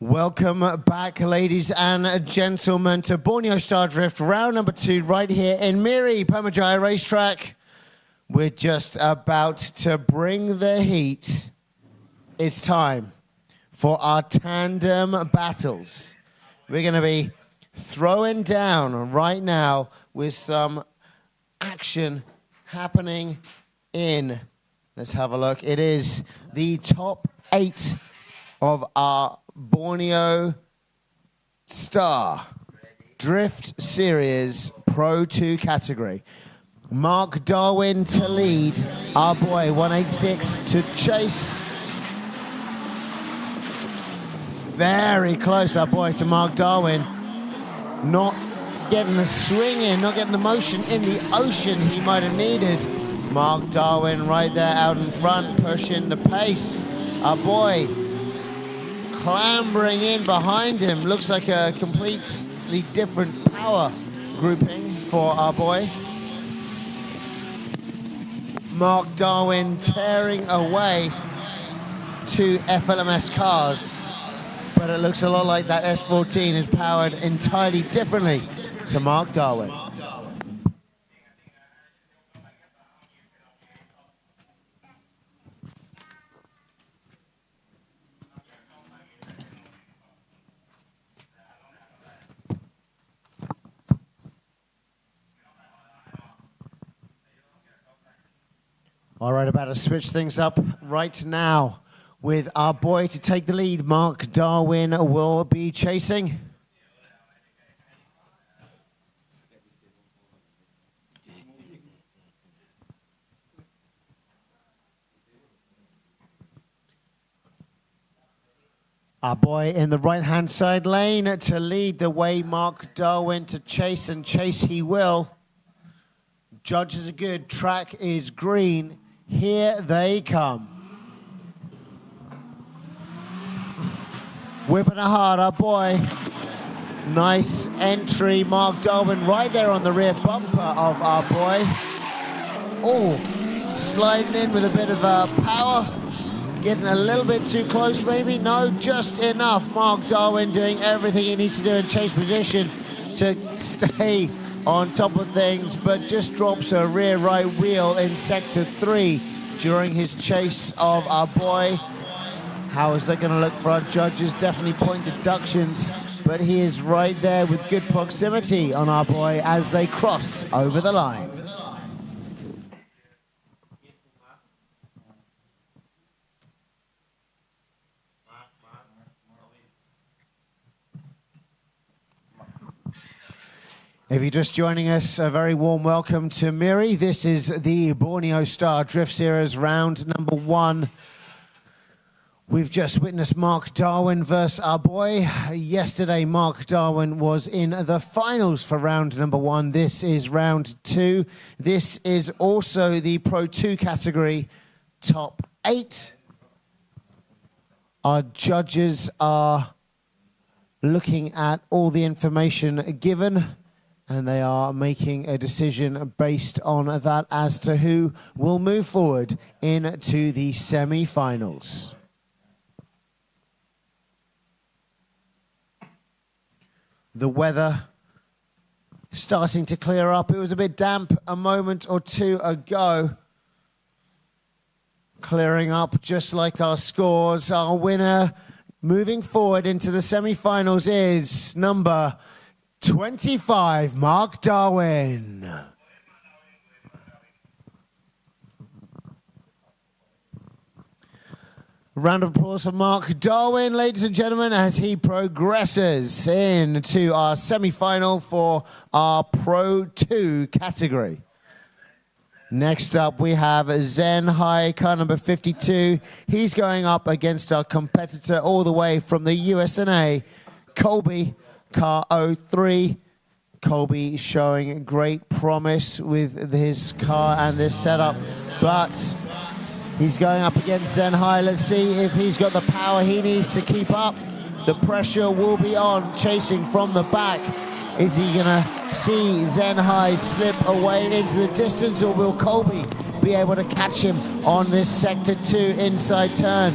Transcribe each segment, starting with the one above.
Welcome back, ladies and gentlemen, to Borneo Star Drift, round number 2, right here in Miri, Pamajaya Racetrack. We're just about to bring the heat. It's time for our tandem battles. We're going to be throwing down right now with some action happening in, let's have a look, it is the top 8 of our Borneo Star Drift Series Pro 2 category. Mark Darwin to lead, our boy 186 to chase. Very close, our boy, to Mark Darwin. Not getting the swing in, not getting the motion in the ocean he might have needed. Mark Darwin right there out in front, pushing the pace. Our boy clambering in behind him. Looks like a completely different power grouping for our boy. Mark Darwin tearing away to FLMS cars, but it looks a lot like that S14 is powered entirely differently to Mark Darwin. All right, about to switch things up right now with our boy to take the lead. Mark Darwin will be chasing. Our boy in the right-hand side lane to lead the way. Mark Darwin to chase, and chase he will. Judges are good, track is green. Here they come. Whipping it hard, our boy. Nice entry, Mark Darwin right there on the rear bumper of our boy. Oh, sliding in with a bit of power. Getting a little bit too close maybe. No, just enough. Mark Darwin doing everything he needs to do in chase position to stay on top of things, but just drops a rear right wheel in sector 3 during his chase of our boy. How is that going to look for our judges? Definitely point deductions, but he is right there with good proximity on our boy as they cross over the line. If you're just joining us, a very warm welcome to Miri. This is the Borneo Star Drift Series round number 1. We've just witnessed Mark Darwin versus our boy. Yesterday, Mark Darwin was in the finals for round number 1. This is round 2. This is also the Pro 2 category, top 8. Our judges are looking at all the information given, and they are making a decision based on that as to who will move forward into the semi-finals. The weather starting to clear up. It was a bit damp a moment or two ago. Clearing up just like our scores. Our winner moving forward into the semi-finals is number 25, Mark Darwin. Round of applause for Mark Darwin, ladies and gentlemen, as he progresses into our semi-final for our Pro 2 category. Next up, we have Zen High, car number 52. He's going up against our competitor all the way from the USA, Colby, car 03. Colby showing great promise with his car and this setup, but he's going up against Zen High. Let's see if he's got the power he needs to keep up. The pressure will be on, chasing from the back. Is he gonna see Zen High slip away into the distance, or will Colby be able to catch him on this sector 2 inside turn?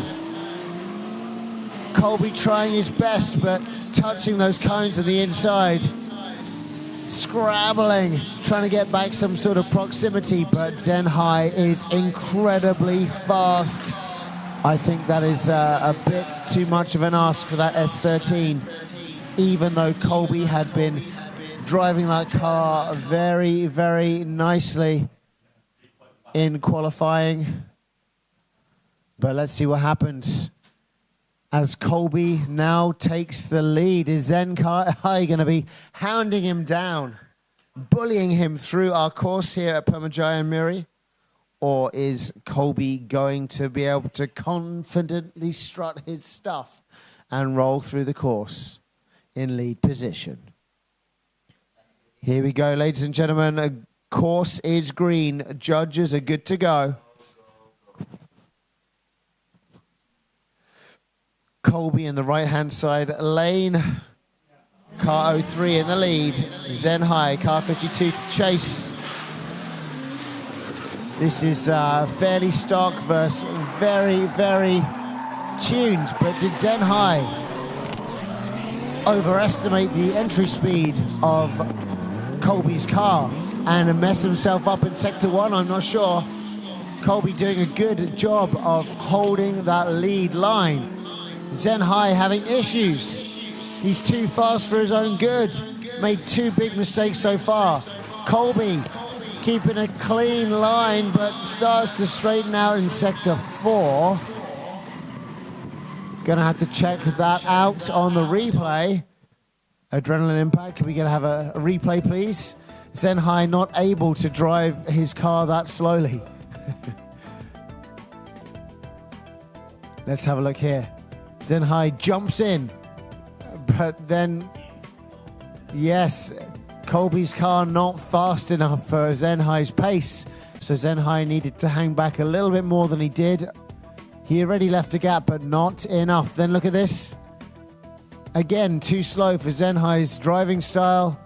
Colby trying his best, but touching those cones on the inside. Scrabbling, trying to get back some sort of proximity, but Zen High is incredibly fast. I think that is a bit too much of an ask for that S13, even though Colby had been driving that car very, very nicely in qualifying. But let's see what happens as Colby now takes the lead. Is Zen High going to be hounding him down, bullying him through our course here at Permajaya and Muri? Or is Colby going to be able to confidently strut his stuff and roll through the course in lead position? Here we go, ladies and gentlemen. A course is green. Judges are good to go. Colby in the right-hand side lane. Car 03 in the lead. Zen High, car 52 to chase. This is fairly stock versus very, very tuned. But did Zen High overestimate the entry speed of Colby's car and mess himself up in sector 1? I'm not sure. Colby doing a good job of holding that lead line. Zen High having issues. He's too fast for his own good. Made 2 big mistakes so far. Colby keeping a clean line, but starts to straighten out in sector 4. Gonna have to check that out on the replay. Adrenaline impact, can we get to have a replay, please? Zen High not able to drive his car that slowly. Let's have a look here. Zen High jumps in, but then, yes, Colby's car not fast enough for Zen High's pace. So Zen High needed to hang back a little bit more than he did. He already left a gap, but not enough. Then look at this. Again, too slow for Zen High's driving style.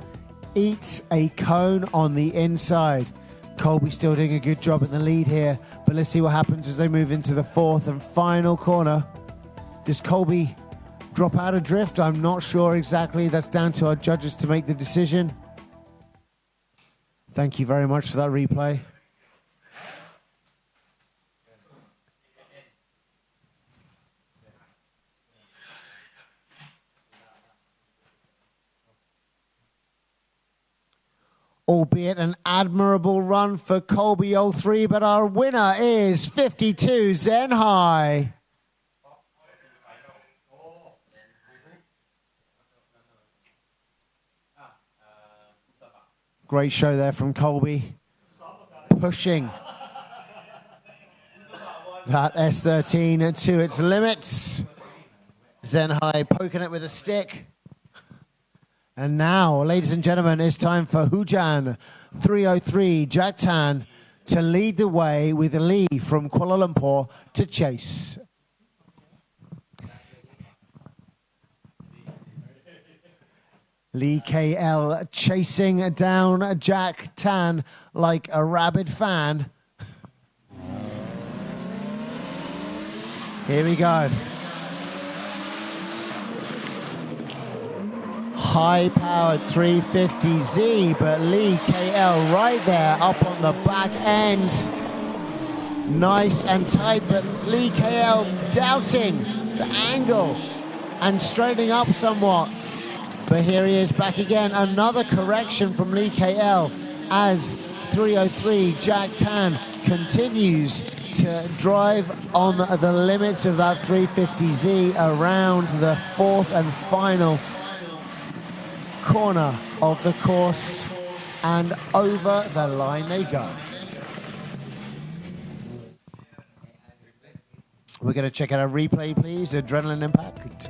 Eats a cone on the inside. Colby still doing a good job in the lead here, but let's see what happens as they move into the 4th and final corner. Does Colby drop out of drift? I'm not sure exactly. That's down to our judges to make the decision. Thank you very much for that replay. Albeit an admirable run for Colby 03, but our winner is 52 Zen High. Great show there from Colby, pushing that S13 to its limits. Zen High poking it with a stick. And now, ladies and gentlemen, it's time for Hujan 303 Jack Tan to lead the way with Lee from Kuala Lumpur to chase. Lee KL chasing down Jack Tan like a rabid fan. Here we go. High-powered 350Z, but Lee KL right there up on the back end. Nice and tight, but Lee KL doubting the angle and straightening up somewhat. But here he is back again. Another correction from Lee KL as 303 Jack Tan continues to drive on the limits of that 350Z around the 4th and final corner of the course, and over the line they go. We're going to check out a replay, please. Adrenaline impact.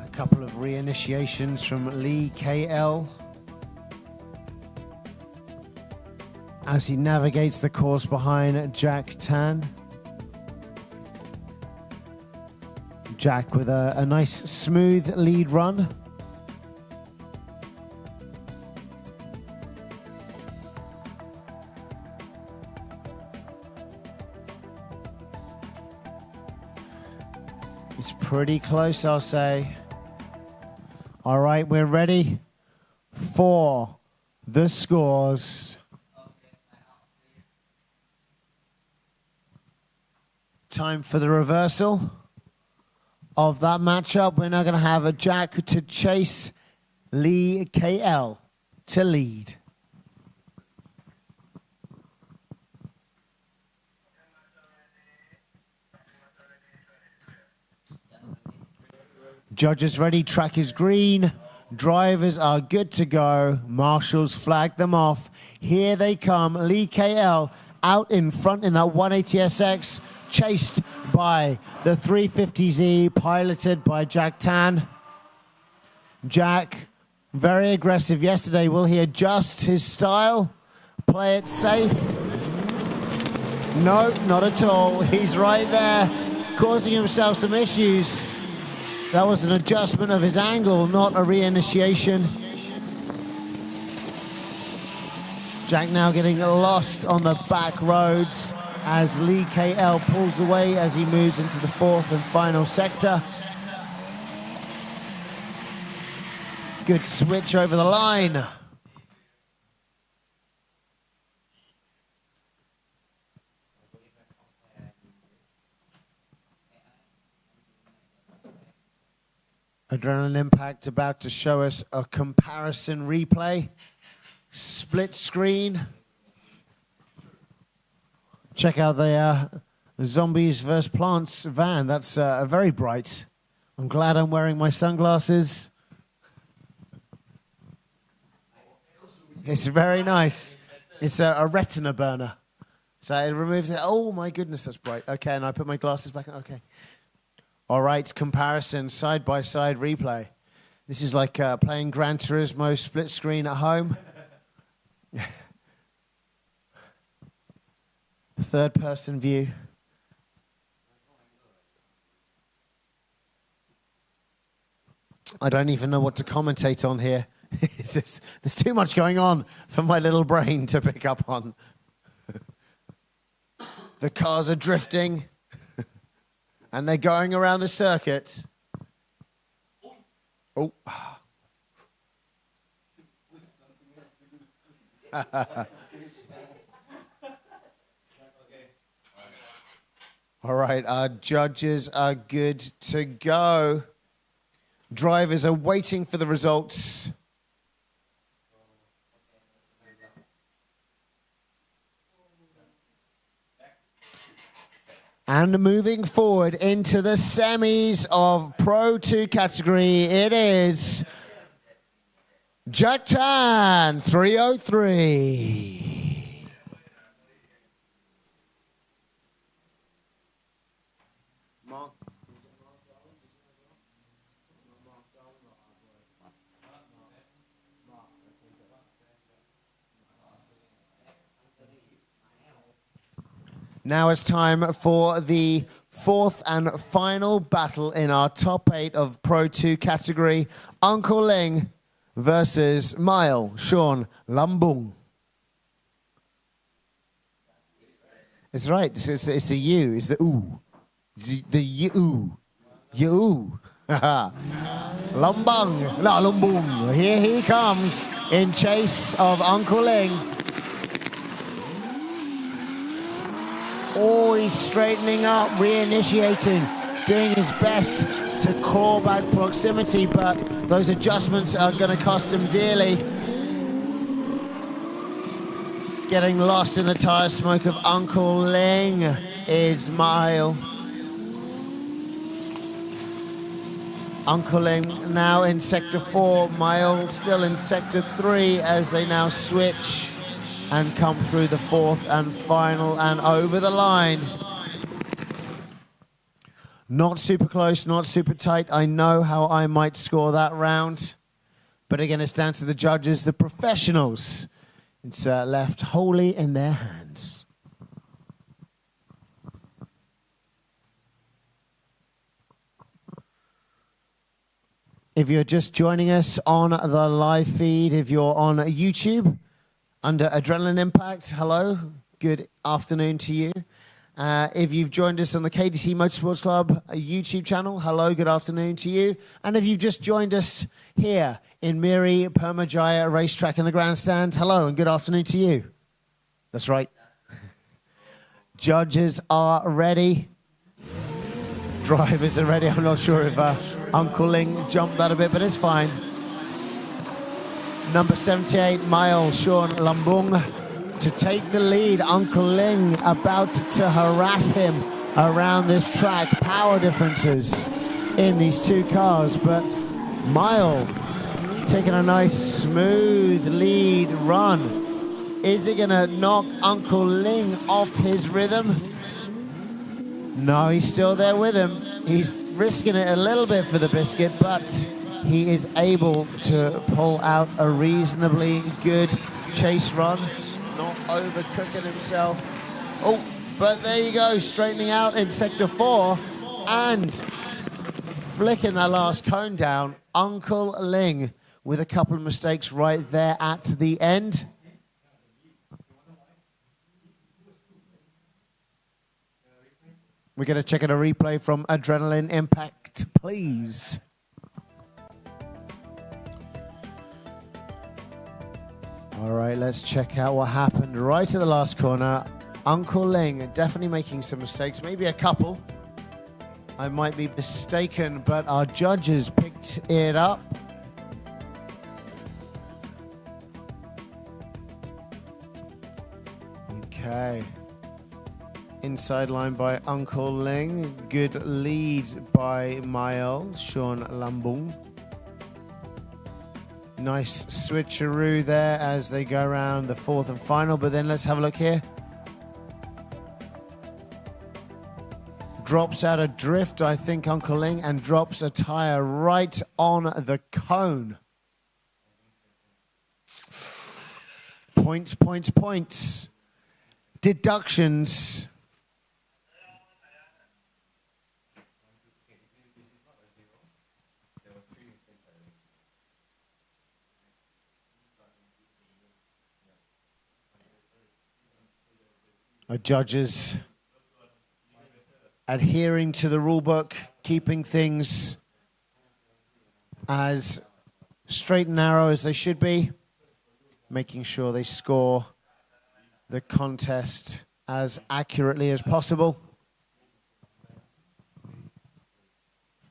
A couple of reinitiations from Lee KL as he navigates the course behind Jack Tan. Jack with a nice smooth lead run. Pretty close, I'll say. All right, we're ready for the scores. Time for the reversal of that matchup. We're now going to have a Jack to chase, Lee KL to lead. Judges ready, track is green. Drivers are good to go. Marshals flag them off. Here they come. Lee KL out in front in that 180SX, chased by the 350Z, piloted by Jack Tan. Jack, very aggressive yesterday. Will he adjust his style? Play it safe? No, not at all. He's right there, causing himself some issues. That was an adjustment of his angle, not a reinitiation. Jack now getting lost on the back roads as Lee KL pulls away as he moves into the fourth and final sector. Good switch over the line. Adrenaline Impact about to show us a comparison replay. Split screen. Check out the Zombies vs. Plants van. That's very bright. I'm glad I'm wearing my sunglasses. It's very nice. It's a retina burner. So it removes it. Oh my goodness, that's bright. Okay, and I put my glasses back on. Okay. All right, comparison, side-by-side replay. This is like playing Gran Turismo split screen at home. Third-person view. I don't even know what to commentate on here. There's too much going on for my little brain to pick up on. The cars are drifting. And they're going around the circuit. Oh. All right, our judges are good to go. Drivers are waiting for the results. And moving forward into the semis of Pro 2 category, it is Jack Tan, 303. Now it's time for the fourth and final battle in our top 8 of Pro 2 category. Uncle Ling versus Mile Sean Lambung. It's right. It's a U. It's the ooh. The U. You. Lambung. No, Lambung. Here he comes in chase of Uncle Ling. Oh, he's straightening up, reinitiating, doing his best to claw back proximity, but those adjustments are going to cost him dearly. Getting lost in the tire smoke of Uncle Ling is Mile. Uncle Ling now in Sector 4, Mile still in Sector 3 as they now switch and come through the fourth and final and over the line. Not super close, not super tight. I know how I might score that round. But again, it's down to the judges, the professionals. It's left wholly in their hands. If you're just joining us on the live feed, if you're on YouTube, under Adrenaline Impact, hello, good afternoon to you. If you've joined us on the KDC Motorsports Club YouTube channel, hello, good afternoon to you. And if you've just joined us here in Miri Permajaya Racetrack in the grandstand, hello and good afternoon to you. That's right. Judges are ready. Drivers are ready. I'm not sure if Uncle Ling jumped that a bit, but it's fine. Number 78, Mile Sean Lambung to take the lead. Uncle Ling about to harass him around this track. Power differences in these two cars, but Mile taking a nice smooth lead run. Is it gonna knock Uncle Ling off his rhythm? No, he's still there with him. He's risking it a little bit for the biscuit, but he is able to pull out a reasonably good chase run, not overcooking himself. Oh, but there you go, straightening out in sector 4 and flicking that last cone down. Uncle Ling with a couple of mistakes right there at the end. We're going to check out a replay from Adrenaline Impact, please. All right, let's check out what happened right at the last corner. Uncle Ling definitely making some mistakes, maybe a couple. I might be mistaken, but our judges picked it up. Okay. Inside line by Uncle Ling. Good lead by Mile Sean Lambung. Nice switcheroo there as they go around the 4th and final. But then let's have a look here. Drops out a drift, I think, Uncle Ling, and drops a tire right on the cone. Points, points, points. Deductions. Judges adhering to the rule book, keeping things as straight and narrow as they should be, making sure they score the contest as accurately as possible.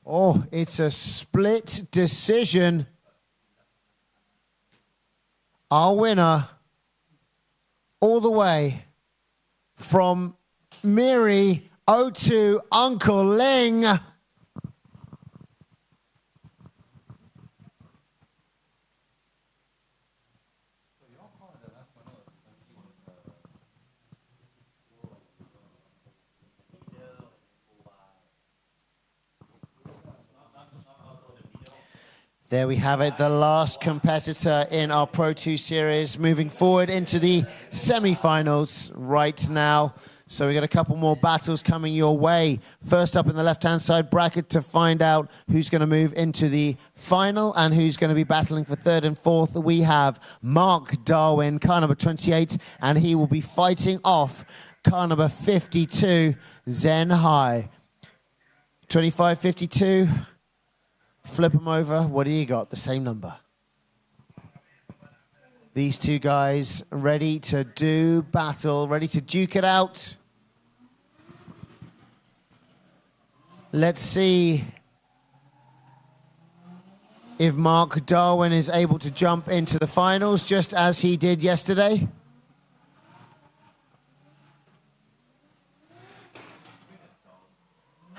Oh, it's a split decision. Our winner all the way from Miri O2, Uncle Ling. There we have it, the last competitor in our Pro 2 series, moving forward into the semi-finals right now. So we got a couple more battles coming your way. First up in the left-hand side bracket to find out who's going to move into the final and who's going to be battling for 3rd and 4th. We have Mark Darwin, car number 28, and he will be fighting off car number 52, Zen High. 25-52. Flip them over. What do you got? The same number. These two guys ready to do battle, ready to duke it out. Let's see if Mark Darwin is able to jump into the finals just as he did yesterday.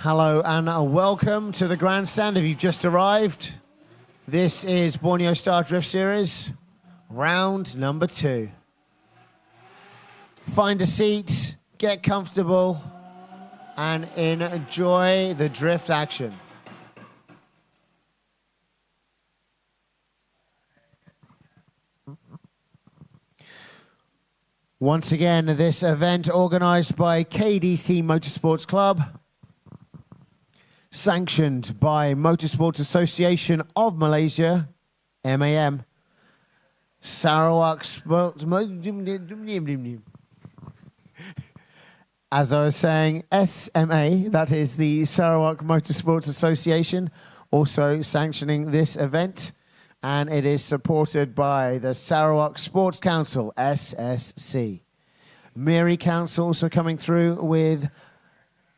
Hello and welcome to the grandstand if you've just arrived. This is Borneo Star Drift Series, round number 2. Find a seat, get comfortable, and enjoy the drift action. Once again, this event organized by KDC Motorsports Club, sanctioned by Motorsport Association of Malaysia, MAM, Sarawak Sports, As I was saying, SMA, that is the Sarawak Motorsports Association, also sanctioning this event. And it is supported by the Sarawak Sports Council, SSC. Miri Council also coming through with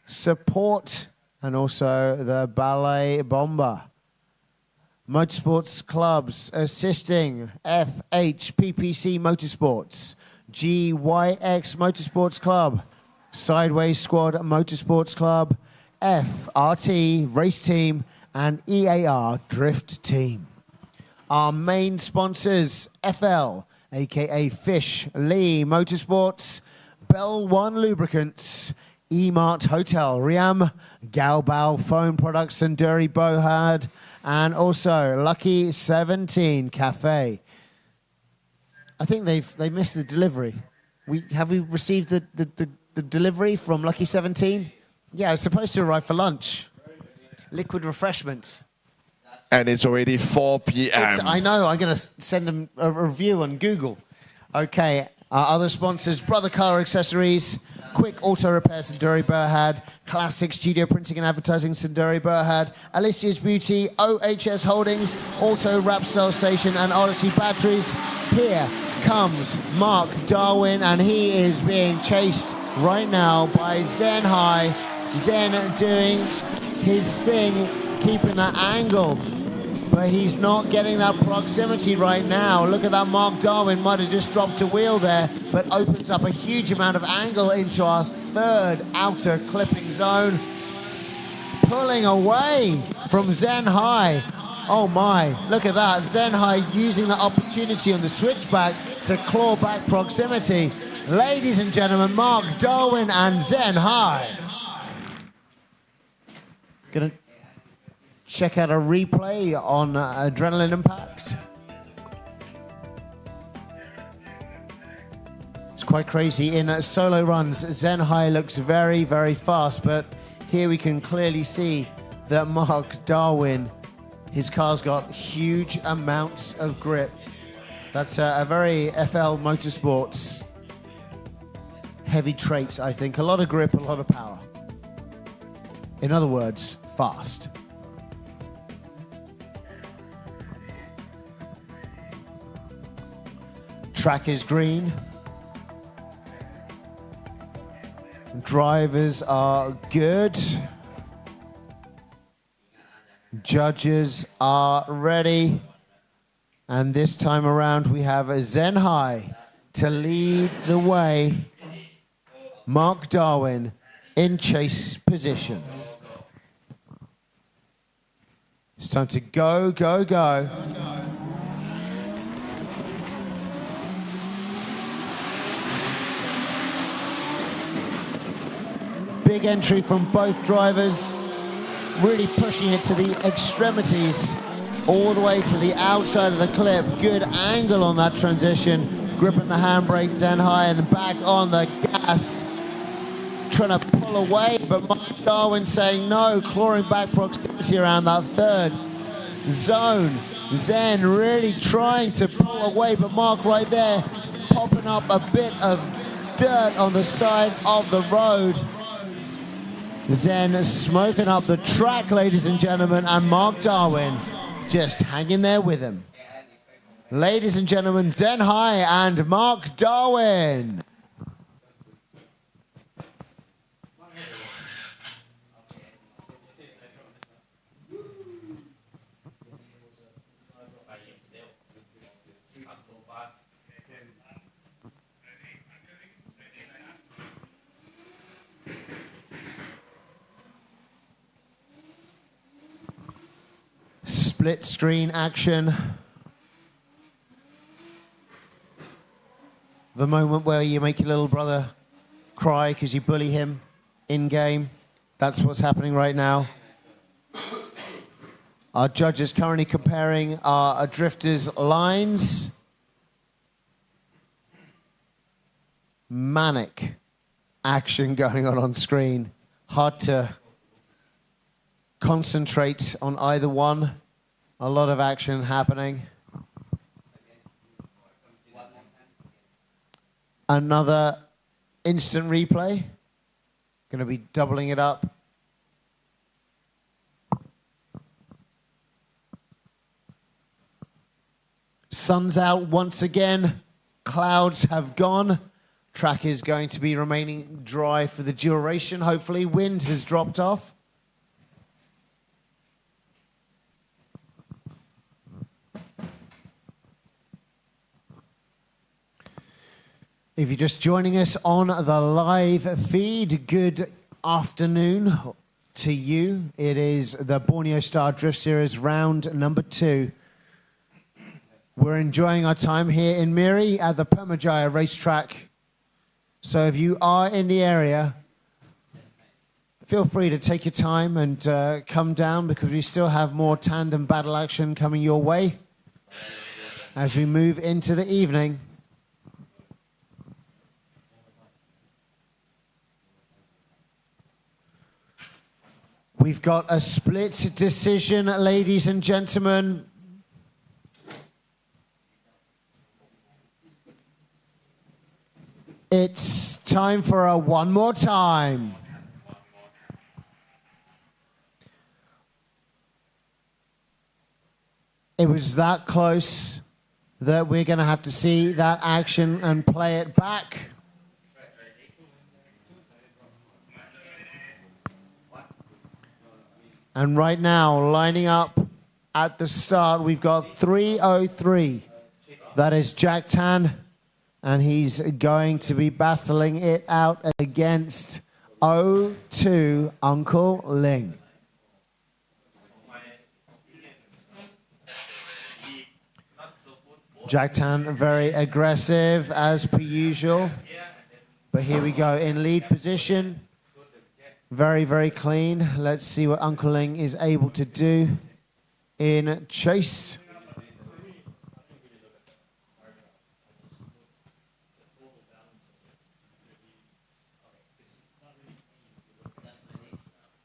support, and also the Ballet Bomba. Motorsports clubs assisting: FHPPC Motorsports, GYX Motorsports Club, Sideways Squad Motorsports Club, FRT Race Team, and EAR Drift Team. Our main sponsors: FL, aka Fish Lee Motorsports, Bell One Lubricants, Emart Hotel, Riam, Gaobao Phone Products, Sundari Bohad, and also Lucky 17 Cafe. I think they missed the delivery. Have we received the delivery from Lucky 17? Yeah, it's supposed to arrive for lunch. Liquid refreshment. And it's already 4 p.m. I know, I'm going to send them a review on Google. Okay, our other sponsors: Brother Car Accessories, Quick Auto Repair, Sundari Berhad, Classic Studio Printing and Advertising, Sundari Berhad, Alicia's Beauty, OHS Holdings, Auto Wrap Cell Station, and Odyssey Batteries. Here comes Mark Darwin, and he is being chased right now by Zen High. Zen doing his thing, keeping that angle, but he's not getting that proximity right now. Look at that, Mark Darwin might have just dropped a wheel there, but opens up a huge amount of angle into our third outer clipping zone. Pulling away from Zen High. Oh my, look at that. Zen High using the opportunity on the switchback to claw back proximity. Ladies and gentlemen, Mark Darwin and Zen High. Gonna check out a replay on Adrenaline Impact. It's quite crazy. In solo runs, Zen High looks very, very fast, but here we can clearly see that Mark Darwin, his car's got huge amounts of grip. That's a very FL Motorsports heavy trait, I think. A lot of grip, a lot of power. In other words, fast. Track is green. Drivers are good. Judges are ready. And this time around we have a Zen High to lead the way. Mark Darwin in chase position. It's time to go, go, go. Big entry from both drivers, really pushing it to the extremities, all the way to the outside of the clip. Good angle on that transition, gripping the handbrake down high and back on the gas, trying to pull away, but Mark Darwin saying no, clawing back proximity around that third zone. Zen really trying to pull away, but Mark right there, popping up a bit of dirt on the side of the road. Zen smoking up the track, ladies and gentlemen, and Mark Darwin just hanging there with him. Ladies and gentlemen, Zen High and Mark Darwin. Split screen action. The moment where you make your little brother cry because you bully him in game. That's what's happening right now. Our judges currently comparing our drifters' lines. Manic action going on screen. Hard to concentrate on either one. A lot of action happening. Another instant replay. Going to be doubling it up. Sun's out once again. Clouds have gone. Track is going to be remaining dry for the duration, hopefully. Wind has dropped off. If you're just joining us on the live feed, good afternoon to you. It is the Borneo Star Drift Series round number 2. We're enjoying our time here in Miri at the Permajaya racetrack. So if you are in the area, feel free to take your time and come down, because we still have more tandem battle action coming your way as we move into the evening. We've got a split decision, ladies and gentlemen. It's time for a one more time. It was that close that we're going to have to see that action and play it back. And right now, lining up at the start, we've got 303. That is Jack Tan. And he's going to be battling it out against 02 Uncle Ling. Jack Tan very aggressive as per usual. But here we go in lead position. Very, very clean. Let's see what Uncle Ling is able to do in chase.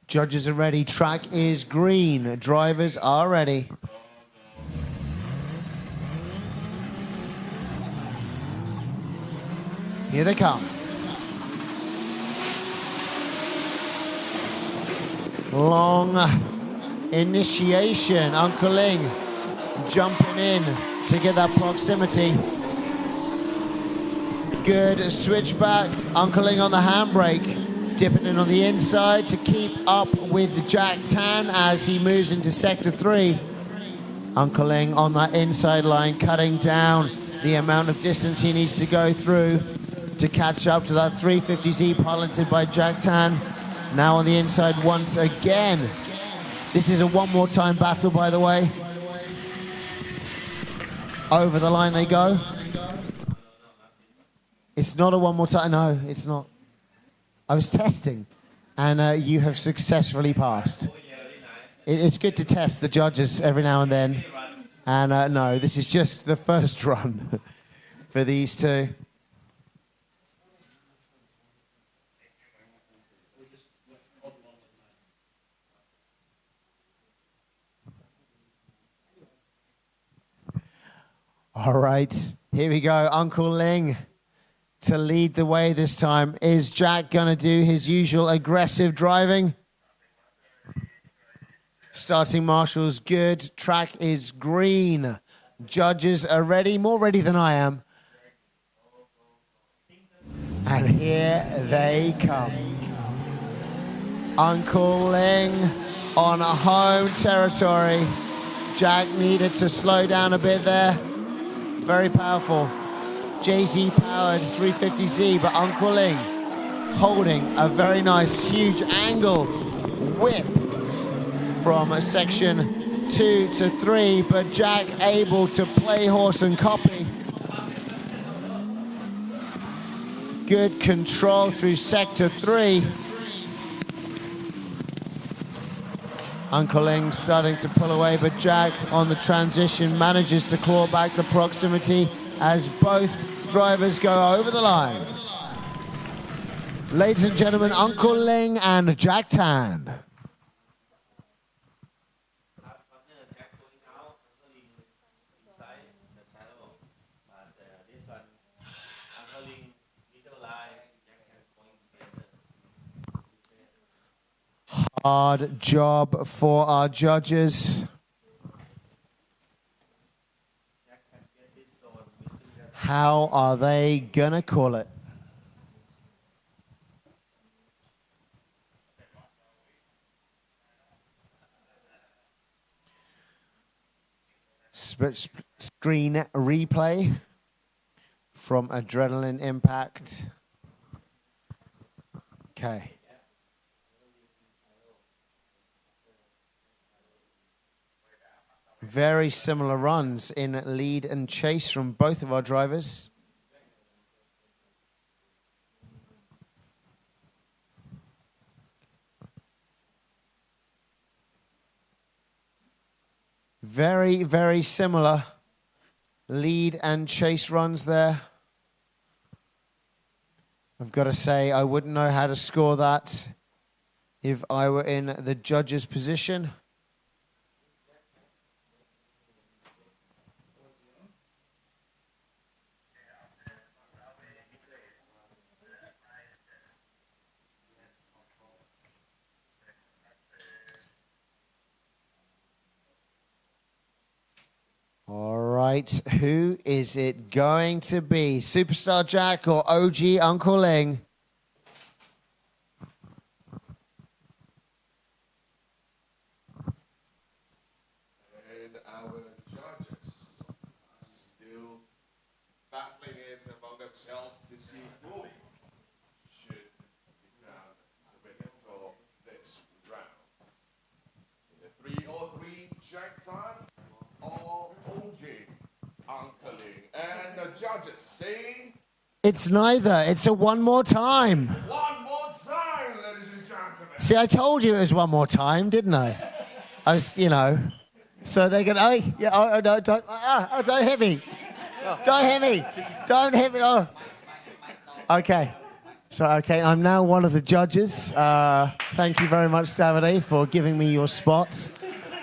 Judges are ready. Track is green. Drivers are ready. Here they come. Long initiation. Uncle Ling jumping in to get that proximity. Good switchback. Uncle Ling on the handbrake. Dipping in on the inside to keep up with Jack Tan as he moves into Sector 3. Uncle Ling on that inside line, cutting down the amount of distance he needs to go through to catch up to that 350Z piloted by Jack Tan. Now on the inside once again. This is a one more time battle, by the way. Over the line they go. It's not a one more time. No, it's not. I was testing, and you have successfully passed. It's good to test the judges every now and then. And no, this is just the first run for these two. All right, here we go. Uncle Ling to lead the way this time. Is Jack going to do his usual aggressive driving? Starting marshal's good. Track is green. Judges are ready, more ready than I am. And here they come. Uncle Ling on home territory. Jack needed to slow down a bit there. Very powerful. JZ powered 350Z, but Uncle Ling holding a very nice huge angle whip from section 2 to 3, but Jack able to play horse and copy. Good control through sector 3. Uncle Ling starting to pull away, but Jack on the transition manages to claw back the proximity as both drivers go over the line. Ladies and gentlemen, Uncle Ling and Jack Tan. Hard job for our judges. How are they gonna call it? Split screen replay from Adrenaline Impact. Okay. Very similar runs in lead and chase from both of our drivers. Very, very similar lead and chase runs there. I've got to say, I wouldn't know how to score that if I were in the judge's position. All right, who is it going to be? Superstar Jack or OG Uncle Ling? And our judges are still battling it among themselves to see who should become the winner for this round. In the 303 Jack time. Or OG Uncle Ling. And the judges say It's neither. It's a one more time. one more time, ladies and gentlemen. See, I told you it was one more time, didn't I? I was, you know. So they're going, oh, yeah, oh, no, don't hit me. Don't hit me. Don't hit me. Oh. Okay. So, okay, I'm now one of the judges. Thank you very much, Davide, for giving me your spot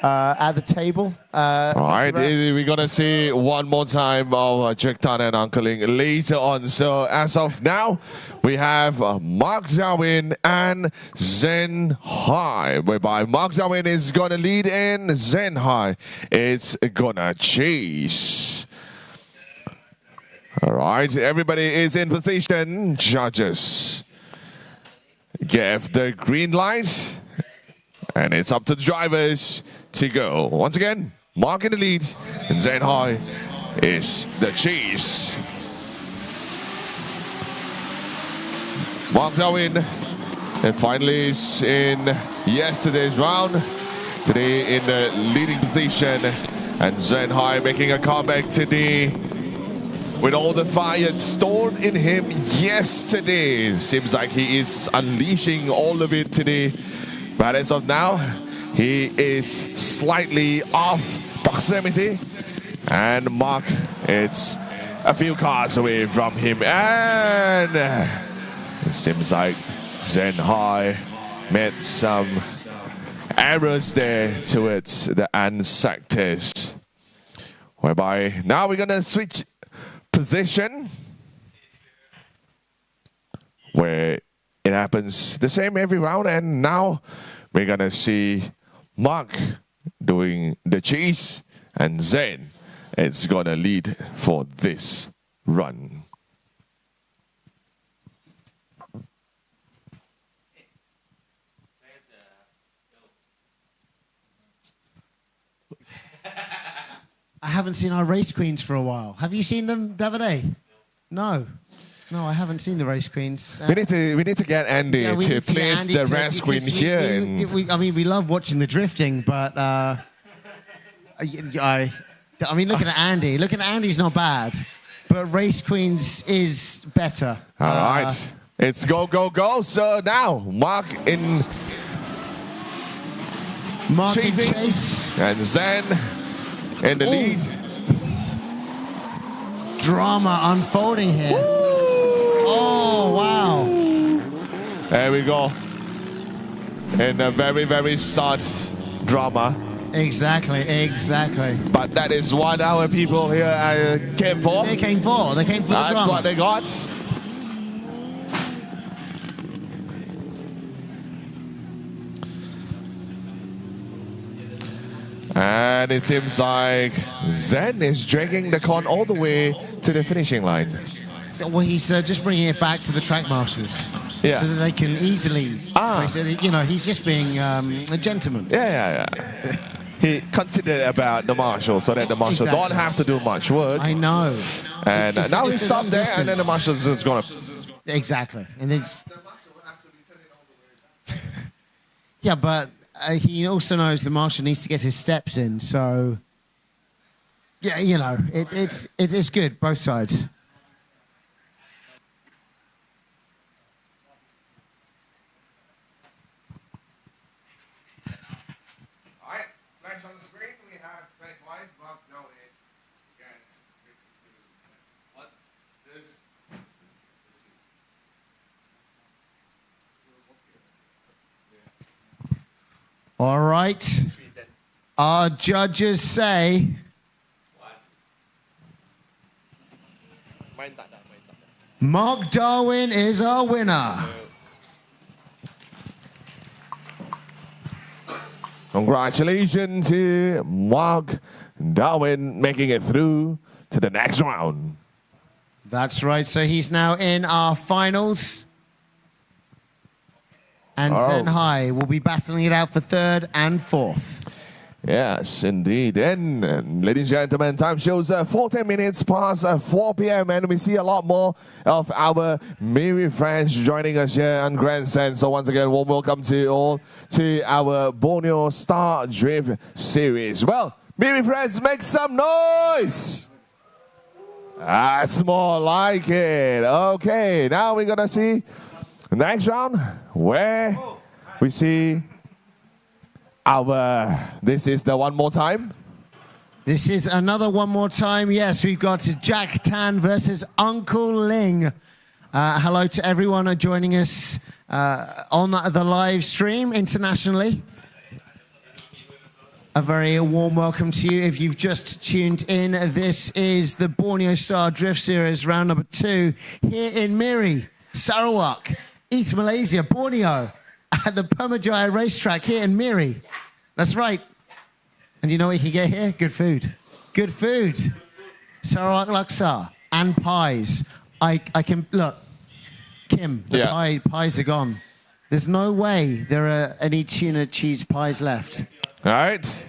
at the table. All right, we're going to see one more time of Jack Tan and Uncle Ling later on. So as of now, we have Mark Darwin and Zen High, whereby Mark Darwin is going to lead in, Zen High it's going to chase. All right, everybody is in position. Judges give the green light, and it's up to the drivers to go. Once again, Mark in the lead, and Zen High is the chase. Mark Darwin, and finalists in yesterday's round, today in the leading position, and Zen High making a comeback today. With all the fire stored in him yesterday, seems like he is unleashing all of it today. But as of now, he is slightly off proximity. And Mark, it's a few cars away from him. And it seems like Zen High made some errors there towards the end sectors. Whereby now we're going to switch position, where it happens the same every round, and now we're gonna see Mark doing the chase, and Zen is gonna lead for this run. I haven't seen our race queens for a while. Have you seen them, Davide? No. No, I haven't seen the race queens. We need to get Andy to place the race queen here. I mean, we love watching the drifting, but I mean, looking at Andy. Looking at Andy's not bad, but race queens is better. All right, it's go, go, go. So now Mark in chasing, chase, and Zen in the lead. Drama unfolding here. Oh, wow. There we go. In a very, very sad drama. Exactly, exactly. But that is what our people here came for. They came for. They came for the drama. That's what they got. And it seems like Zen is dragging the con all the way to the finishing line. Well, he's just bringing it back to the track marshals, Yeah. so that they can easily. You know, he's just being a gentleman. Yeah. He considered about the marshal so that the marshal don't have to do much work. I know. And now he's stopped there, and then the marshal's just gonna. Exactly, and it's. Yeah, but he also knows the marshal needs to get his steps in, so. Yeah, you know, it is good, both sides. On the screen, we have 25 Mark Darwin against 52. What is All right. Our judges say. Mark Darwin is our winner. Congratulations to Mark Darwin making it through to the next round. That's right. So he's now in our finals. And Zen High will be battling it out for third and fourth. Yes, indeed. And ladies and gentlemen, time shows 14 minutes past 4 p.m. and we see a lot more of our Miri friends joining us here on Grandstand. So once again, warm welcome to you all to our Borneo Star Drift Series. Well, Miri friends, make some noise! That's more like it. Okay, now we're gonna see the next round where we see this is the one more time. This is another one more time. Yes, we've got Jack Tan versus Uncle Ling. Hello to everyone joining us on the live stream internationally. A very warm welcome to you. If you've just tuned in, this is the Borneo Star Drift Series, round number 2, here in Miri, Sarawak, East Malaysia, Borneo, at the Pemajaya racetrack here in Miri. That's right. And you know what you can get here? Good food. Good food. Sarawak laksa and pies. I can, look, Kim, the pies are gone. There's no way there are any tuna cheese pies left. All right.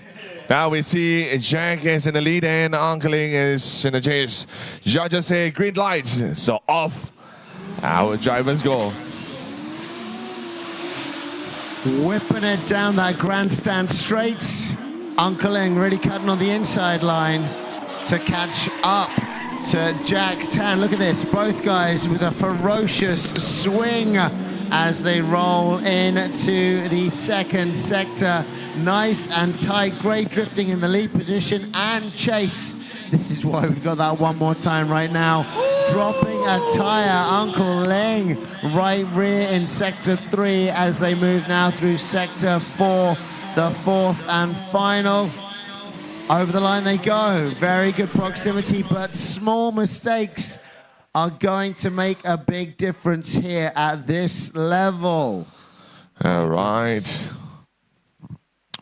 Now we see Jack is in the lead and Uncle Ling is in the chase. Judges say green light, so off. Our drivers go. Whipping it down that grandstand straight. Uncle Ling really cutting on the inside line to catch up to Jack Tan. Look at this, both guys with a ferocious swing as they roll into the second sector. Nice and tight, great drifting in the lead position and chase. This is why we've got that one more time right now. Dropping a tire, Uncle Ling, right rear in sector 3 as they move now through sector 4, the fourth and final. Over the line they go. Very good proximity, but small mistakes are going to make a big difference here at this level. All right.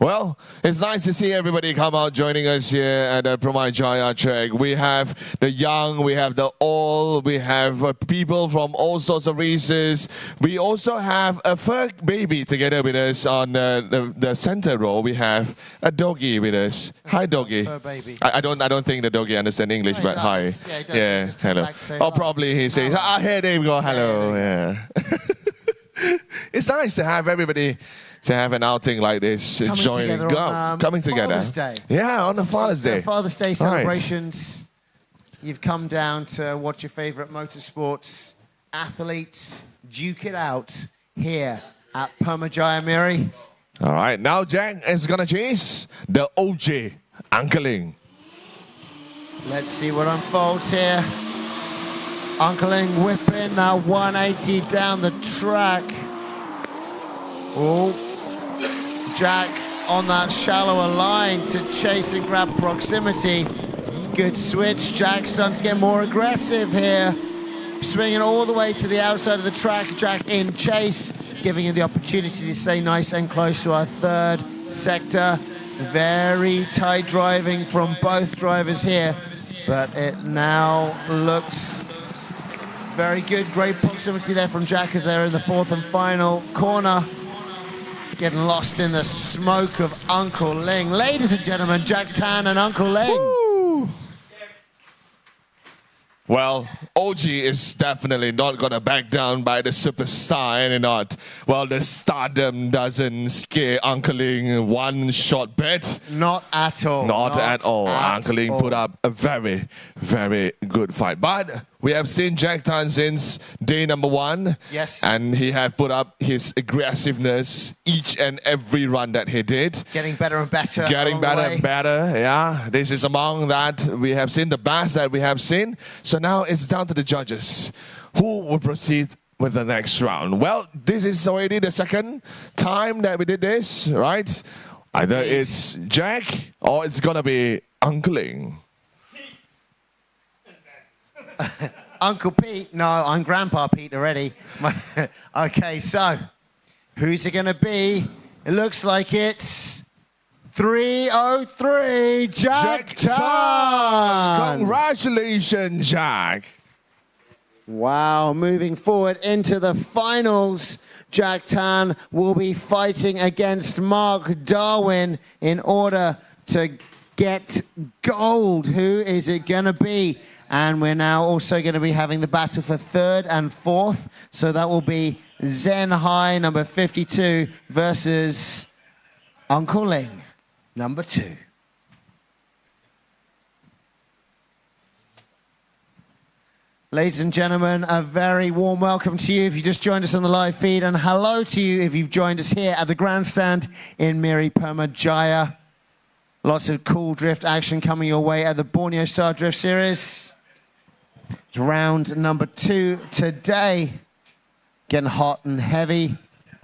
Well, it's nice to see everybody come out joining us here at the Pemajaya track. We have the young, we have the old, we have people from all sorts of races. We also have a fur baby together with us on the center row. We have a doggy with us. Hi, doggy. Fur baby. I don't think the doggy understands English, but hi. Yeah, hello. Oh, probably he says, here they go, hello. Yeah. It's nice to have everybody to have an outing like this, coming together. Father's Day. Yeah, on the Father's Day. Father's Day celebrations. Right. You've come down to watch your favorite motorsports athletes duke it out here at Pemajaya Miri. All right, now Jack is gonna chase the OJ, Uncle Ling. Let's see what unfolds here. Uncle Ling whipping that 180 down the track. Oh. Jack on that shallower line to chase and grab proximity. Good switch. Jack starting to get more aggressive here. Swinging all the way to the outside of the track. Jack in chase, giving him the opportunity to stay nice and close to our third sector. Very tight driving from both drivers here, but it now looks very good. Great proximity there from Jack as they're in the fourth and final corner. Getting lost in the smoke of Uncle Ling. Ladies and gentlemen, Jack Tan and Uncle Ling. Woo! Well, OG is definitely not going to back down by the superstar, and not. Well, the stardom doesn't scare Uncle Ling one short bit. Not at all. Not at all. Uncle Ling put up a very, very good fight. But we have seen Jack Tan since day number 1. Yes. And he have put up his aggressiveness each and every run that he did. Getting better and better. Getting better and better, yeah. This is among that we have seen, the best that we have seen. So now it's down to the judges. Who will proceed with the next round? Well, this is already the second time that we did this, right? Either it's Jack or it's going to be Uncle Ling. Uncle Pete? No, I'm Grandpa Pete already. Okay, so who's it going to be? It looks like it's 303 Jack Tan. Congratulations, Jack. Wow, moving forward into the finals, Jack Tan will be fighting against Mark Darwin in order to get gold. Who is it going to be? And we're now also going to be having the battle for third and fourth. So that will be Zen High, number 52, versus Uncle Ling, number 2. Ladies and gentlemen, a very warm welcome to you if you just joined us on the live feed, and hello to you if you've joined us here at the grandstand in Miri Permajaya. Lots of cool drift action coming your way at the Borneo Star Drift Series. It's round number 2 today. Getting hot and heavy.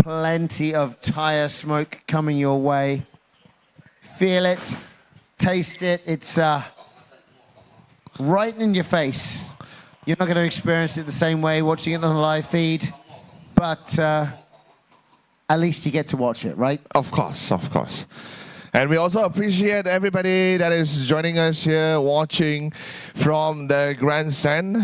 Plenty of tire smoke coming your way. Feel it, taste it. It's right in your face. You're not going to experience it the same way watching it on the live feed, but at least you get to watch it, right? Of course, of course. And we also appreciate everybody that is joining us here, watching from the grandstand.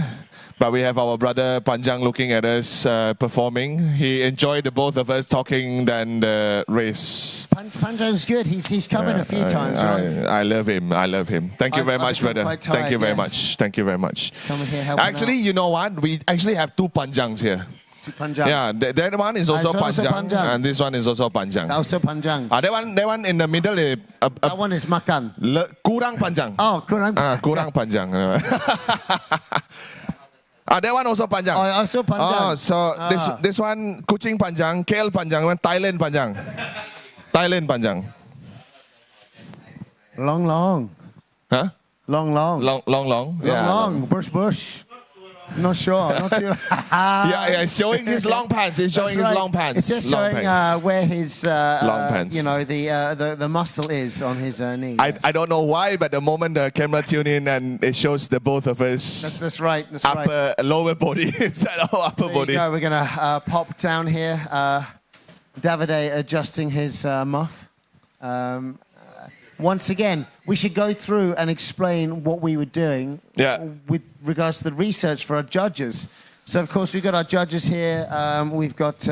But we have our brother Panjang looking at us performing. He enjoyed the both of us talking than the race. Panjang's good. He's come in a few times, right? I love him. I love him. Thank you very much, brother. Tired, Thank you very yes. much. Thank you very much. Coming here, actually, you know what? We actually have 2 Panjangs here. Panjang. Yeah, that one is also Panjang, and this one is also Panjang. Also Panjang. That one in the middle is... that one is makan. Kurang Panjang. Oh, kurang. Kurang Panjang. That one also Panjang. Oh, also Panjang. Oh, so this one Kuching Panjang, KL Panjang, one Thailand Panjang. Thailand Panjang. Long. Huh? Long. Yeah, Bush. Not sure. Not too. yeah, showing his long pants. He's showing his long pants. It's just showing where his long pants. You know, the muscle is on his knee. I don't know why, but the moment the camera tune in and it shows the both of us. That's right. That's upper, lower body instead of upper body. We're gonna pop down here. Davide adjusting his muff. Once again, we should go through and explain what we were doing with regards to the research for our judges. So, of course, we've got our judges here. We've got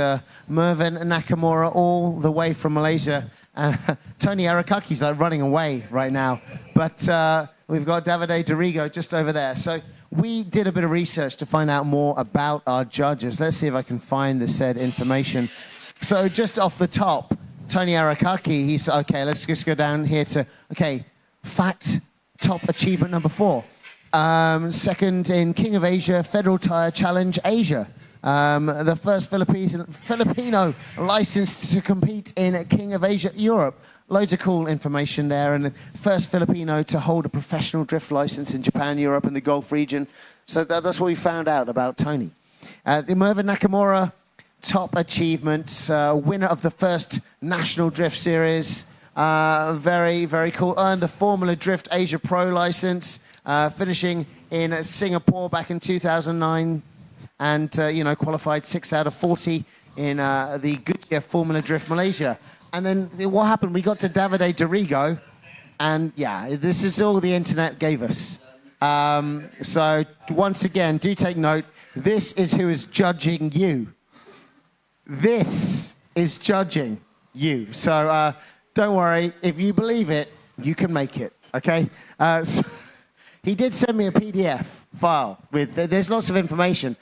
Mervyn Nakamura all the way from Malaysia. And Tony Arakaki's like running away right now. But we've got Davide Dorigo just over there. So we did a bit of research to find out more about our judges. Let's see if I can find the said information. So just off the top, Tony Arakaki, he's okay. Let's just go down here to fact top achievement number 4. Second in King of Asia Federal Tire Challenge Asia. The first Filipino licensed to compete in King of Asia Europe. Loads of cool information there, and the first Filipino to hold a professional drift license in Japan, Europe, and the Gulf region. So that's what we found out about Tony. The Mervyn Nakamura. Top achievement, winner of the first National Drift Series. Very, very cool. Earned the Formula Drift Asia Pro license, finishing in Singapore back in 2009, and qualified 6 out of 40 in the Goodyear Formula Drift Malaysia. And then what happened? We got to Davide Dorigo, and yeah, this is all the internet gave us. So once again, do take note. This is who is judging you. This is judging you. So don't worry. If you believe it, you can make it. Okay? So he did send me a PDF file with. There's lots of information,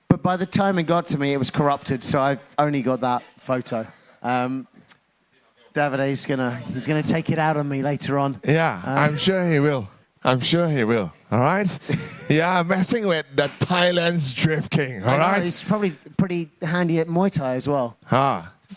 but by the time it got to me, it was corrupted. So I've only got that photo. Davide's he's gonna take it out on me later on. Yeah, I'm sure he will. I'm sure he will. All right? Yeah, messing with the Thailand's Drift King. All right? He's probably pretty handy at Muay Thai as well.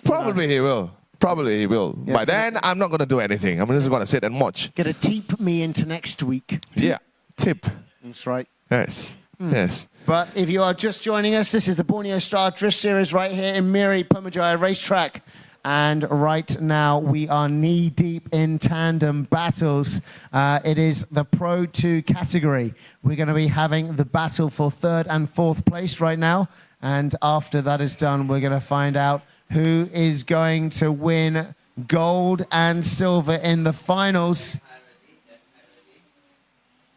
Probably he will. Probably he will. Yeah, By then, I'm not going to do anything. I'm just going to sit and watch. Gonna teep me into next week. Yeah, tip. That's right. Yes. Yes. But if you are just joining us, this is the Borneo Star Drift Series right here in Miri Pumajaya Racetrack. And right now, we are knee-deep in tandem battles. It is the Pro 2 category. We're going to be having the battle for 3rd and 4th place right now. And after that is done, we're going to find out who is going to win gold and silver in the finals.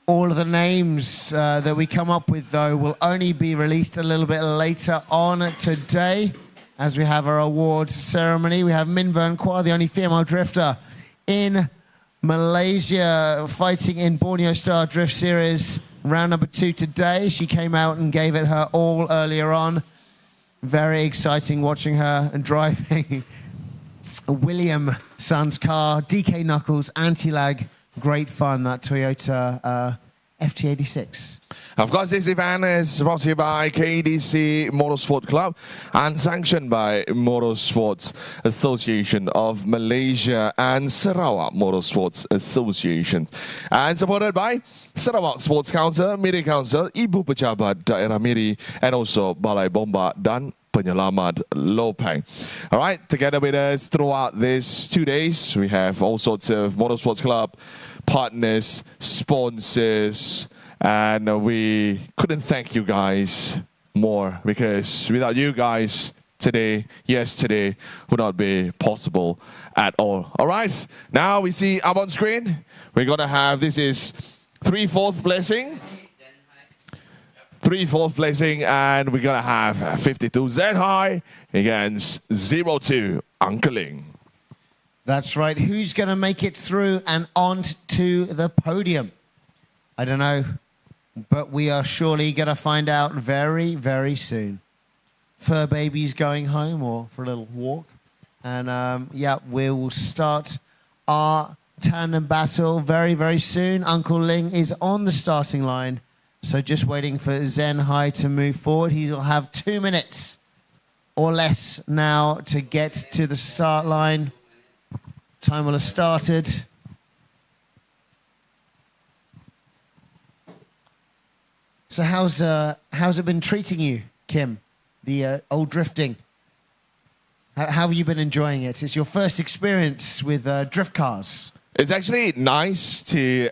All of the names that we come up with, though, will only be released a little bit later on today. As we have our awards ceremony, we have Min Vern Kwa, the only female drifter in Malaysia, fighting in Borneo Star Drift Series, round number 2 today. She came out and gave it her all earlier on. Very exciting watching her and driving William Son's car, DK Knuckles, anti-lag. Great fun, that Toyota FT86. Of course, this event is brought to you by KDC Motorsport Club and sanctioned by Motorsports Association of Malaysia and Sarawak Motorsports Association. And supported by Sarawak Sports Council, Miri Council, Ibu Pejabat Daerah Miri, and also Balai Bomba dan Penyelamat Lopeng. All right, together with us throughout these 2 days, we have all sorts of Motorsports Club partners, sponsors, and we couldn't thank you guys more, because without you guys, yesterday would not be possible at all. All right, now we see up on screen, we're going to have, this is 3/4 placing. 3/4 placing, and we're going to have 52 Zen High against 02 Uncle Ling. That's right. Who's going to make it through and on to the podium? I don't know, but we are surely going to find out very, very soon. Fur Baby's going home or for a little walk. And yeah, we will start our tandem battle very, very soon. Uncle Ling is on the starting line. So just waiting for Zen High to move forward. He'll have 2 minutes or less now to get to the start line. Time will have started. So how's it been treating you, Kim? The old drifting. How have you been enjoying it? It's your first experience with drift cars. It's actually nice to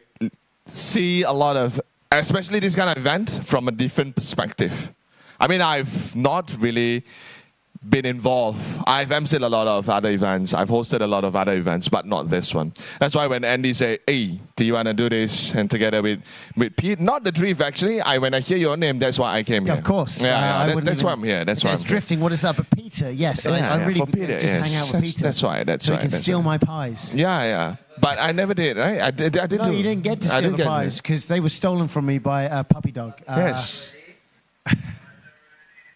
see a lot of, especially this kind of event, from a different perspective. I mean, I've not really been involved. I've emceed a lot of other events. I've hosted a lot of other events, but not this one. That's why when Andy said, hey, do you want to do this? And together with Pete, not the drift actually. When I hear your name, that's why I came here. Of course. That's why I'm here. That's why I'm drifting. What is that? But Peter, yes. I really Peter, just hang out with Peter. That's right. So he can steal my pies. Yeah. But I never did, right? I did. No, you didn't get to steal the pies because they were stolen from me by a puppy dog. Yes.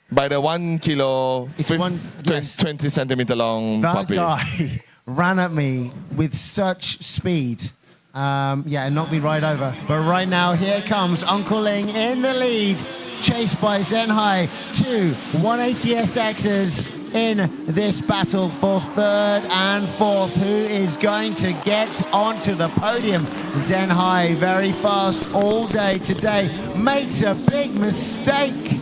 By the 1 kilo, 20 centimeter long puppy. That guy ran at me with such speed. And knocked me right over. But right now, here comes Uncle Ling in the lead, chased by Zen High. 2 180SXs in this battle for 3rd and 4th. Who is going to get onto the podium? Zen High, very fast all day today, makes a big mistake.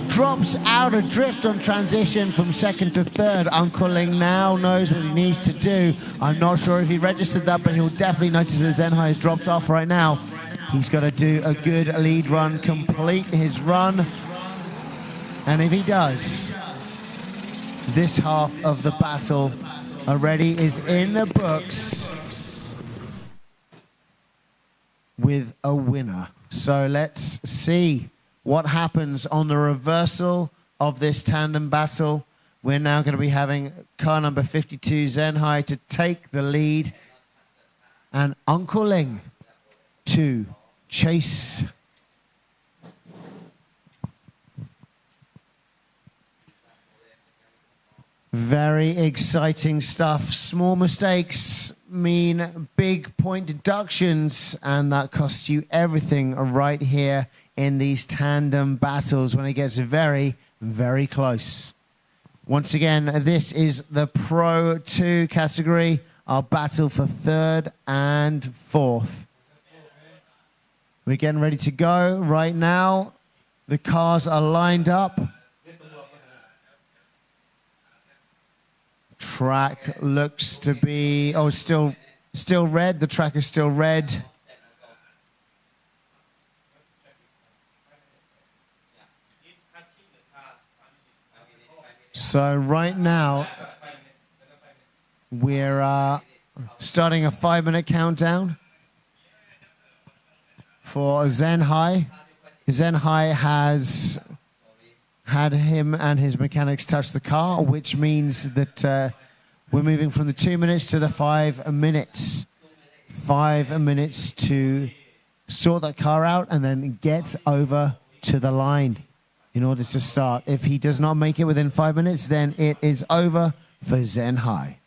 Drops out of drift on transition from 2nd to 3rd. Uncle Ling now knows what he needs to do. I'm not sure if he registered that, but he'll definitely notice that Zen High has dropped off right now. He's got to do a good lead run, complete his run. And if he does, this half of the battle already is in the books with a winner. So let's see what happens on the reversal of this tandem battle. We're now going to be having car number 52, Zen High, to take the lead, and Uncle Ling to chase. Very exciting stuff. Small mistakes mean big point deductions, and that costs you everything right here in these tandem battles when it gets very, very close. Once again, this is the Pro 2 category, our battle for third and fourth. We're getting ready to go right now. The cars are lined up. Track looks to be, oh, still red. The track is still red. So right now, we're starting a 5-minute countdown for Zen High. Zen High has had him and his mechanics touch the car, which means that we're moving from the 2 minutes to the 5 minutes. 5 minutes to sort that car out and then get over to the line in order to start. If he does not make it within 5 minutes, then it is over for Zen High.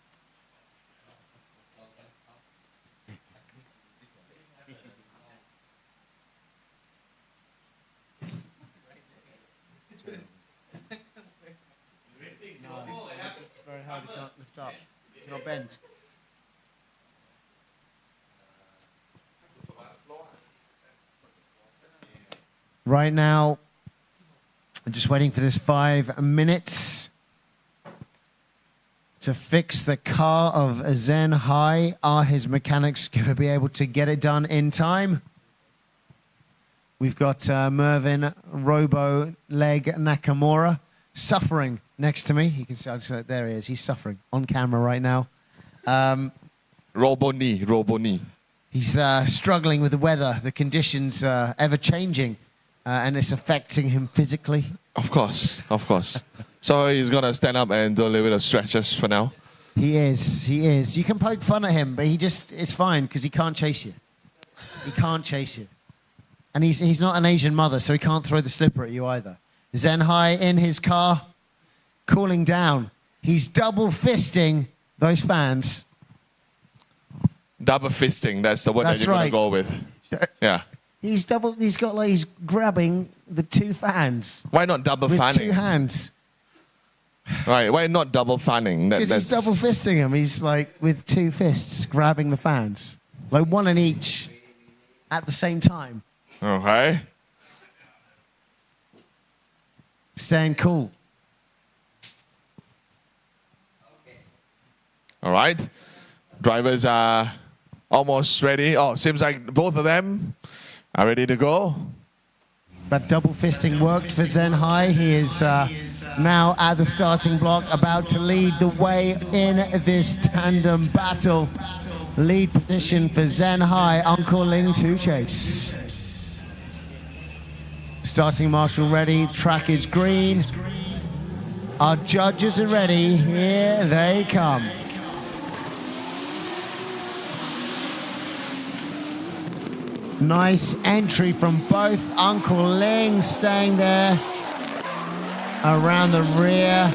Hard, you can't lift up. You cannot bend. Right now, I'm just waiting for this 5 minutes to fix the car of Zen High. Are his mechanics going to be able to get it done in time? We've got Mervyn Robo Leg Nakamura suffering next to me. You can see, there he is. He's suffering on camera right now. Robo-knee. He's struggling with the weather. The conditions are ever changing, and it's affecting him physically. Of course. So he's going to stand up and do a little bit of stretches for now. He is. You can poke fun at him, but it's fine because he can't chase you. He can't chase you. And he's not an Asian mother, so he can't throw the slipper at you either. Zen High in his car, cooling down. He's double fisting those fans. Double fisting, that's the word that you're going to go with. Yeah. He's grabbing the two fans. Why not double with fanning? Two hands. Right, why not double fanning? Because he's double fisting them. He's like with two fists grabbing the fans. Like one in each at the same time. Okay. Staying cool. All right. Drivers are almost ready. Oh, seems like both of them are ready to go. That double fisting worked for Zen High. He is now at the starting block, about to lead the way in this tandem battle. Lead position for Zen High, Uncle Ling to chase. Starting marshal ready, track is green. Our judges are ready, here they come. Nice entry from both. Uncle Ling staying there around the rear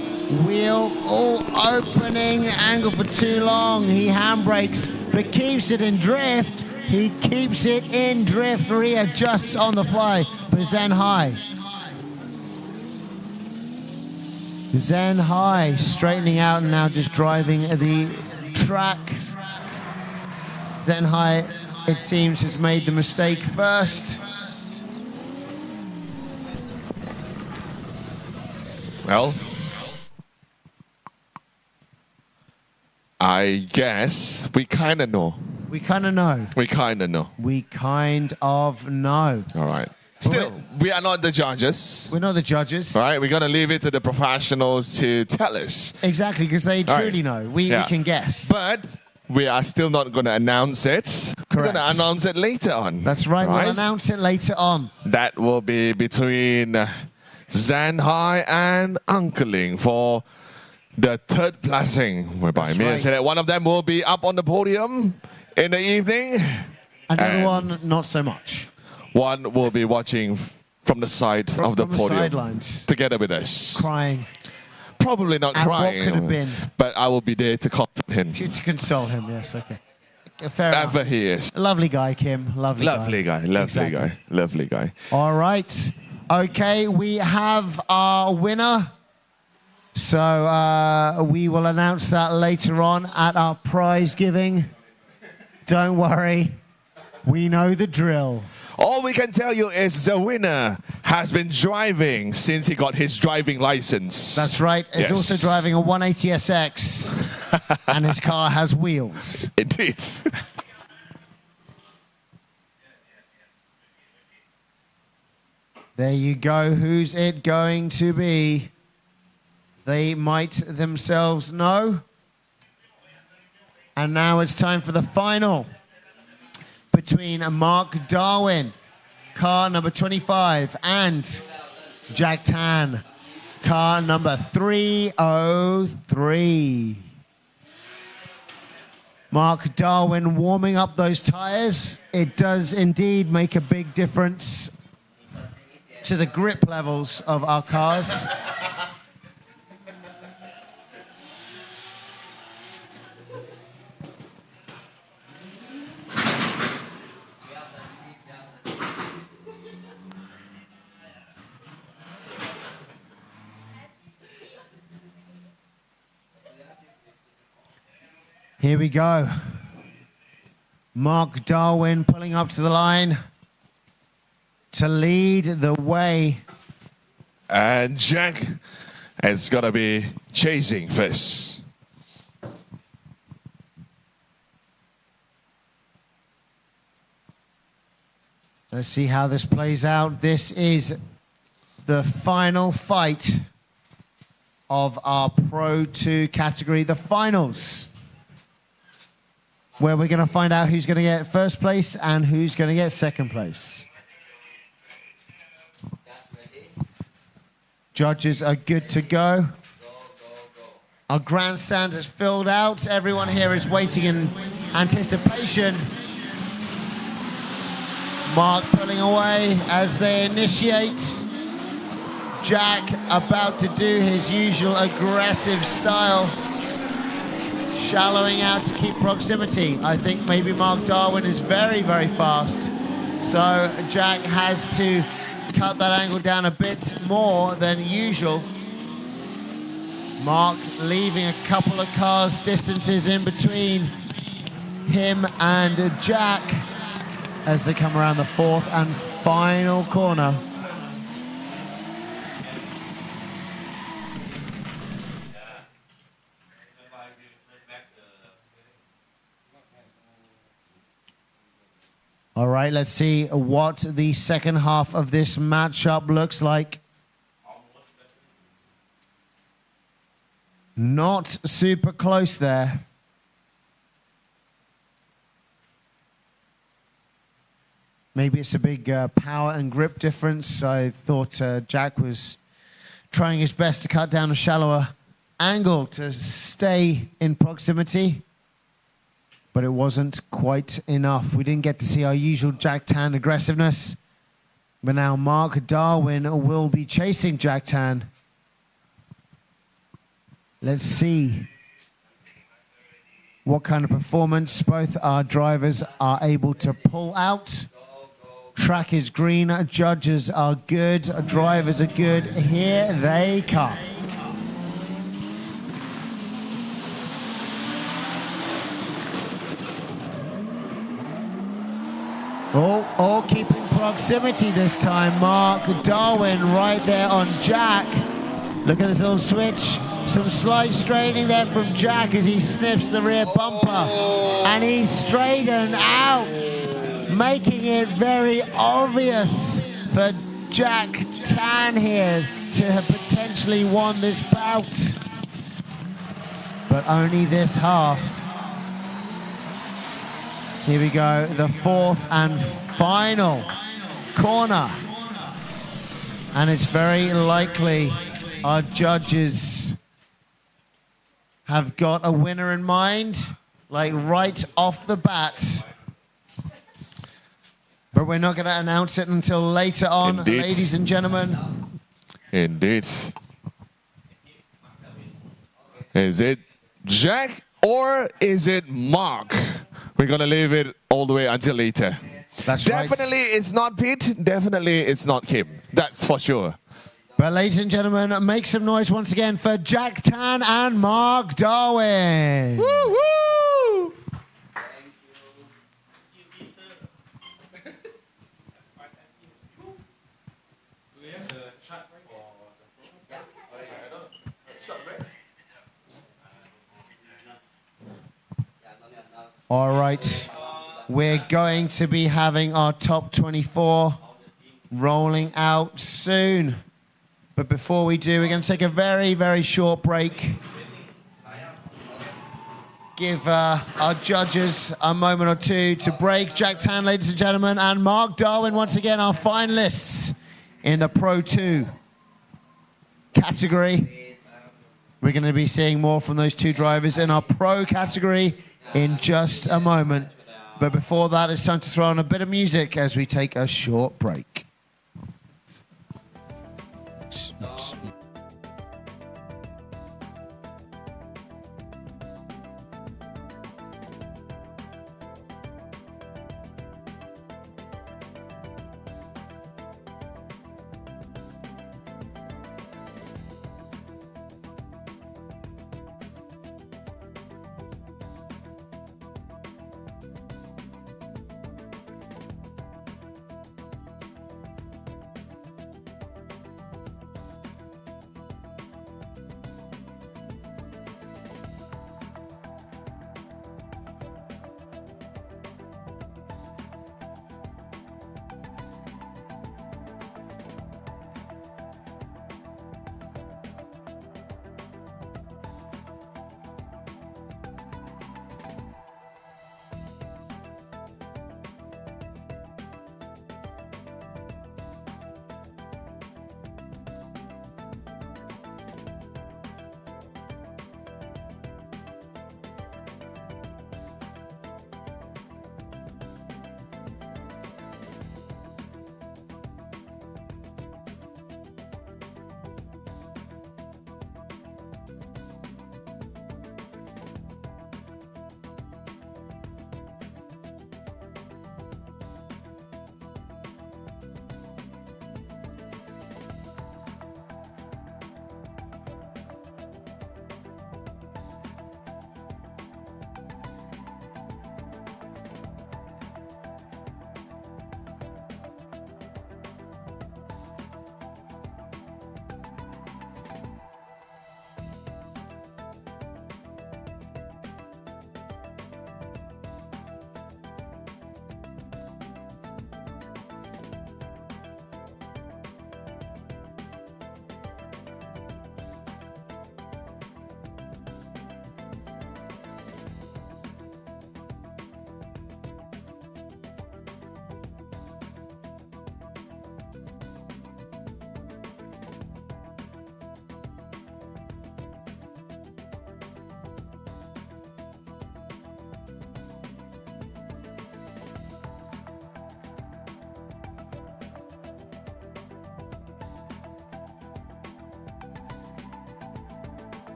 wheel, all opening angle for too long. He handbrakes, but keeps it in drift. He keeps it in drift, readjusts on the fly for Zen High. Zen High straightening out and now just driving the track. Zen High, it seems, has made the mistake first. Well, I guess we kind of know. We kind of know. We kind of know. We kind of know. All right. Still, we are not the judges. We're not the judges. All right, we're going to leave it to the professionals to tell us. Exactly, because they truly know. We can guess. But we are still not going to announce it. Correct. We're going to announce it later on. That's right, we'll announce it later on. That will be between Zen High and Uncle Ling for the third placing, whereby me and say that one of them will be up on the podium in the evening. Another one, not so much. One will be watching from the side of the podium. Sidelines. Together with us. Crying. Probably not crying. What could have been. But I will be there to comfort him. To console him, yes, okay. Fair enough. Ever he is. Lovely guy, Kim. Lovely guy. All right. Okay, we have our winner. So we will announce that later on at our prize giving. Don't worry. We know the drill. All we can tell you is the winner has been driving since he got his driving license. That's right. He's also driving a 180SX, and his car has wheels. Indeed. There you go. Who's it going to be? They might themselves know. And now it's time for the final between Mark Darwin, car number 25, and Jack Tan, car number 303. Mark Darwin warming up those tires. It does indeed make a big difference to the grip levels of our cars. Here we go. Mark Darwin pulling up to the line to lead the way. And Jack is going to be chasing first. Let's see how this plays out. This is the final fight of our Pro 2 category, the finals, where we're going to find out who's going to get first place and who's going to get second place. Judges are good to go. Our grandstand is filled out. Everyone here is waiting in anticipation. Mark pulling away as they initiate. Jack about to do his usual aggressive style, shallowing out to keep proximity. I think maybe Mark Darwin is very, very fast. So Jack has to cut that angle down a bit more than usual. Mark leaving a couple of cars distances in between him and Jack as they come around the fourth and final corner. All right, let's see what the second half of this matchup looks like. Not super close there. Maybe it's a big power and grip difference. I thought Jack was trying his best to cut down a shallower angle to stay in proximity, but it wasn't quite enough. We didn't get to see our usual Jack Tan aggressiveness, but now Mark Darwin will be chasing Jack Tan. Let's see what kind of performance both our drivers are able to pull out. Track is green, judges are good, drivers are good. Here they come. Oh, keeping proximity this time. Mark Darwin right there on Jack. Look at this little switch. Some slight straining there from Jack as he sniffs the rear bumper. And he's straightened out, making it very obvious for Jack Tan here to have potentially won this bout. But only this half. Here we go, the fourth and final corner. And it's very likely our judges have got a winner in mind, like right off the bat. But we're not going to announce it until later on, Indeed. ladies and gentlemen. Indeed. Is it Jack or is it Mark? We're going to leave it all the way until later. That's Definitely right. it's not Pete. Definitely it's not Kim. That's for sure. But ladies and gentlemen, make some noise once again for Jack Tan and Mark Darwin. Woo woo! All right, we're going to be having our top 24 rolling out soon. But before we do, we're going to take a very, very short break. Give our judges a moment or two to break. Jack Tan, ladies and gentlemen, and Mark Darwin, once again, our finalists in the Pro 2 category. We're going to be seeing more from those two drivers in our Pro category in just a moment. But before that, it's time to throw on a bit of music as we take a short break.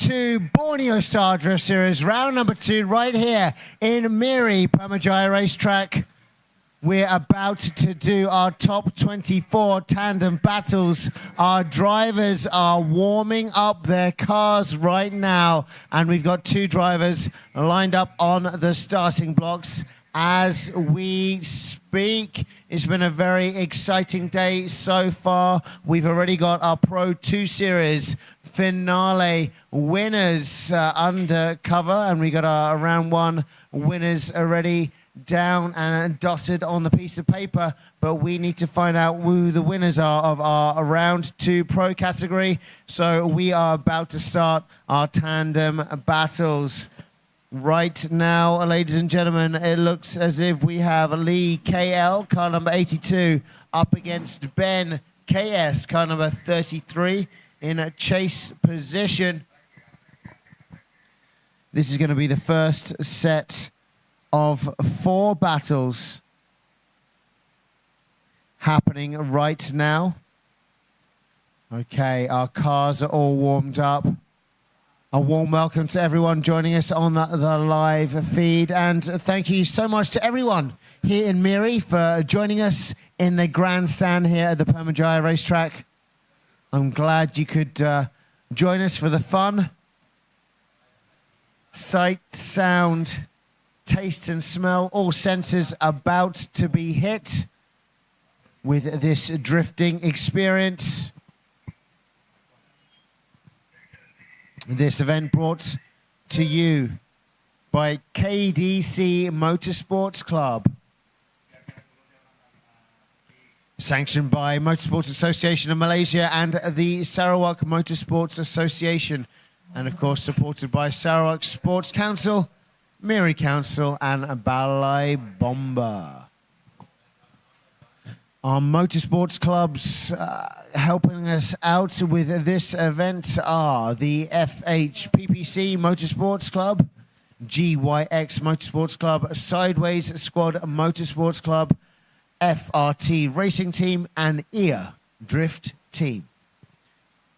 to Borneo Star Drift Series, round number 2, right here in Miri, Pamajaya Racetrack. We're about to do our top 24 tandem battles. Our drivers are warming up their cars right now, and we've got 2 drivers lined up on the starting blocks as we speak. It's been a very exciting day so far. We've already got our Pro 2 Series finale winners under cover, and we got our round 1 winners already down and dotted on the piece of paper, but we need to find out who the winners are of our round 2 pro category. So we are about to start our tandem battles. Right now, ladies and gentlemen, it looks as if we have Lee KL, car number 82, up against Ben KS, car number 33, in a chase position. This is going to be the first set of 4 battles happening right now. Okay, our cars are all warmed up. A warm welcome to everyone joining us on the live feed, and thank you so much to everyone here in Miri for joining us in the grandstand here at the Pamajaya Racetrack. I'm glad you could join us for the fun. Sight, sound, taste and smell, all senses about to be hit with this drifting experience. This event brought to you by KDC Motorsports Club. Sanctioned by Motorsports Association of Malaysia and the Sarawak Motorsports Association. And of course supported by Sarawak Sports Council, Miri Council and Balai Bomba. Our motorsports clubs helping us out with this event are the FHPPC Motorsports Club, GYX Motorsports Club, Sideways Squad Motorsports Club, FRT Racing Team and EAR Drift Team.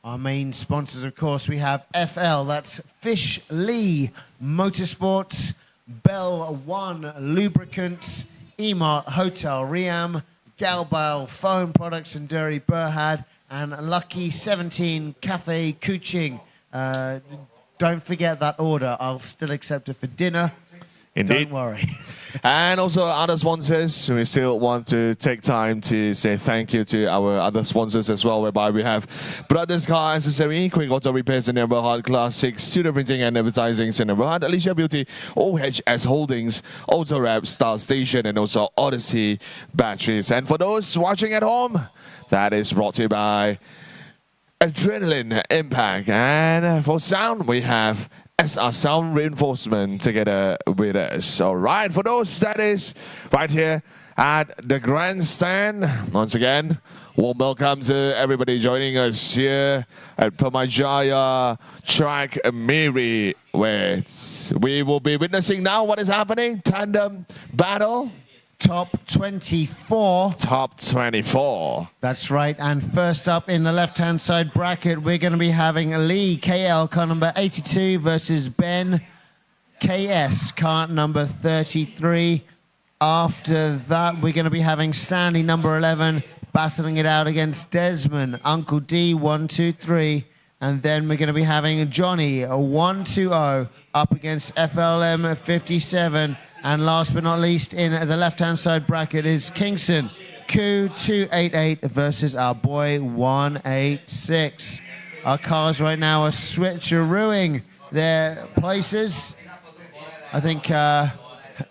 Our main sponsors, of course, we have FL, that's Fish Lee Motorsports, Bell One Lubricant, Emart Hotel Riam, Gaobao Phone Products and Dairy Berhad, and Lucky 17 Cafe Kuching. Don't forget that order. I'll still accept it for dinner. Indeed. Don't worry. And also other sponsors, we still want to take time to say thank you to our other sponsors as well, whereby we have Brothers Car Accessory, Quick Auto Repairs and Everhard, Classic, Studio Printing and Advertising, and Everhard, Alicia Beauty, OHS Holdings, Auto Rap, Star Station, and also Odyssey Batteries. And for those watching at home, that is brought to you by Adrenaline Impact. And for sound, we have SR Sound Reinforcement together with us. All right, for those that is right here at the grandstand, once again, warm welcome to everybody joining us here at Pamajaya Track Miri, where we will be witnessing now what is happening. Tandem battle. Top 24. Top 24. That's right. And first up in the left-hand side bracket, we're going to be having Lee KL, car number 82, versus Ben KS, car number 33. After that, we're going to be having Stanley, number 11, battling it out against Desmond, Uncle D, 123. And then we're going to be having Johnny, 120, up against FLM, 57. And last but not least, in the left-hand side bracket is Kingston, Q288 versus our boy 186. Our cars right now are switcherooing their places. I think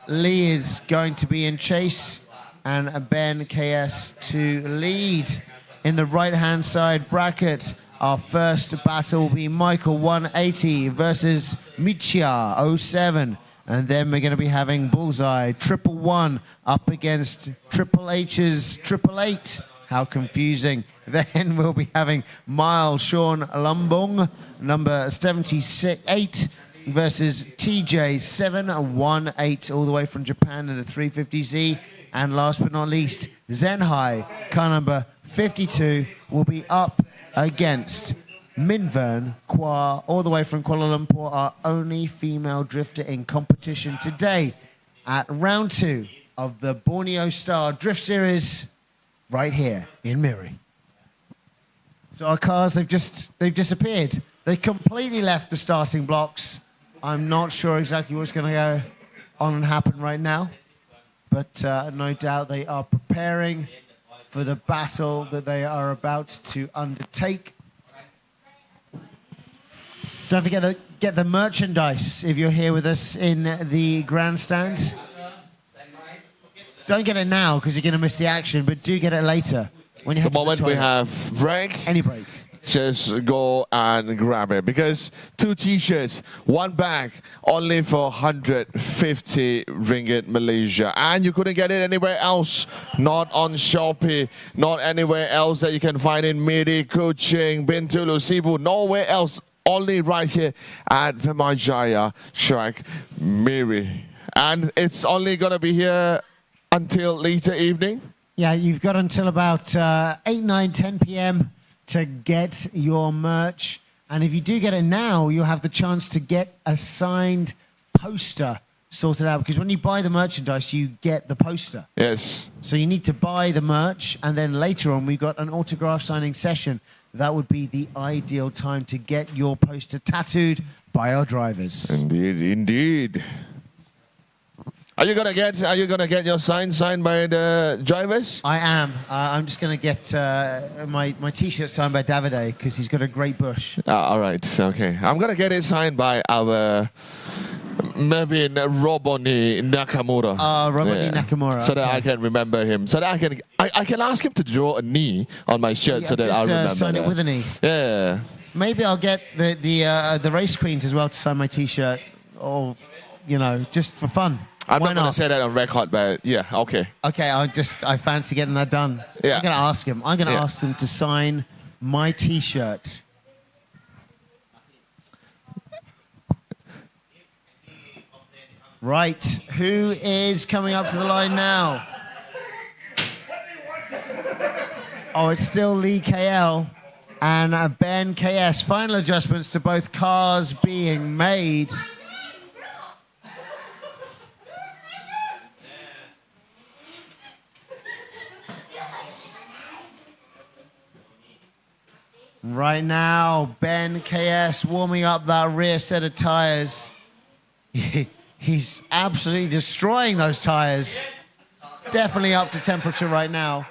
Lee is going to be in chase and Ben KS to lead. In the right-hand side bracket, our first battle will be Michael 180 versus Michia 07. And then we're going to be having Bullseye 111 up against Triple H's 888. How confusing. Then we'll be having Mile Sean Lumbung, number 78, versus TJ 718, all the way from Japan in the 350Z. And last but not least, Zen High, car number 52, will be up against Minvern Kwa, all the way from Kuala Lumpur, our only female drifter in competition today at round 2 of the Borneo Star Drift Series right here in Miri. So our cars, they've disappeared. They completely left the starting blocks. I'm not sure exactly what's going to go on and happen right now, but no doubt they are preparing for the battle that they are about to undertake. Don't forget to get the merchandise if you're here with us in the grandstand. Don't get it now because you're going to miss the action, but do get it later. When you The moment we have break, any break, just go and grab it, because 2 t-shirts, 1 bag, only for 150 ringgit Malaysia, and you couldn't get it anywhere else, not on Shopee, not anywhere else that you can find in Miri, Kuching, Bintulu, Cebu, nowhere else, only right here at Vimajaya track, Miri, and it's only gonna be here until later evening. Yeah, you've got until about 8, 9, 10 p.m. to get your merch. And if you do get it now, you'll have the chance to get a signed poster sorted out. Because when you buy the merchandise, you get the poster. Yes. So you need to buy the merch. And then later on, we've got an autograph signing session. That would be the ideal time to get your poster tattooed by our drivers. Indeed, indeed. Are you gonna get your sign signed by the drivers? I am. I'm just gonna get my T-shirt signed by Davide because he's got a great bush. All right, okay. I'm gonna get it signed by our Mervin Roboni Nakamura. Roboni Nakamura. So that I can remember him. So that I can ask him to draw a knee on my shirt, so that I'll remember. Sign it with a knee. Yeah. Maybe I'll get the race queens as well to sign my T-shirt, or just for fun. I'm not going to say that on record, but yeah, okay. Okay, I fancy getting that done. Yeah. I'm going to ask him. I'm going to ask him to sign my T-shirt. Right, who is coming up to the line now? Oh, it's still Lee KL and Ben KS. Final adjustments to both cars being made. Right now, Ben KS warming up that rear set of tires. He's absolutely destroying those tires. Definitely up to temperature right now.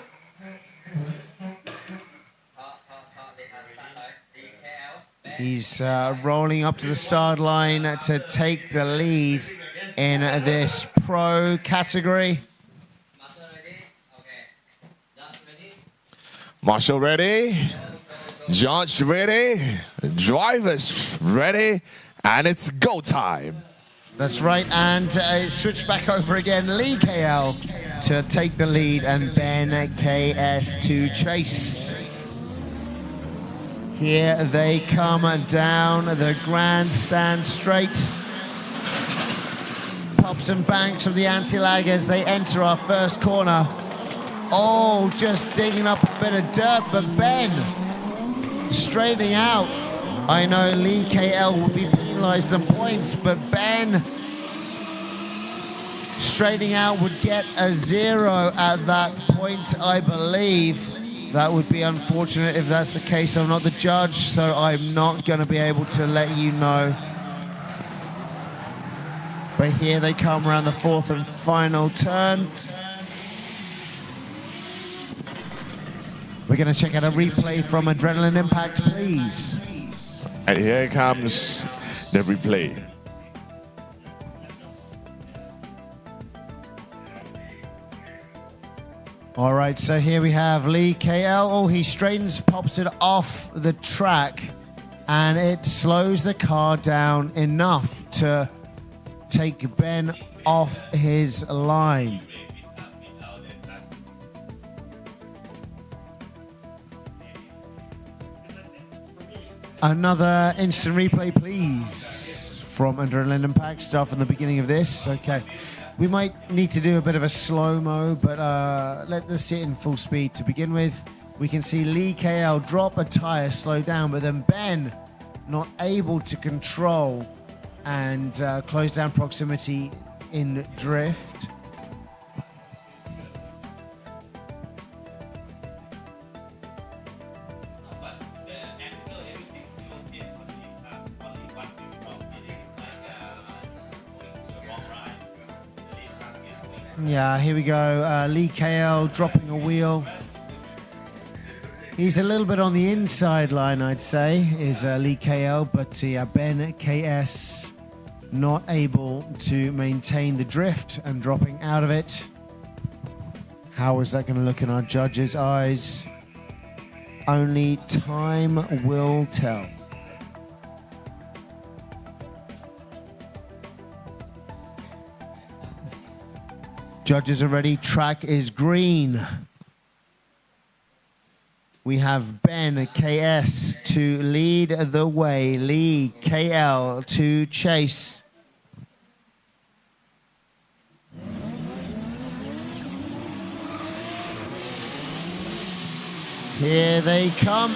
He's rolling up to the start line to take the lead in this pro category. Marshall ready? George ready? Drivers ready? And it's go time. That's right, and switch back over again. Lee KL to take the lead and Ben KS to chase. Here they come down the grandstand straight. Pops and banks of the anti-lag as they enter our first corner. Oh, just digging up a bit of dirt, but Ben straightening out. I know Lee KL will be penalized on points, but Ben straightening out would get a 0 at that point, I believe. That would be unfortunate if that's the case. I'm not the judge, so I'm not going to be able to let you know. But here they come around the 4th and final turn. We're going to check out a replay from Adrenaline Impact, please. And here comes the replay. All right, so here we have Lee KL. Oh, he straightens, pops it off the track, and it slows the car down enough to take Ben off his line. Another instant replay, please, from Adrenaline Impact. Start from the beginning of this. Okay. We might need to do a bit of a slow-mo, but let's see it in full speed to begin with. We can see Lee KL drop a tire, slow down, but then Ben not able to control and close down proximity in drift. Yeah, here we go. Lee KL dropping a wheel. He's a little bit on the inside line, I'd say, is Lee KL, but Ben KS not able to maintain the drift and dropping out of it. How is that going to look in our judges' eyes? Only time will tell. Judges are ready. Track is green. We have Ben KS to lead the way. Lee KL to chase. Here they come.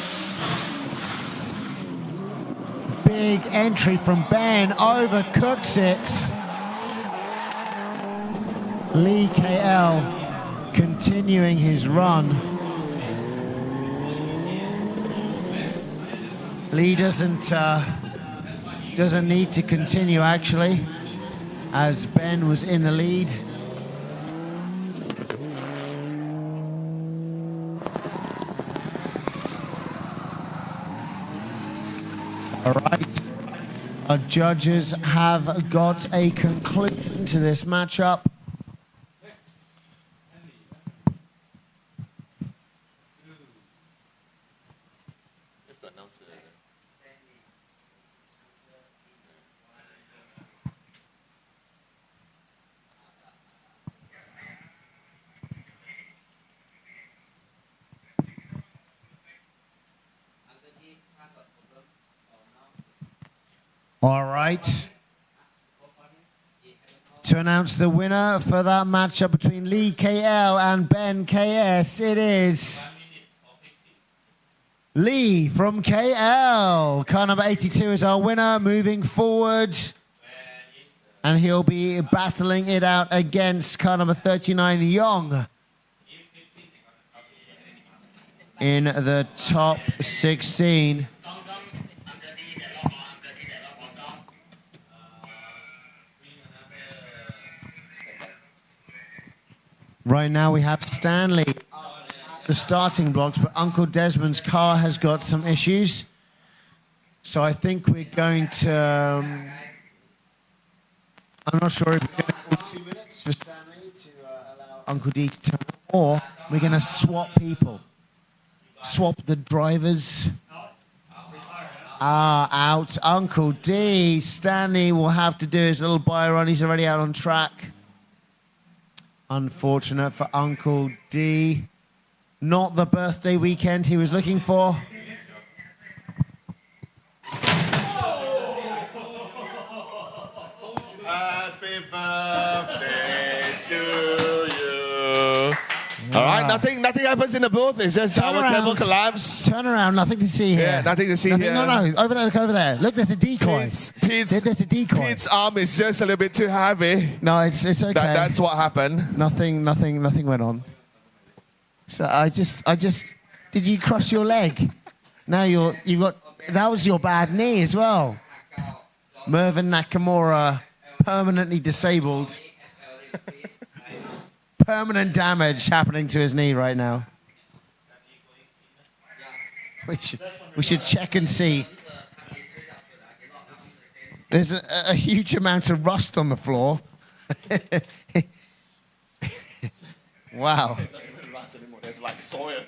Big entry from Ben, overcooks it. Lee KL continuing his run. Lee doesn't need to continue actually, as Ben was in the lead. All right, our judges have got a conclusion to this matchup. All right. To announce the winner for that matchup between Lee KL and Ben KS, it is Lee from KL. Car number 82 is our winner, moving forward. And he'll be battling it out against car number 39, Yong, in the top 16. Right now we have Stanley at the starting blocks, but Uncle Desmond's car has got some issues. So I think we're going to... I'm not sure if we're going to call 2 minutes for Stanley to allow Uncle D to turn up, or we're going to swap people. Swap the drivers. Out. Uncle D. Stanley will have to do his little buy run. He's already out on track. Unfortunate for Uncle D. Not the birthday weekend he was looking for. Happy birthday to you. All right, nothing happens in the booth. It's just our table collapse. Turn around, nothing to see here. Yeah, nothing to see here. No, over there, look over there. Look, there's a decoy. There's a decoy. Pete's arm is just a little bit too heavy. No, it's okay. That's what happened. Nothing went on. So I just, did you cross your leg? Now that was your bad knee as well. Mervyn Nakamura, permanently disabled. Permanent damage happening to his knee right now. We should check and see. There's a huge amount of rust on the floor. Wow. It's like soil.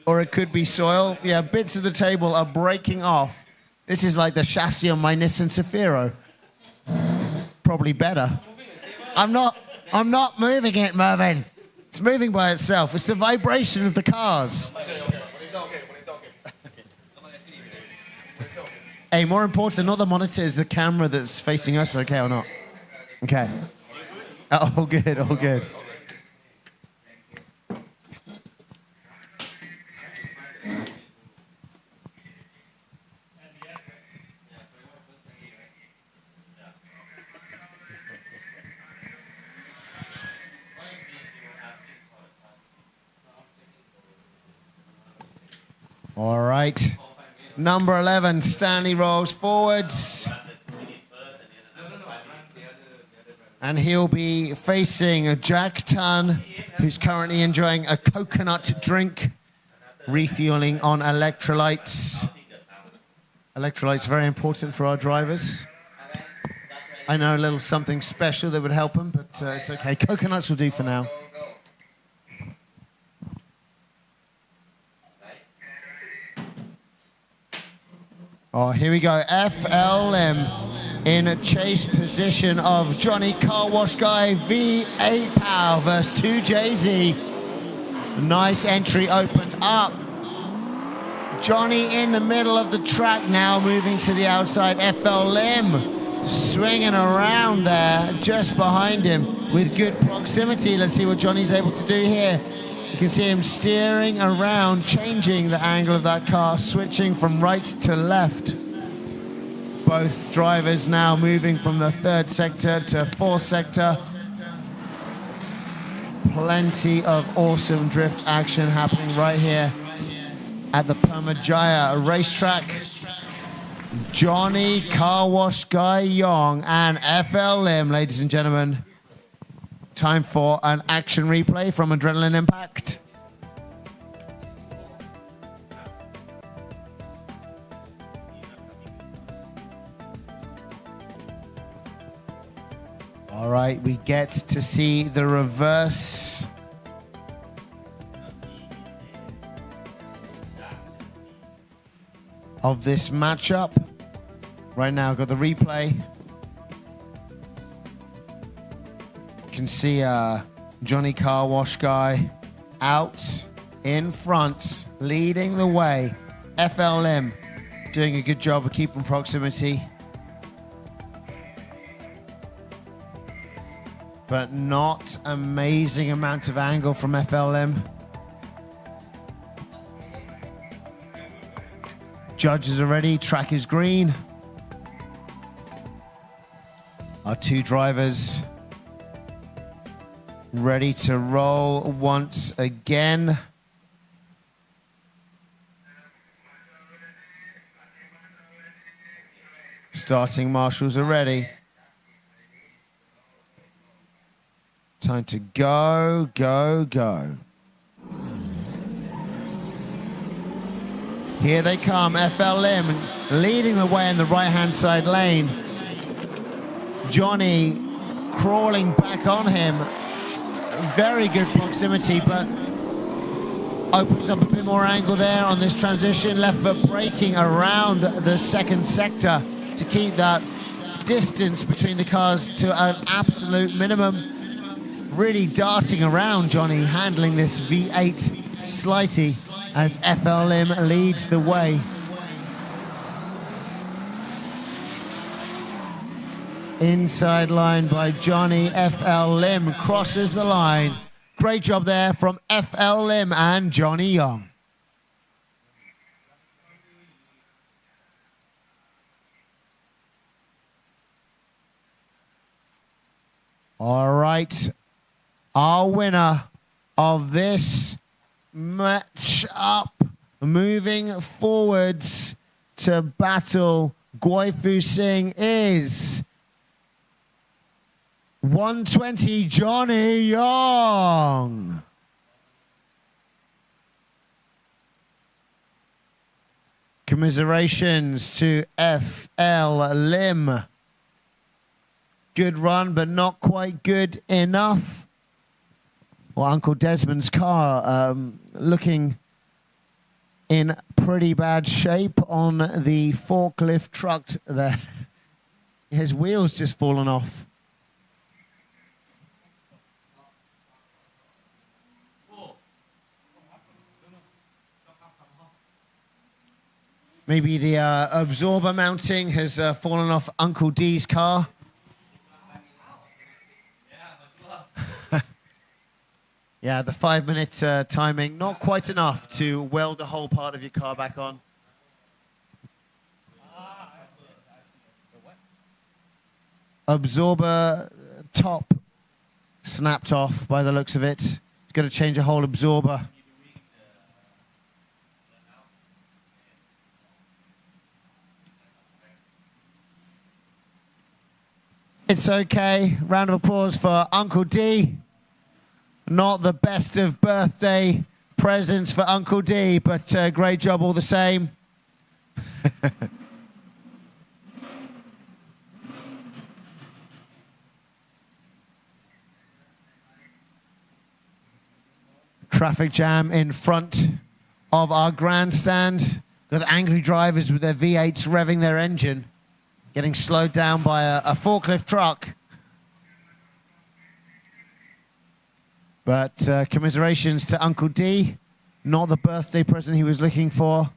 Or it could be soil. Yeah, bits of the table are breaking off. This is like the chassis on my Nissan Safiro. Probably better. I'm not moving it, Mervyn. It's moving by itself. It's the vibration of the cars. Hey, more important, not the monitor, is the camera that's facing us, okay or not? Okay. All good, all good. All right. Number 11, Stanley rolls forwards. And he'll be facing Jack Tan, who's currently enjoying a coconut drink, refueling on electrolytes. Electrolytes are very important for our drivers. I know a little something special that would help them, but it's okay. Coconuts will do for now. Oh, here we go. FLM in a chase position of Johnny Car Wash Guy V8 Power versus 2JZ. Nice entry opened up. Johnny in the middle of the track now, moving to the outside. FLM swinging around there, just behind him with good proximity. Let's see what Johnny's able to do here. You can see him steering around, changing the angle of that car, switching from right to left. Both drivers now moving from the third sector to fourth sector. Plenty of awesome drift action happening right here at the Permajaya racetrack. Johnny Car Wash Guy Young and FLM, ladies and gentlemen. Time for an action replay from Adrenaline Impact. All right, we get to see the reverse of this matchup. Right now, got the replay. You can see Johnny Car Wash Guy out in front, leading the way. FLM doing a good job of keeping proximity, but not amazing amount of angle from FLM. Judges are ready, track is green. Our two drivers ready to roll once again. Starting marshals are ready. Time to go, go, go. Here they come, FLM leading the way in the right-hand side lane. Johnny crawling back on him. Very good proximity, but opens up a bit more angle there on this transition. Left foot braking around the second sector to keep that distance between the cars to an absolute minimum. Really darting around Johnny, handling this V8 slighty as FLM leads the way. Inside line by Johnny. FLM crosses the line. Great job there from FLM and Johnny Young. All right, our winner of this match up, moving forwards to battle Guifu Singh, is 120 Johnny Young. Commiserations to FL Lim. Good run, but not quite good enough. Well, Uncle Desmond's car looking in pretty bad shape on the forklift truck there. His wheels just fallen off. Maybe the absorber mounting has fallen off Uncle D's car. Yeah, the 5-minute timing, not quite enough to weld the whole part of your car back on. Absorber top snapped off by the looks of it. Got to change a whole absorber. It's okay. Round of applause for Uncle D. Not the best of birthday presents for Uncle D, but great job all the same. Traffic jam in front of our grandstand. Got angry drivers with their V8s revving their engine, getting slowed down by a forklift truck. But commiserations to Uncle D, not the birthday present he was looking for.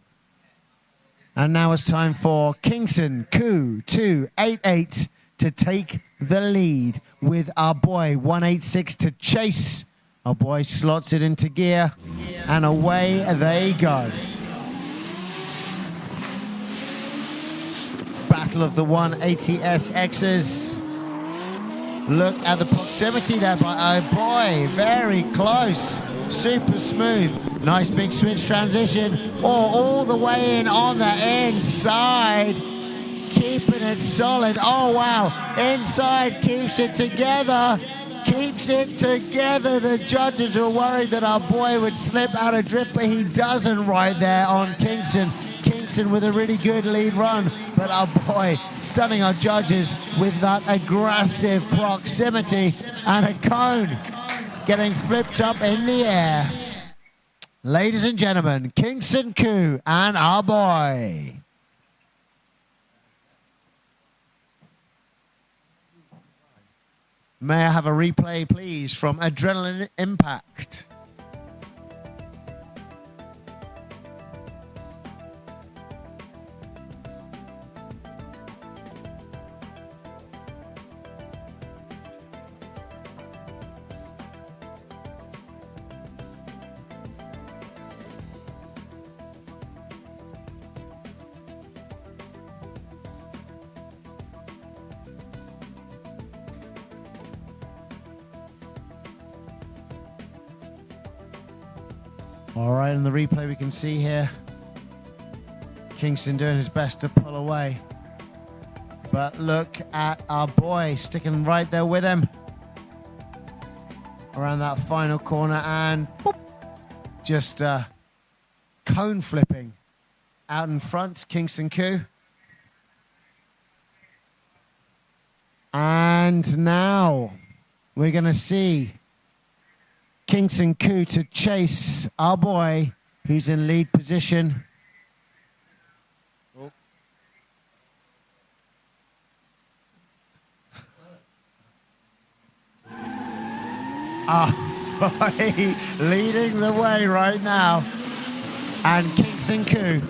And now it's time for Kingston Koo 288 to take the lead with our boy 186 to chase. Our boy slots it into gear, and away they go. Battle of the 180SXs. Look at the proximity there by, oh boy, very close. Super smooth. Nice big switch transition. Oh, all the way in on the inside. Keeping it solid. Oh, wow. Inside keeps it together. Keeps it together. The judges were worried that our boy would slip out of drift, but he doesn't right there on Kingston. Kingston with a really good lead run, but our boy stunning our judges with that aggressive proximity and a cone getting flipped up in the air. Ladies and gentlemen, Kingston Koo and our boy. May I have a replay, please, from Adrenaline Impact? All right, in the replay we can see here, Kingston doing his best to pull away. But look at our boy sticking right there with him. Around that final corner and boop, just cone flipping out in front, Kingston Koo. And now we're going to see Kingston Koo to chase our boy, who's in lead position. Oh. Our boy leading the way right now. And Kingston Koo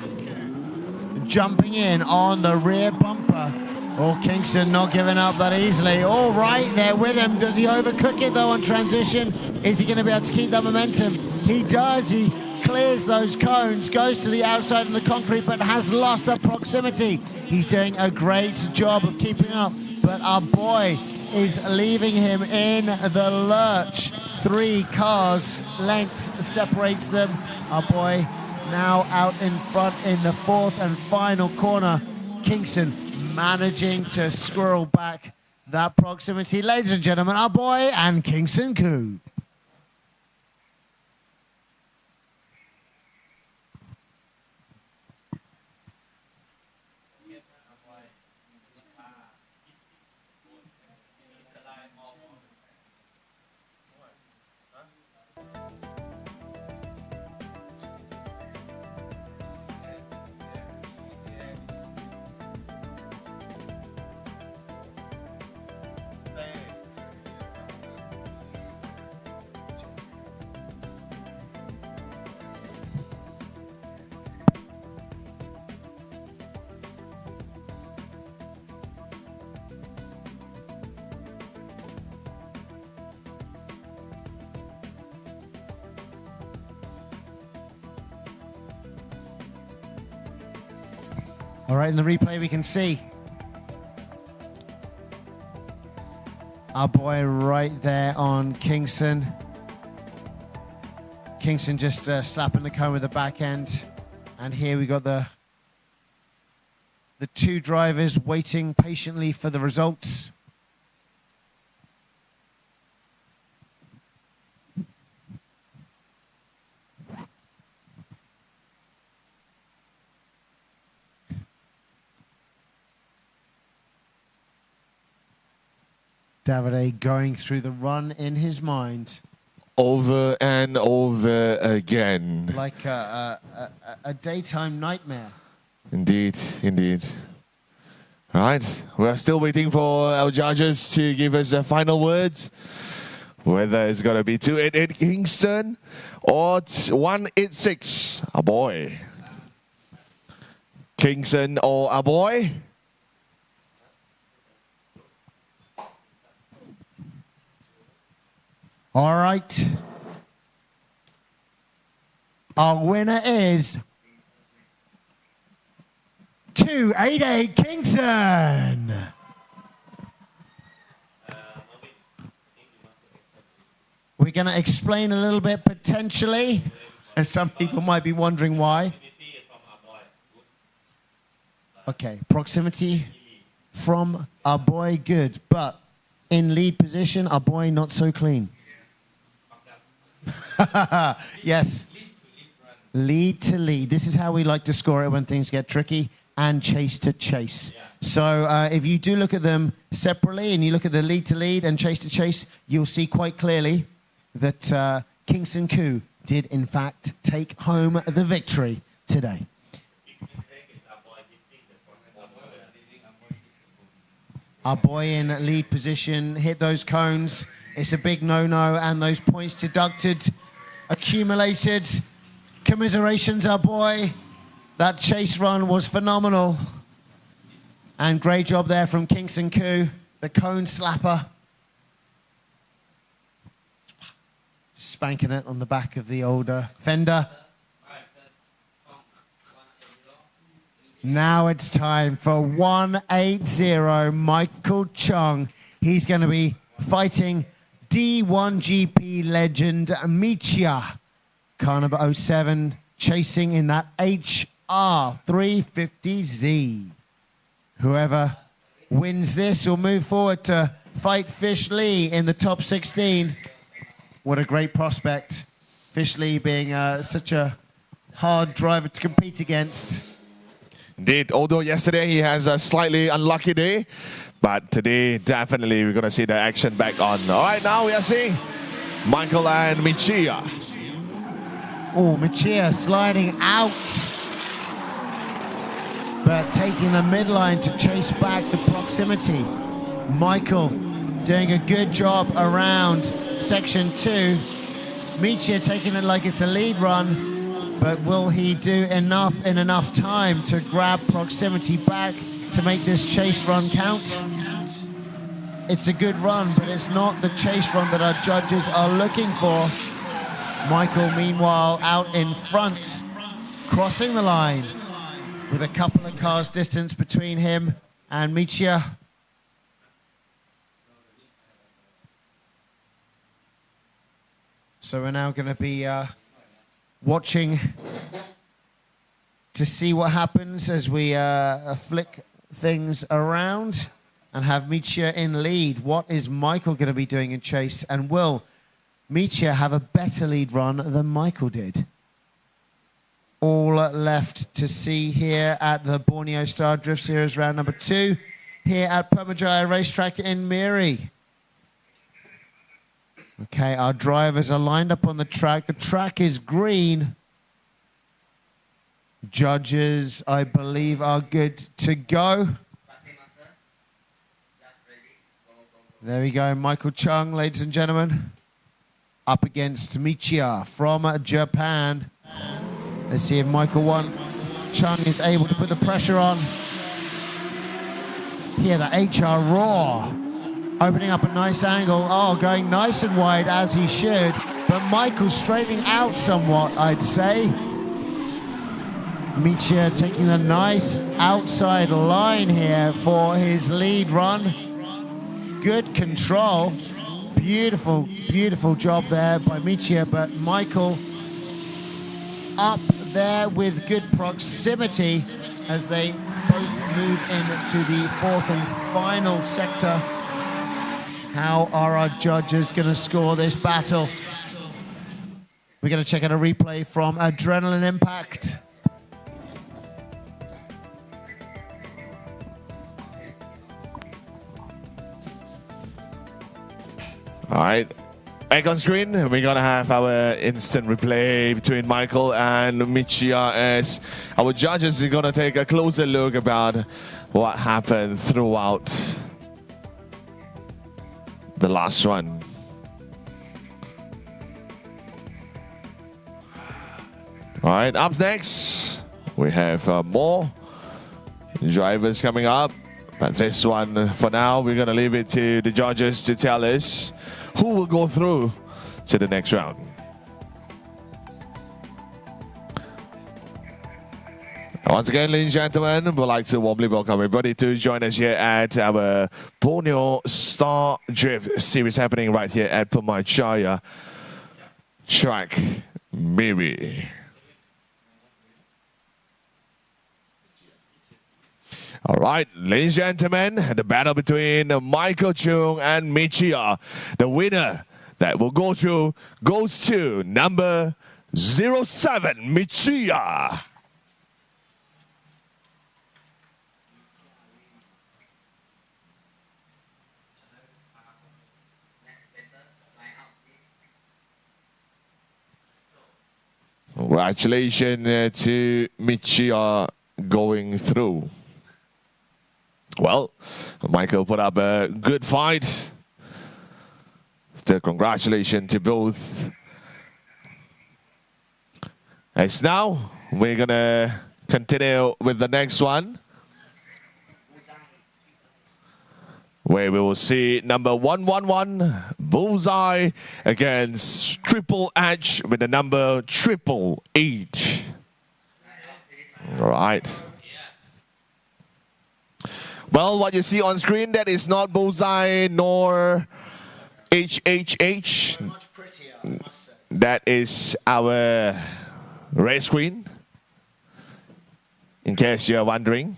jumping in on the rear bumper. Oh, Kingston not giving up that easily. All right there with him. Does he overcook it though on transition? Is he going to be able to keep that momentum? He does. He clears those cones, goes to the outside of the concrete, but has lost that proximity. He's doing a great job of keeping up, but our boy is leaving him in the lurch. 3 cars length separates them. Our boy now out in front in the 4th and final corner. Kingston managing to squirrel back that proximity. Ladies and gentlemen, our boy and Kingston Koo. All right, in the replay we can see our boy right there on Kingston. Kingston just slapping the cone with the back end. And here we got the 2 drivers waiting patiently for the results. Davide going through the run in his mind. Over and over again. Like a daytime nightmare. Indeed, indeed. All right, we're still waiting for our judges to give us the final words. Whether it's going to be 288 Kingston or 186 Aboy. Kingston or Aboy? All right. Our winner is 288 Kingston. We're going to explain a little bit potentially, and some people might be wondering why. Okay, proximity from our boy, good, but in lead position, our boy not so clean. Yes, lead to lead. This is how we like to score it when things get tricky, and chase to chase. So if you do look at them separately and you look at the lead to lead and chase to chase, you'll see quite clearly that Kingston Koo did in fact take home the victory today. Our boy in lead position hit those cones. It's a big no-no, and those points deducted, accumulated. Commiserations, our boy. That chase run was phenomenal. And great job there from Kingston Koo, the cone slapper. Just spanking it on the back of the older fender. Now it's time for 180 Michael Chung. He's going to be fighting D1GP legend Michia. Car number 07, chasing in that HR 350Z. Whoever wins this will move forward to fight Fish Lee in the top 16. What a great prospect. Fish Lee being such a hard driver to compete against. Indeed, although yesterday he has a slightly unlucky day, but today definitely we're going to see the action back on. All right, now we are seeing Michael and Michia. Oh, Michia sliding out, but taking the midline to chase back the proximity. Michael doing a good job around section 2. Michia taking it like it's a lead run, but will he do enough in enough time to grab proximity back to make this chase run count? It's a good run, but it's not the chase run that our judges are looking for. Michael, meanwhile, out in front, crossing the line with a couple of cars distance between him and Michia. So we're now going to be watching to see what happens as we flick things around and have Michia in lead. What is Michael going to be doing in chase? And will Michia have a better lead run than Michael did? All left to see here at the Borneo Star Drift Series round number 2 here at Permajaya Racetrack in Miri. Okay, our drivers are lined up on the track. The track is green. Judges, I believe, are good to go. There we go, Michael Chung, ladies and gentlemen, up against Michia from Japan. Let's see if Chung is able to put the pressure on. Here, the HR roar. Opening up a nice angle. Oh, going nice and wide as he should. But Michael straightening out somewhat, I'd say. Michia taking a nice outside line here for his lead run. Good control. Beautiful, beautiful job there by Michia. But Michael up there with good proximity as they both move into the 4th and final sector. How are our judges going to score this battle? We're going to check out a replay from Adrenaline Impact. All right. Back on screen, we're going to have our instant replay between Michael and Michiya as our judges are going to take a closer look about what happened throughout the last run. All right, up next, we have more drivers coming up. But this one, for now, we're going to leave it to the judges to tell us who will go through to the next round. Once again, ladies and gentlemen, we'd like to warmly welcome everybody to join us here at our Borneo Star Drift Series happening right here at Pemachaya Track, Miri. All right, ladies and gentlemen, the battle between Michael Chung and Michiya. The winner that will go through goes to number 07, Michiya. Congratulations to Michiya going through. Well, Michael put up a good fight. Still, congratulations to both. As now, we're going to continue with the next one, where we will see number 111, Bullseye, against Triple H with the number Triple H. All right. Well, what you see on screen, that is not Bullseye nor HHH. Much prettier, I must say. That is our race queen, in case you're wondering.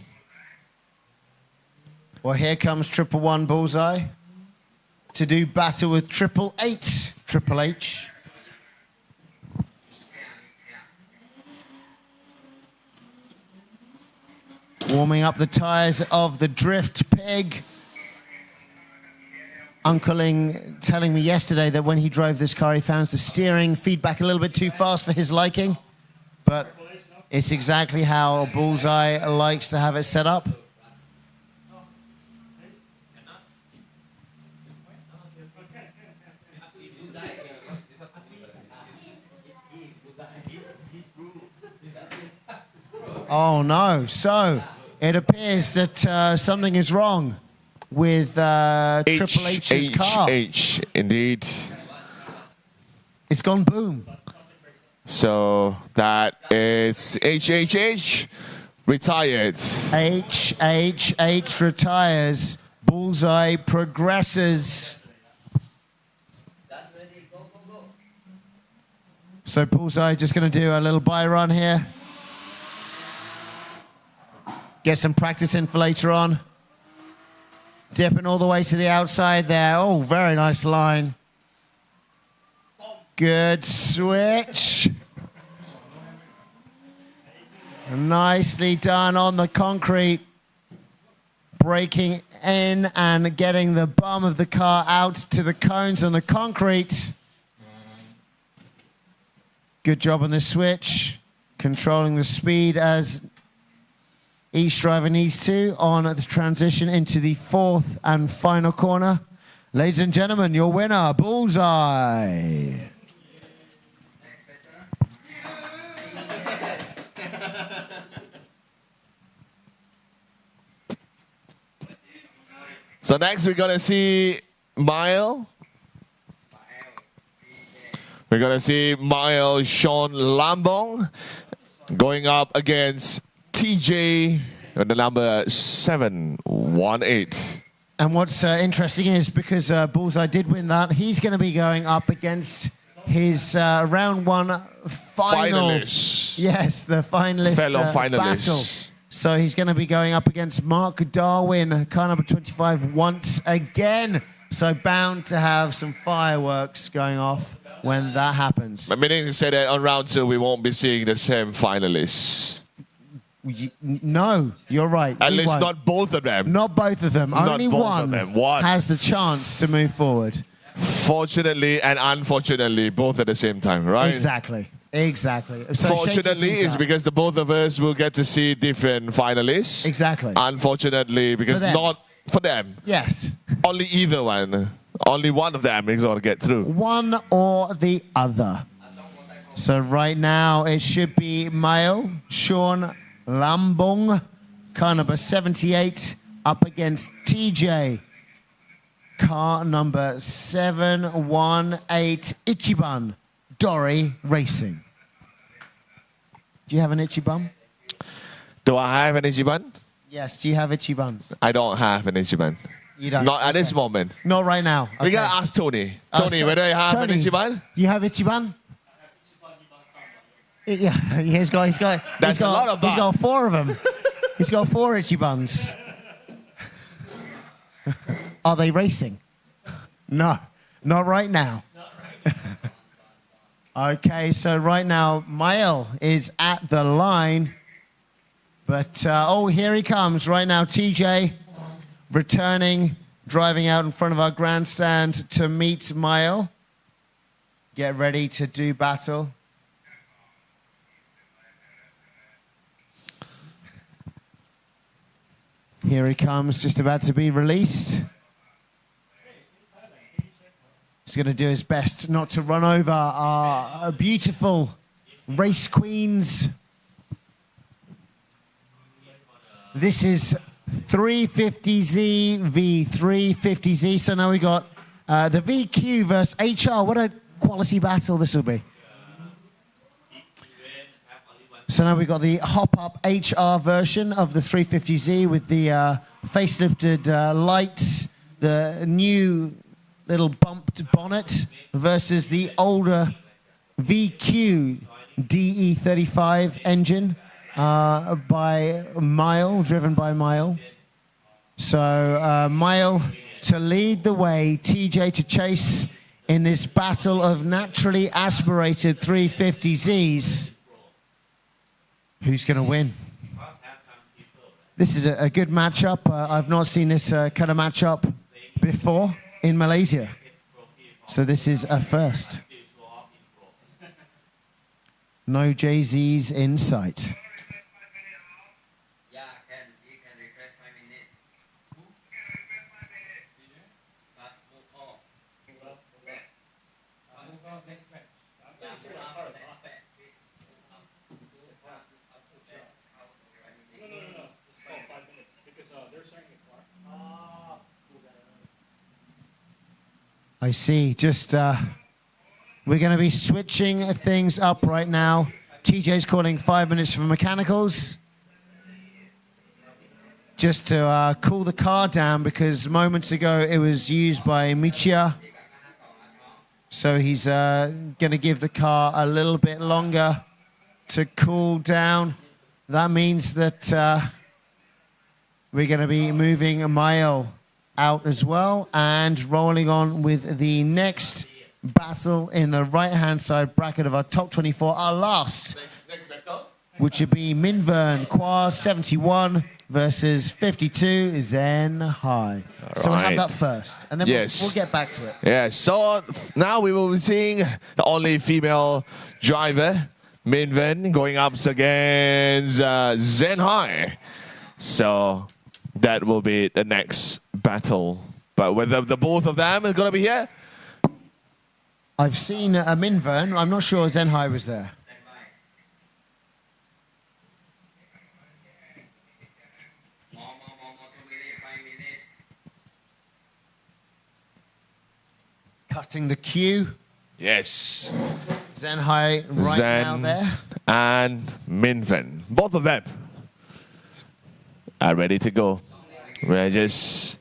Well, here comes Triple One Bullseye to do battle with Triple Eight, Triple H. Warming up the tires of the Drift Pig. Uncle Ling telling me yesterday that when he drove this car, he found the steering feedback a little bit too fast for his liking. But it's exactly how Bullseye likes to have it set up. Oh no, so it appears that something is wrong with Triple H's car. H, indeed. It's gone boom. So that is HHH retired. HHH retires. Bullseye progresses. So Bullseye just going to do a little bye run here. Get some practice in for later on. Dipping all the way to the outside there. Oh, very nice line. Good switch. Nicely done on the concrete. Braking in and getting the bum of the car out to the cones on the concrete. Good job on the switch. Controlling the speed as each driver needs to on the transition into the fourth and final corner. Ladies and gentlemen, your winner, Bullseye. So next we're going to see Mile. We're going to see Mile Sean Lambong going up against TJ, the number 718. And what's interesting is because Bullseye did win that, he's going to be going up against his round one finalist. Yes, the finalist. Fellow finalist. Battle. So he's going to be going up against Mark Darwin, car number 25, once again. So bound to have some fireworks going off when that happens. Meaning to say that on round two, we won't be seeing the same finalists. No, you're right. At least not both of them. Not both of them. Not Only both one of them. One has the chance to move forward. Fortunately and unfortunately, both at the same time, right? Exactly. Exactly. So Fortunately, it's because the both of us will get to see different finalists. Exactly. Unfortunately, because not for them. Yes. Only either one. Only one of them is going to get through. One or the other. So right now it should be male Sean Lambong, car number 78, up against TJ, car number 718, Ichiban Dory Racing. Do you have an Ichiban? Do I have an Ichiban? Yes, do you have Ichibans? I don't have an Ichiban. You don't? Not at this moment. Not right now. Okay. We got to ask Tony. Tony, whether you have an Ichiban? You have Ichiban? Yeah, he's got That's a lot of He's got 4 of them. He's got 4 Ichibans. Are they racing? No, not right now. Okay, so right now, Mael is at the line. But, oh, here he comes right now. TJ returning, driving out in front of our grandstand to meet Mael. Get ready to do battle. Here he comes, just about to be released. He's going to do his best not to run over our beautiful race queens. This is 350Z v 350Z. So now we got the VQ versus HR. What a quality battle this will be. So now we've got the hop-up HR version of the 350Z with the facelifted lights, the new little bumped bonnet versus the older VQ DE35 engine by Mile, driven by Mile. So Mile to lead the way, TJ to chase in this battle of naturally aspirated 350Zs. Who's going to win? This is a good matchup. I've not seen this kind of matchup before in Malaysia. So this is a first. No JZs in sight. I see. Just, we're going to be switching things up right now. TJ's calling 5 minutes for mechanicals. Just to cool the car down, because moments ago it was used by Michia. So he's going to give the car a little bit longer to cool down. That means that we're going to be moving a mile out as well, and rolling on with the next battle in the right-hand side bracket of our top 24, our last, which would be Minvern Qua 71 versus 52 Zen High. So we'll have that first, and then we'll get back to it. Yeah, so now we will be seeing the only female driver, Minvern, going up against Zen High. So that will be the next battle. But whether the both of them is going to be here? I've seen a Minvern. I'm not sure Zen High was there. Cutting the queue. Yes. Zen High right Zen now there. And Minvern. Both of them are ready to go. We're just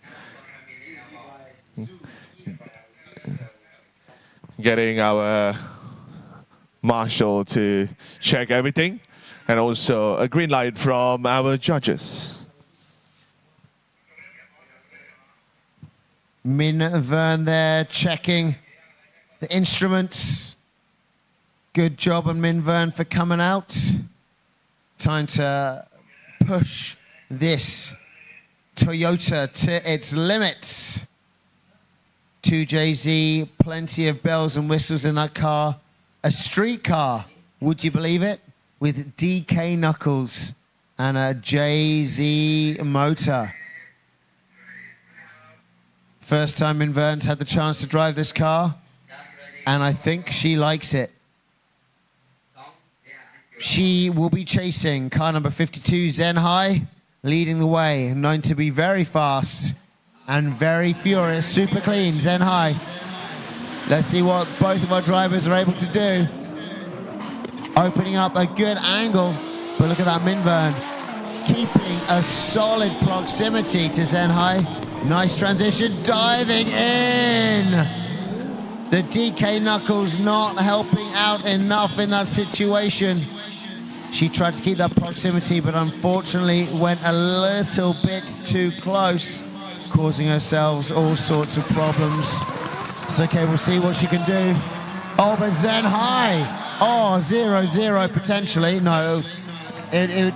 getting our marshal to check everything, and also a green light from our judges. Minvern there checking the instruments. Good job on Minvern for coming out. Time to push this Toyota to its limits. 2JZ, plenty of bells and whistles in that car. A street car, would you believe it? With DK knuckles and a JZ motor. First time in Vern's had the chance to drive this car, and I think she likes it. She will be chasing car number 52, Zen High, leading the way, known to be very fast and very furious, super clean, Zen High. Let's see what both of our drivers are able to do. Opening up a good angle, but look at that Minvern, keeping a solid proximity to Zen High. Nice transition, diving in. The DK knuckles not helping out enough in that situation. She tried to keep that proximity, but unfortunately went a little bit too close, causing herself all sorts of problems. It's okay, we'll see what she can do. Oh, but Zen High. Oh, 0-0 potentially. No, it is.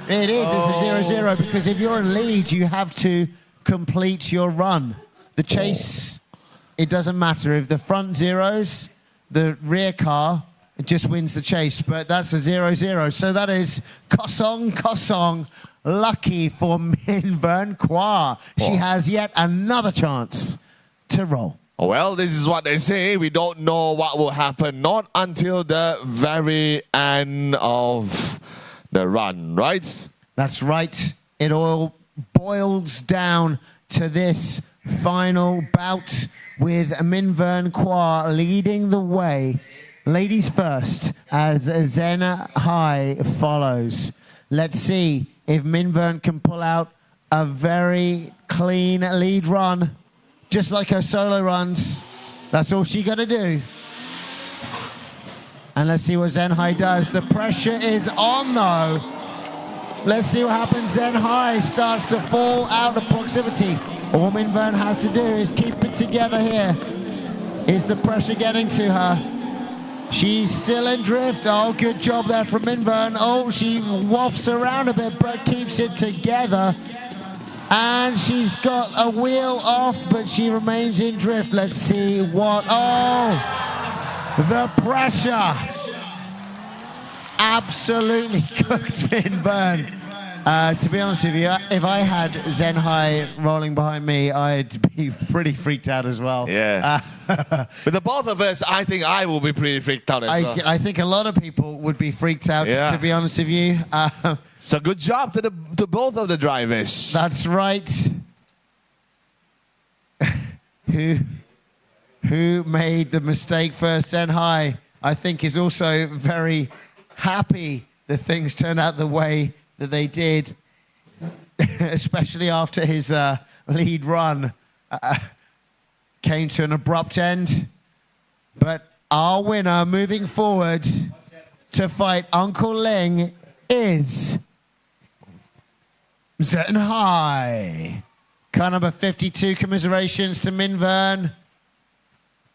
It's a 0-0 because if you're in lead, you have to complete your run. The chase, it doesn't matter. If the front zeros, the rear car just wins the chase, but that's a 0-0. So that is Kuching, lucky for Min Vern Kwa. She has yet another chance to roll. Well, this is what they say. We don't know what will happen, not until the very end of the run, right? That's right. It all boils down to this final bout with Min Vern Kwa leading the way. Ladies first, as Zen High follows. Let's see if Min Vern can pull out a very clean lead run, just like her solo runs. That's all she got to do. And let's see what Zen High does. The pressure is on, though. Let's see what happens. Zen High starts to fall out of proximity. All Min Vern has to do is keep it together here. Is the pressure getting to her? She's still in drift. Oh, good job there from Min Vern. Oh, she wafts around a bit, but keeps it together. And she's got a wheel off, but she remains in drift. Let's see what... Oh, the pressure. Absolutely cooked Min Vern. To be honest with you, if I had Zen High rolling behind me, I'd be pretty freaked out as well. Yeah. With the both of us, I think I will be pretty freaked out as well. I think a lot of people would be freaked out, to be honest with you. So good job to both of the drivers. That's right. Who made the mistake first? Zen High, I think, is also very happy that things turned out the way that they did, especially after his lead run came to an abrupt end. But our winner moving forward to fight Uncle Ling is Zen High. Car number 52, commiserations to Min Vern.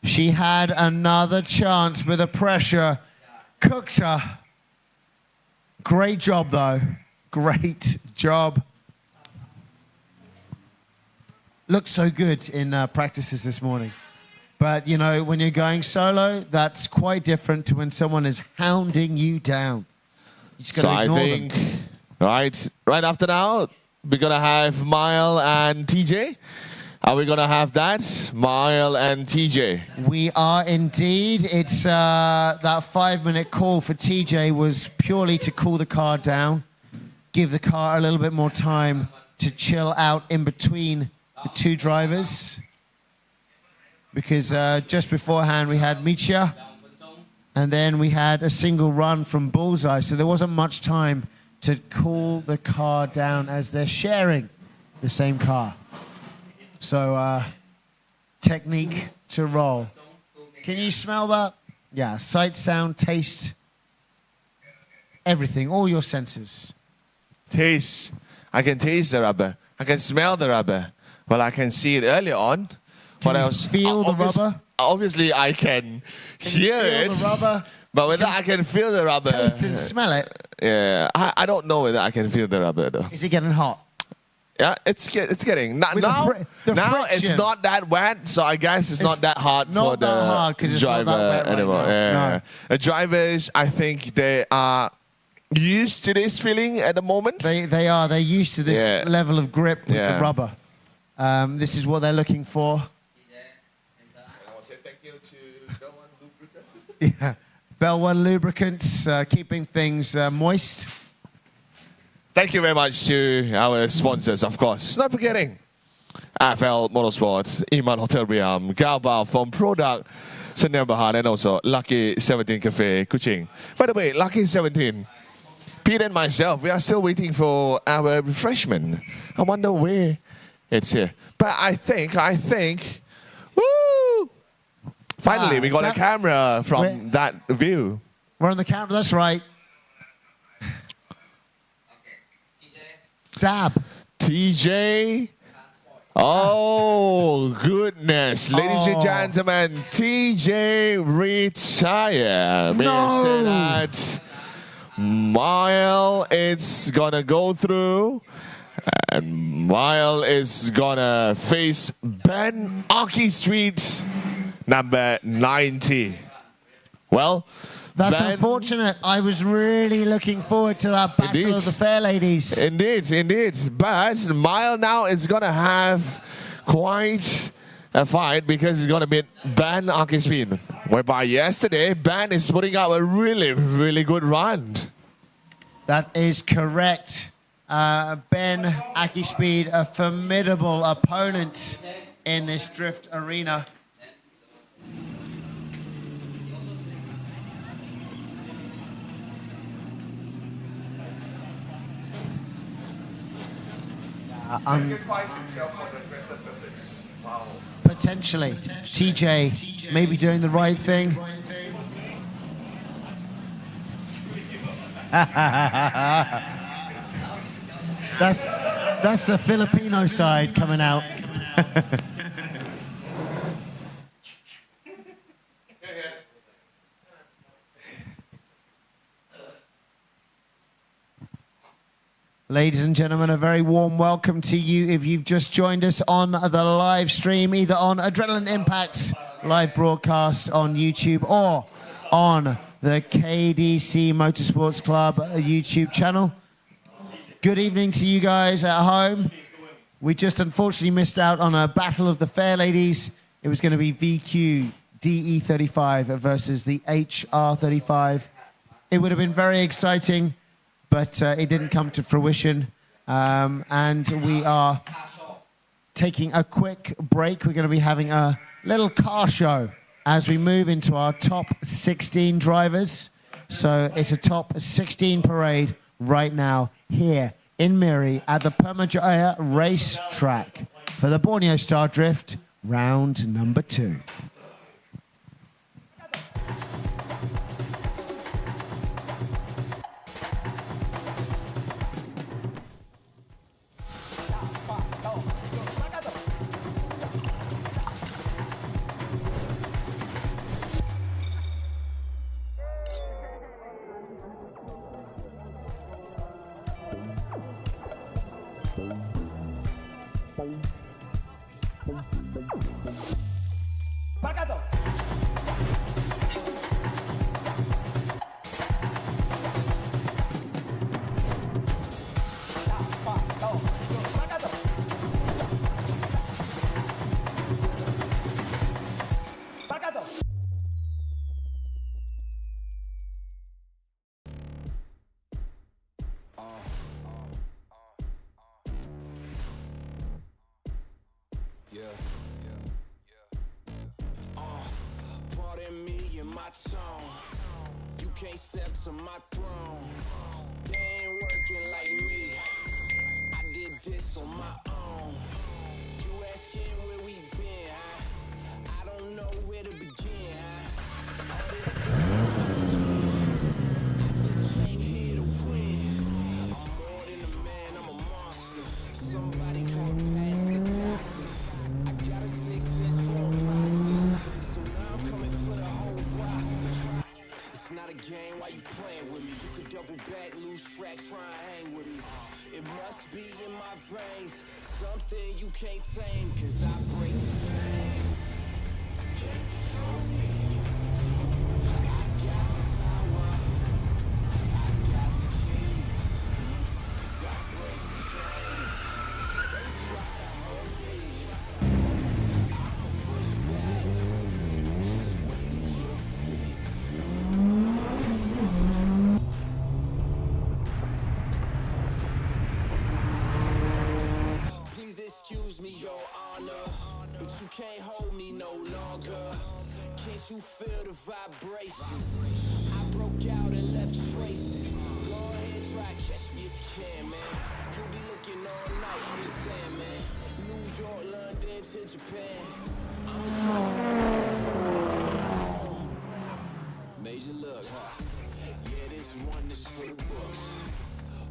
She had another chance, but the pressure cooked her. Great job, though. Great job. Looked so good in practices this morning. But, you know, when you're going solo, that's quite different to when someone is hounding you down. You just got to ignore them. I think, right after now, we're going to have Mile and TJ. Are we going to have that? Mile and TJ. We are indeed. It's that 5-minute call for TJ was purely to cool the car down, give the car a little bit more time to chill out in between the two drivers. Because just beforehand we had Micha, and then we had a single run from Bullseye, so there wasn't much time to cool the car down as they're sharing the same car. So, technique to roll. Can you smell that? Yeah, sight, sound, taste, everything, all your senses. Taste. I can taste the rubber. I can smell the rubber. Well, I can see it earlier on. What else? Feel the rubber? Obviously, I can hear it. Feel the rubber? But whether I can feel the rubber... Taste and smell it? Yeah, I don't know whether I can feel the rubber, though. Is it getting hot? Yeah, it's getting now. With the Now it's friction. not that wet, so I guess it's not that hard for the driver anymore. Yeah. The drivers, I think they are used to this feeling at the moment. They are. They're used to this level of grip with the rubber. This is what they're looking for. I want to say thank you to Darwin Lubricant. Yeah, Bell One Lubricants, keeping things moist. Thank you very much to our sponsors, of course. Not forgetting FL Motorsport, Emart Hotel Riam, Gaobao from Product, Sanyam and also Lucky 17 Cafe, Kuching. By the way, Lucky 17, Pete and myself, we are still waiting for our refreshment. I wonder where it's here. But I think, woo! Finally, we got a camera from that view. We're on the camera, that's right. Dab. TJ. Oh, goodness. Ladies and gentlemen, TJ retired. May I say that Mile is going to go through. And Mile is going to face Ben Aki Street, number 90. Well, that's unfortunate. I was really looking forward to that battle of the fair ladies. Indeed. But Mile now is going to have quite a fight because he's going to meet Ben Akispin. Whereby yesterday, Ben is putting out a really, really good run. That is correct. Ben Akispin, a formidable opponent in this drift arena. Potentially. TJ maybe doing the right thing. That's the Filipino side coming out. Ladies and gentlemen, a very warm welcome to you if you've just joined us on the live stream, either on Adrenaline Impact's live broadcast on YouTube or on the KDC Motorsports Club YouTube channel. Good evening to you guys at home. We just unfortunately missed out on a battle of the fair ladies. It was going to be VQ DE35 versus the HR35. It would have been very exciting, but it didn't come to fruition. And we are taking a quick break. We're going to be having a little car show as we move into our top 16 drivers. So it's a top 16 parade right now here in Miri at the Permajaya racetrack for the Borneo Star Drift round number 2. Pardon me and my tone. You can't step to my throne. They ain't working like me. I did this on my own. You asking where we been, huh? I don't know where to begin, huh? All this I just came here to win. I'm more than a man, I'm a monster. Somebody call past the doctor. I got a 6 sense for imposters. So now I'm coming for the whole roster. It's not a game, why you playing with me? You could double back, lose track, try and hang with me. It must be in my veins, something you can't tame, cause I break chains. Can't control me. I got the power, I got the keys, cause I break the chains. They try to hold me, I'ma push back. Just wait and you'll see. Please excuse me, your honor, but you can't hold me no longer. Can't you feel the vibrations? I broke out and left traces. Go ahead, try catch me if you can, man. You'll be looking all night, I'm just saying, man. New York, London to Japan. Major look, huh? Yeah, this one is for the books.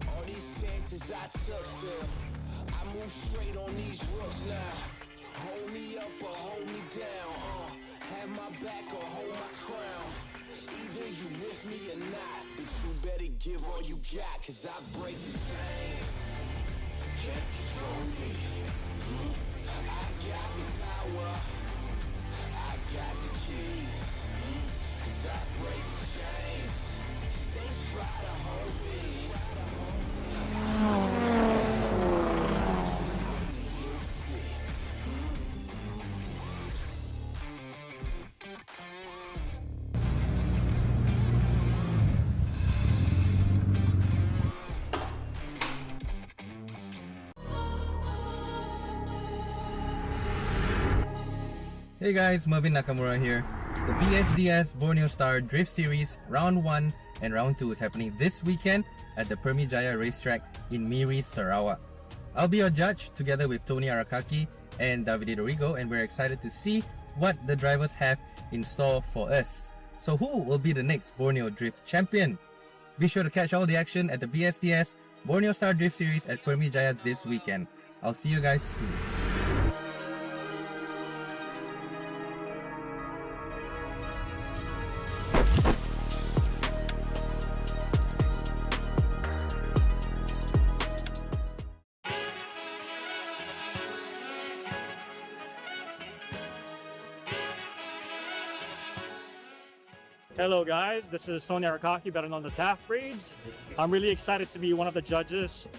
All these chances I took still, I move straight on these rooks now. Hold me up or hold me down, have my back or hold my crown. Either you with me or not, but you better give all you got, cause I break the chains. Can't control me. I got the power, I got the keys, cause I break the chains. They try to hold me. Hey guys, Mervin Nakamura here. The BSDS Borneo Star Drift Series Round 1 and Round 2 is happening this weekend at the Permi Jaya racetrack in Miri, Sarawak. I'll be your judge together with Tony Arakaki and Davide Dorigo, and we're excited to see what the drivers have in store for us. So who will be the next Borneo Drift champion? Be sure to catch all the action at the BSDS Borneo Star Drift Series at Permi Jaya this weekend. I'll see you guys soon. Hello guys, this is Tony Arakaki, better known as Half Breeds. I'm really excited to be one of the judges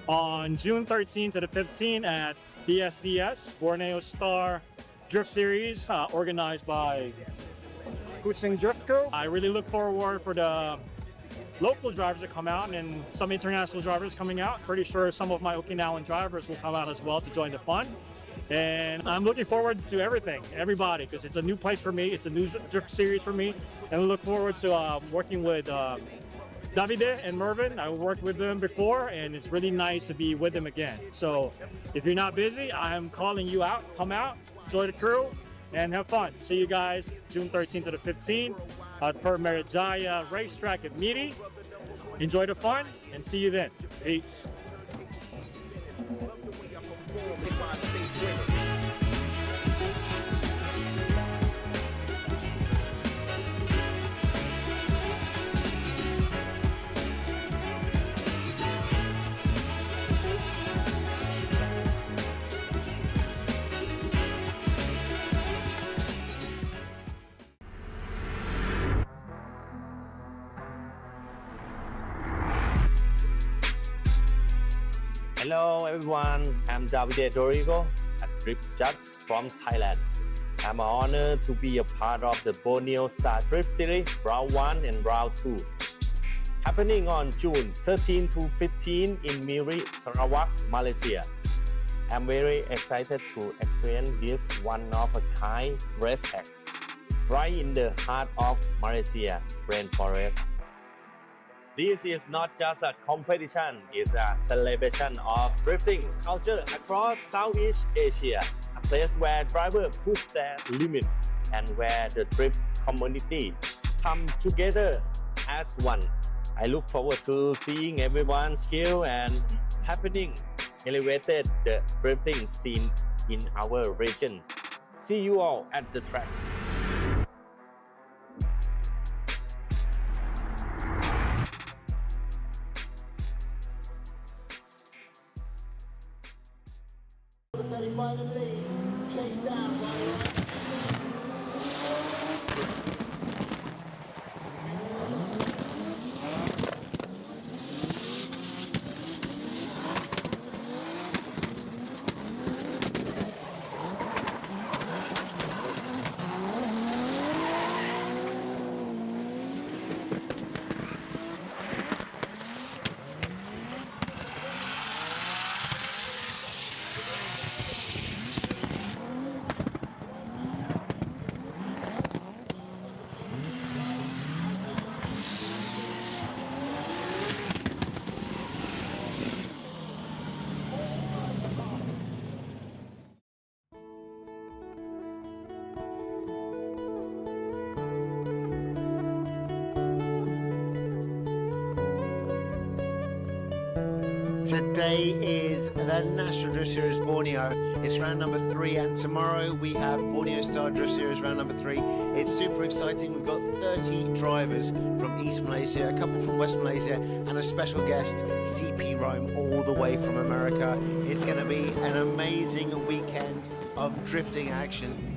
on June 13 to the 15 at BSDS, Borneo Star Drift Series, organized by Kuching Drift Crew. I really look forward for the local drivers to come out and some international drivers coming out. Pretty sure some of my Okinawan drivers will come out as well to join the fun. And I'm looking forward to everybody, because it's a new place for me. It's a new drift series for me. And I look forward to working with Davide and Mervin. I worked with them before, and it's really nice to be with them again. So if you're not busy, I'm calling you out. Come out, join the crew, and have fun. See you guys June 13th to the 15th at Permi Jaya racetrack at Miri. Enjoy the fun, and see you then. Peace. Hello everyone, I'm Davide Dorigo, a drift judge from Thailand. I'm honored to be a part of the Borneo Star Drift Series Round 1 and Round 2, happening on June 13 to 15 in Miri, Sarawak, Malaysia. I'm very excited to experience this one-of-a-kind racetrack right in the heart of Malaysia rainforest. This is not just a competition, it's a celebration of drifting culture across Southeast Asia, a place where drivers push their limit and where the drift community come together as one. I look forward to seeing everyone's skill and happening elevated the drifting scene in our region. See you all at the track. Today is the National Drift Series Borneo. It's round number 3, and tomorrow we have Borneo Star Drift Series round number 3. It's super exciting. We've got 30 drivers from East Malaysia, a couple from West Malaysia, and a special guest, CP Rome, all the way from America. It's going to be an amazing weekend of drifting action.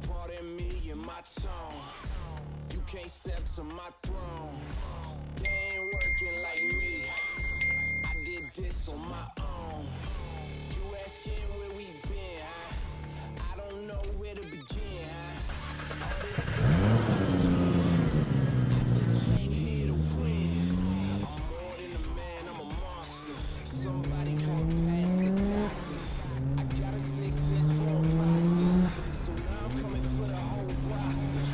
Pardon me and my tone. You can't step to my throne. They ain't working like me. I did this on my own. You asking where we been, huh? I don't know where to begin, huh? All this I just came here to win. I'm more than a man, I'm a monster. Somebody call past the doctor. I got a 6 cents for a pasta. So now I'm coming for the whole roster.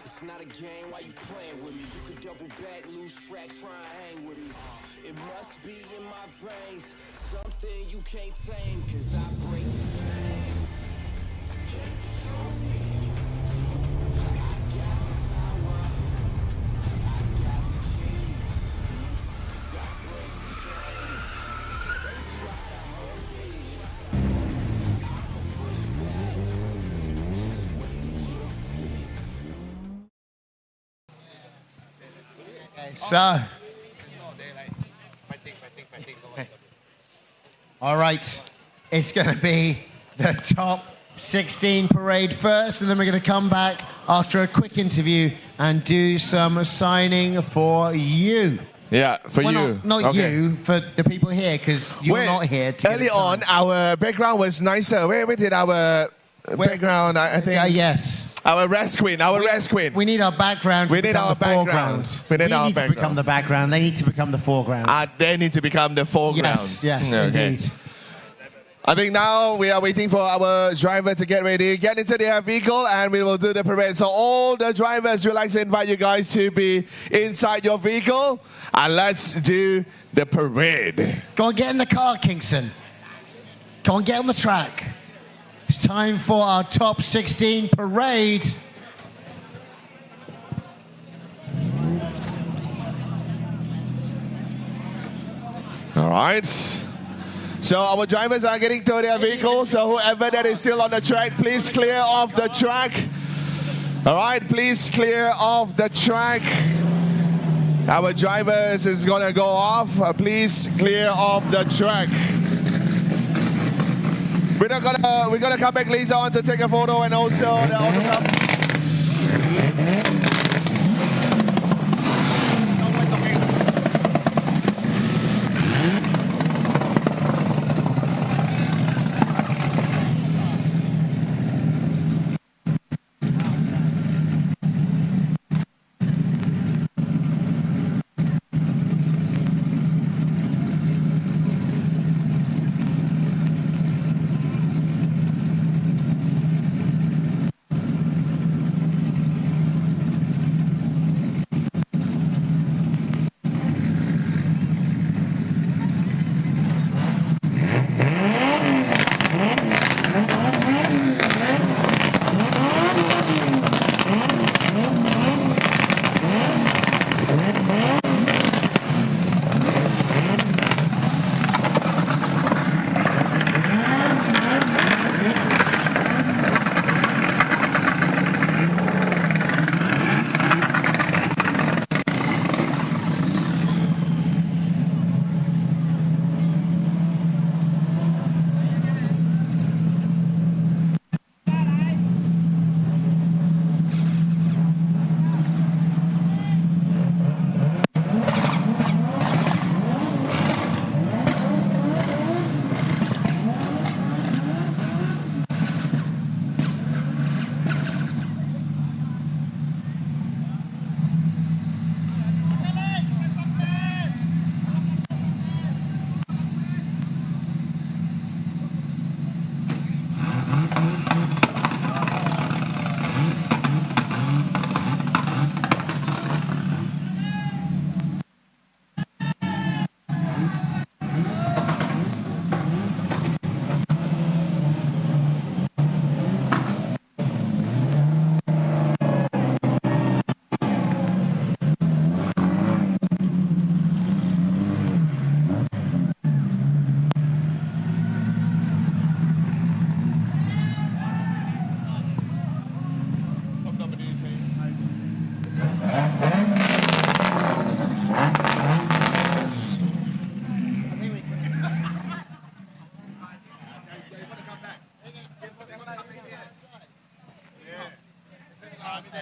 It's not a game, why you playing with me? You could double back, lose track, try and hang with me. It must be in my veins, something you can't tame, cause I break chains. Can't control me. I got the power, I got the keys, cause I break chains. They try to hold me, I'ma push back, just wait and you'll see. So, all right, it's going to be the top 16 parade first, and then we're going to come back after a quick interview and do some signing for you. Yeah, for Well, you. Not Okay. you, for the people here, because you're Wait, not here to early get on, signed. our background was nicer. Where did our background, I think, yes. our race queen, We need our background to We need become our the foreground. background. We need our to background. become the background. They need to become the foreground. They need to become the foreground. Yes, Okay. indeed. I think now we are waiting for our driver to get ready, get into their vehicle, and we will do the parade. So all the drivers, we'd like to invite you guys to be inside your vehicle, and let's do the parade. Go on, get in the car, Kingston. Go on, get on the track. It's time for our top 16 parade. All right. So our drivers are getting to their vehicles. So whoever that is still on the track, please clear off the track. All right, please clear off the track. Our drivers is gonna go off. Please clear off the track. We're gonna come back later on to take a photo and also the autograph.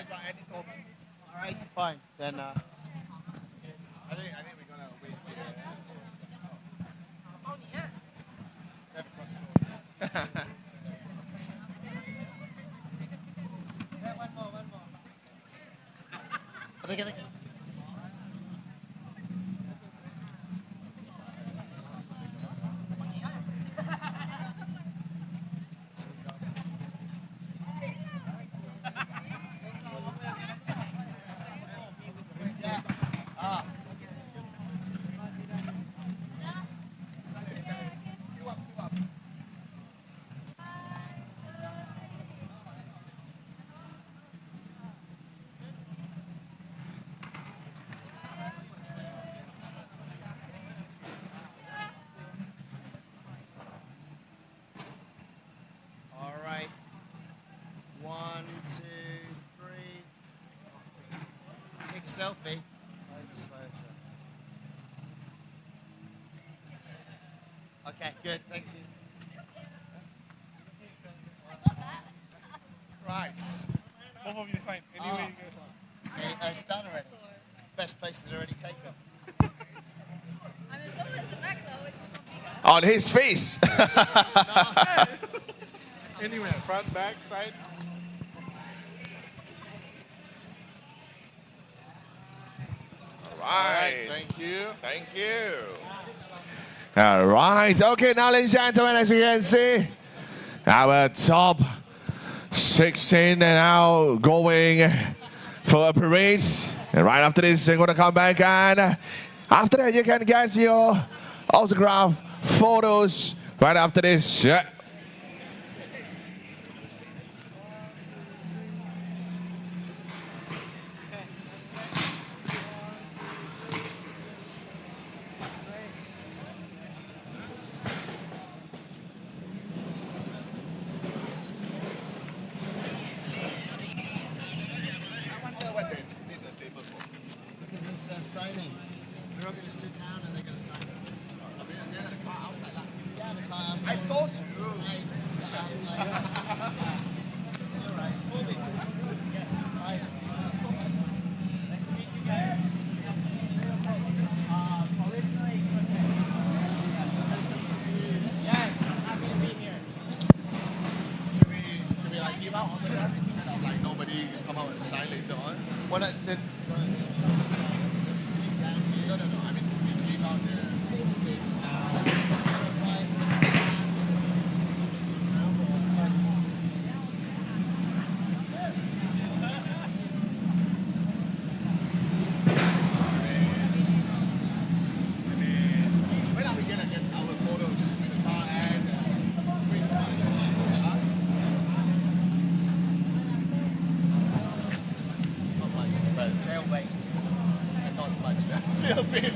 All right, fine. Then, I think we're gonna wait one more. Are they gonna? All right. 1, 2, 3. Take a selfie. Okay, good. Thank you. Christ. Both of you sign. Anyway, you guys want. Okay, it's done already. Best place is already taken. I mean, it's always the back though. It's not bigger. On his face. Anywhere, front, back, side. All right. Thank you. Thank you. All right. Okay, now, ladies and gentlemen, as you can see, our top 16 now going for a parade. And right after this, they're going to come back. And after that, you can get your autograph photos right after this. Yeah. Because it's signing. They're all going to sit down and they're going to sign. The car outside. Yeah, the car outside. I thought you. You're right. Right. Nice to meet you guys. Yes, I'm happy to be here. Should we like give out autograph instead of like nobody come out and sign later on? What No. I mean, should we give out the posters now? When are we gonna get our photos with the car and not much, but jailbait. Not much, but jailbait.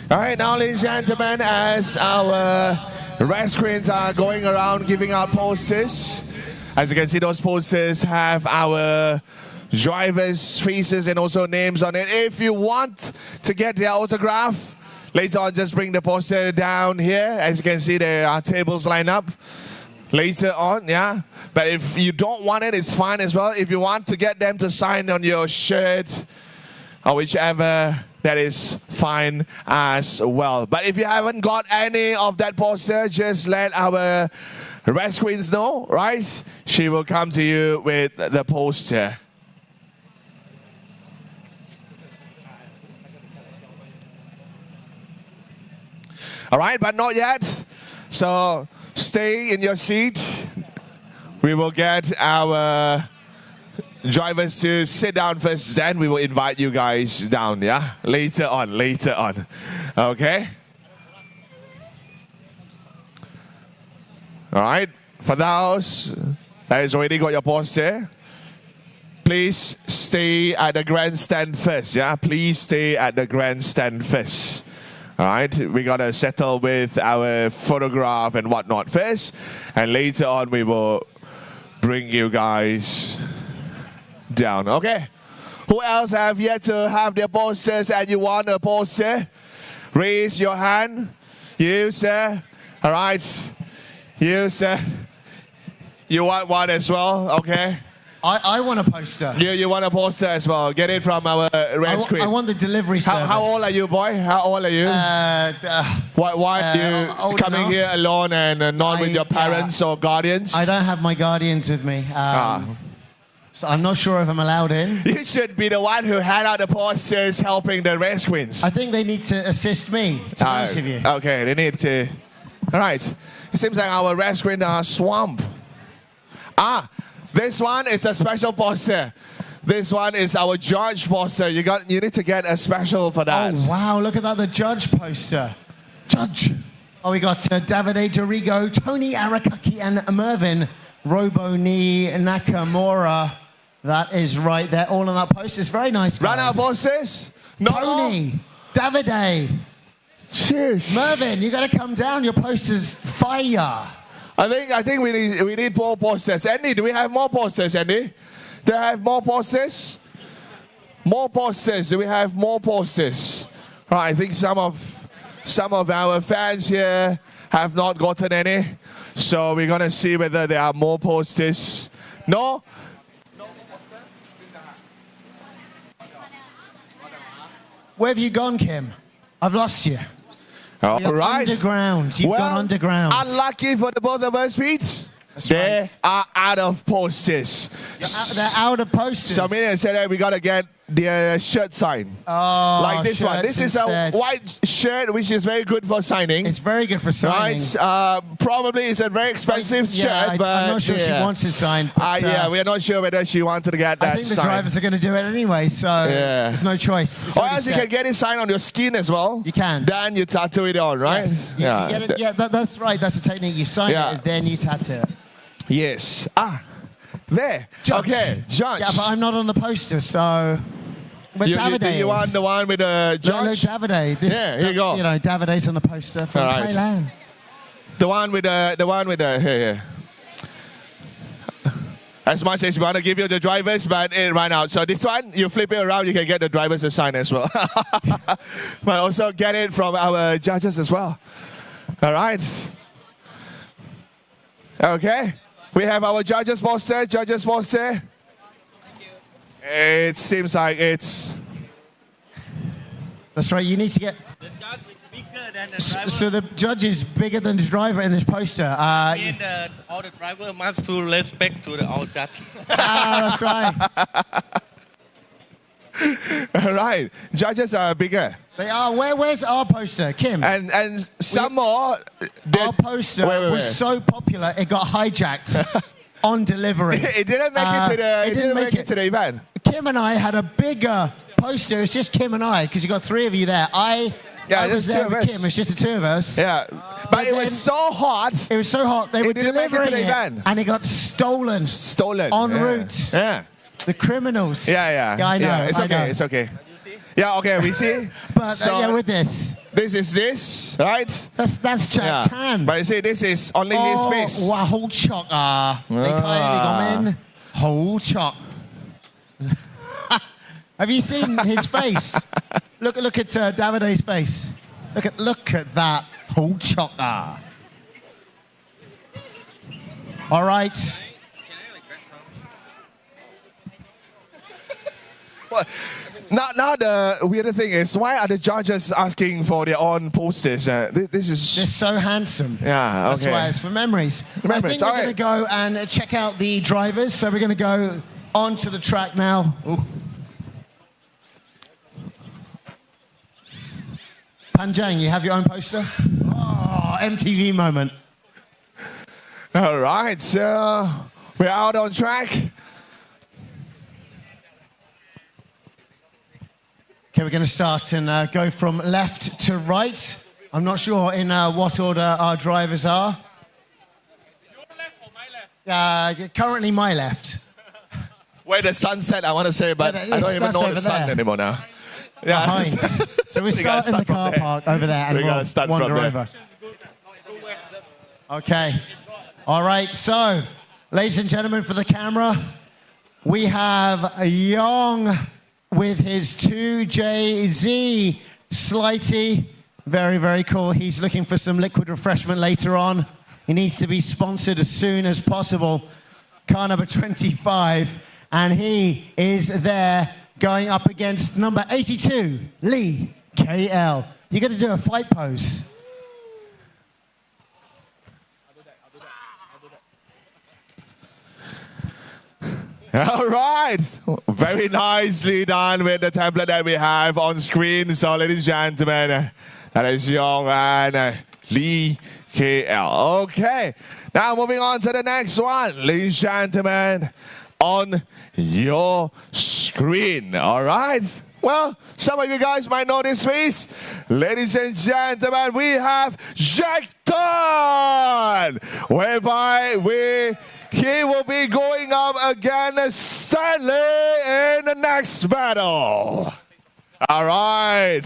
All right, now, ladies and gentlemen, as our red screens are going around giving out posters, as you can see, those posters have our drivers' faces and also names on it. If you want to get their autograph, later on, just bring the poster down here. As you can see, there are tables lined up. Later on, yeah. But if you don't want it, it's fine as well. If you want to get them to sign on your shirt or whichever, that is fine as well. But if you haven't got any of that poster, just let our red screens know, right? She will come to you with the poster. All right, but not yet. So stay in your seat. We will get our drivers to sit down first, then we will invite you guys down, yeah? Later on. Okay? All right, for those that has already got your poster, please stay at the grandstand first, yeah? Please stay at the grandstand first. All right, we gotta settle with our photograph and whatnot first, and later on we will bring you guys down. Okay, who else have yet to have their posters and you want a poster? Raise your hand. You, sir. All right, you, sir. You want one as well? Okay. I want a poster. You want a poster as well? Get it from our red screen. I want the delivery service. How old are you, boy? How old are you? Why are you coming enough. here alone and not with your parents or guardians? I don't have my guardians with me. So I'm not sure if I'm allowed in. You should be the one who hand out the posters helping the red screens. I think they need to assist me, to be honest with you. Okay, they need to. All right. It seems like our red screen are swamp. This one is a special poster. This one is our judge poster. You need to get a special for that. Oh, wow. Look at that, the judge poster. Judge. Oh, we got Davide Dorigo, Tony Arakaki, and Mervyn Roboni Nakamura. That is right. They're all on that poster. It's very nice, guys. Run out posters? No. Tony, Davide. Cheers. Mervyn, you got to come down. Your poster's fire. I think we need more posters. Andy, do we have more posters, Andy? Do I have more posters? More posters. Do we have more posters? Right, I think some of our fans here have not gotten any. So we're gonna see whether there are more posters. No? Where have you gone, Kim? I've lost you. All You're right. underground. You've gone underground. Unlucky for the both of us, Pete. They are out of posters. They're out of posters. So I said that we gotta get the shirt signed. Oh, like this one. This is a white shirt, which is very good for signing. It's very good for signing. Right? Probably it's a very expensive shirt, but I'm not sure she wants it signed. But, yeah, we're not sure whether she wanted to get that signed. I think the drivers are going to do it anyway, so there's no choice. Or else you can get it signed on your skin as well. You can. Then you tattoo it on, right? Yes. You get it, that's right. That's the technique. You sign it, and then you tattoo it. Yes. There. Judge. Okay, judge. Yeah, but I'm not on the poster, so... You want the one with the judge? No, Davide. Here you go. You know, Davide's on the poster from Thailand. The one with the here. As much as we want to give you the drivers, but it ran out. So this one, you flip it around, you can get the drivers to sign as well. But also get it from our judges as well. All right. Okay. We have our judges poster. It seems like it's... That's right, you need to get... The judge is bigger than the driver. So the judge is bigger than the driver in this poster. All the driver must to respect to the all judge. That's right. All right, judges are bigger. They are. Where's our poster, Kim? And some more... Our poster was so popular, it got hijacked on delivery. It didn't make it to the event. Kim and I had a bigger poster. It's just Kim and I, because you got three of you there. I was there with Kim. It's just the two of us. Yeah, but it was so hot. It was so hot. They were delivering it, and it got stolen. En route. Yeah. The criminals. Yeah. I know. It's okay. Yeah, okay, we see. But yeah, with this. This is this, right? That's Jack Tan. But you see, this is only his face. 哇，好灼啊！你睇你個 man 好灼。Have you seen his face? Look at Davide's face. Look at that. 好灼啊！ All right. Well, now the weird thing is, why are the judges asking for their own posters? This is... They're so handsome. Yeah, okay. That's why it's for memories. I think we're going to go and check out the drivers. So we're going to go onto the track now. Ooh. Panjang, you have your own poster? Oh, MTV moment. All right, so we're out on track. Okay, we're going to start and go from left to right. I'm not sure in what order our drivers are. Your left or my left? Currently my left. Where the sun set, I want to say, but I don't even know the sun anymore now. Yeah. Behind. So we start in the car park over there and we'll wander over. Okay. All right, so, ladies and gentlemen, for the camera, we have Young with his 2JZ Slighty. Very, very cool. He's looking for some liquid refreshment later on. He needs to be sponsored as soon as possible. Car number 25, and he is there going up against number 82, Lee KL. You're going to do a fight pose. All right, very nicely done with the template that we have on screen. So, ladies and gentlemen, that is Young and Lee KL. Okay, now moving on to the next one, ladies and gentlemen, on your screen. All right. Well, some of you guys might know this face. Ladies and gentlemen, we have Jack Tan, whereby he will be going up against Stanley in the next battle. All right.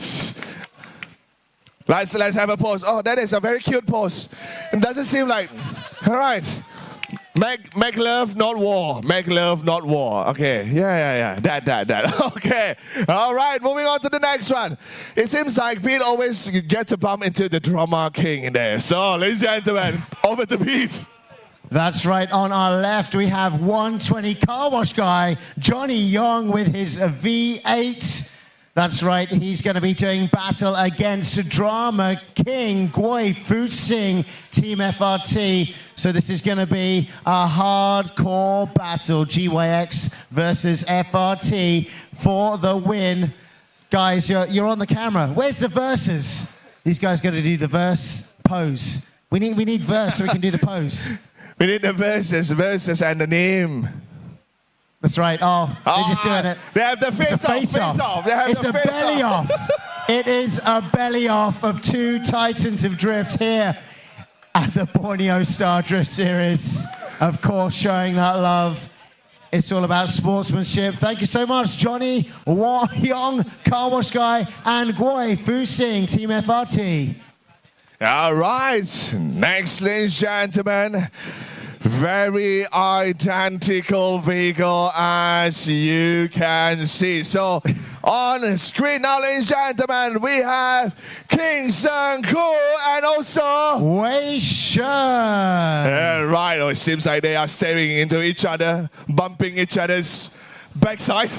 Let's have a pose. Oh, that is a very cute pose. It doesn't seem like... All right. Make love, not war. Make love, not war. Okay. Yeah. That. Okay. All right. Moving on to the next one. It seems like Pete always gets to bump into the drama king in there. So, ladies and gentlemen, over to Pete. That's right. On our left, we have 120 car wash guy, Johnny Young with his V8. That's right. He's going to be doing battle against Drama King, Gui Fu Sing, Team FRT. So this is going to be a hardcore battle, GYX versus FRT for the win. Guys, you're on the camera. Where's the verses? These guys got to do the verse pose. We need verse so we can do the pose. We need the verses and the name. That's right. Oh, they're just doing it. They have the face off. It's a belly off. It is a belly off of two titans of drift here at the Borneo Star Drift Series. Of course, showing that love. It's all about sportsmanship. Thank you so much, Johnny Young, Car Wash Guy, and Gui Fu Sing, Team FRT. All right. Next, ladies and gentlemen. Very identical vehicle as you can see. So on screen now, ladies and gentlemen, we have King Sung Ku and also Wei Shen. Right. Oh, it seems like they are staring into each other, bumping each other's backside.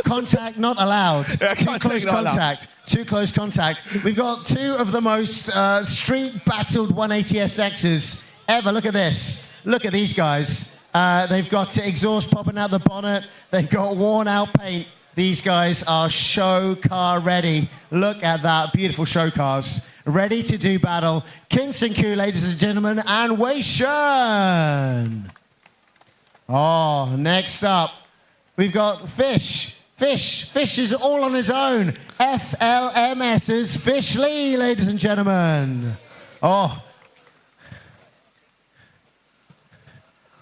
Contact not allowed. Yeah, Too close contact. Too close contact. We've got two of the most street battled 180SXs ever. Look at this. Look at these guys. They've got exhaust popping out the bonnet. They've got worn out paint. These guys are show car ready. Look at that. Beautiful show cars. Ready to do battle. King Sinku, ladies and gentlemen, and Wei Shen. Oh, next up, we've got Fish. Fish is all on his own. FLMS's Fish Lee, ladies and gentlemen. Oh.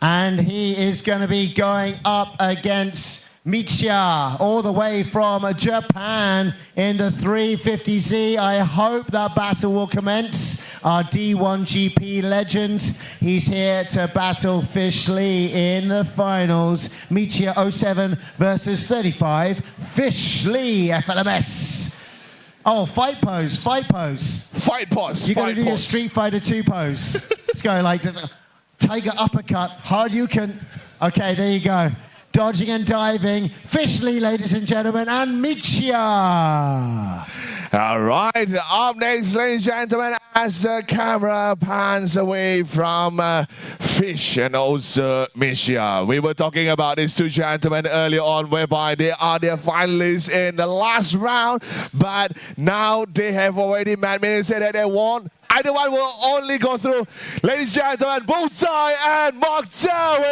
And he is going to be going up against Michia, all the way from Japan in the 350Z. I hope that battle will commence. Our D1 GP legend. He's here to battle Fish Lee in the finals. Michia 07 versus 35. Fish Lee, FLMS. Oh, fight pose, fight pose. Fight pose, You're going fight to do your pose. Street Fighter 2 pose. Let's go like tiger uppercut, hard you can. Okay, there you go. Dodging and diving. Fish Lee, ladies and gentlemen, and Michia. All right, up next, ladies and gentlemen, as the camera pans away from Fish and also Michia. We were talking about these two gentlemen earlier on, whereby they are their finalists in the last round, but now they have already met me and said that they won. Either one will only go through. Ladies and gentlemen, Bullseye and Mark Darwin.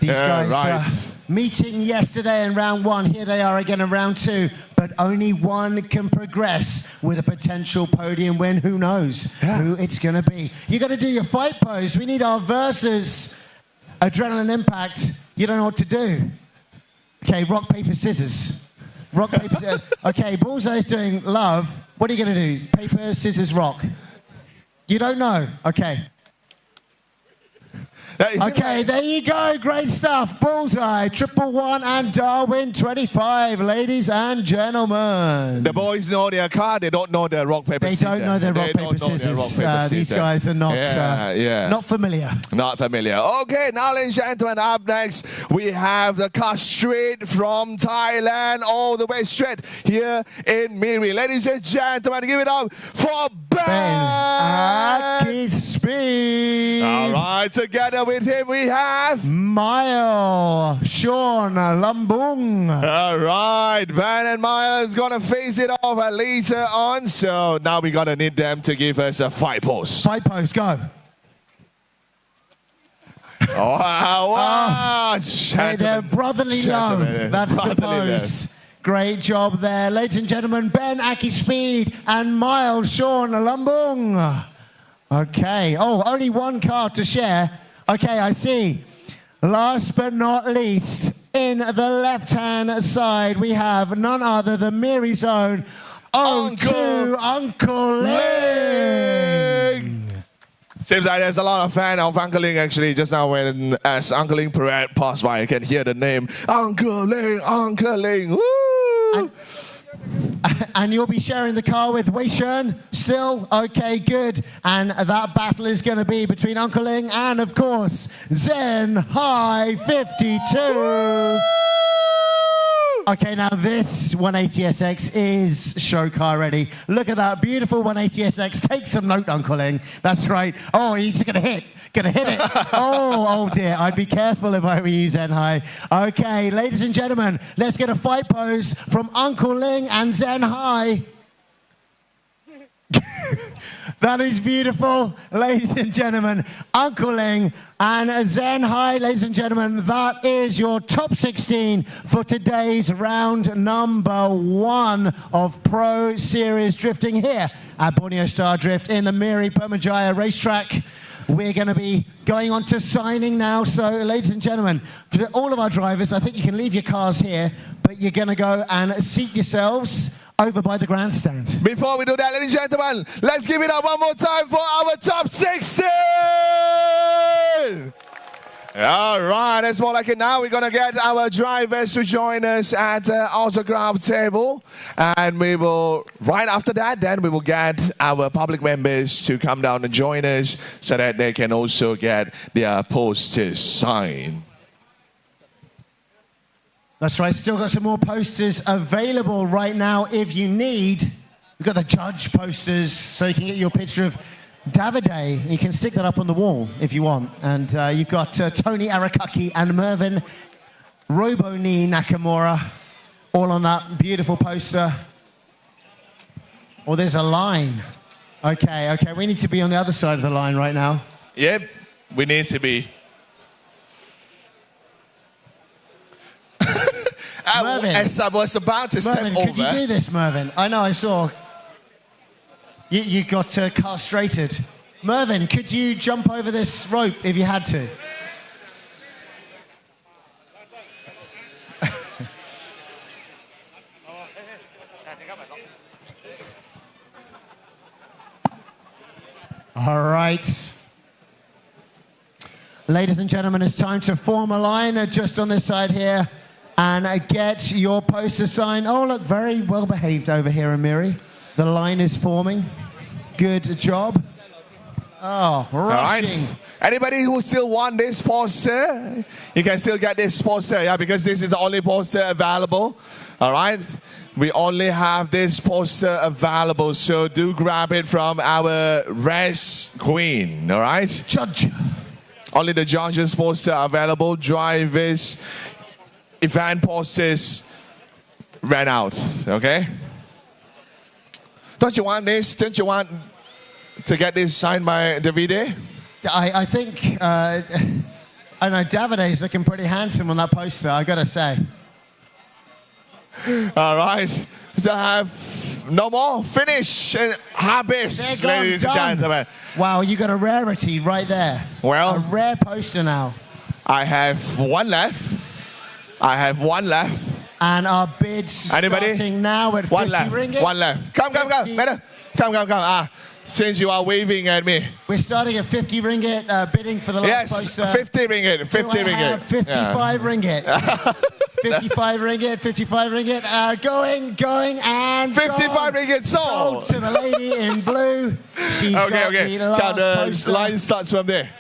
These guys right. meeting yesterday in round one. Here they are again in round two. But only one can progress with a potential podium win. Who knows who it's going to be? You got to do your fight pose. We need our versus adrenaline impact. You don't know what to do. Okay, rock, paper, scissors. Rock, paper, scissors. Okay, Bullseye's doing love. What are you going to do? Paper, scissors, rock. You don't know. Okay. Okay, there you go. Great stuff. Bullseye, 111, and Darwin, 25. Ladies and gentlemen. The boys know their card. They don't know their rock, paper, They scissors. don't know their rock, paper, scissors. These guys are not, not familiar. Not familiar. Okay, now, ladies and gentlemen, up next, we have the car straight from Thailand all the way straight here in Miri. Ladies and gentlemen, give it up for Ben Speed. All right, together with him we have Mile Sean Lambung. All right, Ben and Mile is gonna face it off later on. So now we're gonna need them to give us a fight pose. Fight pose, go. Wow, Hey, they're brotherly love. That's the pose. Great job there. Ladies and gentlemen, Ben Aki Speed and Miles Sean Lumbung. Okay. Oh, only one card to share. Okay, I see. Last but not least, in the left-hand side, we have none other than Miri's own Uncle Ling. Seems like there's a lot of fan of Uncle Ling actually. Just now when as Uncle Ling passed by, I can hear the name Uncle Ling, Uncle Ling. Woo! And you'll be sharing the car with Wei Shen still? Okay, good. And that battle is going to be between Uncle Ling and, of course, Zen High 52. Okay, now this 180SX is show car ready. Look at that beautiful 180SX. Take some note, Uncle Ling. That's right. Oh, he's going to hit. Gonna hit it. Oh dear. I'd be careful if I were you, Zen High. Okay, ladies and gentlemen, let's get a fight pose from Uncle Ling and Zen High. That is beautiful, ladies and gentlemen. Uncle Ling and Zen High, ladies and gentlemen, that is your top 16 for today's round number 1 of Pro Series drifting here at Borneo Star Drift in the Miri Permajaya racetrack. We're going to be going on to signing now. So, ladies and gentlemen, for all of our drivers, I think you can leave your cars here, but you're going to go and seat yourselves over by the grandstand. Before we do that, ladies and gentlemen, let's give it up one more time for our top 16! All right, that's more like it now. We're going to get our drivers to join us at the autograph table. And we will, right after that, then we will get our public members to come down and join us so that they can also get their posters signed. That's right, still got some more posters available right now if you need. We've got the judge posters so you can get your picture of Davide. You can stick that up on the wall if you want. And you've got Tony Arakaki and Mervyn Roboni Nakamura all on that beautiful poster. Oh, there's a line. Okay, we need to be on the other side of the line right now. Yep, we need to be. Mervyn, as I was about to Mervyn, step over. could you do this, Mervyn? I know, I saw. You got castrated. Mervyn, could you jump over this rope if you had to? right. Ladies and gentlemen, it's time to form a line just on this side here and get your poster signed. Oh, look, very well behaved over here, Amiri. The line is forming. Good job. Oh, rushing. All right. Anybody who still want this poster, you can still get this poster, yeah, because this is the only poster available. All right. We only have this poster available, so do grab it from our race queen. All right. Judge. Only the judges poster available. Drivers, event posters ran out. Okay. Don't you want this? Don't you want to get this signed by Davide? I think, I know Davide is looking pretty handsome on that poster, I gotta say. All right. So have no more. Finish and habis, ladies and gentlemen. Wow, you got a rarity right there. Well, a rare poster now. I have one left. I have one left. And our bids starting now at 50 one left. ringgit. One left. Come. Better. Come. Since you are waving at me. We're starting at 50 ringgit, bidding for the last poster. Yes, 50 ringgit. 50 ringgit. 55 ringgit. 55 ringgit, 55 ringgit. Going, and 55 ringgit sold. To the lady in blue. She's got the last poster. Line starts from there.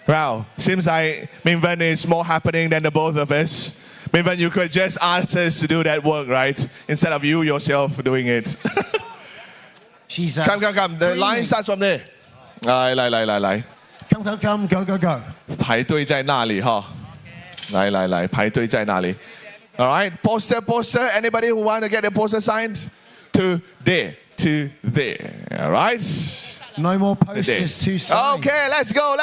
Wow, seems like Minvan is more happening than the both of us. Minvan, you could just ask us to do that work, right? Instead of you yourself doing it. She's come. The line starts from there. 来 Come, go. 排队在那里哈。来，排队在那里。All right, poster. Anybody who want to get a poster signed? To there. All right. No more posters to sign. Okay, let's go.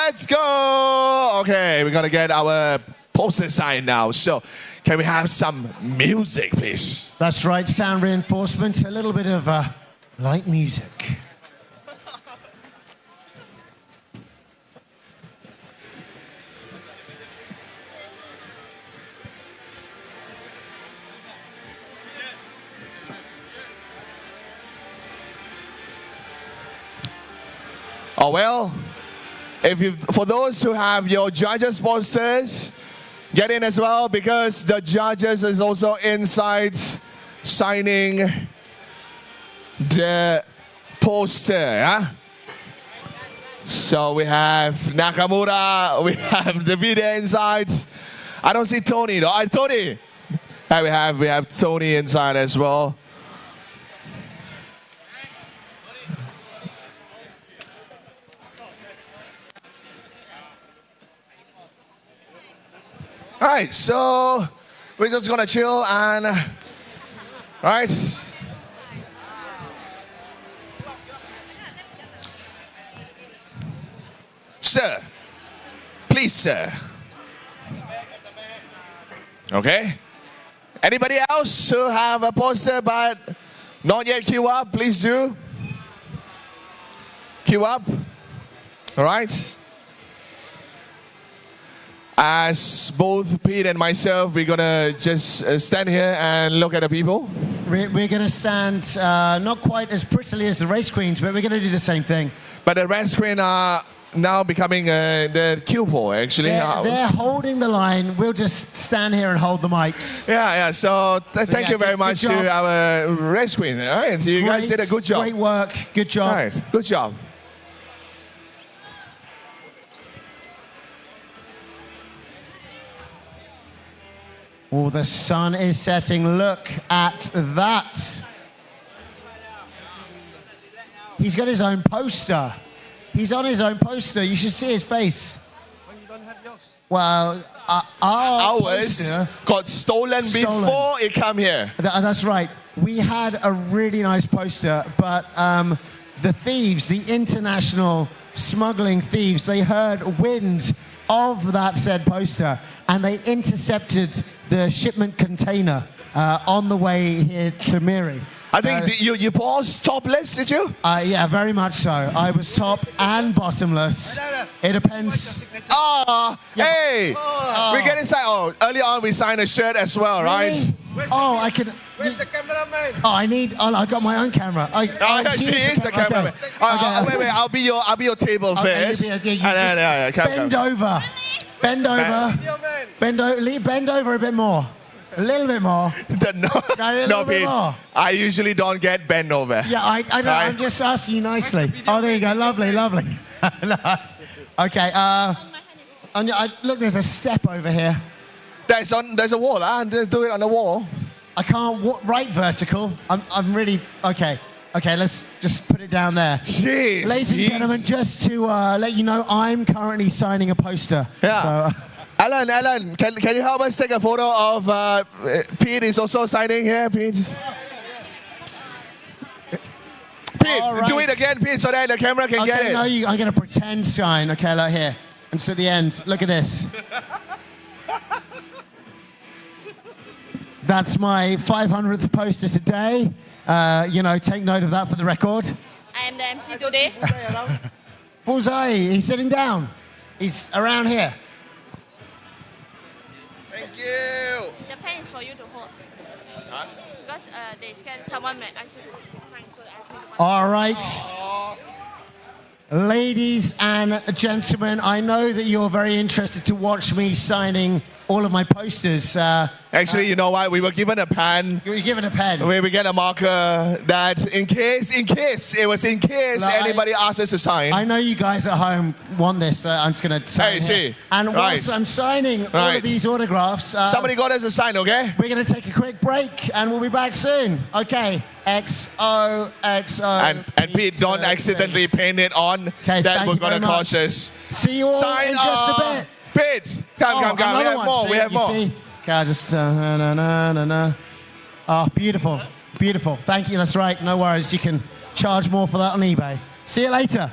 Okay, we're gonna get our poster signed now. So, can we have some music, please? That's right, sound reinforcement. A little bit of light music. Oh well, for those who have your judges posters, get in as well because the judges is also inside signing the poster. Yeah? So we have Nakamura, we have Davide inside. I don't see Tony though. Tony. We have Tony inside as well. All right, so we're just gonna chill and, right? Sir, please, sir. Okay. Anybody else who have a poster but not yet queue up, please do. Queue up. All right. As both Pete and myself, we're gonna just stand here and look at the people. We're gonna stand not quite as prettily as the race queens, but we're gonna do the same thing. But the race queen are now becoming the queue pole, actually. They're holding the line. We'll just stand here and hold the mics. Yeah. So thank you very much to our race queen. All right, you guys did a good job. Great work. Good job. All right, good job. Oh, the sun is setting. Look at that. He's got his own poster. He's on his own poster. You should see his face. When you don't have yours. Well, ours got stolen before it came here. That's right. We had a really nice poster, but the thieves, the international smuggling thieves, they heard wind of that said poster and they intercepted the shipment container on the way here to Miri. I think you paused topless, did you? Yeah, very much so. I was top and bottomless. It depends. Hey, we get inside. Oh, early on we signed a shirt as well, right? Oh, I can. Where's the cameraman? Oh, I got my own camera. She is the cameraman. Wait, I'll be your table first. Bend over. Bend over a bit more. A little bit more. No, Pete. I usually don't get bent over. Yeah, I don't. Right? I'm just asking you nicely. Oh, there you go. Lovely. Okay. Look, there's a step over here. There's a wall. Do it on the wall. I can't right vertical. I'm really okay. Okay, let's just put it down there. Jeez. Ladies and gentlemen, just to let you know, I'm currently signing a poster. Yeah. So, Alan, can you help us take a photo of Pete is also signing here, Pete? Pete, right. Do it again, Pete, so that the camera can get it. No, I'm going to pretend sign. Okay, like here. And to the end. Look at this. That's my 500th poster today. Take note of that for the record. I am the MC today. Bullseye, he's sitting down. He's around here. Thank you. The pen is for you to hold. Huh? Because they scared someone might ask you to sign, so they ask me to pass. All right. Ladies and gentlemen, I know that you're very interested to watch me signing all of my posters. Actually, you know what? We were given a pen. You were given a pen. We get a marker that in case anybody asks us to sign. I know you guys at home want this, so I'm just going to sign here. See. And whilst I'm signing all of these autographs... somebody got us a sign, okay? We're going to take a quick break, and we'll be back soon. Okay. XOXO. And Pete, don't accidentally paint it on. Okay, that we're going to cause us. See you all in just a bit. Pete, come. We have more. See? Okay, I just... Oh, beautiful. Thank you, that's right. No worries. You can charge more for that on eBay. See you later.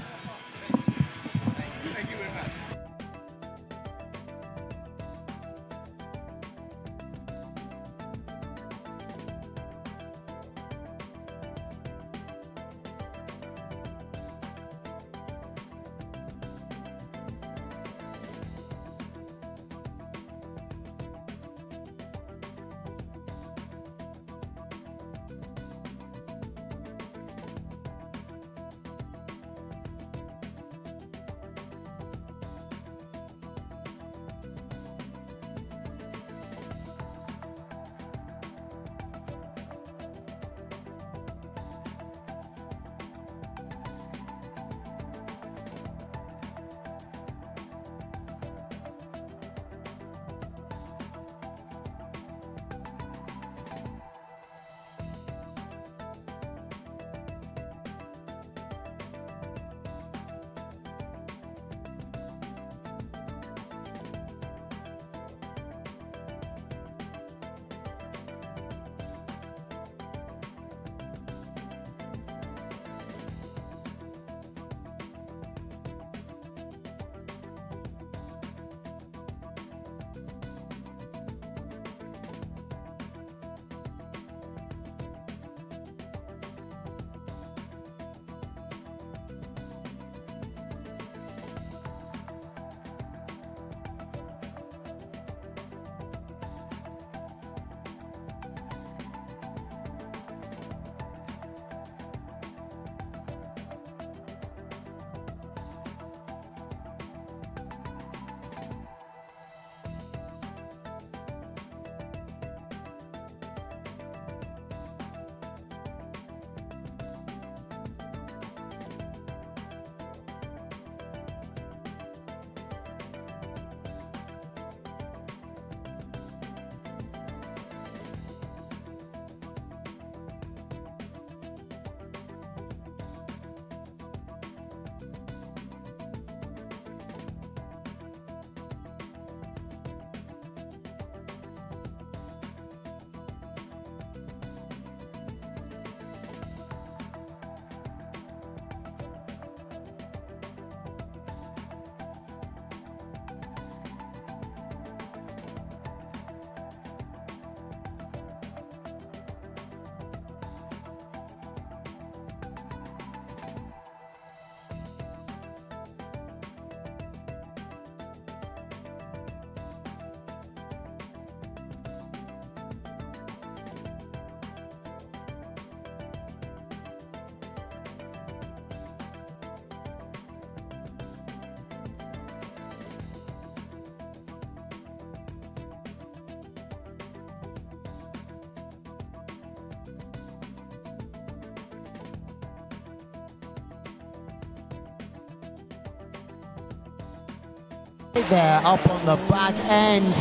there up on the back end.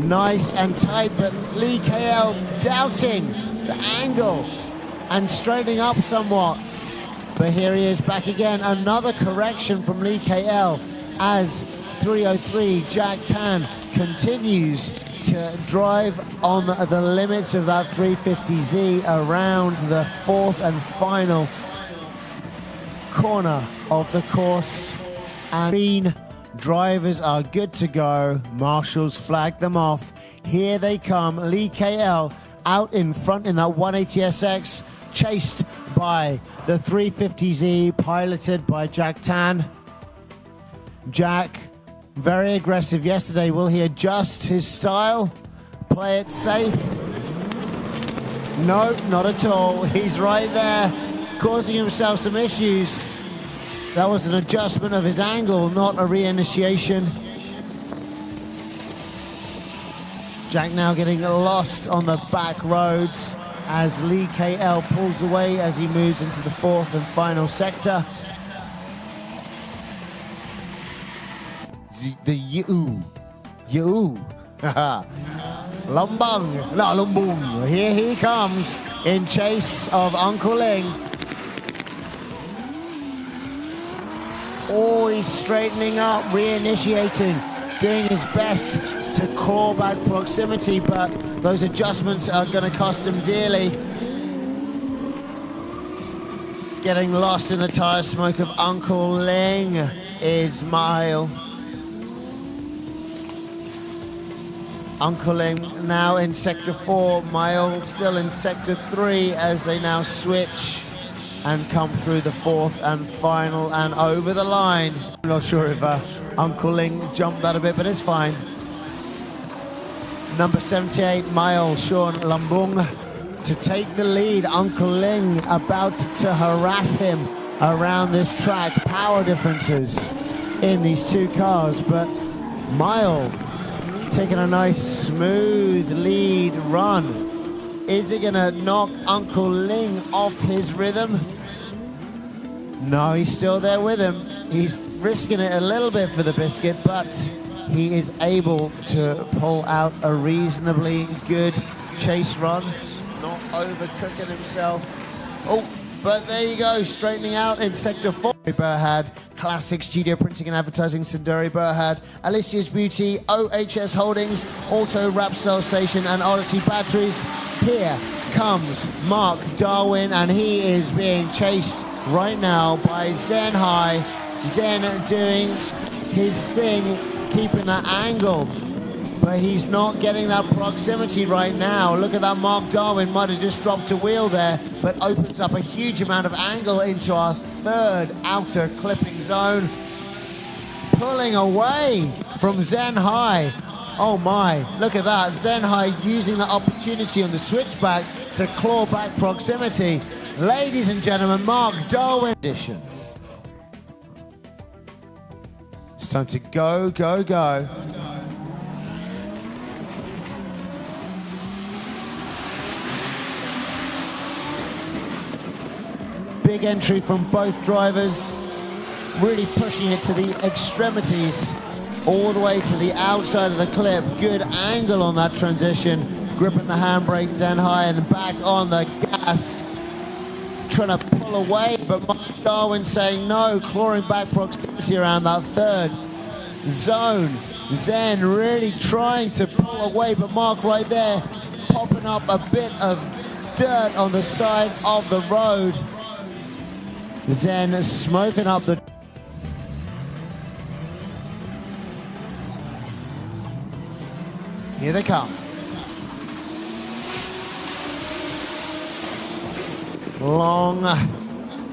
Nice and tight, but Lee KL doubting the angle and straightening up somewhat. But here he is back again. Another correction from Lee KL as 303 Jack Tan continues to drive on the limits of that 350Z around the fourth and final corner of the course. And green drivers are good to go. Marshall's flagged them off. Here they come. Lee KL out in front in that 180SX, chased by the 350Z, piloted by Jack Tan. Jack, very aggressive yesterday. Will he adjust his style? Play it safe? No, not at all. He's right there, causing himself some issues. That was an adjustment of his angle, not a reinitiation. Jack now getting lost on the back roads as Lee KL pulls away as he moves into the fourth and final sector. The Yu. Lombang, not Lumbung. Here he comes in chase of Uncle Ling. Oh, he's straightening up, reinitiating, doing his best to claw back proximity, but those adjustments are going to cost him dearly. Getting lost in the tire smoke of Uncle Ling is Mile. Uncle Ling now in Sector 4, Mile still in Sector 3 as they now switch and come through the fourth and final and over the line. I'm not sure if Uncle Ling jumped that a bit, but it's fine. Number 78, Mile Sean Lambung to take the lead. Uncle Ling about to harass him around this track. Power differences in these two cars, but Mile taking a nice smooth lead run. Is it gonna knock Uncle Ling off his rhythm? No, he's still there with him. He's risking it a little bit for the biscuit, but he is able to pull out a reasonably good chase run, not overcooking himself. Oh, but there you go, straightening out in Sector 4. Berhad, Classic Studio Printing and Advertising, Sundari Berhad, Alicia's Beauty, OHS Holdings, Auto Rapsol Station and Odyssey Batteries. Here comes Mark Darwin, and he is being chased right now by Zen High. Zen doing his thing, keeping that angle, but he's not getting that proximity right now. Look at that, Mark Darwin might have just dropped a wheel there, but opens up a huge amount of angle into our third outer clipping zone. Pulling away from Zen High. Oh my, look at that. Zen High using the opportunity on the switchback to claw back proximity. Ladies and gentlemen, Mark Darwin edition. It's time to go, go, go. Big entry from both drivers, really pushing it to the extremities, all the way to the outside of the clip. Good angle on that transition, gripping the handbrake down high and back on the gas, trying to pull away, but Mark Darwin saying no, clawing back proximity around that third zone. Zen really trying to pull away, but Mark right there, popping up a bit of dirt on the side of the road. Zen smoking up the... Here they come. Long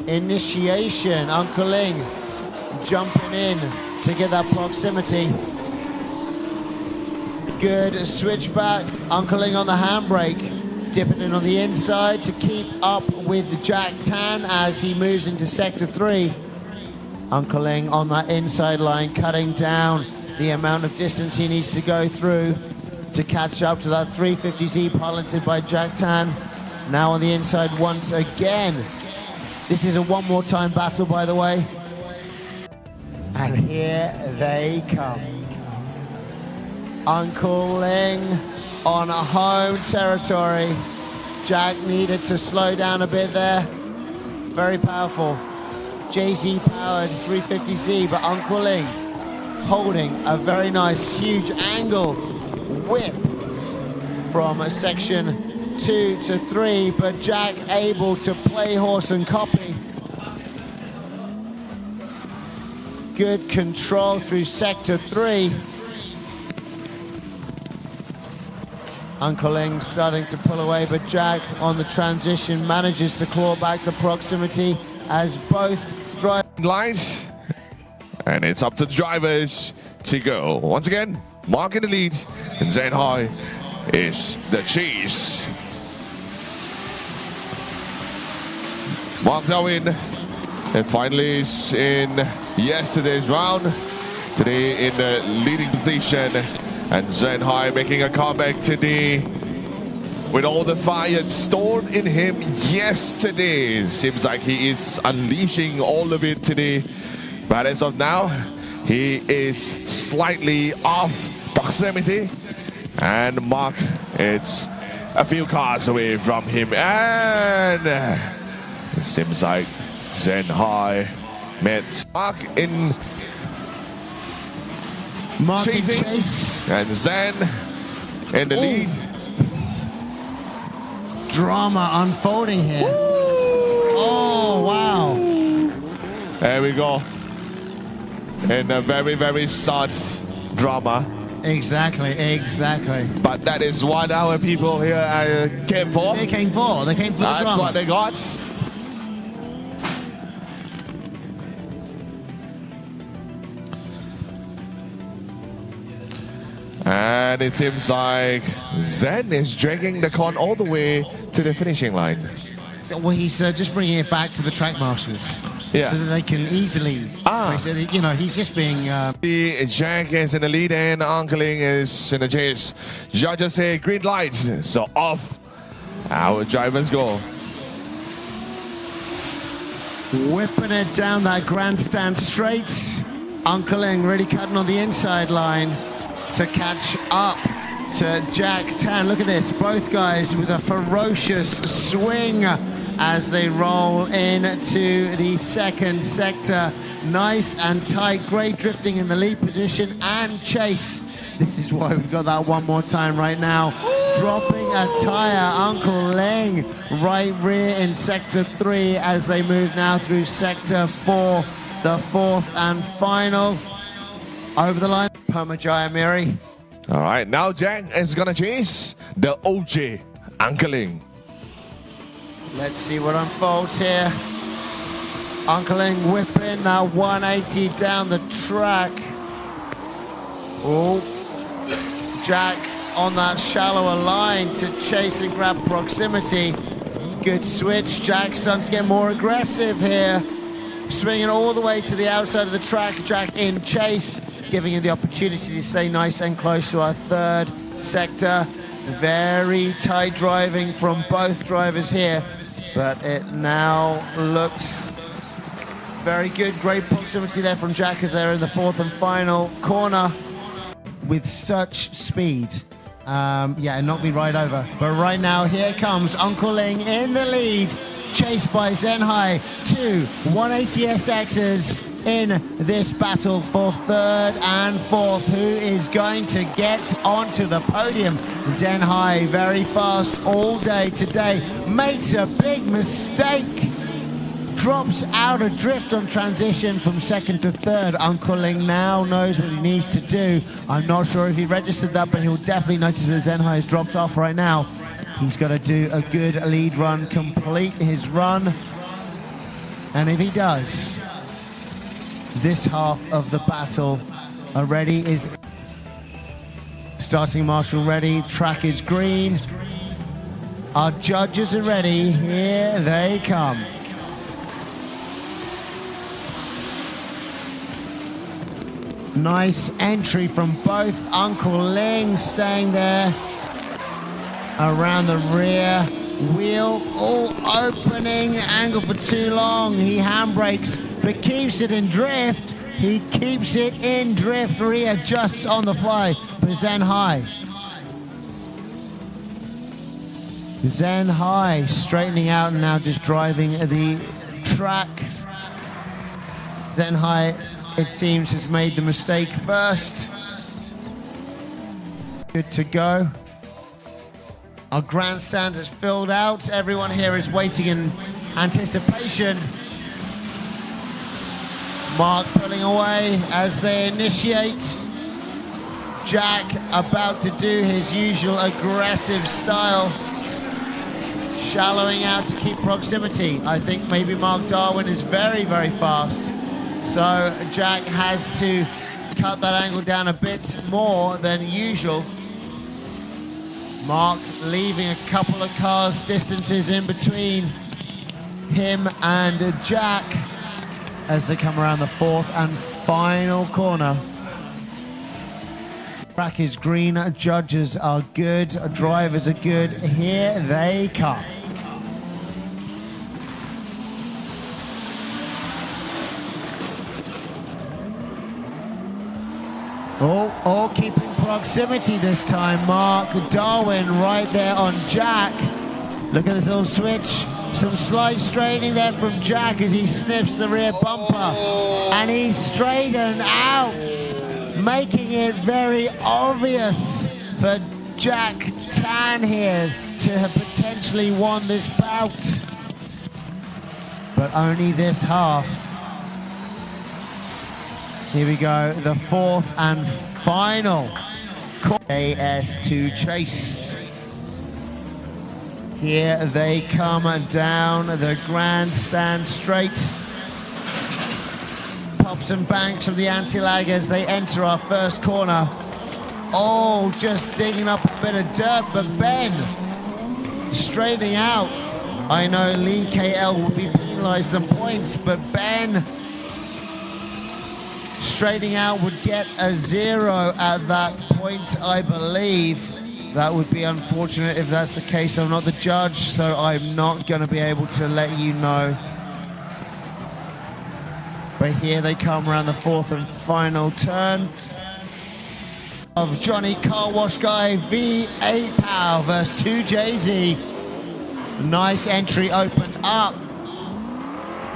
initiation. Uncle Ling jumping in to get that proximity. Good switchback. Uncle Ling on the handbrake. Dipping in on the inside to keep up with Jack Tan as he moves into Sector 3. Uncle Ling on that inside line, cutting down the amount of distance he needs to go through to catch up to that 350Z piloted by Jack Tan. Now on the inside once again. This is a one more time battle, by the way. And here they come. Uncle Ling on home territory. Jack needed to slow down a bit there. Very powerful. JZ powered 350Z, but Uncle Ling holding a very nice, huge angle whip from section 2 to 3, but Jack able to play horse and copy. Good control through sector 3. Uncle Ling starting to pull away, but Jack on the transition manages to claw back the proximity as both drive lines. And it's up to the drivers to go. Once again, Mark in the lead, and Zen High is the chase. Mark Darwin and finalists in yesterday's round. Today in the leading position, and Zen High making a comeback today with all the fire stored in him yesterday. Seems like he is unleashing all of it today, but as of now he is slightly off proximity, and Mark, it's a few cars away from him, and it seems like Zen High met Mark in chasing, and Zen in the lead. Drama unfolding here. Oh, wow. There we go. In a very, very sad drama. Exactly, exactly. But that is what our people here came for. They came for the drama. That's what they got. And it seems like Zen is dragging the con all the way to the finishing line. Well, he's just bringing it back to the track marshals, yeah, so that they can easily. You know, he's just being. Jack is in the lead and Uncle Ling is in the chase. Judges say green light, so off our drivers go. Whipping it down that grandstand straight. Uncle Ling really cutting on the inside line to catch up to Jack Tan. Look at this, both guys with a ferocious swing as they roll into the second sector. Nice and tight, great drifting in the lead position and chase. This is why we've got that one more time right now. Dropping a tire, Uncle Ling right rear in sector 3 as they move now through sector 4, the fourth and final. Over the line, Permajaya Miri. All right, now Jack is gonna chase the OJ, Uncle Ling. Let's see what unfolds here. Uncle Ling whipping that 180 down the track. Oh, Jack on that shallower line to chase and grab proximity. Good switch. Jack starting to get more aggressive here. Swinging all the way to the outside of the track. Jack in chase, giving him the opportunity to stay nice and close to our third sector. Very tight driving from both drivers here, but it now looks very good. Great proximity there from Jack as they're in the fourth and final corner with such speed. Yeah, and knocked me right over. But right now, here comes Uncle Ling in the lead, chased by Zen High. 2 180SXs in this battle for third and fourth. Who is going to get onto the podium? Zen High, very fast all day today, makes a big mistake. Drops out of drift on transition from second to third. Uncle Ling now knows what he needs to do. I'm not sure if he registered that, but he'll definitely notice that Zen High has dropped off right now. He's got to do a good lead run, complete his run. And if he does, this half of the battle already is starting marshal ready. Track is green. Our judges are ready. Here they come. Nice entry from both. Uncle Ling staying there around the rear wheel, all opening angle for too long. He handbrakes but keeps it in drift. He keeps it in drift, readjusts on the fly for Zen High. Zen High straightening out and now just driving the track. Zen High, it seems, has made the mistake first. Good to go. Our grandstand is filled out. Everyone here is waiting in anticipation. Mark pulling away as they initiate. Jack about to do his usual aggressive style, shallowing out to keep proximity. I think maybe Mark Darwin is very, very fast. So Jack has to cut that angle down a bit more than usual. Mark leaving a couple of cars distances in between him and Jack as they come around the fourth and final corner. Track is green, judges are good, drivers are good. Here they come. Oh, keeping proximity this time. Mark Darwin right there on Jack. Look at this little switch. Some slight straightening there from Jack as he sniffs the rear bumper. And he's straightened out, making it very obvious for Jack Tan here to have potentially won this bout. But only this half. Here we go, the fourth and final AS2 chase. Here they come down the grandstand straight. Pops and banks from the anti-lag as they enter our first corner. Oh, just digging up a bit of dirt, but Ben straightening out. I know Lee KL will be penalized on points, but Ben straightening out would get a 0 at that point, I believe. That would be unfortunate if that's the case. I'm not the judge, so I'm not going to be able to let you know. But here they come around the fourth and final turn of Johnny Car Wash Guy V8 Pow versus 2JZ. Nice entry opened up.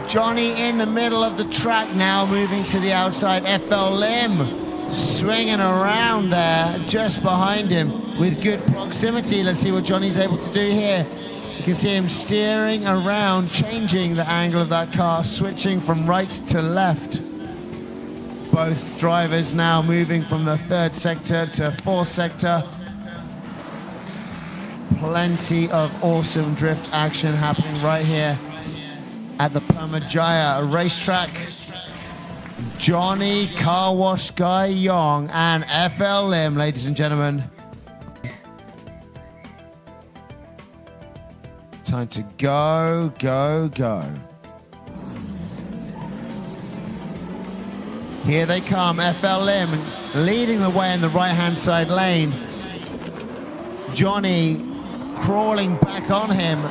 Johnny in the middle of the track now, moving to the outside. FL Lim swinging around there just behind him with good proximity. Let's see what Johnny's able to do here. You can see him steering around, changing the angle of that car, switching from right to left. Both drivers now moving from the third sector to fourth sector. Plenty of awesome drift action happening right here at the Permajaya racetrack. Johnny Car Wash Guy Yong and FL Lim, ladies and gentlemen. Time to go, go, go. Here they come, FL Lim leading the way in the right-hand side lane. Johnny crawling back on him.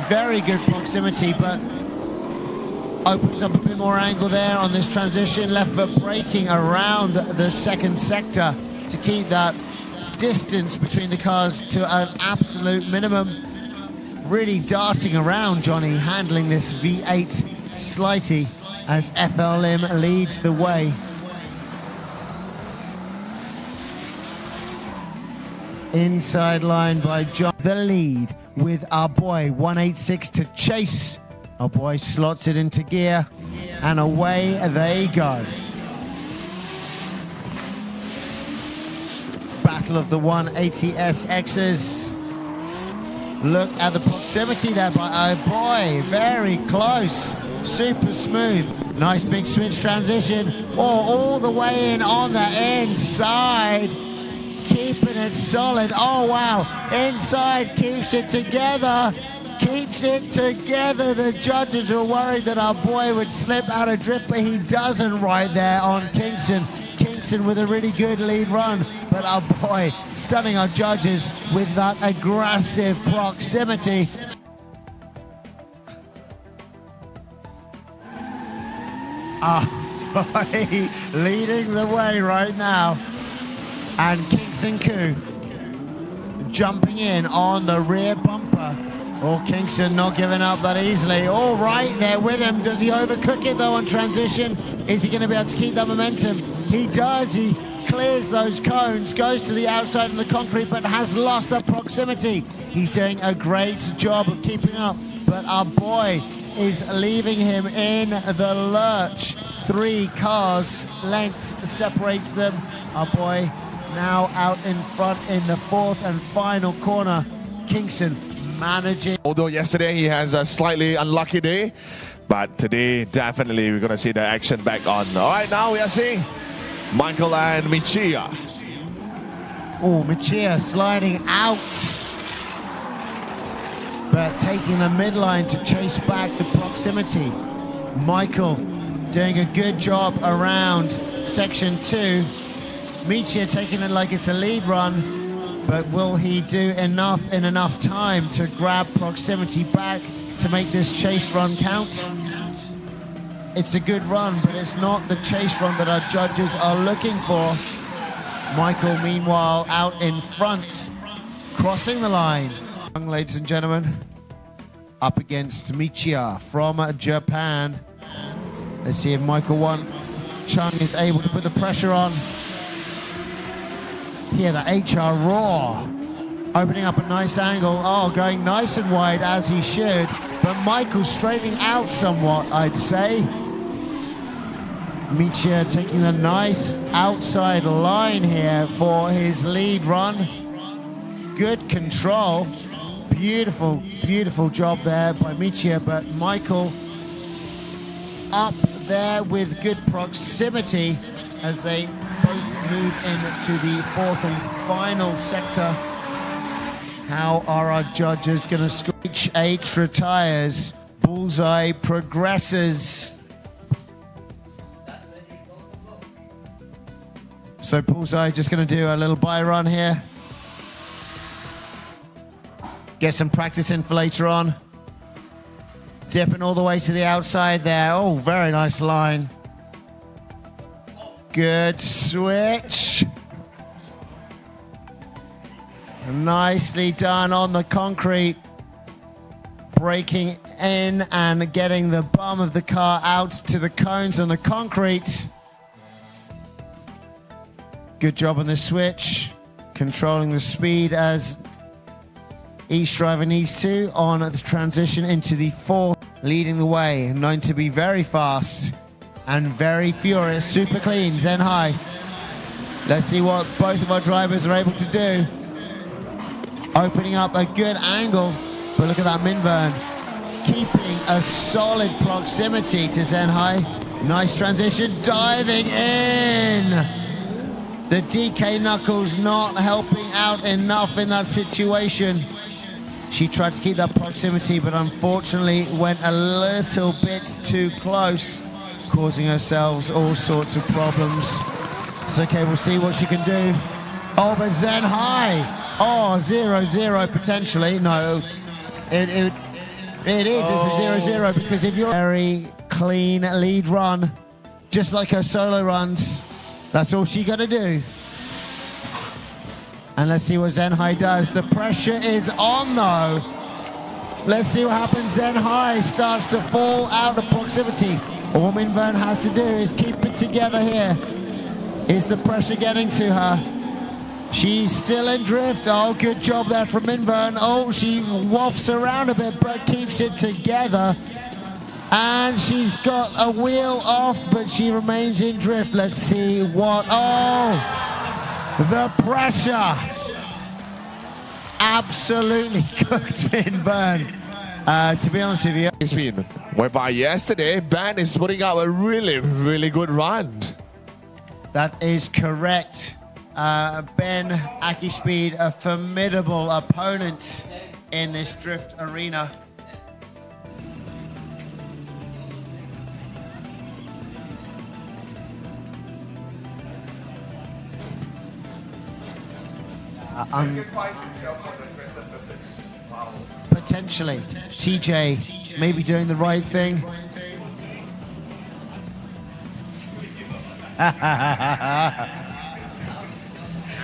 Very good proximity, but opens up a bit more angle there on this transition. Left foot braking around the second sector to keep that distance between the cars to an absolute minimum. Really darting around Johnny, handling this V8 slighty as FL Lim leads the way. Inside line by John. The lead with our boy 186 to chase. Our boy slots it into gear and away they go. Battle of the 180SXs. Look at the proximity there by our boy, very close, super smooth. Nice big switch transition, all the way in on the inside. Keeping it solid, oh wow, inside keeps it together. Keeps it together. The judges were worried that our boy would slip out of drift, but he doesn't right there on Kingston. Kingston with a really good lead run, but our boy stunning our judges with that aggressive proximity. boy leading the way right now. And Kingston Koo jumping in on the rear bumper. Oh, Kingston not giving up that easily. All right there with him. Does he overcook it though on transition? Is he going to be able to keep that momentum? He does. He clears those cones, goes to the outside of the concrete, but has lost that proximity. He's doing a great job of keeping up, but our boy is leaving him in the lurch. 3 cars length separates them. Our boy now out in front in the 4th and final corner. Kingston managing. Although yesterday he has a slightly unlucky day, but today definitely we're going to see the action back on. All right, now we are seeing Michael and Michia. Oh, Michia sliding out, but taking the midline to chase back the proximity. Michael doing a good job around section 2. Michia taking it like it's a lead run, but will he do enough in enough time to grab proximity back to make this chase run count? It's a good run, but it's not the chase run that our judges are looking for. Michael, meanwhile, out in front, crossing the line. Ladies and gentlemen, up against Michia from Japan. Let's see if Michael Chung is able to put the pressure on. Here, the HR roar, opening up a nice angle. Oh, going nice and wide as he should, but Michael straightening out somewhat, I'd say. Michia taking the nice outside line here for his lead run. Good control. Beautiful, beautiful job there by Michia, but Michael up there with good proximity as they both move into the 4th and final sector. How are our judges going to score? H retires, Bullseye progresses. So Bullseye just going to do a little by run here. Get some practice in for later on. Dipping all the way to the outside there. Oh, very nice line. Good switch. Nicely done on the concrete. Braking in and getting the bum of the car out to the cones on the concrete. Good job on the switch. Controlling the speed as each driver needs to on the transition into the 4th. Leading the way, known to be very fast and very furious. Super clean, Zen High. Let's see what both of our drivers are able to do. Opening up a good angle, but look at that Minvern. Keeping a solid proximity to Zen High. Nice transition, diving in. The DK Knuckles not helping out enough in that situation. She tried to keep that proximity, but unfortunately went a little bit too close, causing herself all sorts of problems. It's okay, we'll see what she can do. Oh, but Zen High. Oh, 0-0 potentially. No, it is. It's a 0-0 because if you're very clean lead run, just like her solo runs, that's all she got to do. And let's see what Zen High does. The pressure is on though. Let's see what happens. Zen High starts to fall out of proximity. All Minvern has to do is keep it together here. Is the pressure getting to her? She's still in drift. Oh, good job there from Minvern. Oh, she wafts around a bit, but keeps it together. And she's got a wheel off, but she remains in drift. Let's see what... Oh! The pressure absolutely cooked Minvern. To be honest with you, It's been whereby yesterday Ben is putting up a really good run. that is correct. Ben Akispeed, a formidable opponent in this drift arena. Potentially, TJ maybe doing the right thing.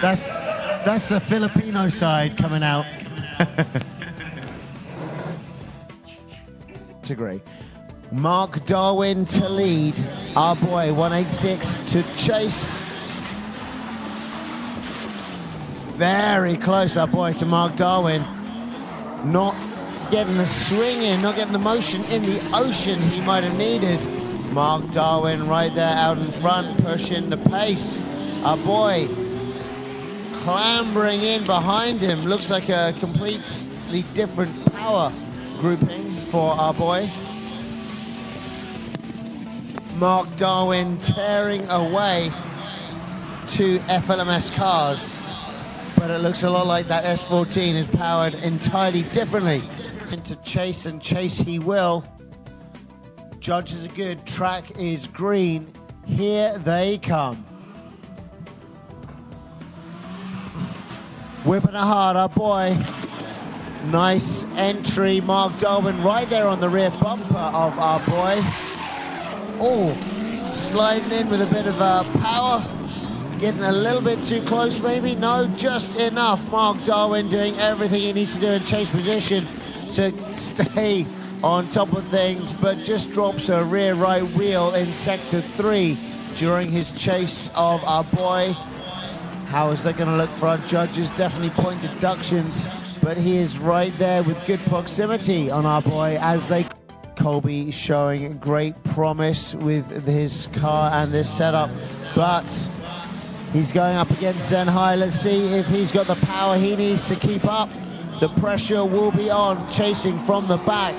That's the Filipino side coming out. Agree. Mark Darwin to lead. Our boy 186 to chase. Very close, our boy, to Mark Darwin. Not getting the swing in, not getting the motion in the ocean he might have needed. Mark Darwin right there out in front, pushing the pace. Our boy clambering in behind him. Looks like a completely different power grouping for our boy. Mark Darwin tearing away to FLMS cars, but it looks a lot like that S14 is powered entirely differently. Into chase, and chase he will. Judges are good, track is green. Here they come. Whipping it hard, our boy. Nice entry, Mark Darwin right there on the rear bumper of our boy. Oh, sliding in with a bit of power. Getting a little bit too close maybe. No, just enough. Mark Darwin doing everything he needs to do in chase position to stay on top of things, but just drops a rear right wheel in sector 3 during his chase of our boy. How is that going to look for our judges? Definitely point deductions, but he is right there with good proximity on our boy as they... Colby showing great promise with his car and this setup, but he's going up against Zen High. Let's see if he's got the power he needs to keep up. The pressure will be on, chasing from the back.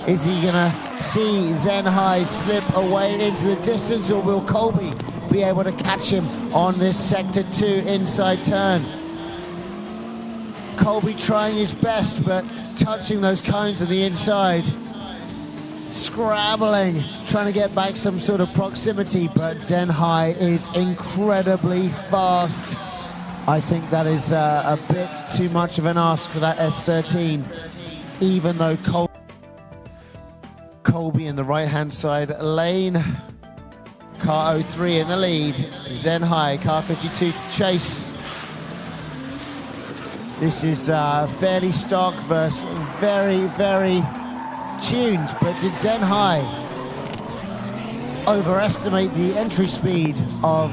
Is he gonna see Zen High slip away into the distance, or will Colby be able to catch him on this sector 2 inside turn? Colby trying his best, but touching those cones on the inside. Scrabbling, trying to get back some sort of proximity, but Zen High is incredibly fast. I think that is a bit too much of an ask for that S13, even though Colby in the right-hand side lane. Car 03 in the lead. Zen High, car 52 to chase. This is fairly stock versus very, very tuned, but did Zen High overestimate the entry speed of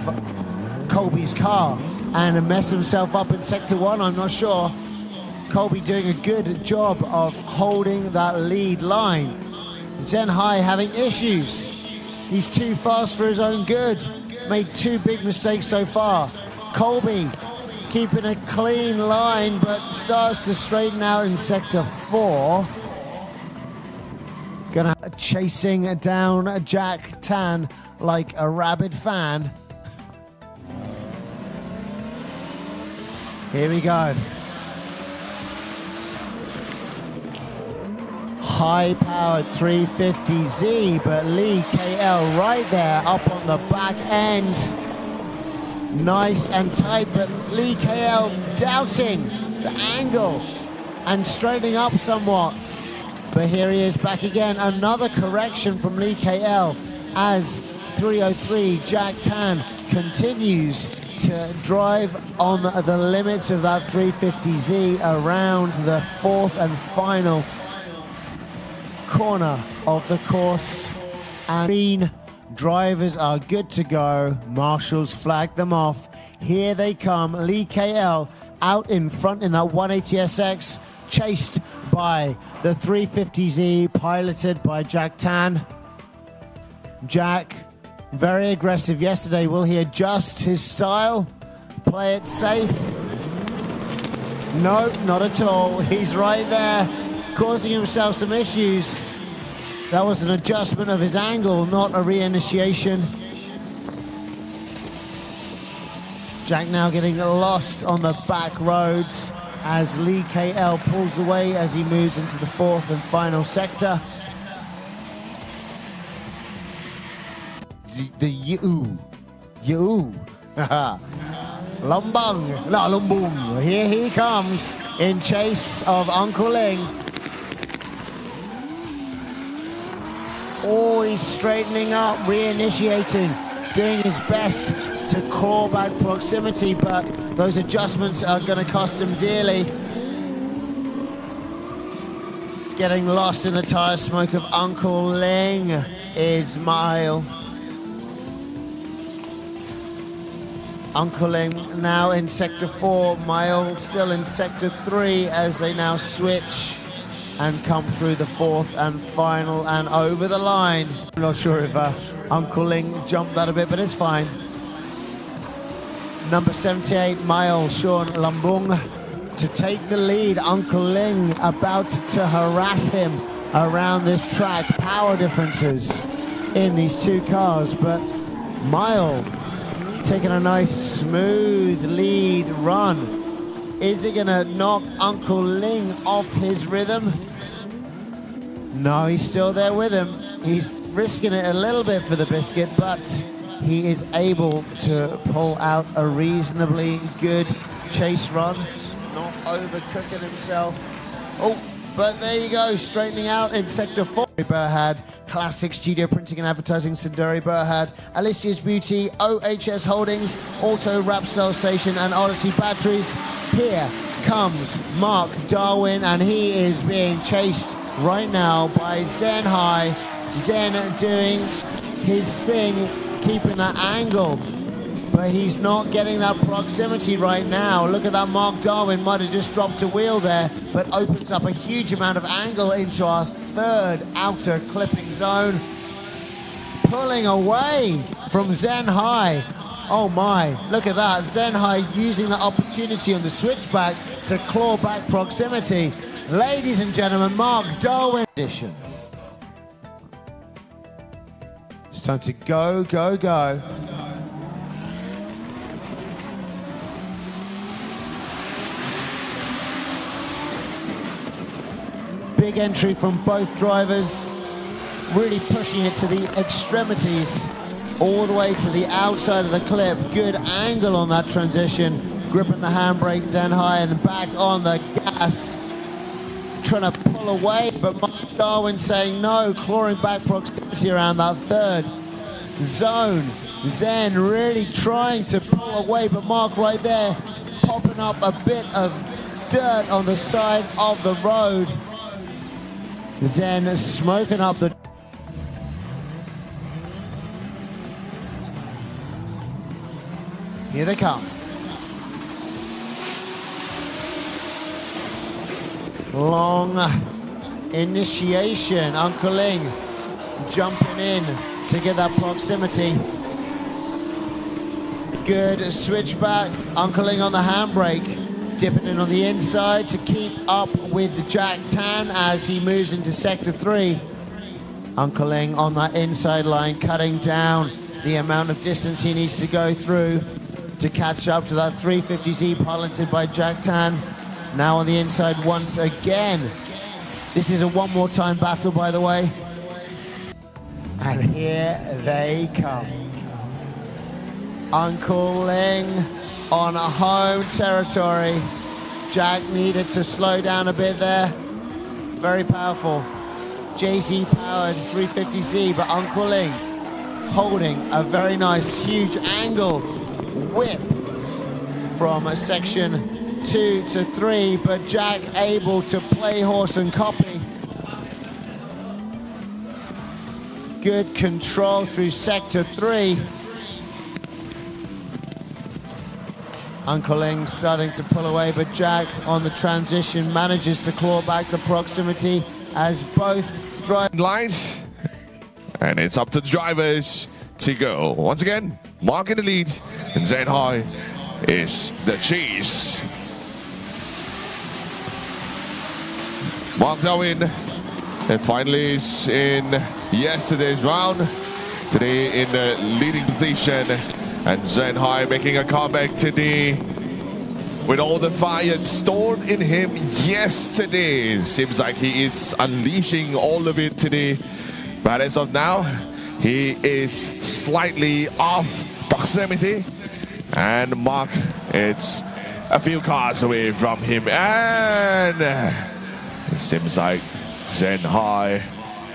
Colby's car and mess himself up in sector 1? I'm not sure. Colby doing a good job of holding that lead line. Zen High having issues. He's too fast for his own good. Made 2 big mistakes so far. Colby keeping a clean line, but starts to straighten out in sector 4. Gonna chasing down Jack Tan like a rabid fan. Here we go. High-powered 350Z, but Lee KL right there up on the back end. Nice and tight, but Lee KL doubting the angle and straightening up somewhat. But here he is back again. Another correction from Lee KL as 303 Jack Tan continues to drive on the limits of that 350Z around the 4th and final corner of the course. And green drivers are good to go. Marshals flagged them off. Here they come. Lee KL out in front in that 180SX, chased by the 350Z, piloted by Jack Tan. Jack, very aggressive yesterday. Will he adjust his style? Play it safe? No, not at all. He's right there, causing himself some issues. That was an adjustment of his angle, not a reinitiation. Jack now getting lost on the back roads as Lee KL pulls away as he moves into the 4th and final sector. The Yu. Lombang, La Lumbung. Here he comes in chase of Uncle Ling. Oh, he's straightening up, reinitiating, doing his best to claw back proximity, but those adjustments are going to cost him dearly. Getting lost in the tire smoke of Uncle Ling is Mile. Uncle Ling now in Sector 4, Mile still in Sector 3 as they now switch and come through the fourth and final and over the line. I'm not sure if Uncle Ling jumped that a bit, but it's fine. Number 78, Mile, Sean Lambung, to take the lead. Uncle Ling about to harass him around this track. Power differences in these two cars, but Mile taking a nice smooth lead run. Is it gonna knock Uncle Ling off his rhythm? No, he's still there with him. He's risking it a little bit for the biscuit, but he is able to pull out a reasonably good chase run, not overcooking himself. Oh, but there you go, straightening out in Sector 4. Berhad, Classic Studio Printing and Advertising, Sundari Berhad, Alicia's Beauty, OHS Holdings, Auto Rapstar Station and Odyssey Batteries. Here comes Mark Darwin, and he is being chased right now by Zen High. Zen doing his thing, keeping that angle, but he's not getting that proximity right now. Look at that, Mark Darwin might have just dropped a wheel there, but opens up a huge amount of angle into our third outer clipping zone. Pulling away from Zen High. Oh my, look at that. Zen High using the opportunity on the switchback to claw back proximity. Ladies and gentlemen, Mark Darwin. It's time to go, go, go. Big entry from both drivers, really pushing it to the extremities, all the way to the outside of the clip. Good angle on that transition, gripping the handbrake down high and back on the gas, trying to pull away, but Mark Darwin saying no, clawing back proximity around that third zone. Zen really trying to pull away, but Mark right there, popping up a bit of dirt on the side of the road. Zen smoking up the... Here they come. Long initiation. Uncle Ling jumping in to get that proximity. Good switchback. Uncle Ling on the handbrake. Dipping in on the inside to keep up with Jack Tan as he moves into Sector 3. Uncle Ling on that inside line, cutting down the amount of distance he needs to go through to catch up to that 350Z piloted by Jack Tan. Now on the inside once again. This is a one more time battle, by the way. And here they come. Uncle Ling on a home territory. Jack needed to slow down a bit there. Very powerful. JZ powered 350Z, but Uncle Ling holding a very nice, huge angle whip from section 2 to 3, but Jack able to play horse and copy. Good control through Sector 3. Uncle Ling starting to pull away, but Jack on the transition manages to claw back the proximity as both drive lines. And it's up to the drivers to go. Once again, Mark in the lead, and Zen High is the chase. Mark Darwin and finalists in yesterday's round. Today in the leading position. And Zen High making a comeback today with all the fire stored in him yesterday. Seems like he is unleashing all of it today. But as of now, he is slightly off proximity. And Mark, it's a few cars away from him. And it seems like Zen High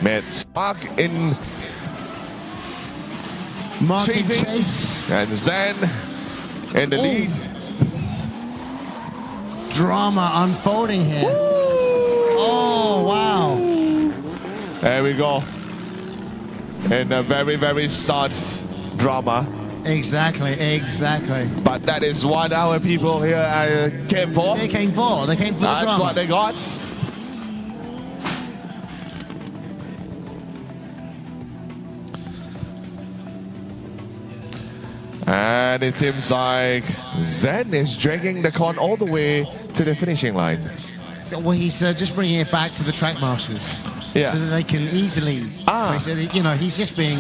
met Mark in Mark and chasing. chase. And Zen in the lead. Drama unfolding here. Oh, wow. There we go. In a very, very sad drama. Exactly. But that is what our people here came for. They came for the That's drama. what they got. And it seems like Zen is dragging the con all the way to the finishing line. Well, he's just bringing it back to the track marshals. Yeah. So that they can easily, you know, he's just being...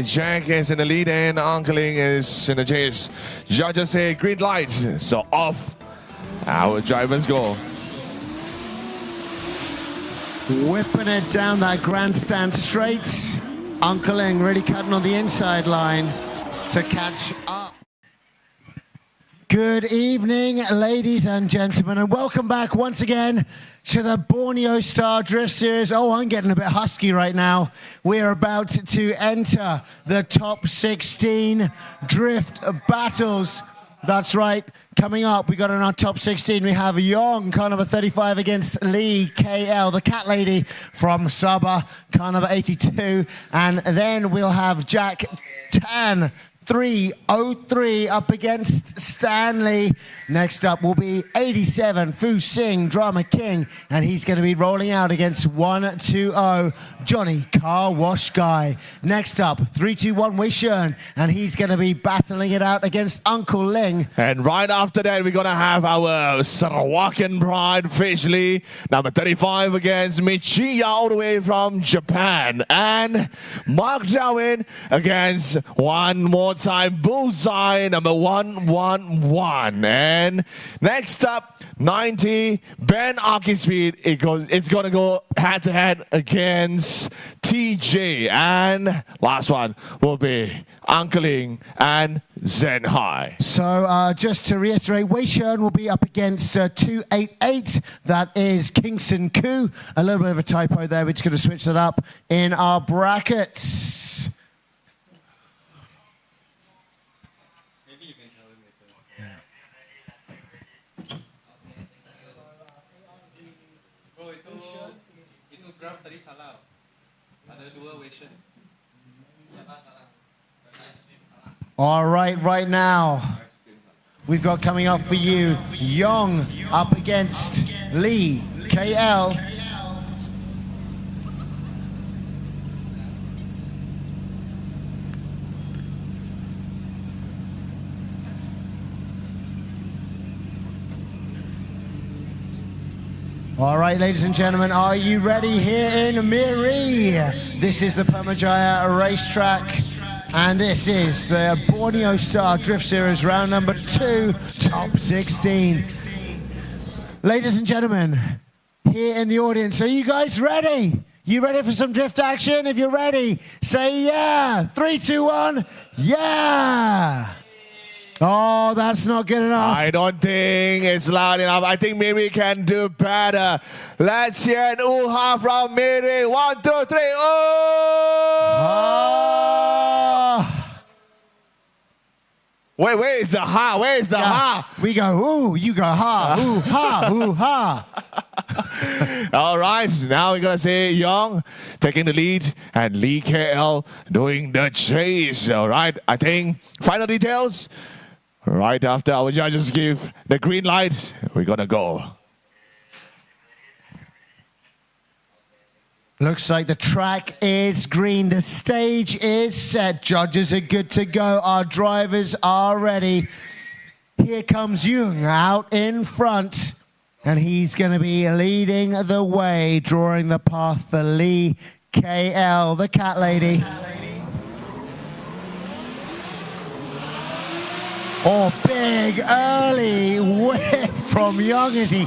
Jack is in the lead and Uncle Ling is in the chase. Judges say green light, so off our drivers go. Whipping it down that grandstand straight. Uncle Ling really cutting on the inside line to catch up. Good evening, ladies and gentlemen, and welcome back once again to the Borneo Star Drift Series. Oh, I'm getting a bit husky right now. We're about to enter the top 16 drift battles. That's right. Coming up, we got in our top 16, we have Yong, car number 35 against Lee KL, the cat lady from Sabah, car number 82. And then we'll have Jack Tan, 303 up against Stanley. Next up will be 87 Fu Sing, Drama King, and he's going to be rolling out against 120 Johnny Car Wash Guy. Next up 321 Wei Shun, and he's going to be battling it out against Uncle Ling. And right after that, we're going to have our Sarawakan pride officially, number 35 against Michiya all the way from Japan. And Mark Darwin against one more time Bullseye, number 111. And next up, 90 Ben Aki Speed. It's going to go head to head against TJ. And last one will be Uncle Ling and Zen High. So just to reiterate, Wei Shun will be up against 288. That is Kingston Koo. A little bit of a typo there. We're just going to switch that up in our brackets. Draft tadi salah. Ada dua version. All right now, we've got coming up for you, Yong up against Lee, KL. All right, ladies and gentlemen, are you ready here in Miri? This is the Permajaya racetrack, and this is the Borneo Star Drift Series round number 2, top 16. Ladies and gentlemen, here in the audience, are you guys ready? You ready for some drift action? If you're ready, say yeah. 3, 2, 1, yeah. Oh, that's not good enough. I don't think it's loud enough. I think Miri can do better. Let's hear an ooh-ha from Miri. 1, 2, 3, oh! Wait, where is the ha? Where is the ha? We go ooh, you go ha, ooh, ha, ooh, ha. All right, now we're going to say Yong taking the lead and Lee KL doing the chase. All right, I think final details. Right after our judges give the green light, we're gonna go. Looks like the track is green. The stage is set. Judges are good to go. Our drivers are ready. Here comes Jung out in front, and he's going to be leading the way, drawing the path for Lee KL, the cat lady. Oh, big early whip from Young as he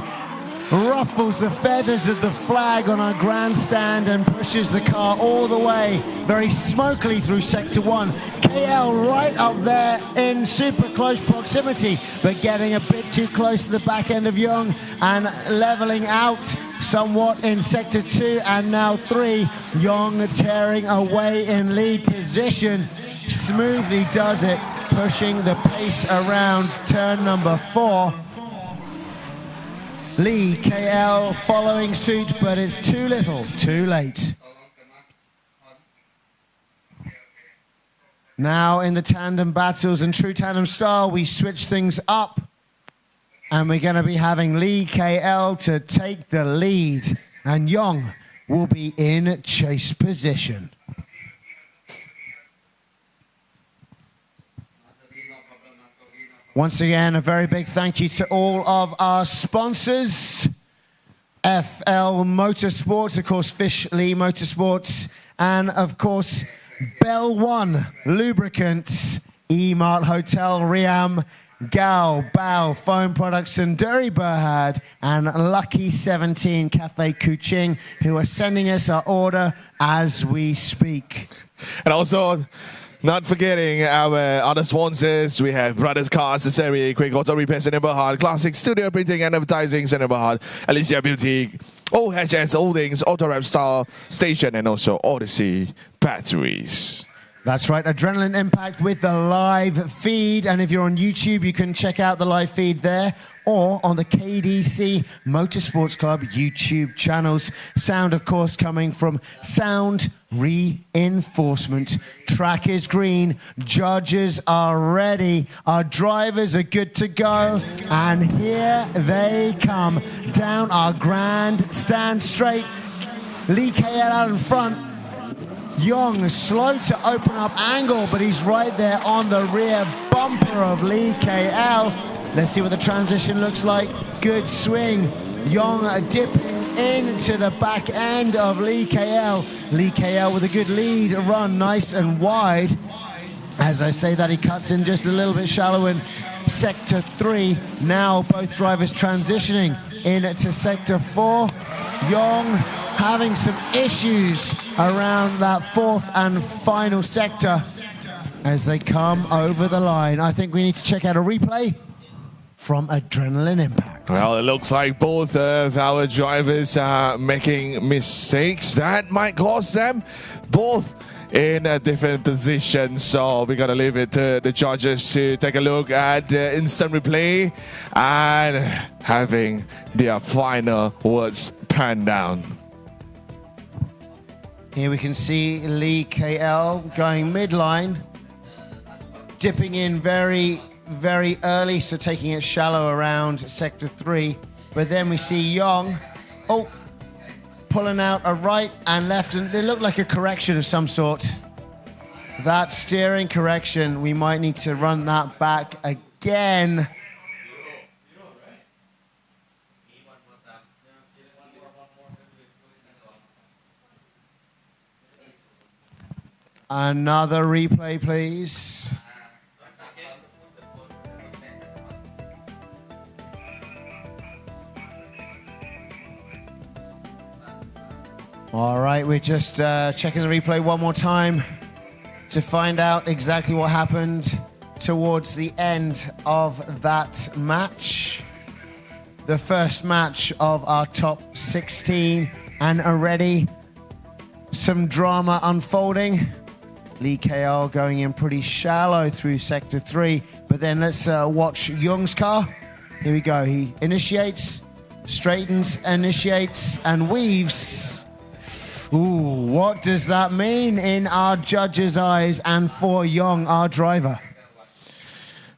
ruffles the feathers of the flag on our grandstand and pushes the car all the way very smokily through Sector 1. KL right up there in super close proximity, but getting a bit too close to the back end of Young and leveling out somewhat in Sector 2 and now 3. Young tearing away in lead position. smoothly does it, pushing the pace around turn number 4. Lee KL following suit, but it's too little, too late. Now in the tandem battles and true tandem style, we switch things up. And we're going to be having Lee KL to take the lead. And Young will be in chase position. Once again, a very big thank you to all of our sponsors. FL Motorsports, of course, Fish Lee Motorsports, and of course, Bell One Lubricant, Emart Hotel Riam, Gaobao Phone Products, and Sundari Berhad, and Lucky 17 Cafe Kuching, who are sending us our order as we speak. And also, not forgetting our other sponsors, we have Brothers Car Accessory, Quick Auto Repair Center Berhad, Classic Studio Printing and Advertising Center Berhad, Alicia Beauty, OHS Holdings, Auto Rap Star Station, and also Odyssey Batteries. That's right, Adrenaline Impact with the live feed. And if you're on YouTube, you can check out the live feed there or on the KDC Motorsports Club YouTube channels. Sound, of course, coming from Sound Reinforcement. Track is green. Judges are ready. Our drivers are good to go. And here they come down our grandstand straight. Lee KL out in front. Young slow to open up angle, but he's right there on the rear bumper of Lee KL. Let's see what the transition looks like. Good swing. Young dipping into the back end of Lee KL. Lee KL with a good lead run, nice and wide. As I say that, he cuts in just a little bit shallow in Sector 3. Now both drivers transitioning into Sector 4. Young having some issues around that 4th and final sector as they come over the line. I think we need to check out a replay from Adrenaline Impact. Well, it looks like both of our drivers are making mistakes. That might cost them both in a different position. So we're going to leave it to the judges to take a look at the instant replay and having their final words panned down. Here we can see Lee KL going midline, dipping in very, very early, so taking it shallow around Sector 3. But then we see Young, pulling out a right and left, and they look like a correction of some sort. That steering correction, we might need to run that back again. Another replay, please. All right, we're just checking the replay one more time to find out exactly what happened towards the end of that match. The first match of our top 16, and already some drama unfolding. Lee KL going in pretty shallow through Sector 3, but then let's watch Young's car. Here we go. He initiates, straightens, initiates, and weaves. Ooh, what does that mean in our judges' eyes and for Young, our driver?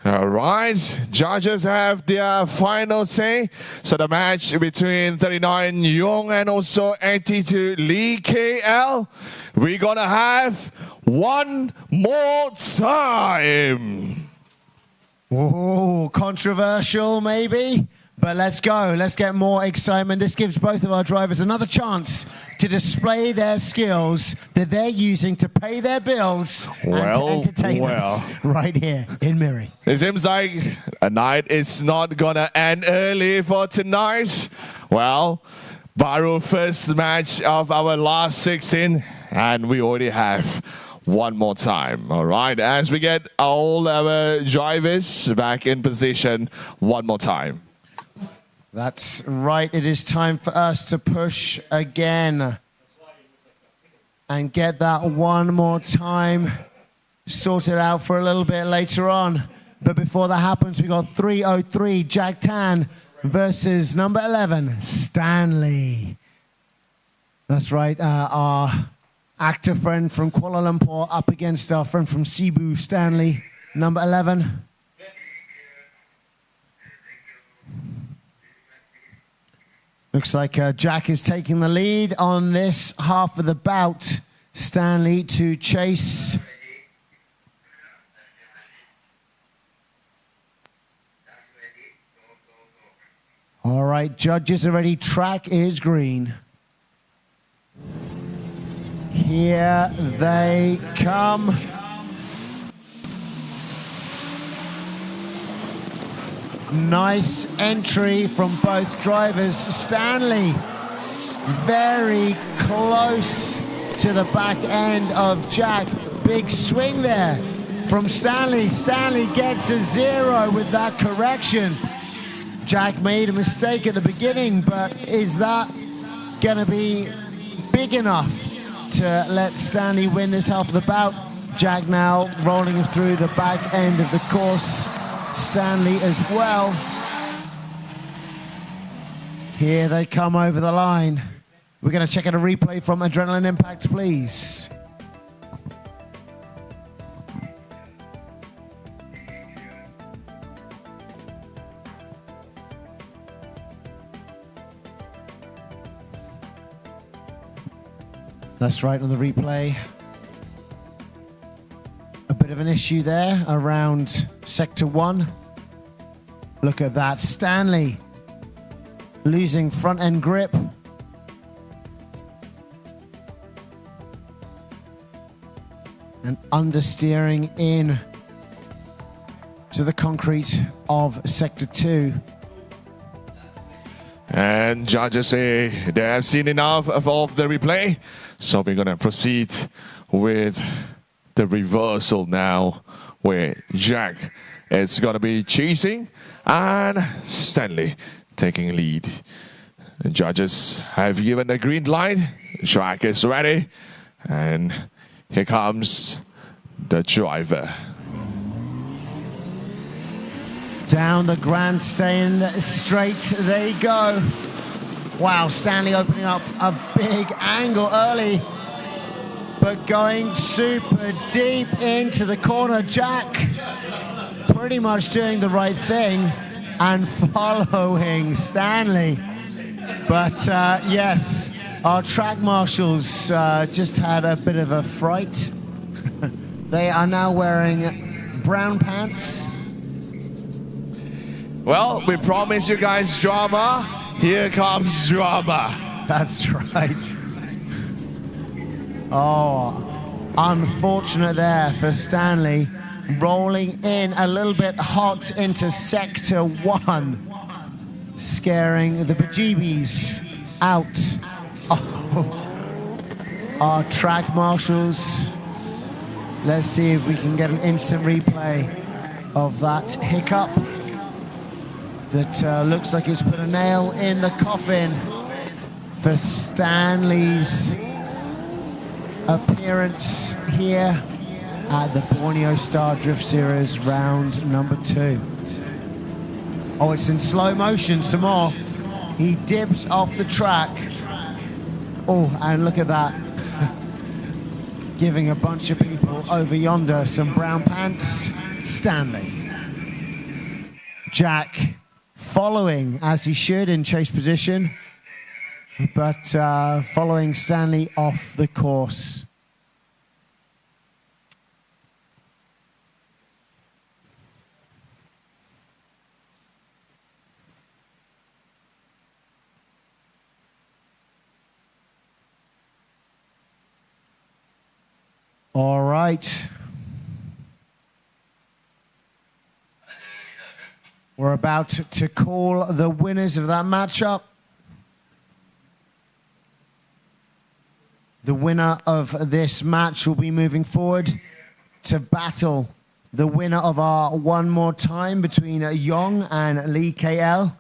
All right, judges have their final say. So the match between 39 Young and also 82 Lee KL, we're gonna have one more time. Oh, controversial maybe, but let's go. Let's get more excitement. This gives both of our drivers another chance to display their skills that they're using to pay their bills and to entertain us right here in Miri. It seems like a night is not gonna end early for tonight. Well, Baru first match of our last 16, and we already have one more time. All right, as we get all our drivers back in position one more time. That's right. It is time for us to push again and get that one more time sorted out for a little bit later on. But before that happens, we got 303 Jack Tan versus number 11 Stanley. That's right, our actor friend from Kuala Lumpur up against our friend from Cebu, Stanley, number 11. Looks like Jack is taking the lead on this half of the bout. Stanley to chase. All right, judges are ready. Track is green. Here they come. Nice entry from both drivers. Stanley very close to the back end of Jack. Big swing there from Stanley. Stanley gets a 0 with that correction. Jack made a mistake at the beginning, but is that going to be big enough to let Stanley win this half of the bout? Jack now rolling through the back end of the course. Stanley as well. Here they come over the line. We're going to check out a replay from Adrenaline Impact, please. That's right, on the replay. A bit of an issue there around Sector 1. Look at that. Stanley losing front end grip. And understeering in to the concrete of Sector 2. And judges say they have seen enough of the replay. So we're going to proceed with the reversal now, where Jack is going to be chasing and Stanley taking lead. The judges have given the green light. Track is ready. And here comes the driver. Down the grandstand straight they go. Wow, Stanley opening up a big angle early, but going super deep into the corner. Jack pretty much doing the right thing and following Stanley. But yes, our track marshals just had a bit of a fright. They are now wearing brown pants. Well, we promised you guys drama. Here comes drama. That's right. Oh, unfortunate there for Stanley. Rolling in a little bit hot into Sector 1. Scaring the bejeebies out. Oh. Our track marshals. Let's see if we can get an instant replay of that hiccup. That looks like it's put a nail in the coffin for Stanley's appearance here at the Borneo Star Drift Series round number 2. Oh, it's in slow motion some more. He dips off the track. Oh, and look at that. Giving a bunch of people over yonder some brown pants. Stanley. Jack following as he should in chase position, but following Stanley off the course. All right. We're about to call the winners of that matchup. The winner of this match will be moving forward to battle the winner of our One More Time between Yong and Lee KL.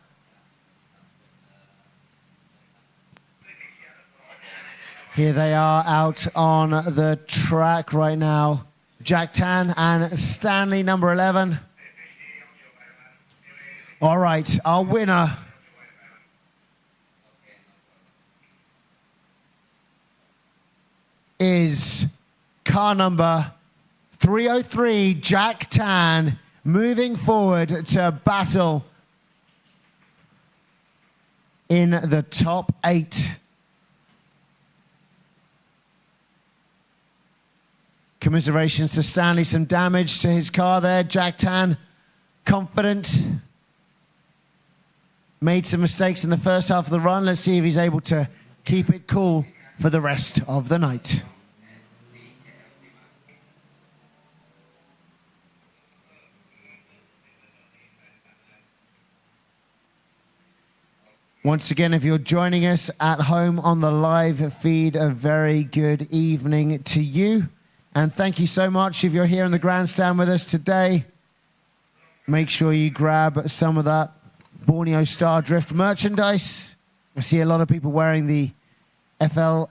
Here they are out on the track right now. Jack Tan and Stanley, number 11. All right, our winner is car number 303, Jack Tan, moving forward to battle in the top 8. Commiserations to Stanley. Some damage to his car there. Jack Tan, confident. Made some mistakes in the first half of the run. Let's see if he's able to keep it cool for the rest of the night. Once again, if you're joining us at home on the live feed, a very good evening to you. And thank you so much if you're here in the grandstand with us today. Make sure you grab some of that Borneo Star Drift merchandise. I see a lot of people wearing the FLMS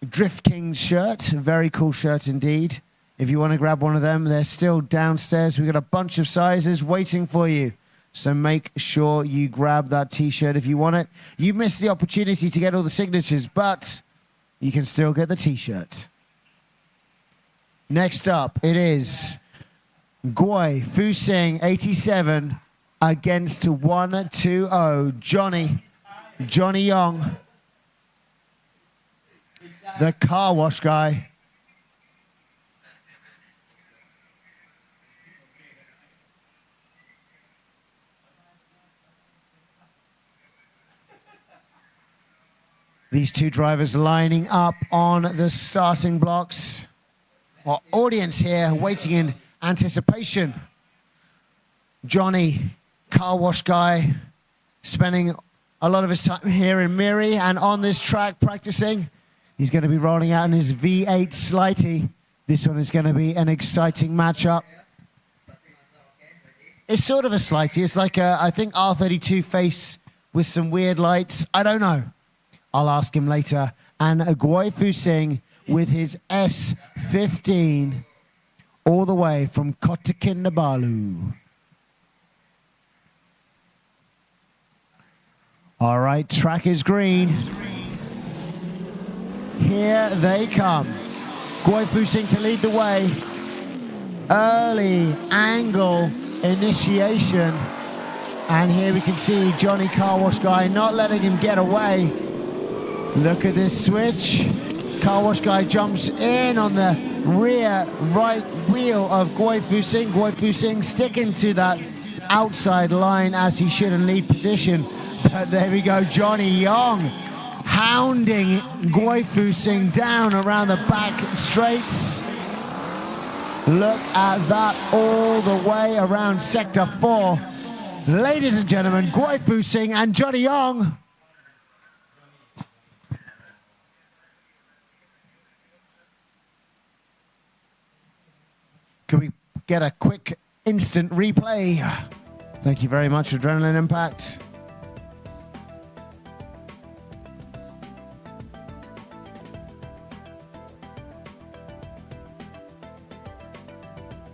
Drift King shirt. Very cool shirt indeed. If you want to grab one of them, they're still downstairs. We've got a bunch of sizes waiting for you. So make sure you grab that t-shirt if you want it. You missed the opportunity to get all the signatures, but you can still get the t-shirt. Next up, it is Gui Fusing, 87, against 120, Johnny Young, the car wash guy. These two drivers lining up on the starting blocks. Our audience here waiting in anticipation. Johnny, car wash guy, spending a lot of his time here in Miri and on this track practicing. He's going to be rolling out in his V8 Slighty. This one is going to be an exciting matchup. It's sort of a Slighty. It's like a, I think, R32 face with some weird lights. I don't know. I'll ask him later. And Gui Fusing with his S15 all the way from Kota Kinabalu. All right, track is green. Here they come. Gui Fusing to lead the way. Early angle initiation. And here we can see Johnny Car Wash Guy not letting him get away. Look at this switch. Car Wash Guy jumps in on the rear right wheel of Gui Fusing. Gui Fusing sticking to that outside line as he should in lead position. But there we go, Johnny Young hounding Gui Fusing down around the back straights. Look at that all the way around Sector 4. Ladies and gentlemen, Gui Fusing and Johnny Young. Can we get a quick instant replay? Thank you very much, Adrenaline Impact.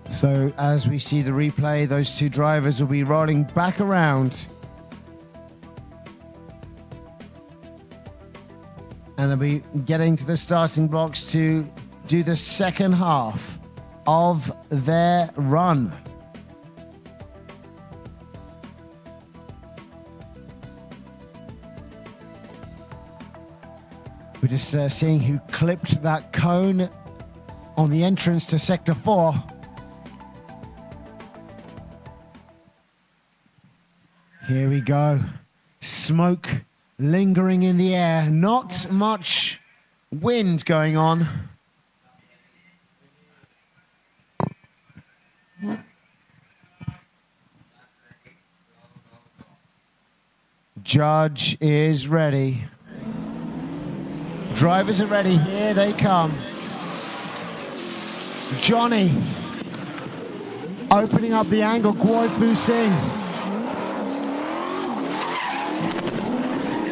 So as we see the replay, those two drivers will be rolling back around. And they'll be getting to the starting blocks to do the second half of their run. We're just seeing who clipped that cone on the entrance to Sector 4. Here we go. Smoke lingering in the air. Not much wind going on. Judge is ready. Drivers are ready. Here they come. Johnny opening up the angle. Gui Fusing.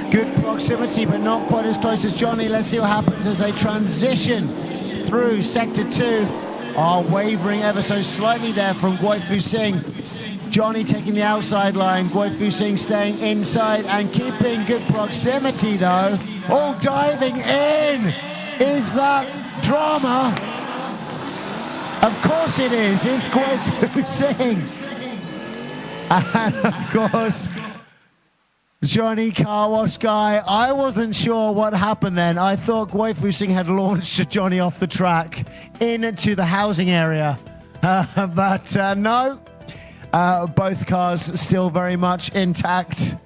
Good proximity, but not quite as close as Johnny. Let's see what happens as they transition through Sector 2. Are wavering ever so slightly there from Guifu Singh. Johnny taking the outside line, Guifu Singh staying inside and keeping good proximity though. All diving in! Is that drama? Of course it is, it's Guifu Singh. And of course, Johnny Car Wash Guy. I wasn't sure what happened then. I thought Guifu Singh had launched Johnny off the track into the housing area. But no, both cars still very much intact.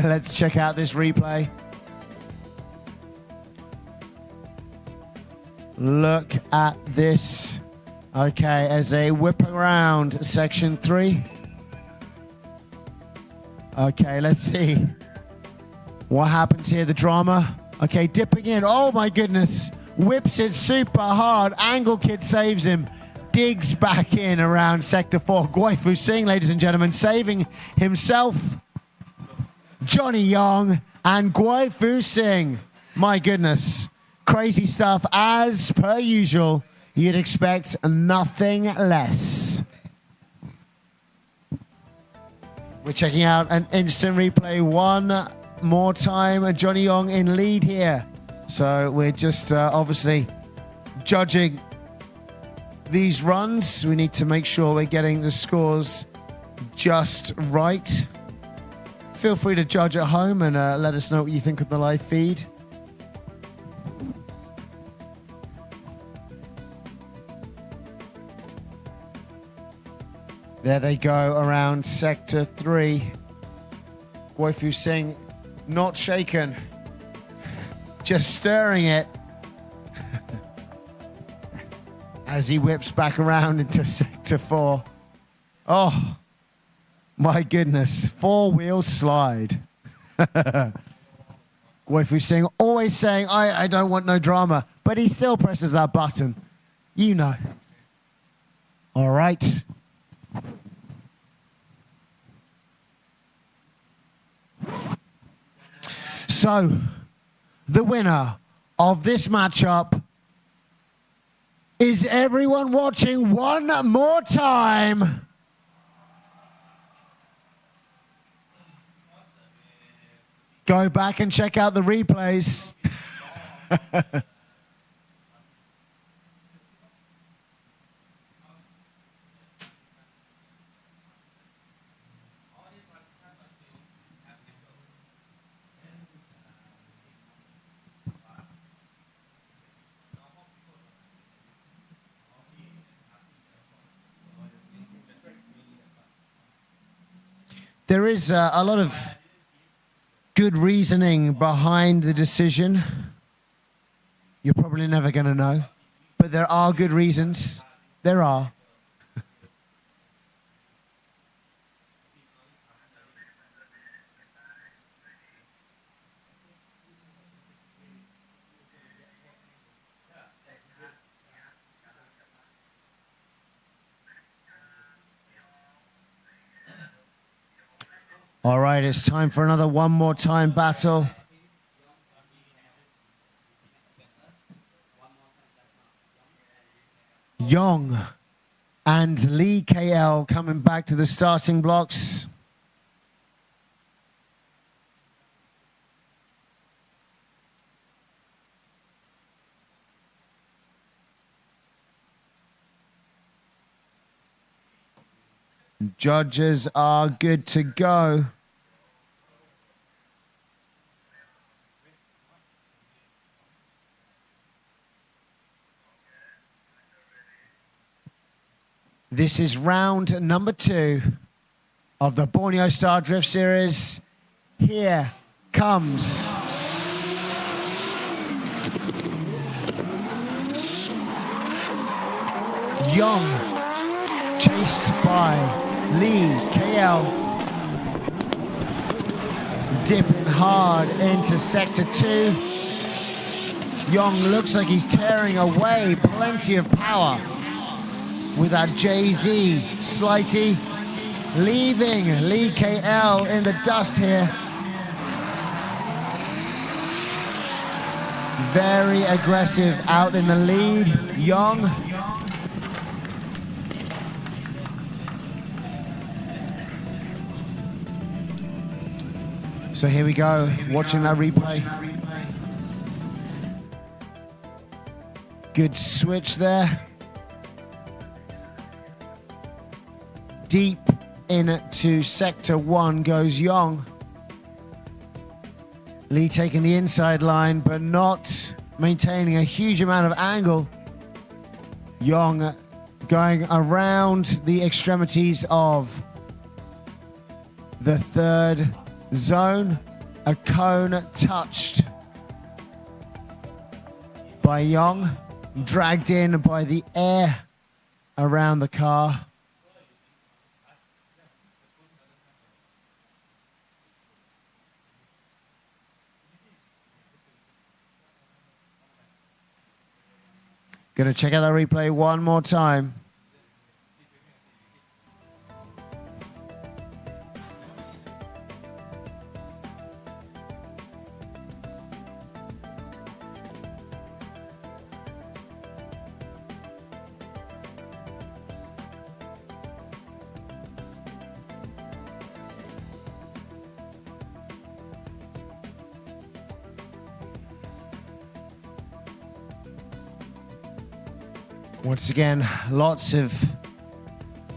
Let's check out this replay. Look at this. Okay, as they whip around section 3. Okay, let's see what happens here. The drama. Okay, dipping in. Oh my goodness. Whips it super hard. Angle Kid saves him. Digs back in around sector 4. Guifu Singh, ladies and gentlemen, saving himself. Johnny Young and Guifu Singh. My goodness. Crazy stuff as per usual. You'd expect nothing less. We're checking out an instant replay one more time. Johnny Young in lead here. So we're just obviously judging these runs. We need to make sure we're getting the scores just right. Feel free to judge at home and let us know what you think of the live feed. There they go around sector 3. Guifu Singh not shaken, just stirring it as he whips back around into sector 4. Oh my goodness, 4-wheel slide. Guifu Singh always saying, I don't want no drama, but he still presses that button. You know. All right. So, the winner of this matchup is everyone watching one more time. Go back and check out the replays. There is a lot of good reasoning behind the decision. You're probably never going to know, but there are good reasons. There are. All right, it's time for another one more time battle. Young and Lee KL coming back to the starting blocks. Judges are good to go. This is round number 2 of the Borneo Star Drift Series. Here comes Young, chased by Lee KL, dipping hard into sector 2. Young looks like he's tearing away, plenty of power with that JZ Slighty, leaving Lee KL in the dust here. Very aggressive out in the lead. Young. So here we go, watching that replay. Good switch there. Deep into sector 1 goes Young. Lee taking the inside line, but not maintaining a huge amount of angle. Young going around the extremities of the third zone. A cone touched by Young, dragged in by the air around the car. Gonna check out the replay one more time. Once again, lots of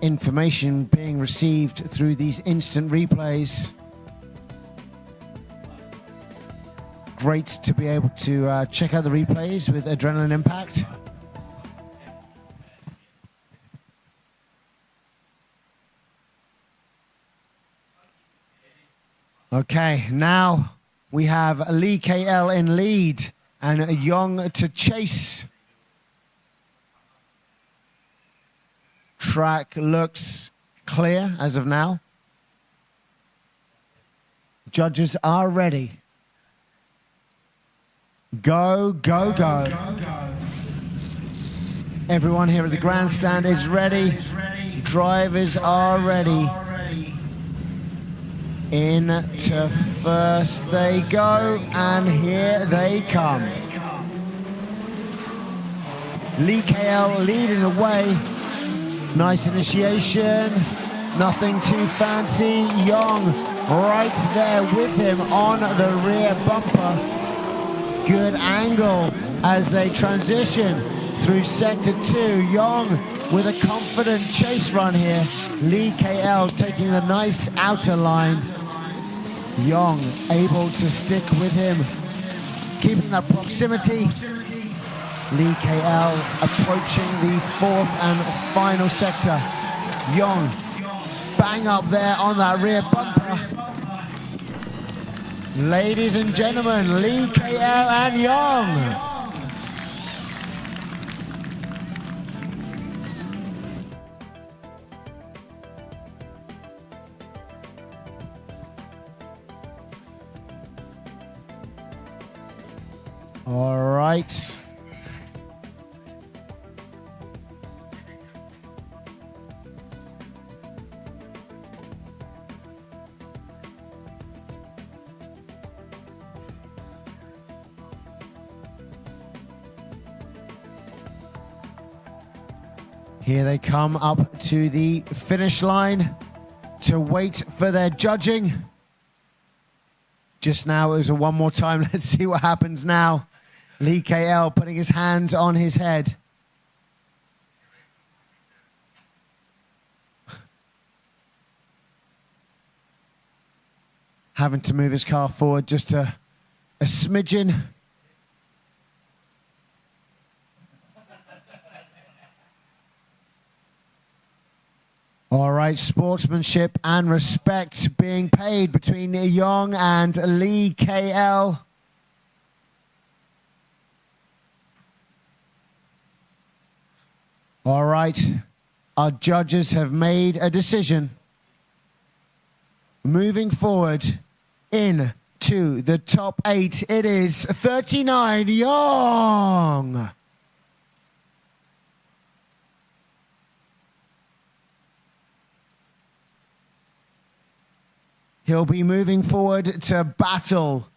information being received through these instant replays. Great to be able to check out the replays with Adrenaline Impact. Okay, now we have Lee KL in lead and Young to chase. Track looks clear as of now. Judges are ready. Go, go, go. Everyone here at the grandstand is ready. Drivers are ready. Into first they go, and here they come. Lee KL leading the way. Nice initiation, nothing too fancy. Young right there with him on the rear bumper. Good angle as they transition through sector 2. Young with a confident chase run here. Lee KL taking the nice outer line. Young able to stick with him, keeping that proximity. Lee KL approaching the 4th and final sector. Young bang up there on that rear bumper. Ladies and gentlemen, Lee KL and Young. All right. Here they come up to the finish line to wait for their judging. Just now it was a one more time. Let's see what happens now. Lee KL putting his hands on his head. Having to move his car forward just a smidgen. All right, sportsmanship and respect being paid between Young and Lee KL. All right, our judges have made a decision. Moving forward into the top 8, it is 39 Young. He'll be moving forward to battle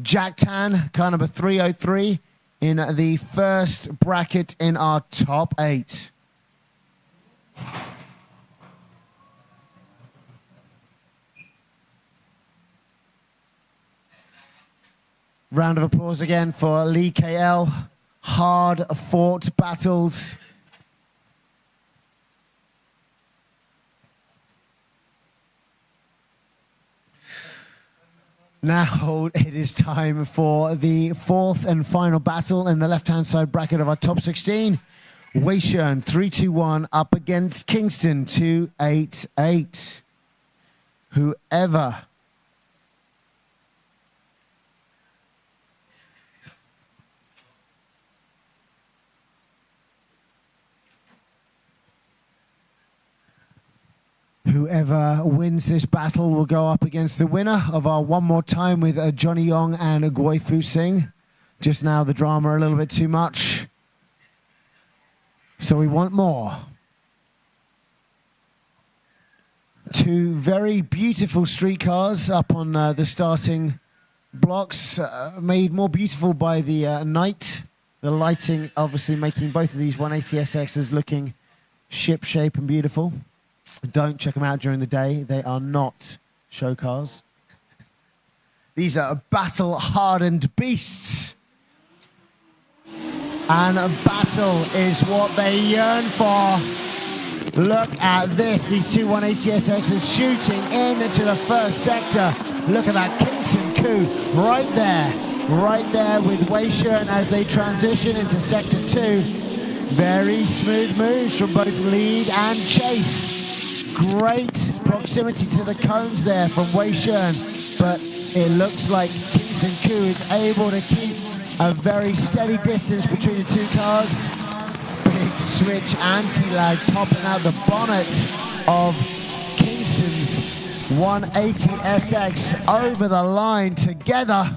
Jack Tan, car number 303. in the first bracket in our top 8. Round of applause again for Lee KL. Hard-fought battles. Now it is time for the 4th and final battle in the left-hand side bracket of our top 16. Wei Shen 321 up against Kingston 288. Whoever wins this battle will go up against the winner of our One More Time with Johnny Yong and Goi Fu Sing. Just now the drama a little bit too much. So we want more. 2 very beautiful streetcars up on the starting blocks, made more beautiful by the night. The lighting obviously making both of these 180SXs looking ship-shape and beautiful. Don't check them out during the day. They are not show cars. These are battle-hardened beasts. And battle is what they yearn for. Look at this. These two 180SXs shooting into the first sector. Look at that Kingston coup right there. Right there with Wei Shen as they transition into sector 2. Very smooth moves from both lead and chase. Great proximity to the cones there from Wei Shen, but it looks like Kingston Coup is able to keep a very steady distance between the 2 cars. Big switch anti-lag popping out the bonnet of Kingston's 180SX over the line together.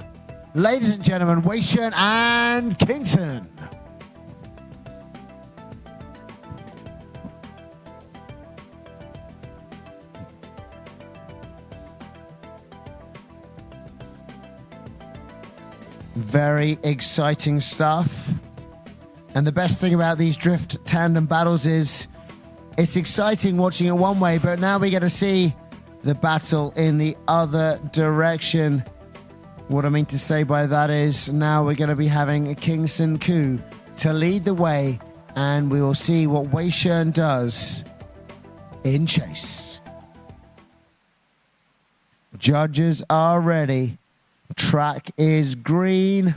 Ladies and gentlemen, Wei Shen and Kingston. Very exciting stuff. And the best thing about these drift tandem battles is it's exciting watching it one way, but now we get to see the battle in the other direction. What I mean to say by that is now we're going to be having a Kingston Coup to lead the way, and we will see what Wei Shen does in chase. Judges are ready. Track is green.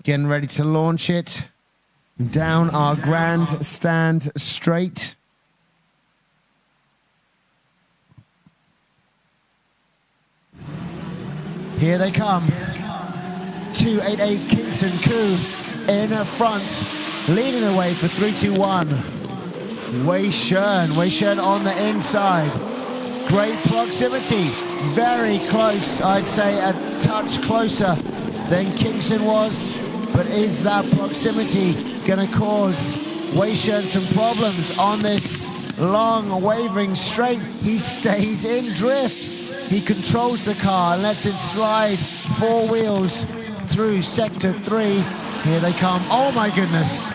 Getting ready to launch it. Down our grandstand straight. Here they come. 288 Kingston Coup in front, leading the way for 321. Wei Shen on the inside. Great proximity, very close, I'd say a touch closer than Kingston was, but is that proximity going to cause Wei Shen some problems on this long wavering straight? He stays in drift. He controls the car and lets it slide 4 wheels through sector 3. Here they come. Oh my goodness.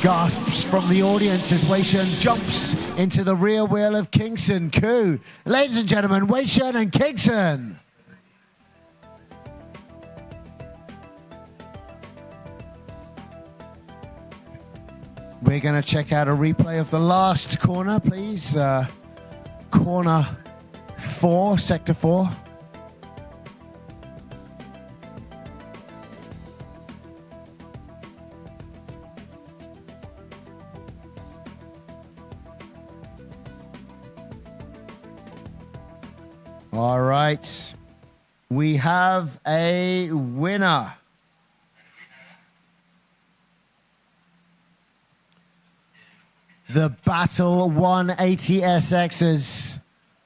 Gasps from the audience as Wei Shen jumps into the rear wheel of Kingston Coup. Ladies and gentlemen, Wei Shen and Kingston. We're going to check out a replay of the last corner, please. Corner 4, sector 4. All right, we have a winner. The Battle 180SXs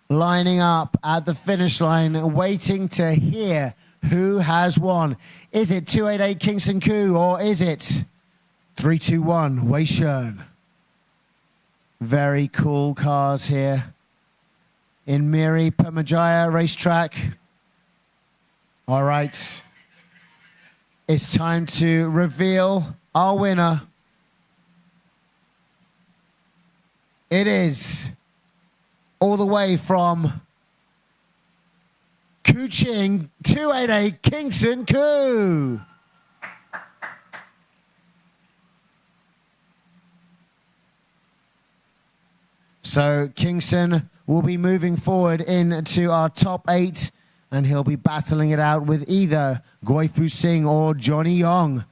lining up at the finish line, waiting to hear who has won. Is it 288 Kingston Coup or is it 321 Wei Shen? Very cool cars here in Miri Permajaya racetrack. All right. It's time to reveal our winner. It is all the way from Kuching 288 Kingston Koo. So Kingston will be moving forward into our top 8, and he'll be battling it out with either Guifu Singh or Johnny Yong.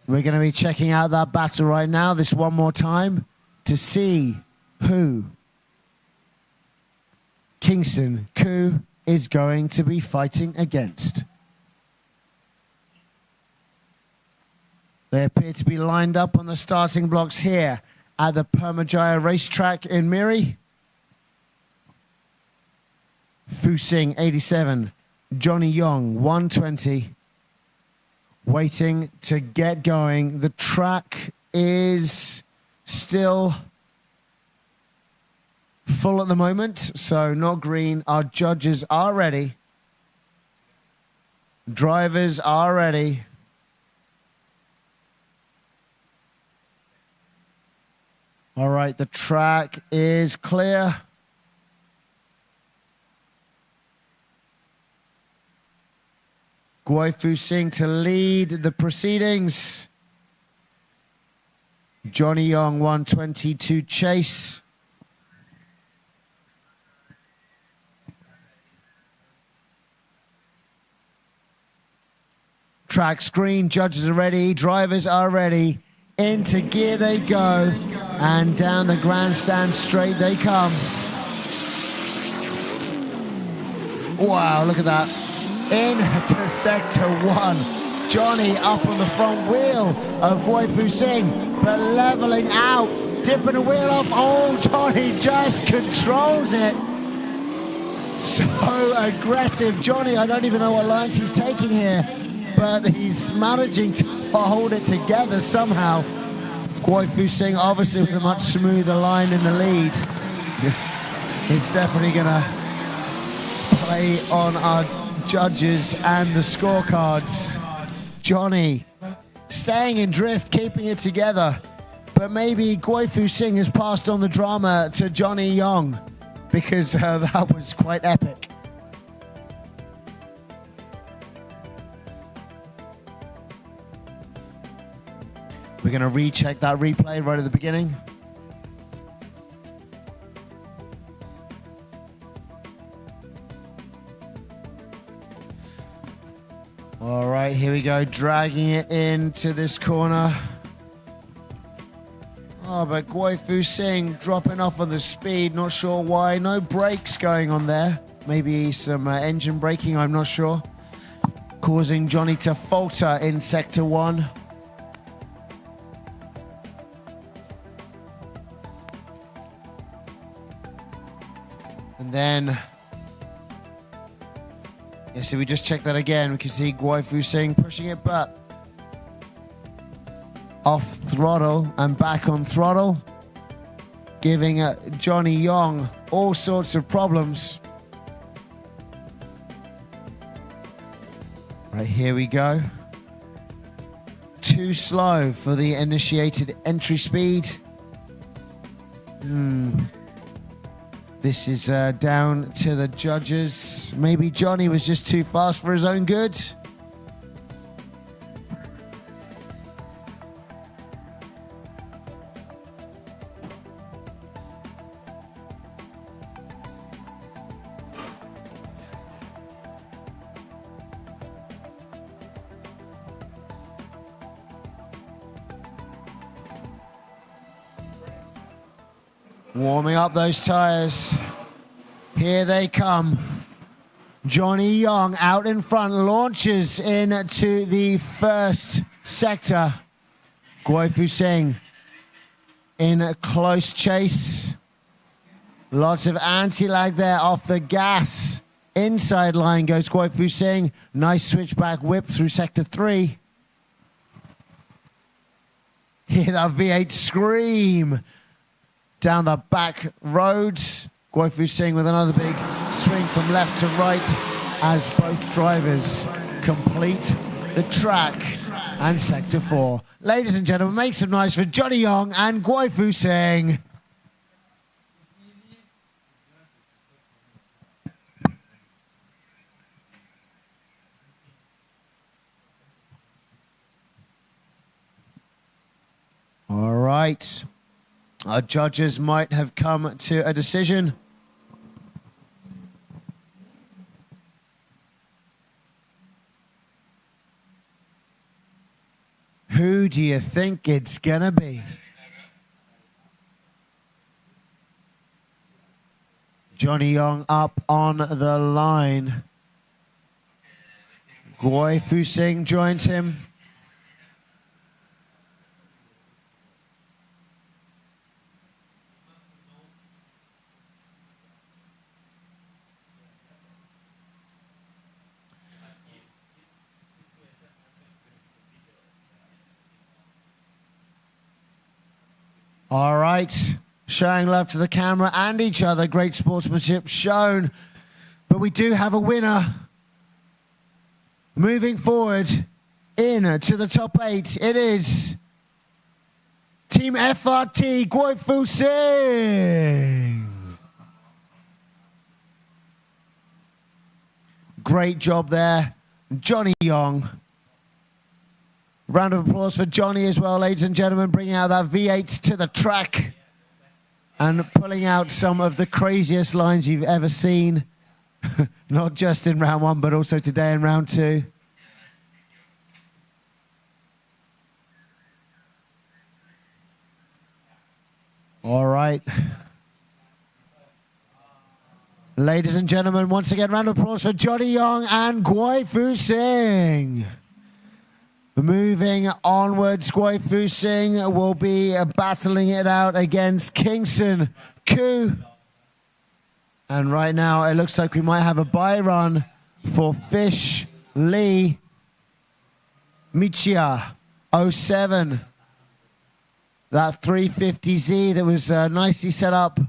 We're going to be checking out that battle right now, this one more time, to see who Kingston Koo is going to be fighting against. They appear to be lined up on the starting blocks here at the Permajaya racetrack in Miri. Fu Sing, 87. Johnny Yong, 120. Waiting to get going. The track is still full at the moment, so not green. Our judges are ready. Drivers are ready. All right, the track is clear. Guifu Singh to lead the proceedings. Johnny Yong, 120 to chase. Track's green, judges are ready, drivers are ready. Into gear they go, and down the grandstand straight they come. Wow, look at that. Into sector 1. Johnny up on the front wheel of Guifu Singh, but leveling out, dipping the wheel off. Oh, Johnny just controls it. So aggressive. Johnny, I don't even know what lines he's taking here, but he's managing to hold it together somehow. Guifu Singh obviously with a much smoother line in the lead. He's definitely gonna play on our judges and the scorecards. Johnny staying in drift, keeping it together, but maybe Guifu Singh has passed on the drama to Johnny Yong, because that was quite epic. We're going to recheck that replay right at the beginning. All right, here we go, dragging it into this corner. Oh, but Guifu Singh dropping off on the speed, not sure why. No brakes going on there. Maybe some engine braking, I'm not sure. Causing Johnny to falter in sector 1. And then, yeah, so we just check that again. We can see Guifu Singh pushing it, but off throttle and back on throttle, giving Johnny Yong all sorts of problems. Right, here we go. Too slow for the initiated entry speed. This is down to the judges. Maybe Johnny was just too fast for his own good. Warming up those tires. Here they come. Johnny Yong out in front, launches into the first sector. Guifu Singh in a close chase. Lots of anti-lag there off the gas. Inside line goes Guifu Singh. Nice switchback whip through sector 3. Hear that V8 scream. down the back roads. Guifu Singh with another big swing from left to right as both drivers complete the track and Sector 4. Ladies and gentlemen, make some noise for Johnny Young and Guifu Singh. All right. Our judges might have come to a decision. Who do you think it's gonna be? Johnny Young up on the line. Guifu Singh joins him. All right, showing love to the camera and each other. Great sportsmanship shown. But we do have a winner. Moving forward in to the top 8, it is Team FRT, Guifu Singh. Great job there, Johnny Young. Round of applause for Johnny as well, ladies and gentlemen, bringing out that V8 to the track and pulling out some of the craziest lines you've ever seen, not just in round 1, but also today in round 2. All right. Ladies and gentlemen, once again, round of applause for Johnny Young and Guifu Singh. Moving onwards, Guifu Singh will be battling it out against Kingston Koo. And right now, it looks like we might have a bye run for Fish Lee Michia 07. That 350Z that was nicely set up.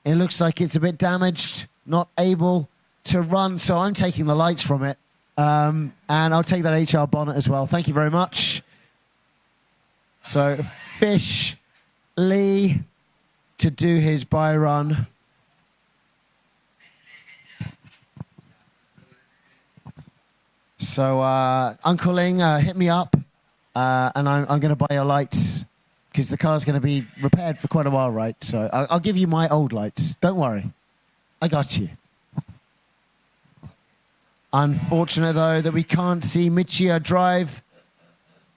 It looks like it's a bit damaged, not able to run. So I'm taking the lights from it. And I'll take that HR bonnet as well. Thank you very much. So Fish Lee to do his bye run. So Uncle Ling, hit me up, and I'm going to buy your lights because the car's going to be repaired for quite a while, right? So I'll give you my old lights. Don't worry. I got you. Unfortunate, though, that we can't see Michia drive.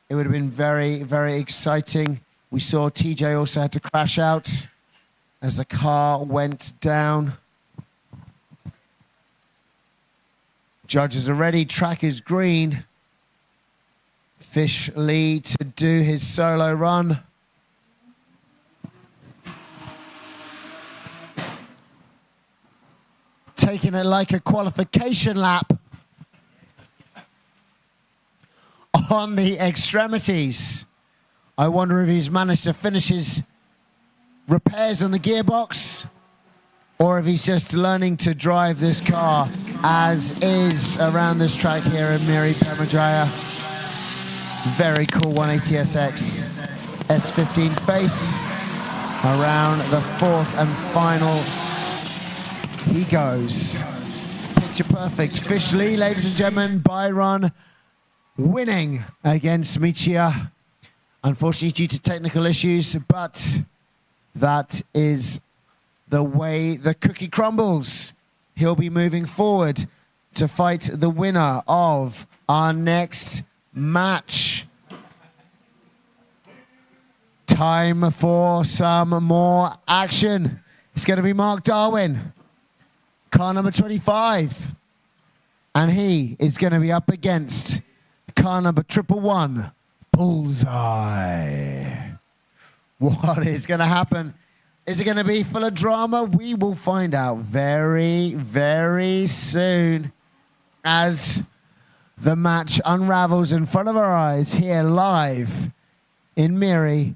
It would have been very, very exciting. We saw TJ also had to crash out as the car went down. Judges are ready. Track is green. Fish Lee to do his solo run. Taking it like a qualification lap. On the extremities. I wonder if he's managed to finish his repairs on the gearbox or if he's just learning to drive this car as is around this track here in Miri Pemajaya. Very cool 180SX S15 face. Around the 4th and final he goes. Picture perfect. Fish Lee, ladies and gentlemen, bye run. Winning against Michia, unfortunately due to technical issues, but that is the way the cookie crumbles. He'll be moving forward to fight the winner of our next match. Time for some more action. It's going to be Mark Darwin, car number 25, and he is going to be up against car number 111, Bullseye. What is going to happen? Is it going to be full of drama? We will find out very, very soon as the match unravels in front of our eyes here live in Miri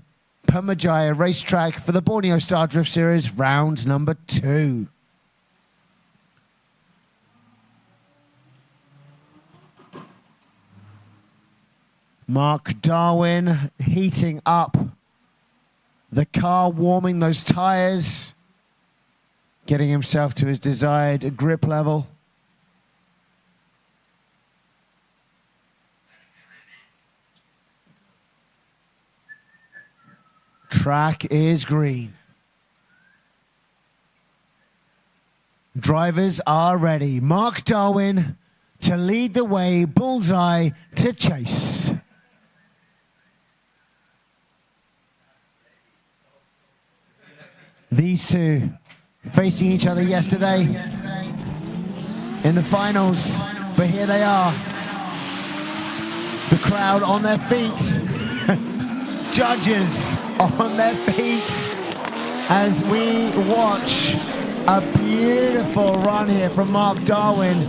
Permijaya racetrack for the Borneo Star Drift Series, round number 2. Mark Darwin heating up the car, warming those tires, getting himself to his desired grip level. Track is green. Drivers are ready. Mark Darwin to lead the way, Bullseye to chase. These two facing each other yesterday in the finals, but here they are. The crowd on their feet. Judges on their feet as we watch a beautiful run here from Mark Darwin.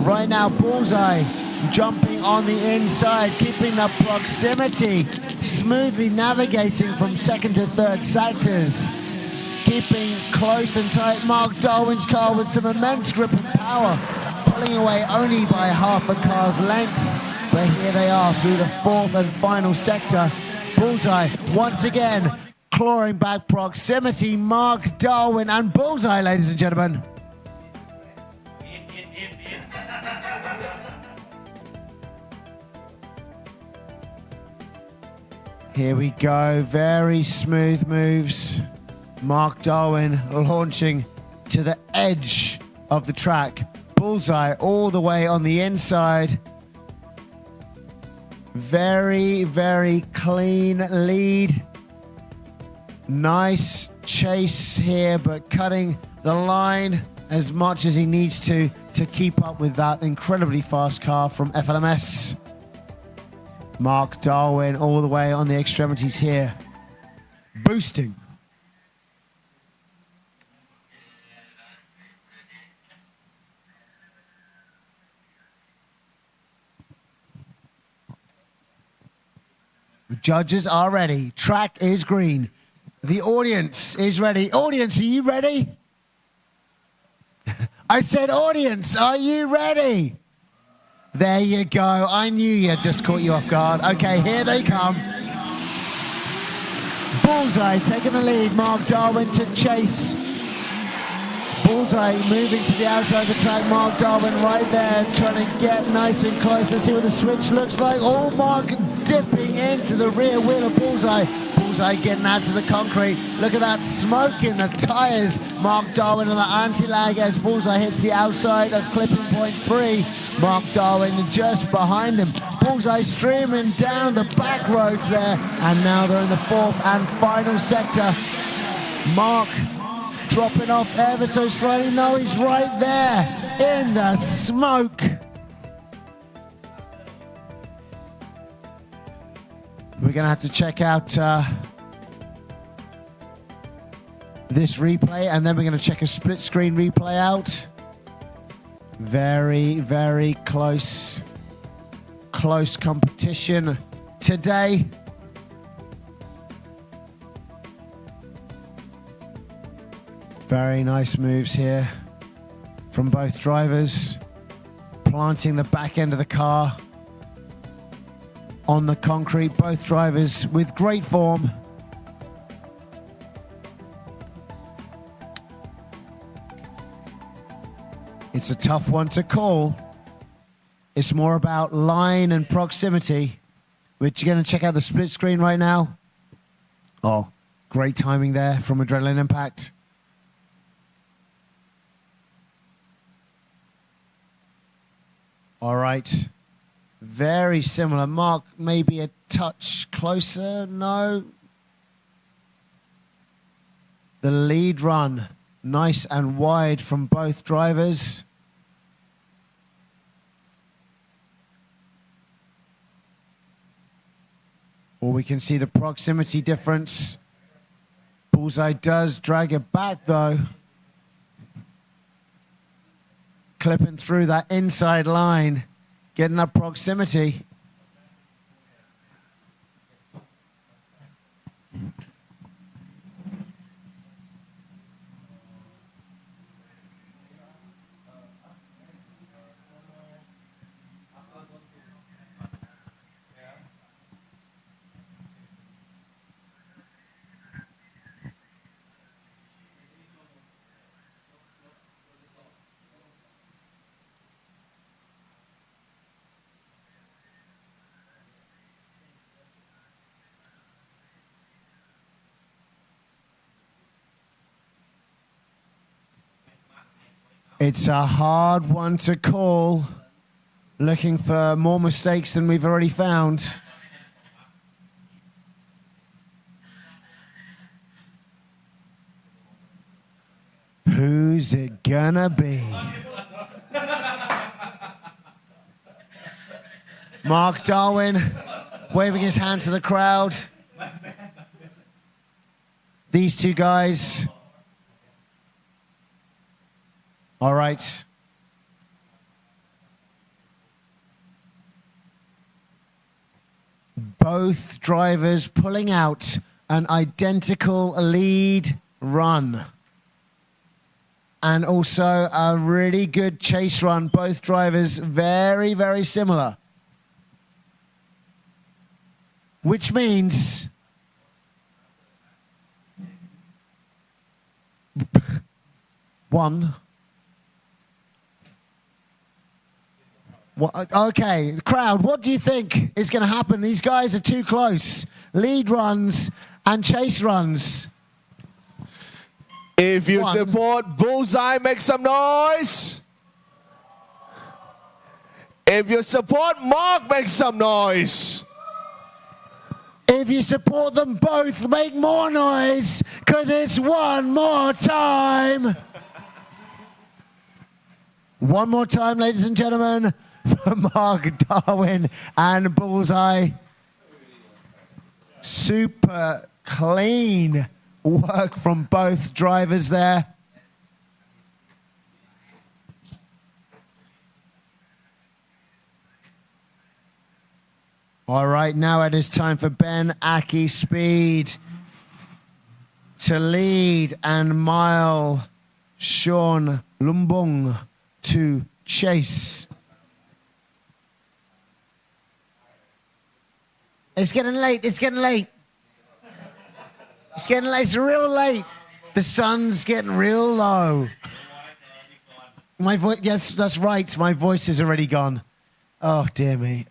Right now, Bullseye jumping on the inside, keeping the proximity, smoothly navigating from second to third sectors, keeping close and tight. Mark Darwin's car with some immense grip and power, pulling away only by half a car's length. But here they are through the fourth and final sector. Bullseye once again clawing back proximity. Mark Darwin and Bullseye, ladies and gentlemen. Here we go, very smooth moves. Mark Darwin launching to the edge of the track. Bullseye all the way on the inside. Very, very clean lead. Nice chase here, but cutting the line as much as he needs to keep up with that incredibly fast car from FLMS. Mark Darwin all the way on the extremities here, boosting. The judges are ready. Track is green. The audience is ready. Audience, are you ready? I said, audience, are you ready? There you go. I knew you just caught you off guard. Okay, here they come. Bullseye taking the lead. Mark Darwin to chase. Bullseye moving to the outside of the track. Mark Darwin right there trying to get nice and close. Let's see what the switch looks like. Oh, Mark dipping into the rear wheel of Bullseye. Bullseye getting out to the concrete. Look at that smoke in the tires. Mark Darwin on the anti-lag as Bullseye hits the outside of clipping point 3. Mark Darwin just behind him. Bullseye streaming down the back roads there. And now they're in the fourth and final sector. Mark dropping off ever so slightly. No, he's right there in the smoke. We're going to have to check out this replay, and then we're going to check a split screen replay out. Very, very close competition today. Very nice moves here from both drivers, planting the back end of the car on the concrete. Both drivers with great form. It's a tough one to call. It's more about line and proximity. We're going to check out the split screen right now. Oh, great timing there from Adrenaline Impact. All right. Very similar. Mark maybe a touch closer. No. The lead run, nice and wide from both drivers. Or we can see the proximity difference. Bullseye does drag it back though. Clipping through that inside line, getting that proximity. It's a hard one to call. Looking for more mistakes than we've already found. Who's it gonna be? Mark Darwin waving his hand to the crowd. These two guys. All right. Both drivers pulling out an identical lead run. And also a really good chase run. Both drivers very, very similar. Which means one. Okay, crowd, what do you think is going to happen? These guys are too close. Lead runs and chase runs. If you support Bullseye, make some noise. If you support Mark, make some noise. If you support them both, make more noise, because it's one more time. One more time, ladies and gentlemen, for Mark Darwin and Bullseye. Super clean work from both drivers there. All right, now it is time for Ben Aki Speed to lead and Mile Sean Lumbung to chase. It's getting late, it's getting late. It's getting late, it's real late. The sun's getting real low. My voice, yes, that's right, my voice is already gone. Oh, dear me.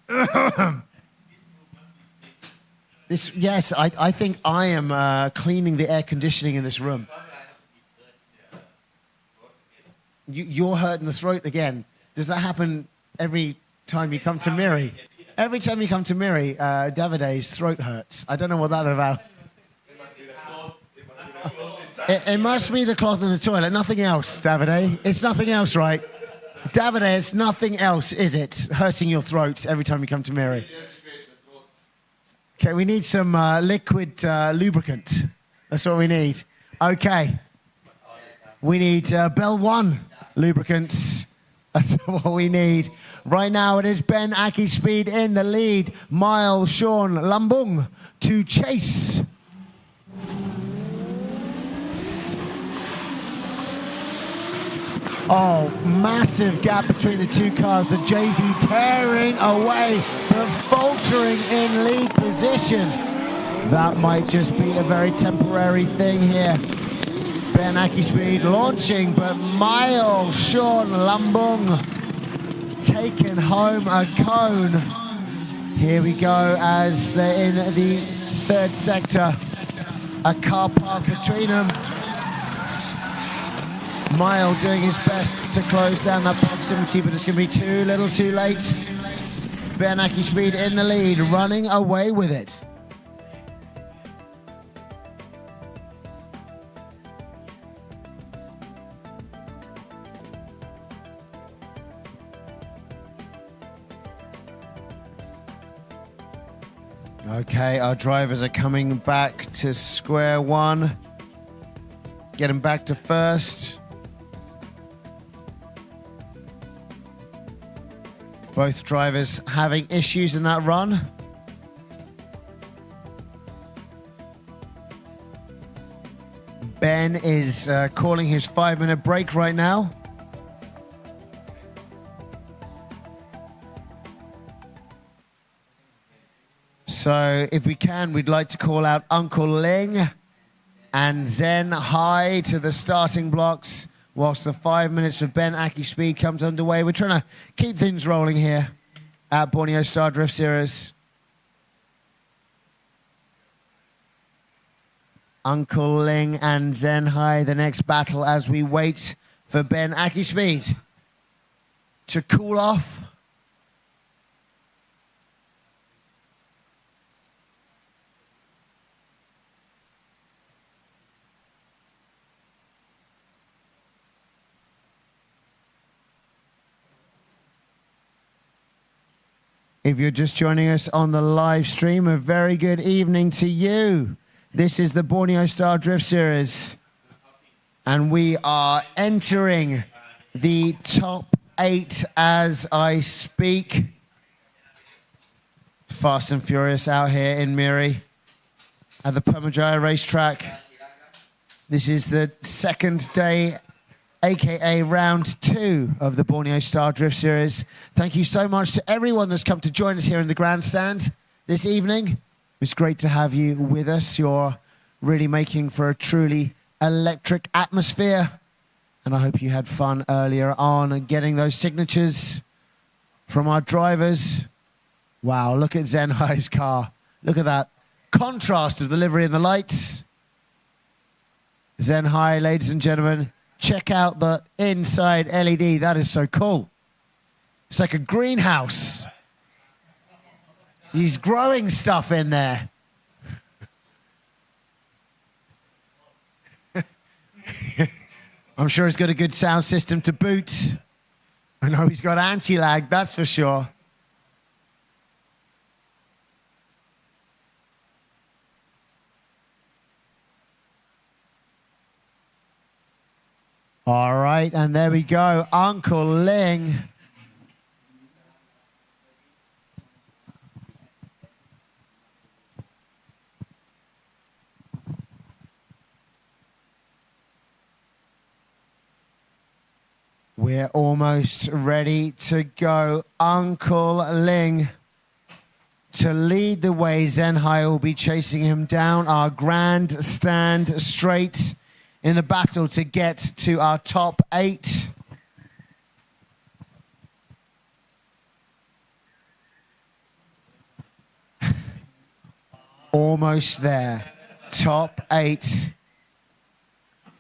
Yes, I think I am cleaning the air conditioning in this room. You're hurting the throat again. Does that happen every time you come to Miri? Every time you come to Miri, Davide's throat hurts. I don't know what that's about. It must be the cloth in the toilet, nothing else, Davide. It's nothing else, right? Davide, it's nothing else, is it? Hurting your throat every time you come to Miri. Okay, we need some liquid lubricant. That's what we need. Okay. We need Bell 1 lubricants. That's what we need. Right now it is Ben Aki Speed in the lead. Mile Sean Lambung to chase. Oh, massive gap between the two cars. The Jay-Z tearing away, but faltering in lead position. That might just be a very temporary thing here. Ben Aki Speed launching, but Mile Sean Lambung taking home a cone. Here we go as they're in the third sector. A car park between them. Mile doing his best to close down that proximity, but it's going to be too little too late. Ben Aki Speed in the lead, running away with it. Okay, our drivers are coming back to square one. Getting back to first. Both drivers having issues in that run. Ben is calling his 5-minute break right now. So if we can, we'd like to call out Uncle Ling and Zen High to the starting blocks whilst the 5 minutes of Ben Aki Speed comes underway. We're trying to keep things rolling here at Borneo Star Drift Series. Uncle Ling and Zen High, the next battle as we wait for Ben Aki Speed to cool off. If you're just joining us on the live stream, a very good evening to you. This is the Borneo Star Drift Series, and we are entering the top 8 as I speak. Fast and furious out here in Miri at the Podium racetrack. This is the second day, aka round 2 of the Borneo Star Drift Series. Thank you so much to everyone that's come to join us here in the grandstand this evening. It's great to have you with us. You're really making for a truly electric atmosphere. And I hope you had fun earlier on getting those signatures from our drivers. Wow, look at Zen High's car. Look at that contrast of the livery and the lights. Zen High, ladies and gentlemen, check out the inside LED. That is so cool. It's like a greenhouse. He's growing stuff in there. I'm sure he's got a good sound system to boot. I know he's got anti-lag, that's for sure. All right, and there we go. Uncle Ling. We're almost ready to go. Uncle Ling to lead the way. Zen High will be chasing him down our grandstand straight in the battle to get to our top 8. Almost there. Top 8.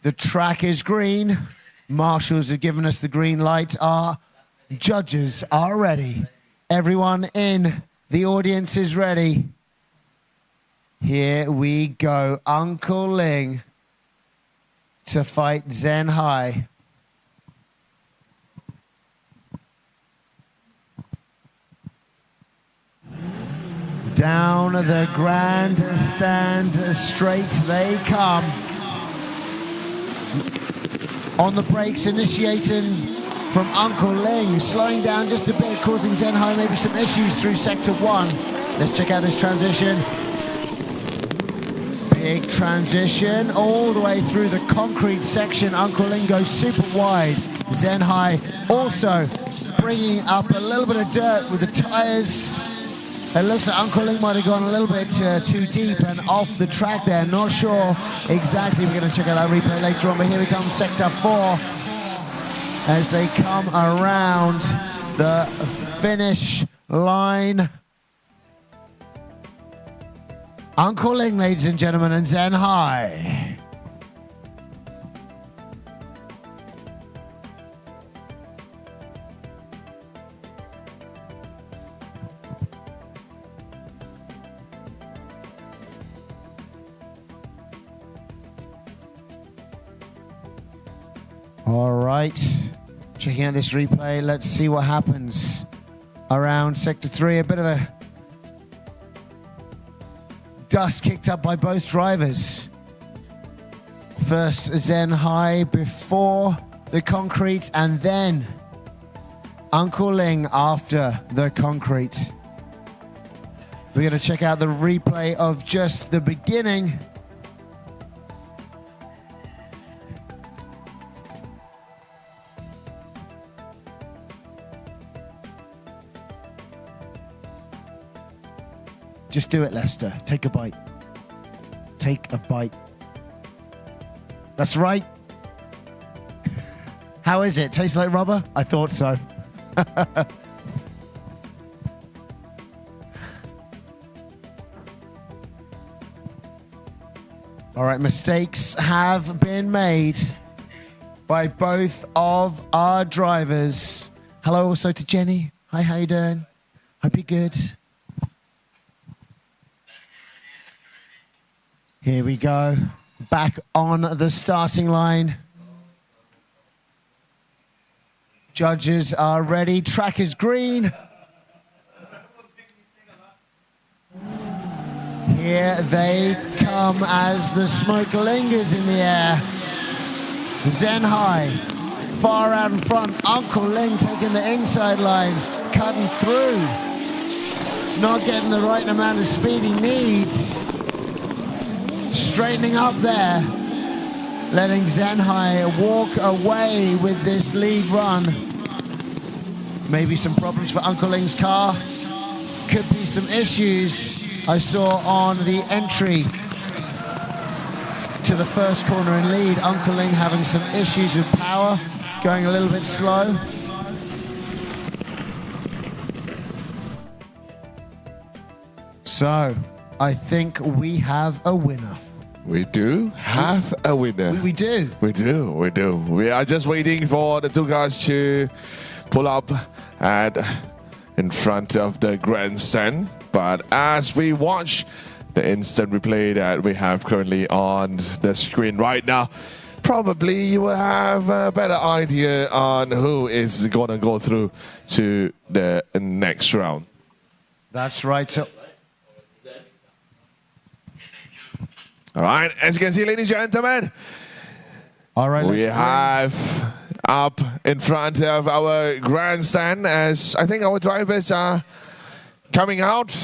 The track is green. Marshals have given us the green light. Our judges are ready. Everyone in the audience is ready. Here we go. Uncle Ling to fight Zen High. Down the grandstand straight they come. On the brakes, initiating from Uncle Ling, slowing down just a bit, causing Zen High maybe some issues through sector 1. Let's check out this transition. Big transition all the way through the concrete section. Uncle Ling goes super wide. Zen High also bringing up a little bit of dirt with the tires. It looks like Uncle Ling might have gone a little bit too deep and off the track there. Not sure exactly. We're going to check out our replay later on. But here we come, sector 4, as they come around the finish line. Uncle Ling, ladies and gentlemen, and Zen High. All right, checking out this replay. Let's see what happens around sector 3. A bit of a dust kicked up by both drivers. First Zen High before the concrete, and then Uncle Ling after the concrete. We're going to check out the replay of just the beginning. Just do it, Lester. Take a bite. Take a bite. That's right. How is it? Tastes like rubber? I thought so. All right, mistakes have been made. by both of our drivers. Hello also to Jenny. Hi, how you doing? Hope you're good. Here we go. Back on the starting line. Judges are ready. Track is green. Here they come as the smoke lingers in the air. Zen High, far out in front. Uncle Ling taking the inside line, cutting through. Not getting the right amount of speed he needs. Straightening up there, letting Zen High walk away with this lead run. Maybe some problems for Uncle Ling's car. Could be some issues I saw on the entry to the first corner in lead. Uncle Ling having some issues with power, going a little bit slow. So, I think we have a winner. We do have a winner. We do. We do. We do. We are just waiting for the two cars to pull up and in front of the grandstand. But as we watch the instant replay that we have currently on the screen right now, probably you will have a better idea on who is going to go through to the next round. That's right. So all right, as you can see, ladies and gentlemen, all right, we have up in front of our grandstand as I think our drivers are coming out.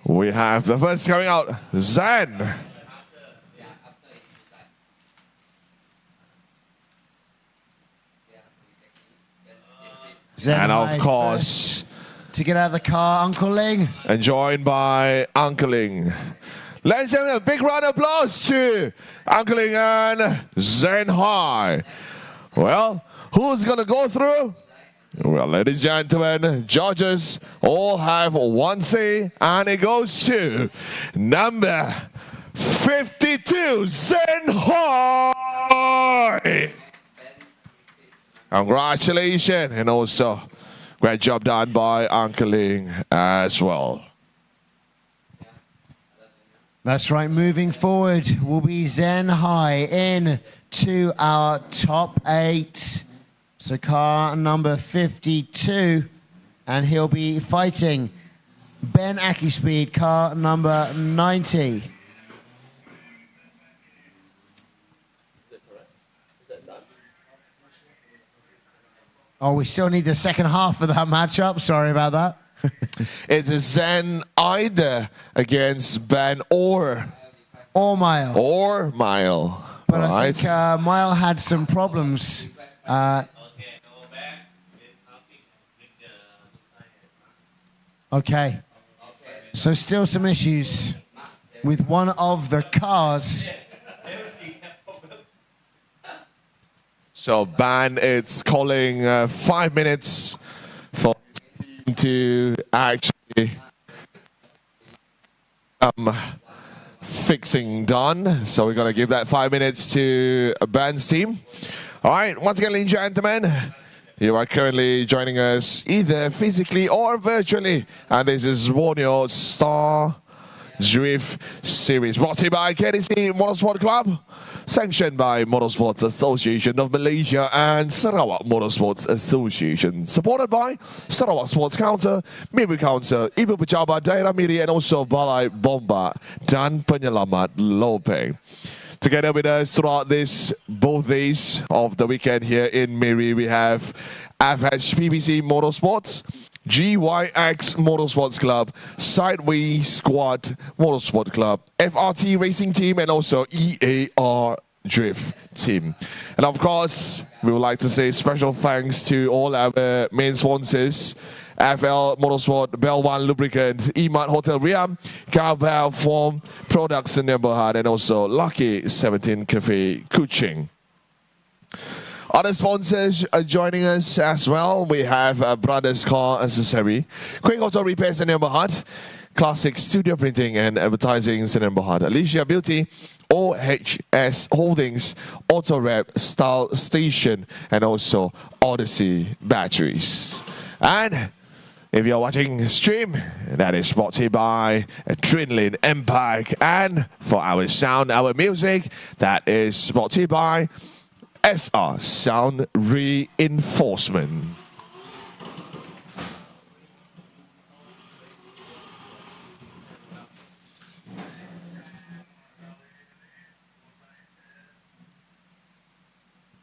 We have the first coming out, Zen. Zen and High of course, to get out of the car, Uncle Ling. And joined by Uncle Ling. Ladies and gentlemen, big round of applause to Uncle Ling and Zen High. Well, who's going to go through? Well, ladies and gentlemen, judges all have one say, and it goes to number 52, Zen High. Congratulations, and also great job done by Uncle Ling as well. That's right, moving forward will be Zen High in to our top 8. So car number 52, and he'll be fighting Ben Akispeed, car number 90. Oh, we still need the second half of that matchup. Sorry about that. It's a Zen either against Ben or Mile. Or Mile. But I think Mile had some problems. Okay. So still some issues with one of the cars. So Ben, it's calling 5 minutes for the team to actually fixing done. So we're going to give that 5 minutes to Ben's team. All right, once again, ladies and gentlemen, you are currently joining us either physically or virtually. And this is Borneo Star Drift Series, brought to you by KDC Motorsport Club, sanctioned by Motorsports Association of Malaysia and Sarawak Motorsports Association, supported by Sarawak Sports Council, Miri Council, Ibu Pejabat Daerah Miri, and also Balai Bomba dan Penyelamat Lopeng. Together with us throughout both days of the weekend here in Miri, we have FHPBC Motorsports, GYX Motorsports Club, Sideways Squad Motorsport Club, FRT Racing Team, and also EAR Drift Team. And of course, we would like to say special thanks to all our main sponsors, FL Motorsport, Belwan Lubricant, Emart Hotel Riam, Gaobao Form Products in Emart, and also Lucky 17 Cafe Kuching. Other sponsors are joining us as well. We have Brothers Car Accessory, Quick Auto Repairs in Emart, Classic Studio Printing and Advertising, Sinan Bahad, Alicia Beauty, OHS Holdings, Auto Rep, Style Station, and also Odyssey Batteries. And if you're watching the stream, that is brought to you by Adrenaline Impact. And for our sound, our music, that is brought to you by SR Sound Reinforcement.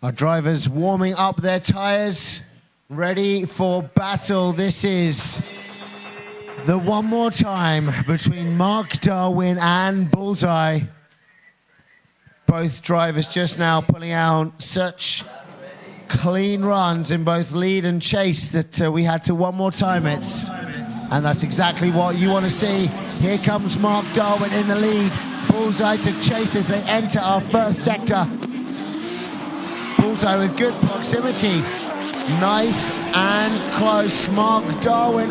Our drivers warming up their tyres, ready for battle. This is the one more time between Mark Darwin and Bullseye. Both drivers just now pulling out such clean runs in both lead and chase that we had to one more time it. And that's exactly what you want to see. Here comes Mark Darwin in the lead. Bullseye to chase as they enter our first sector. Bullseye with good proximity. Nice and close. Mark Darwin,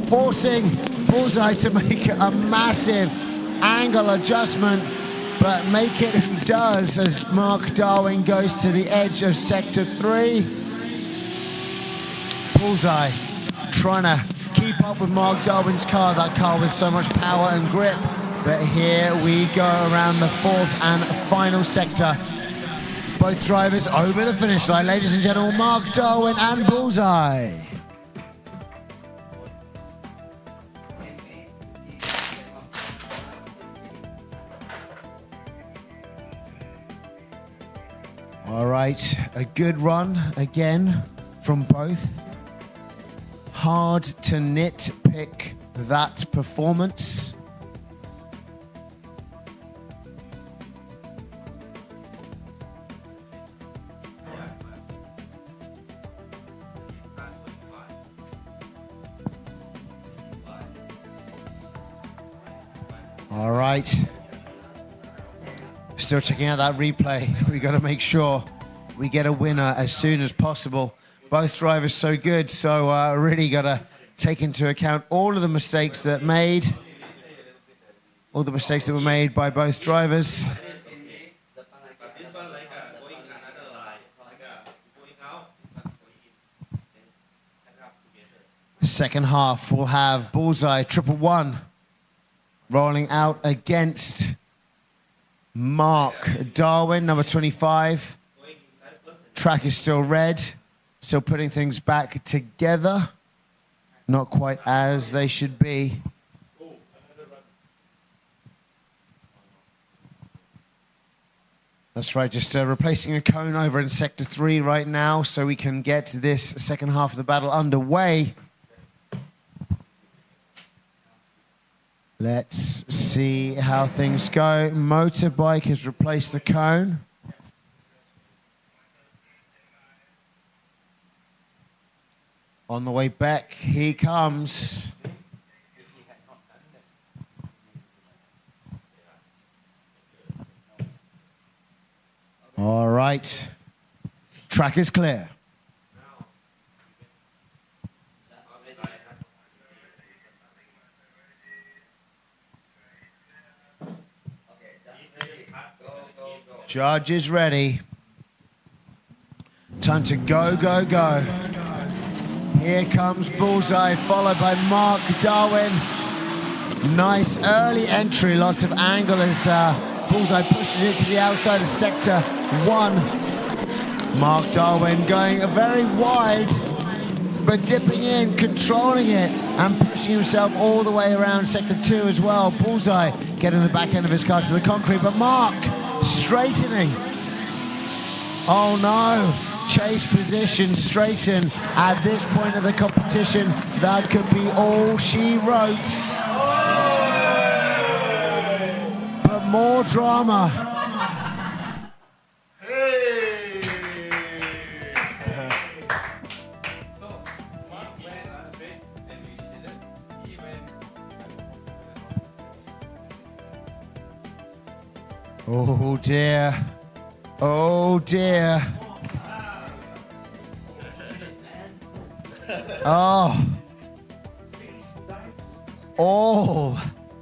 forcing Bullseye to make a massive angle adjustment, but make it he does as Mark Darwin goes to the edge of Sector 3. Bullseye trying to keep up with Mark Darwin's car, that car with so much power and grip. But here we go around the fourth and final sector. Both drivers over the finish line. Ladies and gentlemen, Mark Darwin and Bullseye. All right, a good run again from both. Hard to nitpick that performance. All right. Still checking out that replay. We got to make sure we get a winner as soon as possible. Both drivers so good, so really got to take into account all of the mistakes that were made by both drivers. Second half, we'll have Bullseye 111 rolling out against Mark Darwin, number 25. Track is still red, still putting things back together. Not quite as they should be. That's right, just replacing a cone over in Sector 3 right now so we can get this second half of the battle underway. Let's see how things go. Motorbike has replaced the cone. On the way back, he comes. All right. Track is clear. Judge is ready. Time to go, go, go. Here comes Bullseye, followed by Mark Darwin. Nice early entry, lots of angle as Bullseye pushes it to the outside of Sector 1. Mark Darwin going very wide, but dipping in, controlling it, and pushing himself all the way around Sector 2 as well. Bullseye getting the back end of his car to the concrete, but Mark straightening. Oh no, chase position straighten at this point of the competition. That could be all she wrote. But more drama. Oh dear. Oh dear. Oh. all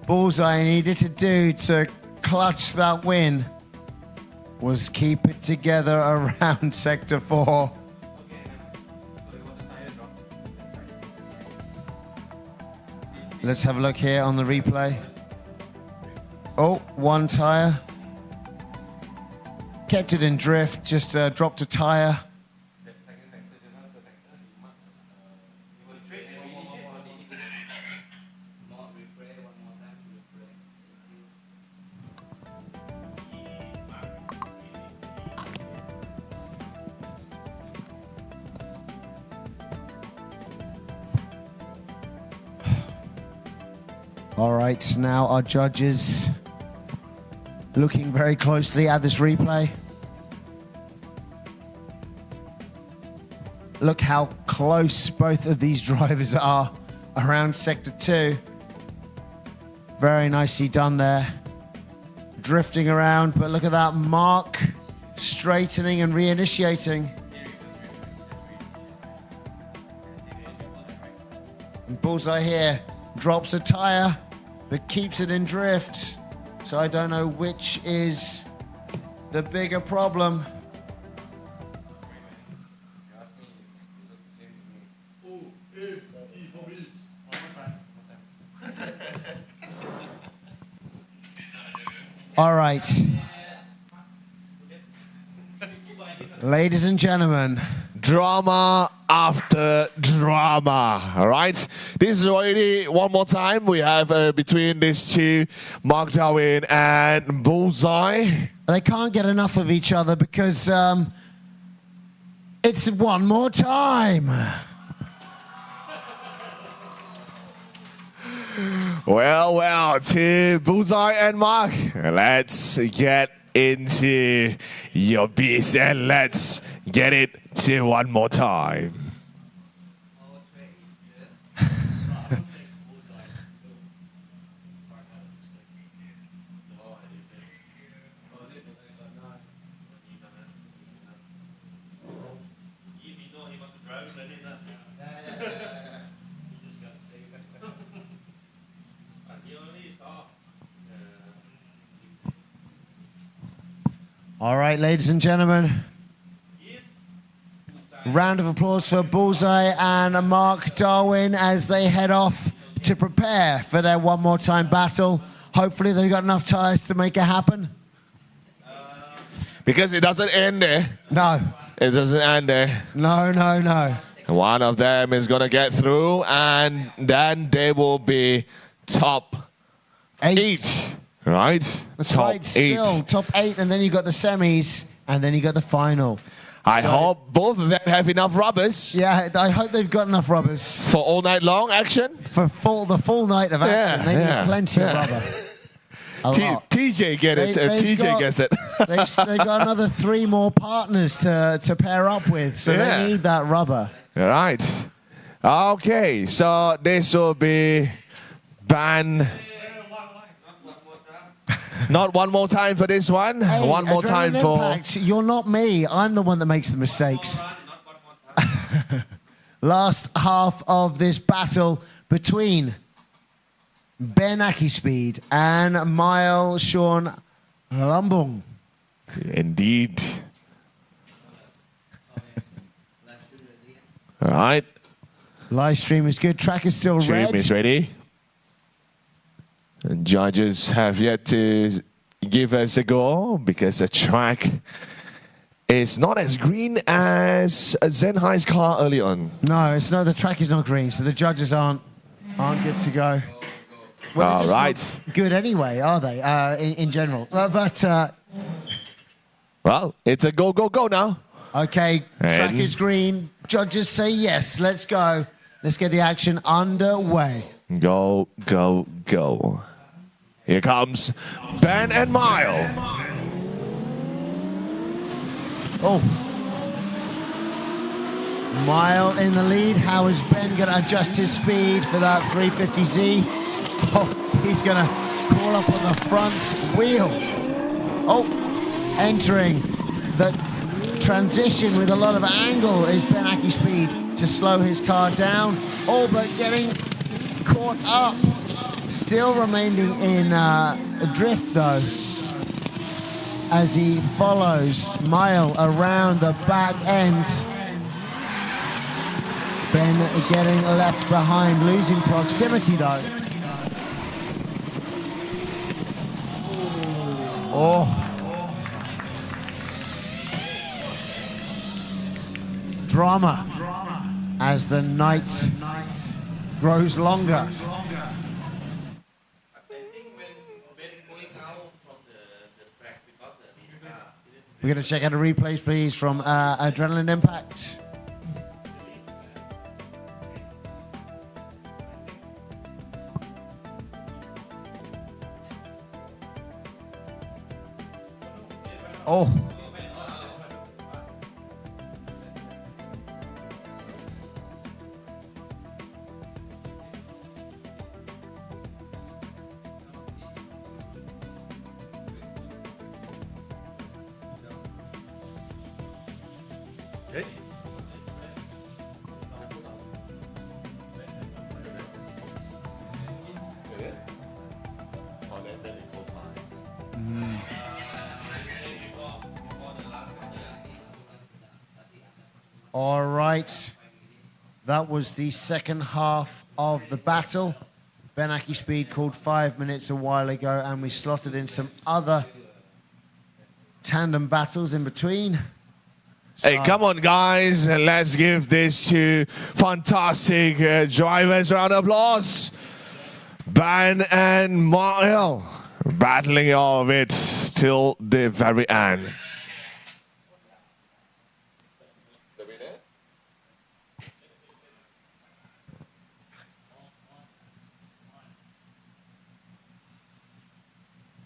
Bullseye needed to do to clutch that win was keep it together around Sector 4. Let's have a look here on the replay. Oh, one tire. Kept it in drift, just dropped a tire. All right, now our judges looking very closely at this replay. Look how close both of these drivers are around Sector 2. Very nicely done there. Drifting around, but look at that mark, straightening and reinitiating. And Bullseye here drops a tire, but keeps it in drift. So I don't know which is the bigger problem. All right. Ladies and gentlemen, Drama after drama, all right? This is already one more time we have between these two, Mark Darwin and Bullseye. they can't get enough of each other because it's one more time. Well, to Bullseye and Mark, let's get into your beast and let's get it to one more time. All right, ladies and gentlemen. Round of applause for Bullseye and Mark Darwin as they head off to prepare for their one more time battle. Hopefully they've got enough tires to make it happen. Because it doesn't end there. No. It doesn't end there. No, no, no. One of them is going to get through, and then they will be top eight. Right? That's top right, still top 8, and then you got the semis, and then you got the final. I hope both of them have enough rubbers. Yeah, I hope they've got enough rubbers. For all night long action? For the full night of action. They need plenty of rubber. TJ get it, TJ gets it. They've got another 3 more partners to pair up with, so they need that rubber. Right. Okay, so this will be ban. Not one more time for this one. Hey, one more time for. Impact. You're not me. I'm the one that makes the mistakes. Last half of this battle between Ben Akispeed and Mile Sean Lambung. Indeed. All right. Live stream is good. Track is still red. Stream is ready. And judges have yet to give us a go because the track is not as green as Zen High's car early on. No, it's not. The track is not green, so the judges aren't good to go. Well, all right. Good anyway, are they? In general, well, it's a go, go, go now. Okay, track is green. Judges say yes. Let's go. Let's get the action underway. Go, go, go. Here comes Ben and Mile. Oh. Mile in the lead. How is Ben going to adjust his speed for that 350Z? Oh, he's going to crawl up on the front wheel. Oh, entering the transition with a lot of angle is Ben Akispeed to slow his car down. Oh, but getting caught up Still remaining in drift though, as he follows Mile around the back end. Ben getting left behind, losing proximity though. Oh. Drama as the night grows longer. We're going to check out a replay, please, from Adrenaline Impact. Oh. All right, that was the second half of the battle. Ben Aki Speed called 5 minutes a while ago, and we slotted in some other tandem battles in between. Hey, come on, guys. Let's give this to fantastic drivers. Round of applause. Ben and Mile battling all of it till the very end.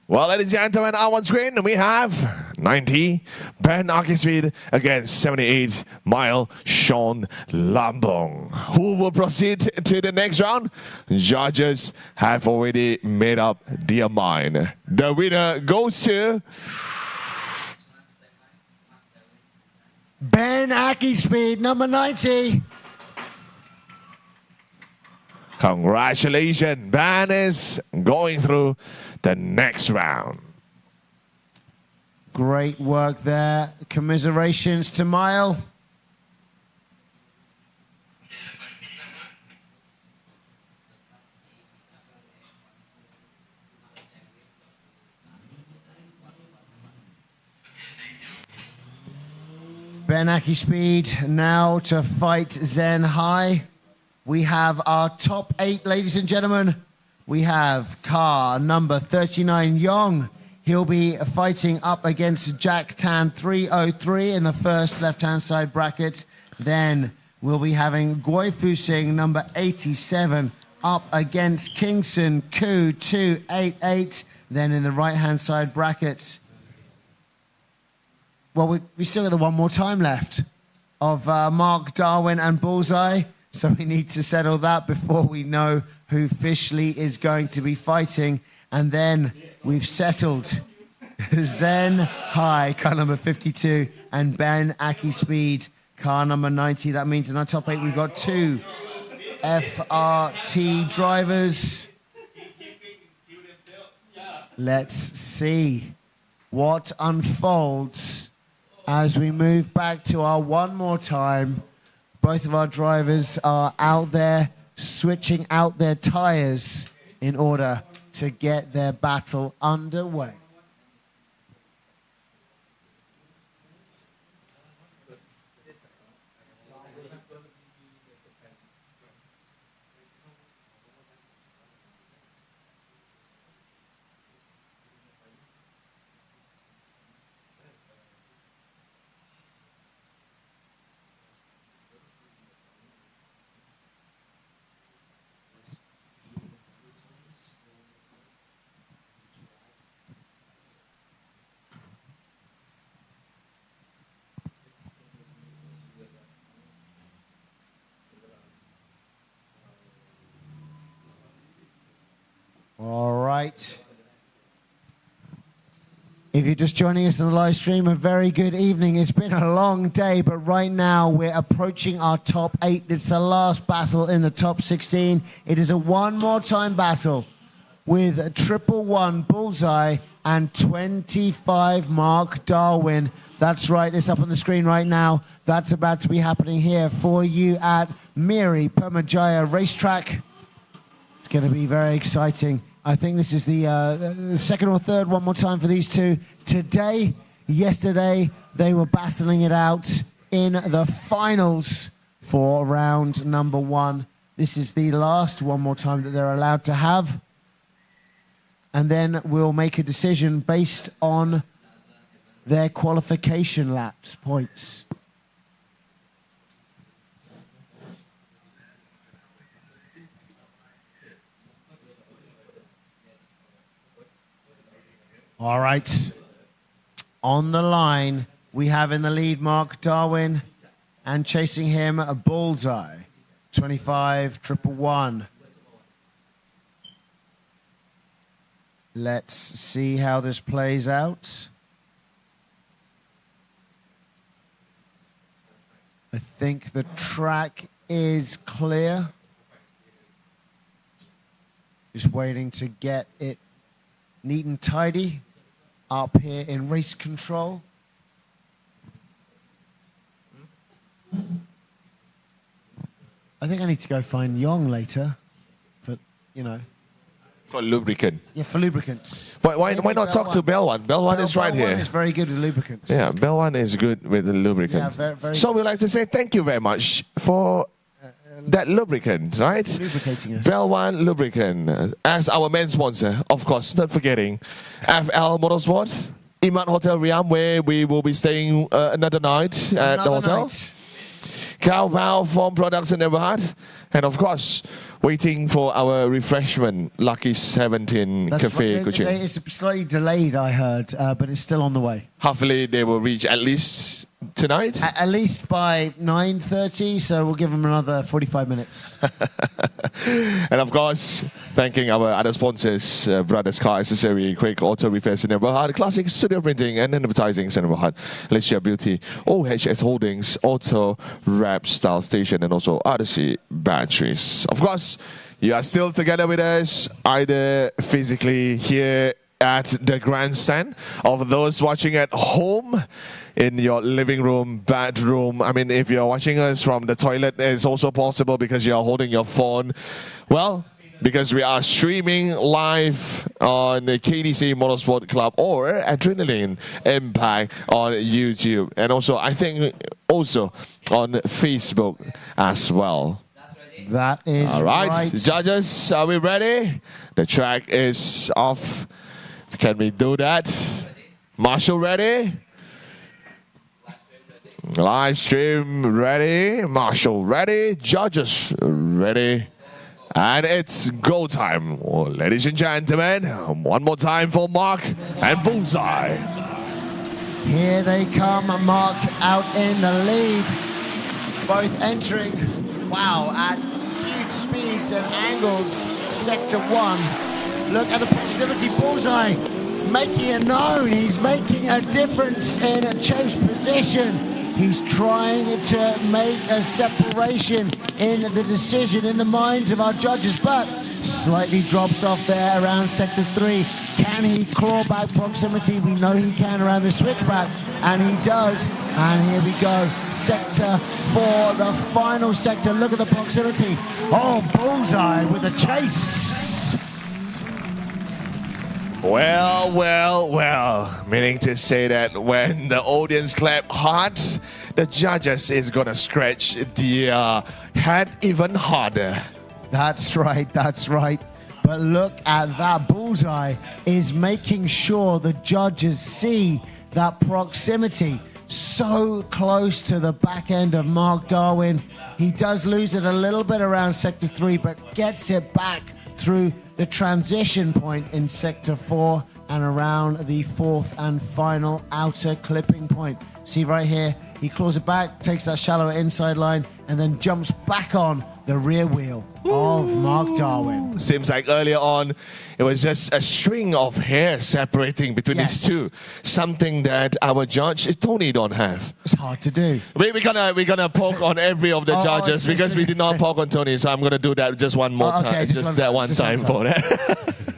Well, ladies and gentlemen, on screen we have 90 Ben Aki Speed against 78 Mile Sean Lambong. Who will proceed to the next round? Judges have already made up their mind. The winner goes to Ben Aki Speed, number 90. Congratulations, Ben is going through the next round. Great work there. Commiserations to Mile. Ben Aki Speed now to fight Zen High. We have our top 8, ladies and gentlemen. We have car number 39, Yong. He'll be fighting up against Jack Tan 303 in the first left-hand side bracket. Then we'll be having Guai Fusing number 87 up against Kingston Koo 288. Then in the right-hand side brackets, well, we still got the one more time left of Mark, Darwin and Bullseye. So we need to settle that before we know who officially is going to be fighting. And then we've settled Zen High, car number 52, and Ben Aki Speed, car number 90. That means in our top 8, we've got 2 FRT drivers. Let's see what unfolds as we move back to our one more time. Both of our drivers are out there switching out their tires in order to get their battle underway. All right. If you're just joining us on the live stream, a very good evening. It's been a long day, but right now we're approaching our top 8. It's the last battle in the top 16. It is a one more time battle with 111 Bullseye and 25 Mark Darwin. That's right, it's up on the screen right now. That's about to be happening here for you at Miri Permajaya Racetrack. It's going to be very exciting. I think this is the second or third, one more time for these two. Today, yesterday, they were battling it out in the finals for round number 1. This is the last one more time that they're allowed to have. And then we'll make a decision based on their qualification laps points. All right. On the line, we have in the lead Mark Darwin and chasing him a Bullseye, 25 111. Let's see how this plays out. I think the track is clear. Just waiting to get it neat and tidy up here in race control. I think I need to go find Yong later, but you know. For lubricant. Yeah, for lubricants. Why not talk to Bell1? Bell1 is right here. Bell1 is very good with lubricants. Yeah, Bell1 is good with the lubricant. Yeah, very so we'd like to say thank you very much for that lubricant, right? Lubricating us. Bell1 Lubricant as our main sponsor, of course, not forgetting FL Motorsport, Emart Hotel Riam, where we will be staying another night at the hotel. Gaobao Form Products in Emart, and of course, waiting for our refreshment, Lucky 17 Cafe Kuching. It's slightly delayed, I heard, but it's still on the way. Hopefully, they will reach at least tonight. At least by 9:30, so we'll give them another 45 minutes. And of course, thanking our other sponsors, Brothers Car Accessory, Quick Auto Repair Center Berhad, Classic Studio Printing and Advertising Center Berhad, Malaysia Beauty, OHS Holdings, Auto Wrap Style Station, and also Odyssey Batteries. Of course, you are still together with us, either physically here at the grandstand, or those watching at home in your living room, bedroom. I mean, if you're watching us from the toilet, it's also possible because you're holding your phone. Well, because we are streaming live on the KDC Motorsport Club or Adrenaline Impact on YouTube. And also, I think also on Facebook as well. That is all right. Judges, are we ready? The track is off. Can we do that? Marshall ready? Live stream ready? Marshall ready? Judges ready? And it's go time. Well, ladies and gentlemen, one more time for Mark and Bullseye. Here they come, Mark out in the lead. Both entering, wow, at huge speeds and angles. Sector 1. Look at the proximity. Bullseye making it known. He's making a difference in a chase position. He's trying to make a separation in the decision in the minds of our judges, but slightly drops off there around Sector 3. Can he claw back proximity? We know he can around the switchback, and he does. And here we go, Sector 4, the final sector. Look at the proximity. Oh, Bullseye with a chase. Well, meaning to say that when the audience clap hard, the judges is gonna scratch their head even harder. That's right, that's right. But look at that. Bullseye is making sure the judges see that proximity so close to the back end of Mark Darwin. He does lose it a little bit around Sector 3, but gets it back through the transition point in Sector 4 and around the fourth and final outer clipping point. See right here, he claws it back, takes that shallower inside line, and then jumps back on the rear wheel of Mark Darwin. Seems like earlier on, it was just a string of hair separating between these two. Something that our judge, Tony, don't have. It's hard to do. We're gonna poke on every of the judges because we did not poke on Tony, so I'm gonna do that just one more time. Just that one time for that.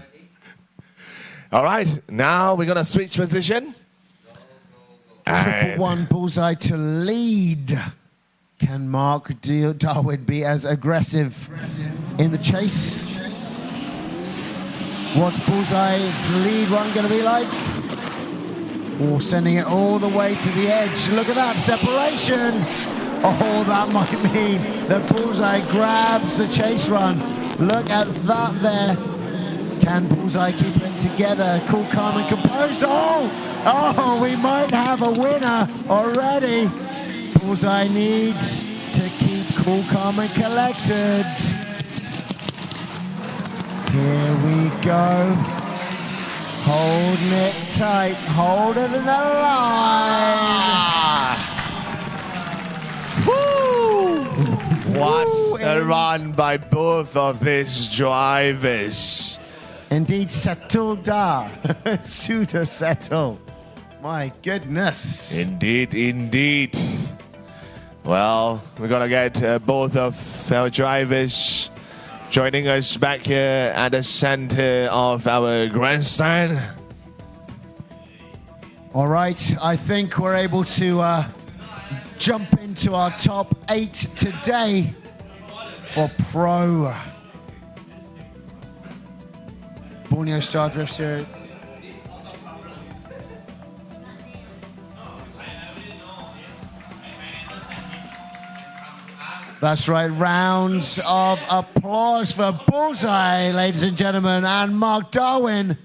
All right, now we're going to switch position. Triple one bullseye to lead. Can Mark Darwin be as aggressive in the chase? What's Bullseye's lead run going to be like? Oh, sending it all the way to the edge. Look at that separation. Oh, that might mean that Bullseye grabs the chase run. Look at that there. Can Bullseye keep it together? Cool, calm, and composed. Oh, we might have a winner already. Bullseye needs to keep cool, calm, and collected. Here we go. Holding it tight, holding it in the line. Woo! What a run by both of these drivers. Indeed, settled da. Pseudo settled. My goodness. Indeed, indeed. Well, we're going to get both of our drivers joining us back here at the center of our grandstand. All right, I think we're able to jump into our top 8 today for Pro. Borneo Star Drift Series. That's right, rounds of applause for Bullseye, ladies and gentlemen, and Mark Darwin.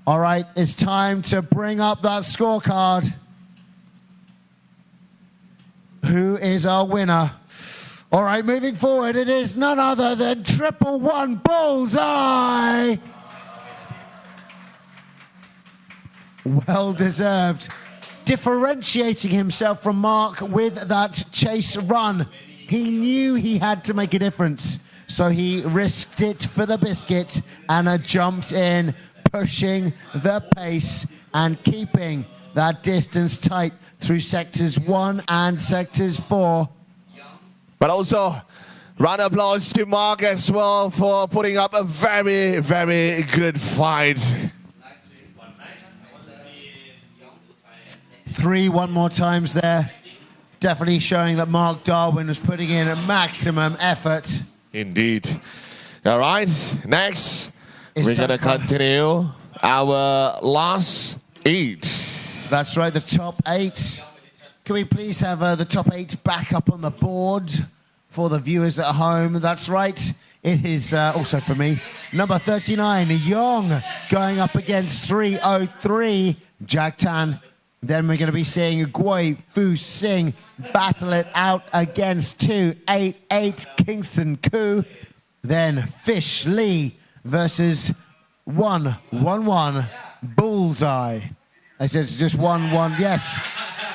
All right, it's time to bring up that scorecard. Who is our winner? All right, moving forward, it is none other than Triple One Bullseye. Well deserved. Differentiating himself from Mark with that chase run. He knew he had to make a difference, so he risked it for the biscuit and jumped in, pushing the pace and keeping that distance tight through sectors 1 and sectors 4. But also, round of applause to Mark as well for putting up a very, very good fight. 3 one more times there. Definitely showing that Mark Darwin was putting in a maximum effort. Indeed. All right, next, we're going to continue our last 8. That's right, the top 8. Can we please have the top 8 back up on the board for the viewers at home? That's right. It is also for me. Number 39, Yong, going up against 303, Jack Tan. Then we're going to be seeing Guai Fu Sing battle it out against 288 Kingston Koo. Then Fish Lee versus 111 Bullseye. I said just 1-1, yes.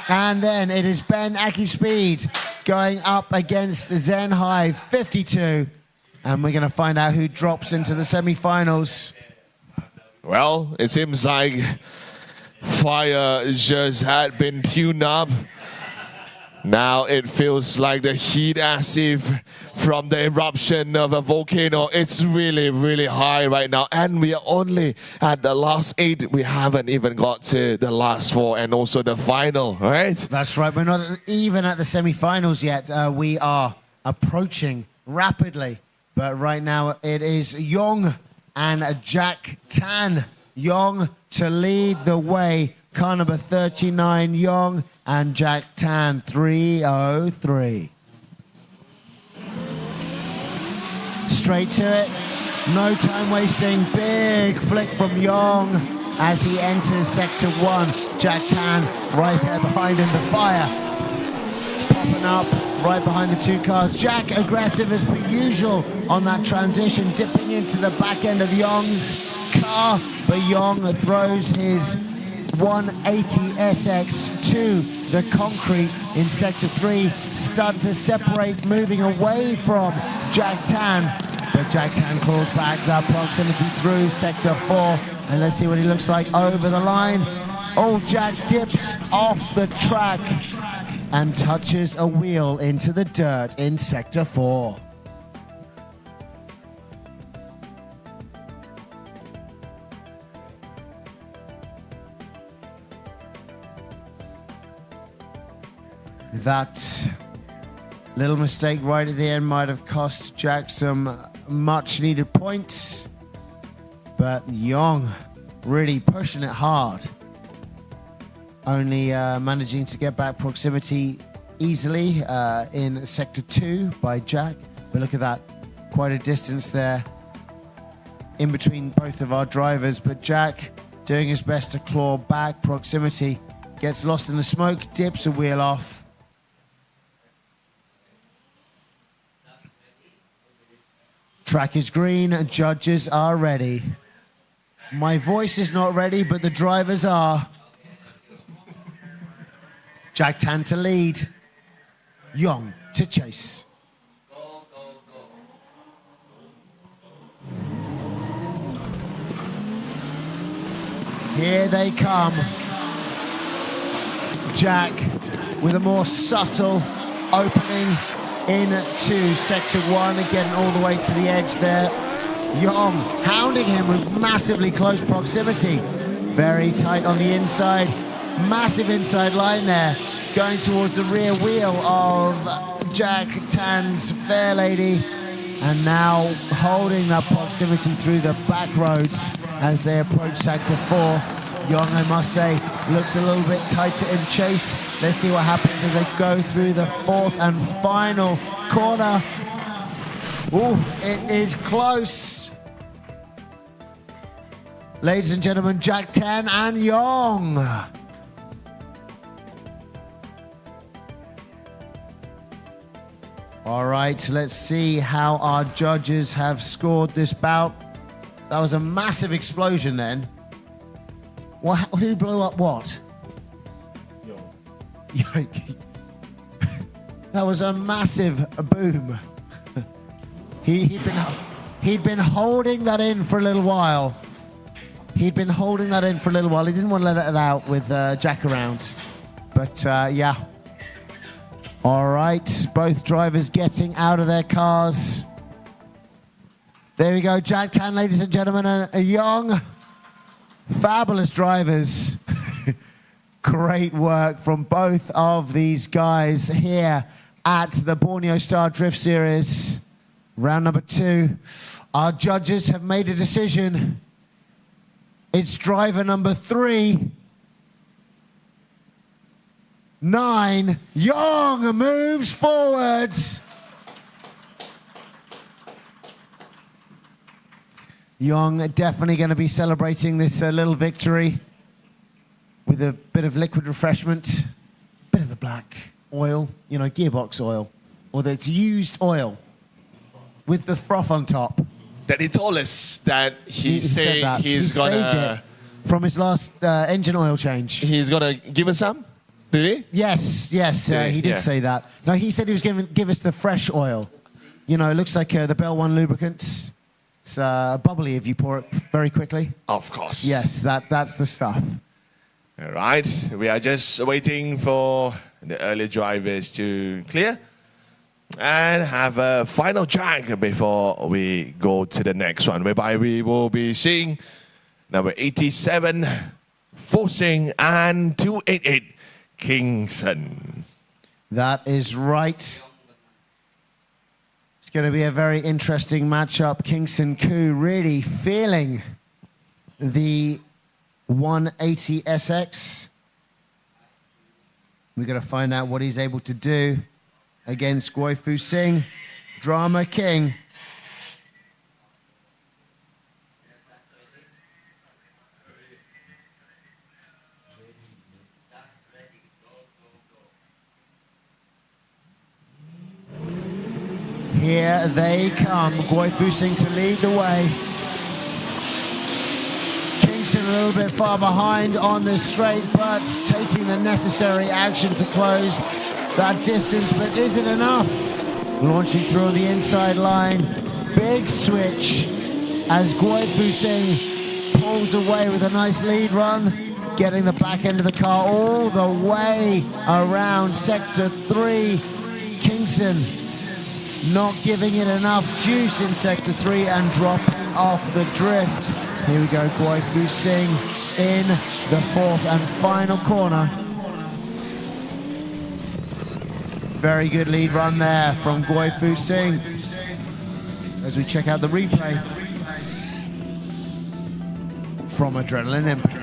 And then it is Ben Aki Speed going up against Zen High 52. And we're going to find out who drops into the semi-finals. Well, it seems like fire just had been tuned up. Now it feels like the heat as if from the eruption of a volcano. It's really, really high right now. And we are only at the last 8. We haven't even got to the last 4 and also the final, right? That's right. We're not even at the semi-finals yet. We are approaching rapidly. But right now it is Yong and Jack Tan. Yong to lead the way. Car number 39, Yong, and Jack Tan, 303. Straight to it. No time wasting. Big flick from Yong as he enters sector 1. Jack Tan right there behind him, the fire. Popping up right behind the 2 cars. Jack aggressive as per usual on that transition, dipping into the back end of Yong's car. But Yong throws his 180 SX to the concrete in sector 3, starting to separate, moving away from Jack Tan. But Jack Tan claws back that proximity through sector 4, and let's see what he looks like over the line. Oh, Jack dips off the track and touches a wheel into the dirt in sector 4. That little mistake right at the end might have cost Jack some much needed points, but Young really pushing it hard. Only managing to get back proximity easily in Sector 2 by Jack. But look at that, quite a distance there in between both of our drivers. But Jack doing his best to claw back proximity, gets lost in the smoke, dips a wheel off. Track is green, judges are ready. My voice is not ready, but the drivers are. Jack Tan to lead. Young to chase. Here they come. Jack with a more subtle opening into Sector 1 and getting all the way to the edge there. Young hounding him with massively close proximity. Very tight on the inside. Massive inside line there. Going towards the rear wheel of Jack Tan's Fair Lady. And now holding that proximity through the back roads as they approach Sector 4. Young, I must say, looks a little bit tighter in chase. Let's see what happens as they go through the fourth and final corner. Ooh, it is close. Ladies and gentlemen, Jack Tan and Young. All right, let's see how our judges have scored this bout. That was a massive explosion then. Who blew up what? That was a massive boom. He'd been holding that in for a little while. He didn't want to let it out with Jack around. But yeah. All right, both drivers getting out of their cars. There we go, Jack Tan, ladies and gentlemen, and Young. Fabulous drivers. Great work from both of these guys here at the Borneo Star Drift Series. Round number 2. Our judges have made a decision. It's driver number 3. 9. Young moves forward. Young definitely going to be celebrating this little victory with a bit of liquid refreshment, bit of the black oil, you know, gearbox oil, or the used oil with the froth on top. That he told us that he said that. he's he gonna saved it from his last engine oil change. He's gonna give us some. Did he? Yes, he did say that. No, he said he was going to give us the fresh oil. You know, it looks like the Bell One lubricant. It's bubbly if you pour it very quickly. Of course. Yes, that's the stuff. All right, we are just waiting for the early drivers to clear and have a final drag before we go to the next one, whereby we will be seeing number 87, Forcing, and 288, Kingston. That is right. It's going to be a very interesting matchup. Kingston Koo really feeling the 180 SX. We're going to find out what he's able to do against Guai Fu Sing, Drama King. Here they come, Guai Fu Sing to lead the way. Kingston a little bit far behind on this straight, but taking the necessary action to close that distance, but is it enough? Launching through on the inside line. Big switch as Guai Fu Sing pulls away with a nice lead run, getting the back end of the car all the way around Sector 3. Kingston not giving it enough juice in Sector 3 and dropping off the drift. Here we go, Guai Fu Sing in the fourth and final corner. Very good lead run there from Gui Fu Sing. As we check out the replay from Adrenaline Impact.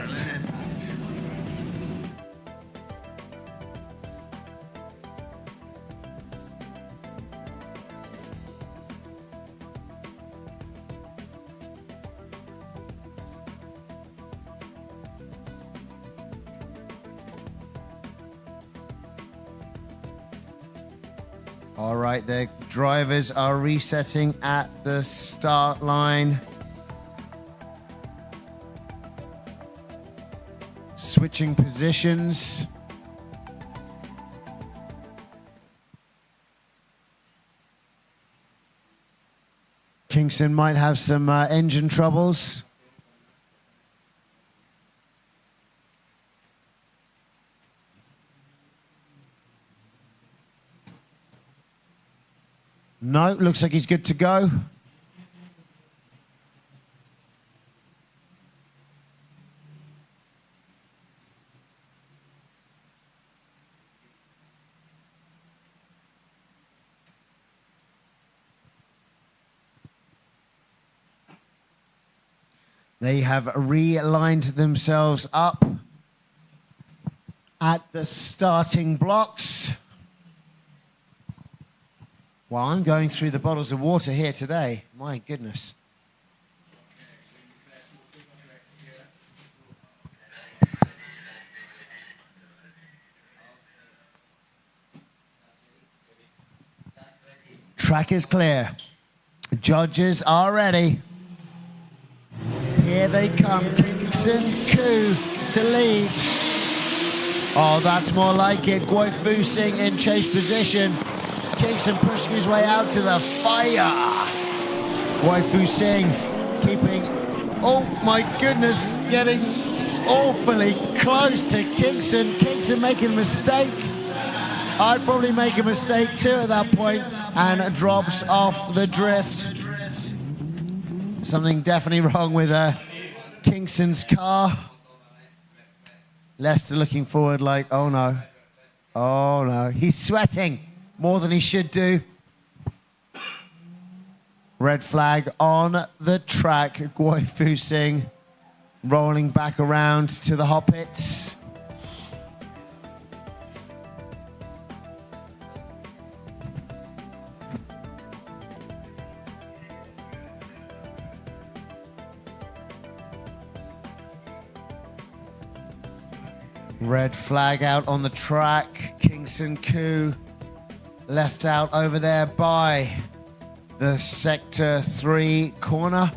All right, the drivers are resetting at the start line. Switching positions. Kingston might have some engine troubles. No, looks like he's good to go. They have realigned themselves up at the starting blocks. Well, I'm going through the bottles of water here today. My goodness. Track is clear. Judges are ready. Here they come. Kingston Koo to lead. Oh, that's more like it. Gui Fu Sing in chase position. Kingston pushing his way out to the fire. Gui Fu Sing keeping, oh my goodness, getting awfully close to Kingston. Kingston making a mistake. I'd probably make a mistake too at that point, and drops off the drift. Something definitely wrong with Kingston's car. Lester looking forward like, oh no. Oh no. He's sweating more than he should do. Red flag on the track. Gui Fu Sing rolling back around to the hot pits. Red flag out on the track. Kingston Koo left out over there by the Sector 3 corner.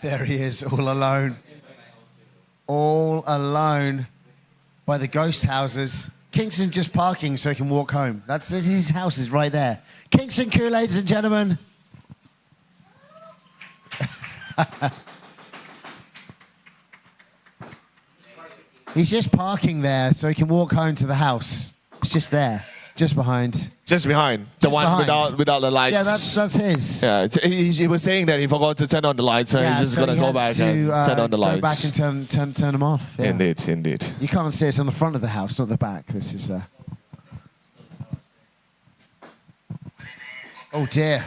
There he is, all alone. All alone by the ghost houses. Kingston's just parking so he can walk home. That's his house is right there. Kingston Koo, ladies and gentlemen. He's just parking there so he can walk home to the house. It's just there, just behind. Just behind. The one behind. without the lights. Yeah, that's his. Yeah, he was saying that he forgot to turn on the lights, so he's just so going to go back and turn on the lights. Go back and turn them off. Yeah. Indeed. You can't see it's on the front of the house, not the back. This is... Oh dear.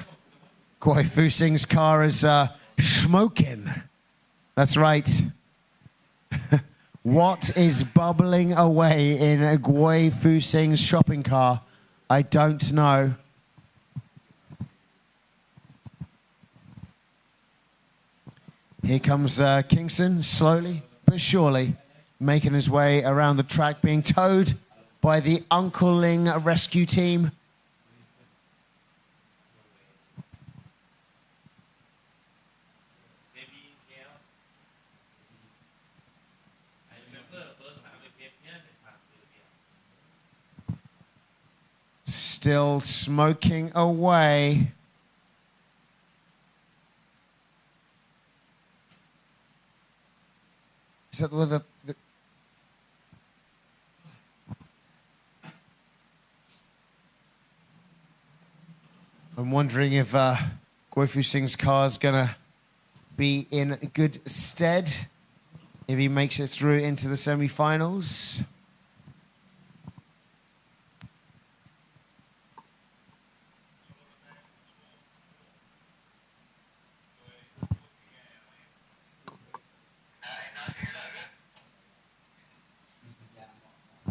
Gui Fu Sing's car is smoking. That's right. What is bubbling away in a Gui Fu Sing's shopping car? I don't know. Here comes Kingston, slowly but surely, making his way around the track, being towed by the Uncle Ling rescue team. Still smoking away. Is that where the I'm wondering if Gui Fu Sing's car is gonna be in good stead if he makes it through into the semi-finals.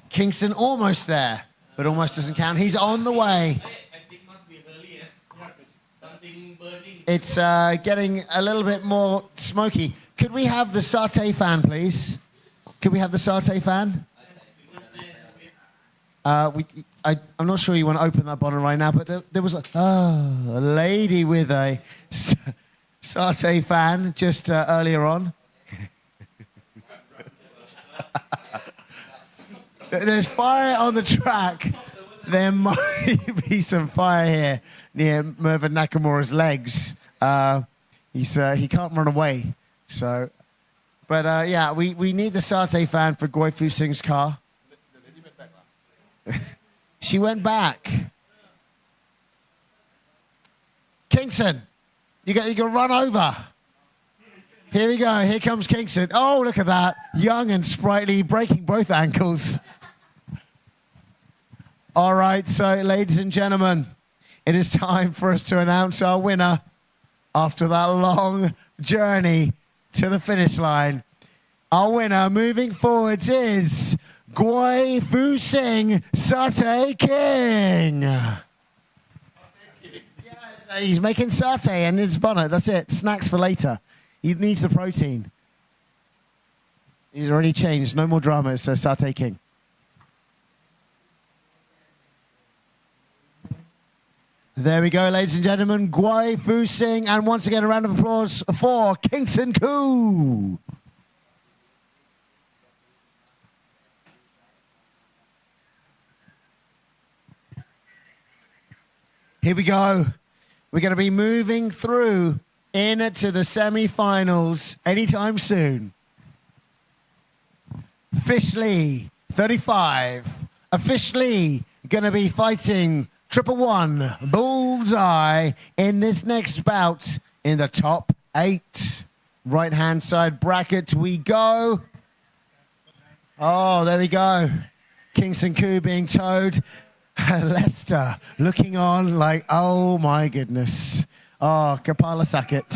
Kingston almost there, but almost doesn't count. He's on the way. It's getting a little bit more smoky. Could we have the satay fan, please? Could we have the satay fan? I'm not sure you want to open that bottle right now, but there was a lady with a satay fan just earlier on. There's fire on the track. There might be some fire here near Mervyn Nakamura's legs. He can't run away. So, but yeah, we need the satay fan for Goi Fu Singh's car. She went back. Kingston, you got to run over. Here we go. Here comes Kingston. Oh, look at that. Young and sprightly, breaking both ankles. All right, so ladies and gentlemen, it is time for us to announce our winner after that long journey to the finish line. Our winner moving forwards is Goi Fu Singh Satay King. Yes, he's making satay in his bonnet. That's it. Snacks for later. He needs the protein. He's already changed. No more drama. It's Satay King. There we go, ladies and gentlemen. Goi Fu Singh. And once again, a round of applause for Kingston Koo. Here we go. We're going to be moving through into the semi-finals anytime soon. Fishley, 35. Officially going to be fighting 111 Bullseye in this next bout in the top 8. Right-hand side bracket we go. Oh, there we go. Kingston Koo being towed. Lester looking on like, oh my goodness. Oh, Kapala suck it.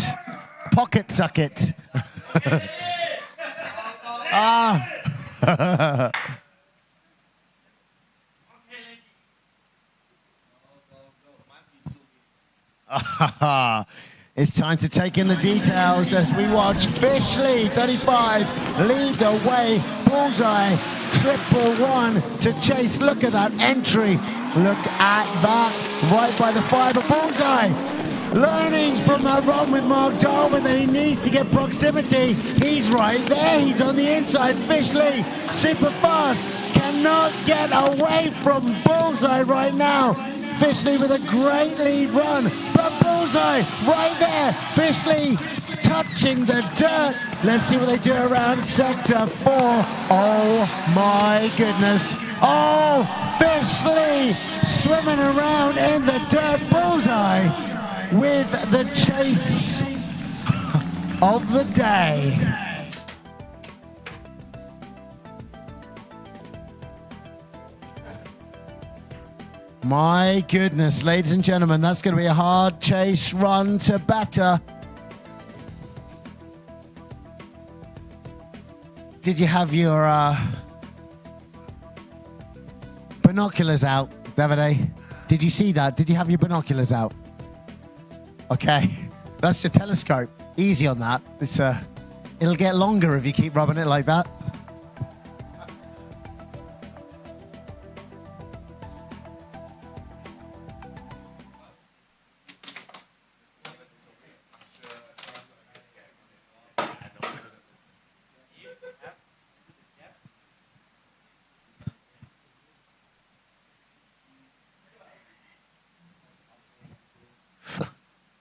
Pocket suck it. It's time to take in the details as we watch Fishley, 35, lead the way. Bullseye, 111 to chase. Look at that entry. Look at that, right by the 5 of Bullseye. Learning from that run with Mark Darwin that he needs to get proximity. He's right there, he's on the inside. Fishley, super fast, cannot get away from Bullseye right now. Fishley with a great lead run, but Bullseye right there. Fishley touching the dirt. Let's see what they do around sector 4. Oh my goodness. Oh, Fishley swimming around in the dirt. Bullseye with the chase of the day. My goodness, ladies and gentlemen, that's going to be a hard chase run to batter. Did you have your binoculars out, Davide? Did you see that? Did you have your binoculars out? Okay, that's your telescope. Easy on that. It's it'll get longer if you keep rubbing it like that.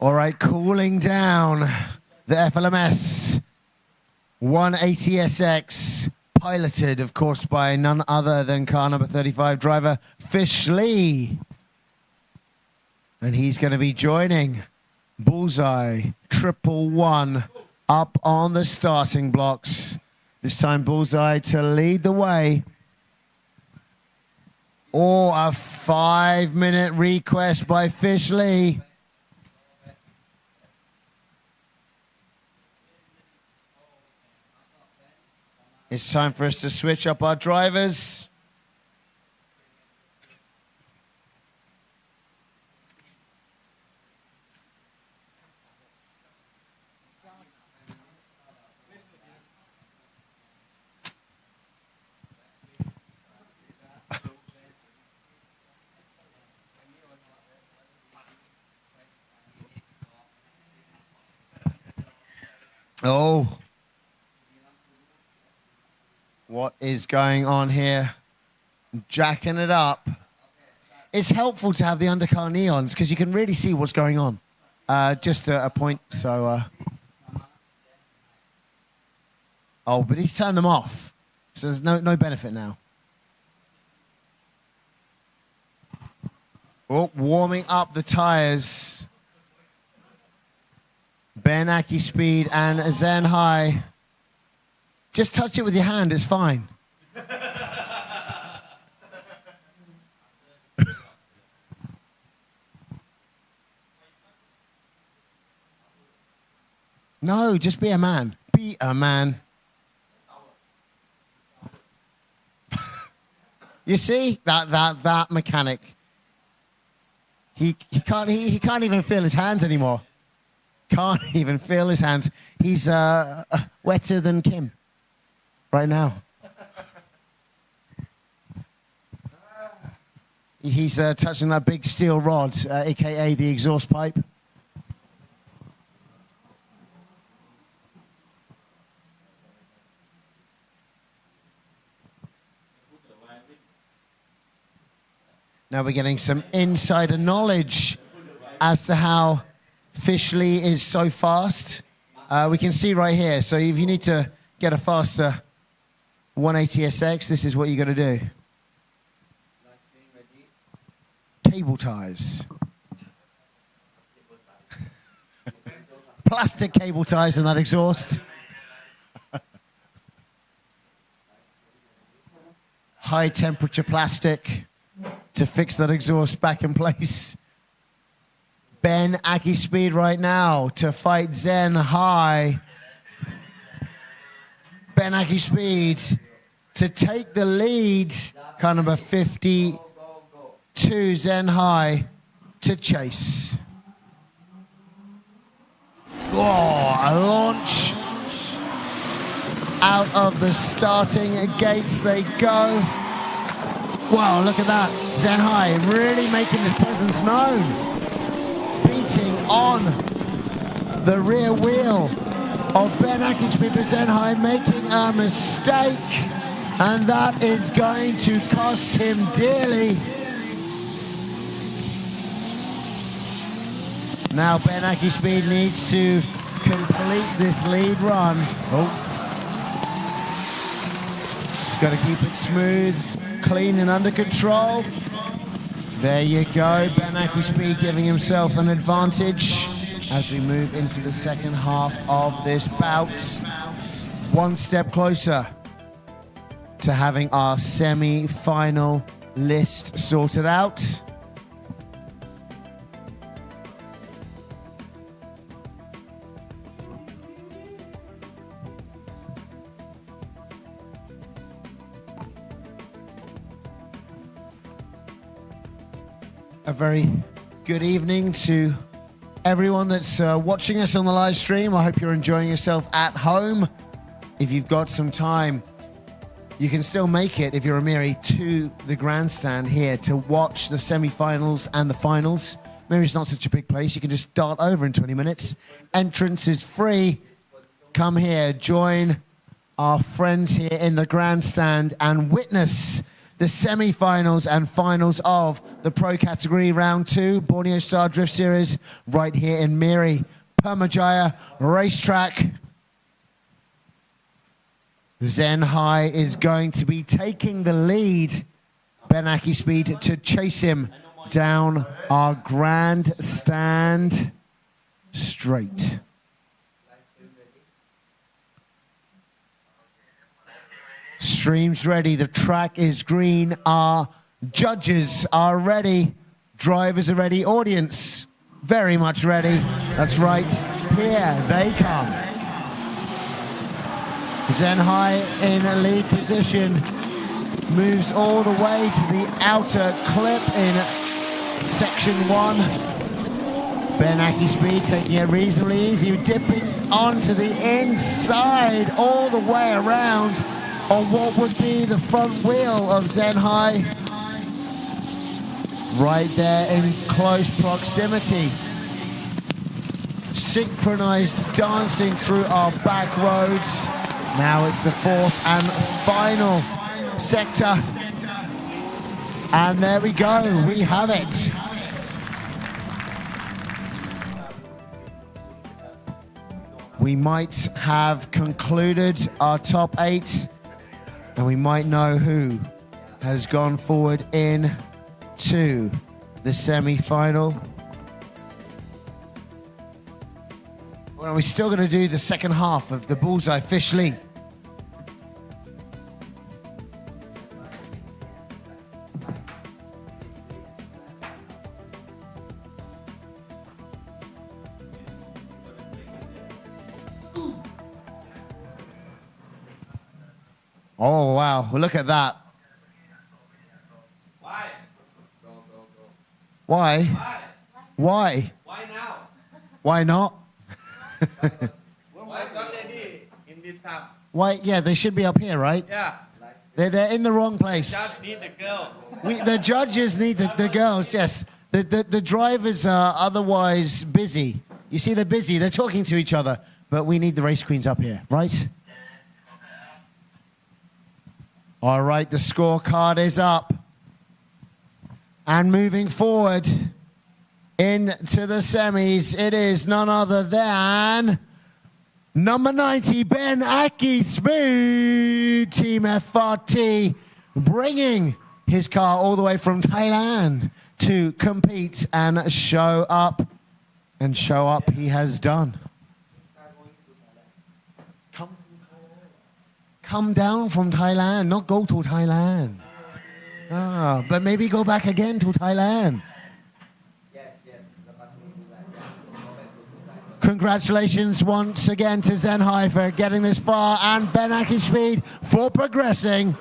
All right, cooling down the FLMS 180SX, piloted, of course, by none other than car number 35 driver Fishley. And he's going to be joining Bullseye 111 up on the starting blocks. This time Bullseye to lead the way. Or a 5-minute request by Fish Lee. It's time for us to switch up our drivers. Oh. What is going on here? Jacking it up. It's helpful to have the undercar neons because you can really see what's going on. Just a point, so... Oh, but he's turned them off. So there's no benefit now. Oh, warming up the tyres. Ben Aki Speed and Zen High. Just touch it with your hand, it's fine. No, just be a man. Be a man. You see? That mechanic. He can't even feel his hands anymore. Can't even feel his hands. He's wetter than Kim right now. He's touching that big steel rod, aka the exhaust pipe. Now we're getting some insider knowledge as to how Fish Lee is so fast. We can see right here. So if you need to get a faster 180SX, this is what you got to do. Cable ties. Plastic cable ties in that exhaust. High temperature plastic to fix that exhaust back in place. Ben Aki Speed right now to fight Zen High. Ben Aki Speed to take the lead. Car number 52, Zen High to chase. Oh, a launch. Out of the starting gates they go. Wow, look at that. Zen High really making his presence known. Beating on the rear wheel of Ben Aki Speed, but Zen High making a mistake. And that is going to cost him dearly. Now Ben Aki Speed needs to complete this lead run. Oh. Got to keep it smooth, clean and under control. There you go, Ben Aki Speed giving himself an advantage as we move into the second half of this bout. One step closer to having our semi-final list sorted out. A very good evening to everyone that's watching us on the live stream. I hope you're enjoying yourself at home. If you've got some time, you can still make it, if you're a Miri, to the grandstand here to watch the semi-finals and the finals. Miri's not such a big place. You can just dart over in 20 minutes. Entrance is free. Come here, join our friends here in the grandstand and witness the semi-finals and finals of the Pro category round 2, Borneo Star Drift Series, right here in Miri, Permajaya Racetrack. Zen High is going to be taking the lead. Ben Aki Speed to chase him down our grandstand straight. Stream's ready. The track is green. Our judges are ready. Drivers are ready. Audience, very much ready. That's right. Here they come. Zen High in a lead position. Moves all the way to the outer clip in section 1. Benaki Speed taking it reasonably easy, dipping onto the inside all the way around on what would be the front wheel of Zen High. Right there in close proximity. Synchronized dancing through our back roads. Now it's the fourth and final sector. And there we go, we have it. We might have concluded our top 8, and we might know who has gone forward in to the semi-final. Well, we're still going to do the second half of the Bullseye Fish Lee. Oh, wow. Well, look at that. Why? Why? Why? Why now? Why not? Why not ready in this time? Why? Yeah, they should be up here, right? Yeah. They're in the wrong place. Just need the girl. The judges need the girls, yes. The drivers are otherwise busy. You see, they're busy. They're talking to each other. But we need the race queens up here, right? All right, the scorecard is up. And moving forward into the semis, it is none other than number 90, Ben Aki Speed, Team FRT, bringing his car all the way from Thailand to compete and show up. And show up he has done. Come down from Thailand, not go to Thailand. But maybe go back again to Thailand. Congratulations once again to Zen High for getting this far, and Ben Aki Speed for progressing.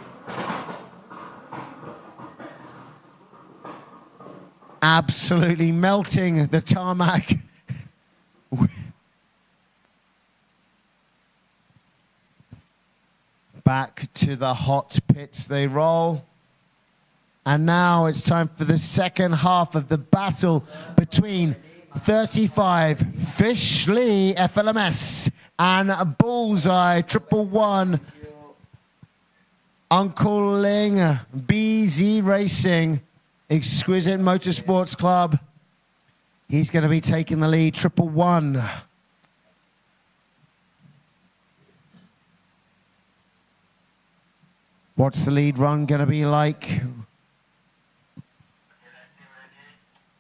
Absolutely melting the tarmac. Back to the hot pits they roll. And now it's time for the second half of the battle between 35 Fish Lee FLMS and Bullseye 111 Uncle Ling BZ Racing Exquisite Motorsports Club. He's going to be taking the lead, 111. What's the lead run going to be like?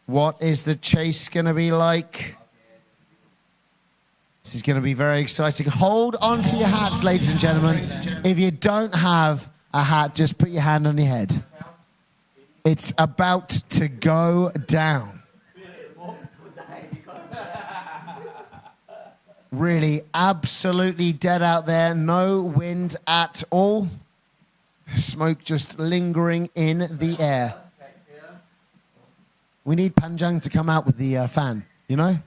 What is the chase going to be like? This is going to be very exciting. Hold on to your hats, ladies and gentlemen. If you don't have a hat, just put your hand on your head. It's about to go down. Really, absolutely dead out there. No wind at all. Smoke just lingering in the air. We need Panjang to come out with the fan, you know?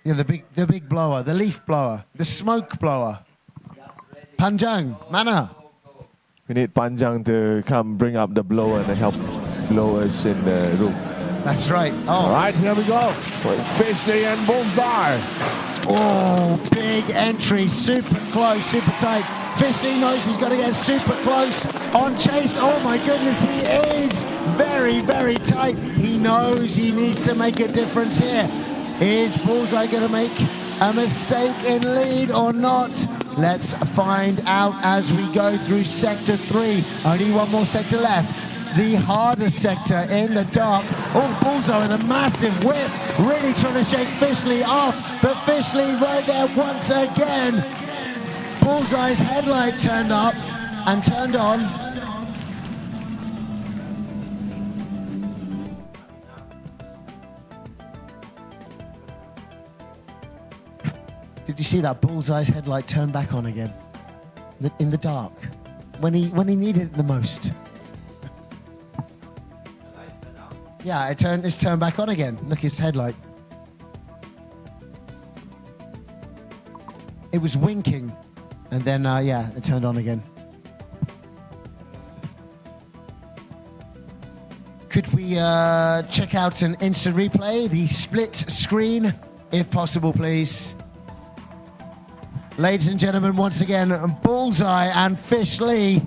Yeah, the big blower, the leaf blower, the smoke blower. Panjang, mana? We need Panjang to come bring up the blower and help blow us in the room. That's right. Oh. All right, here we go. Fish Lee and Bullseye. Oh, big entry, super close, super tight. Fish Lee knows he's got to get super close on chase. Oh my goodness, he is very, very tight. He knows he needs to make a difference here. Is Bullseye going to make a mistake in lead or not? Let's find out as we go through sector 3. Only one more sector left. The hardest sector in the dark. Oh, Bullseye with a massive whip. Really trying to shake Fish Lee off. But Fish Lee right there once again. Bullseye's headlight turned up. and turned on. Did you see that Bullseye's headlight turn back on again? In the dark. When he needed it the most. Yeah, it's turned back on again. Look, his headlight. It was winking. And then, yeah, it turned on again. Could we check out an instant replay? The split screen, if possible, please. Ladies and gentlemen, once again, Bullseye and Fish Lee.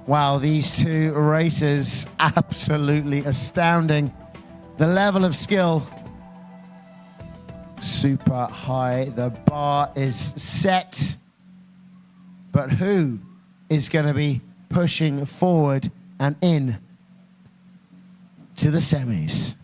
Wow, these two racers, absolutely astounding. The level of skill, super high. The bar is set. But who is going to be pushing forward and in to the semis?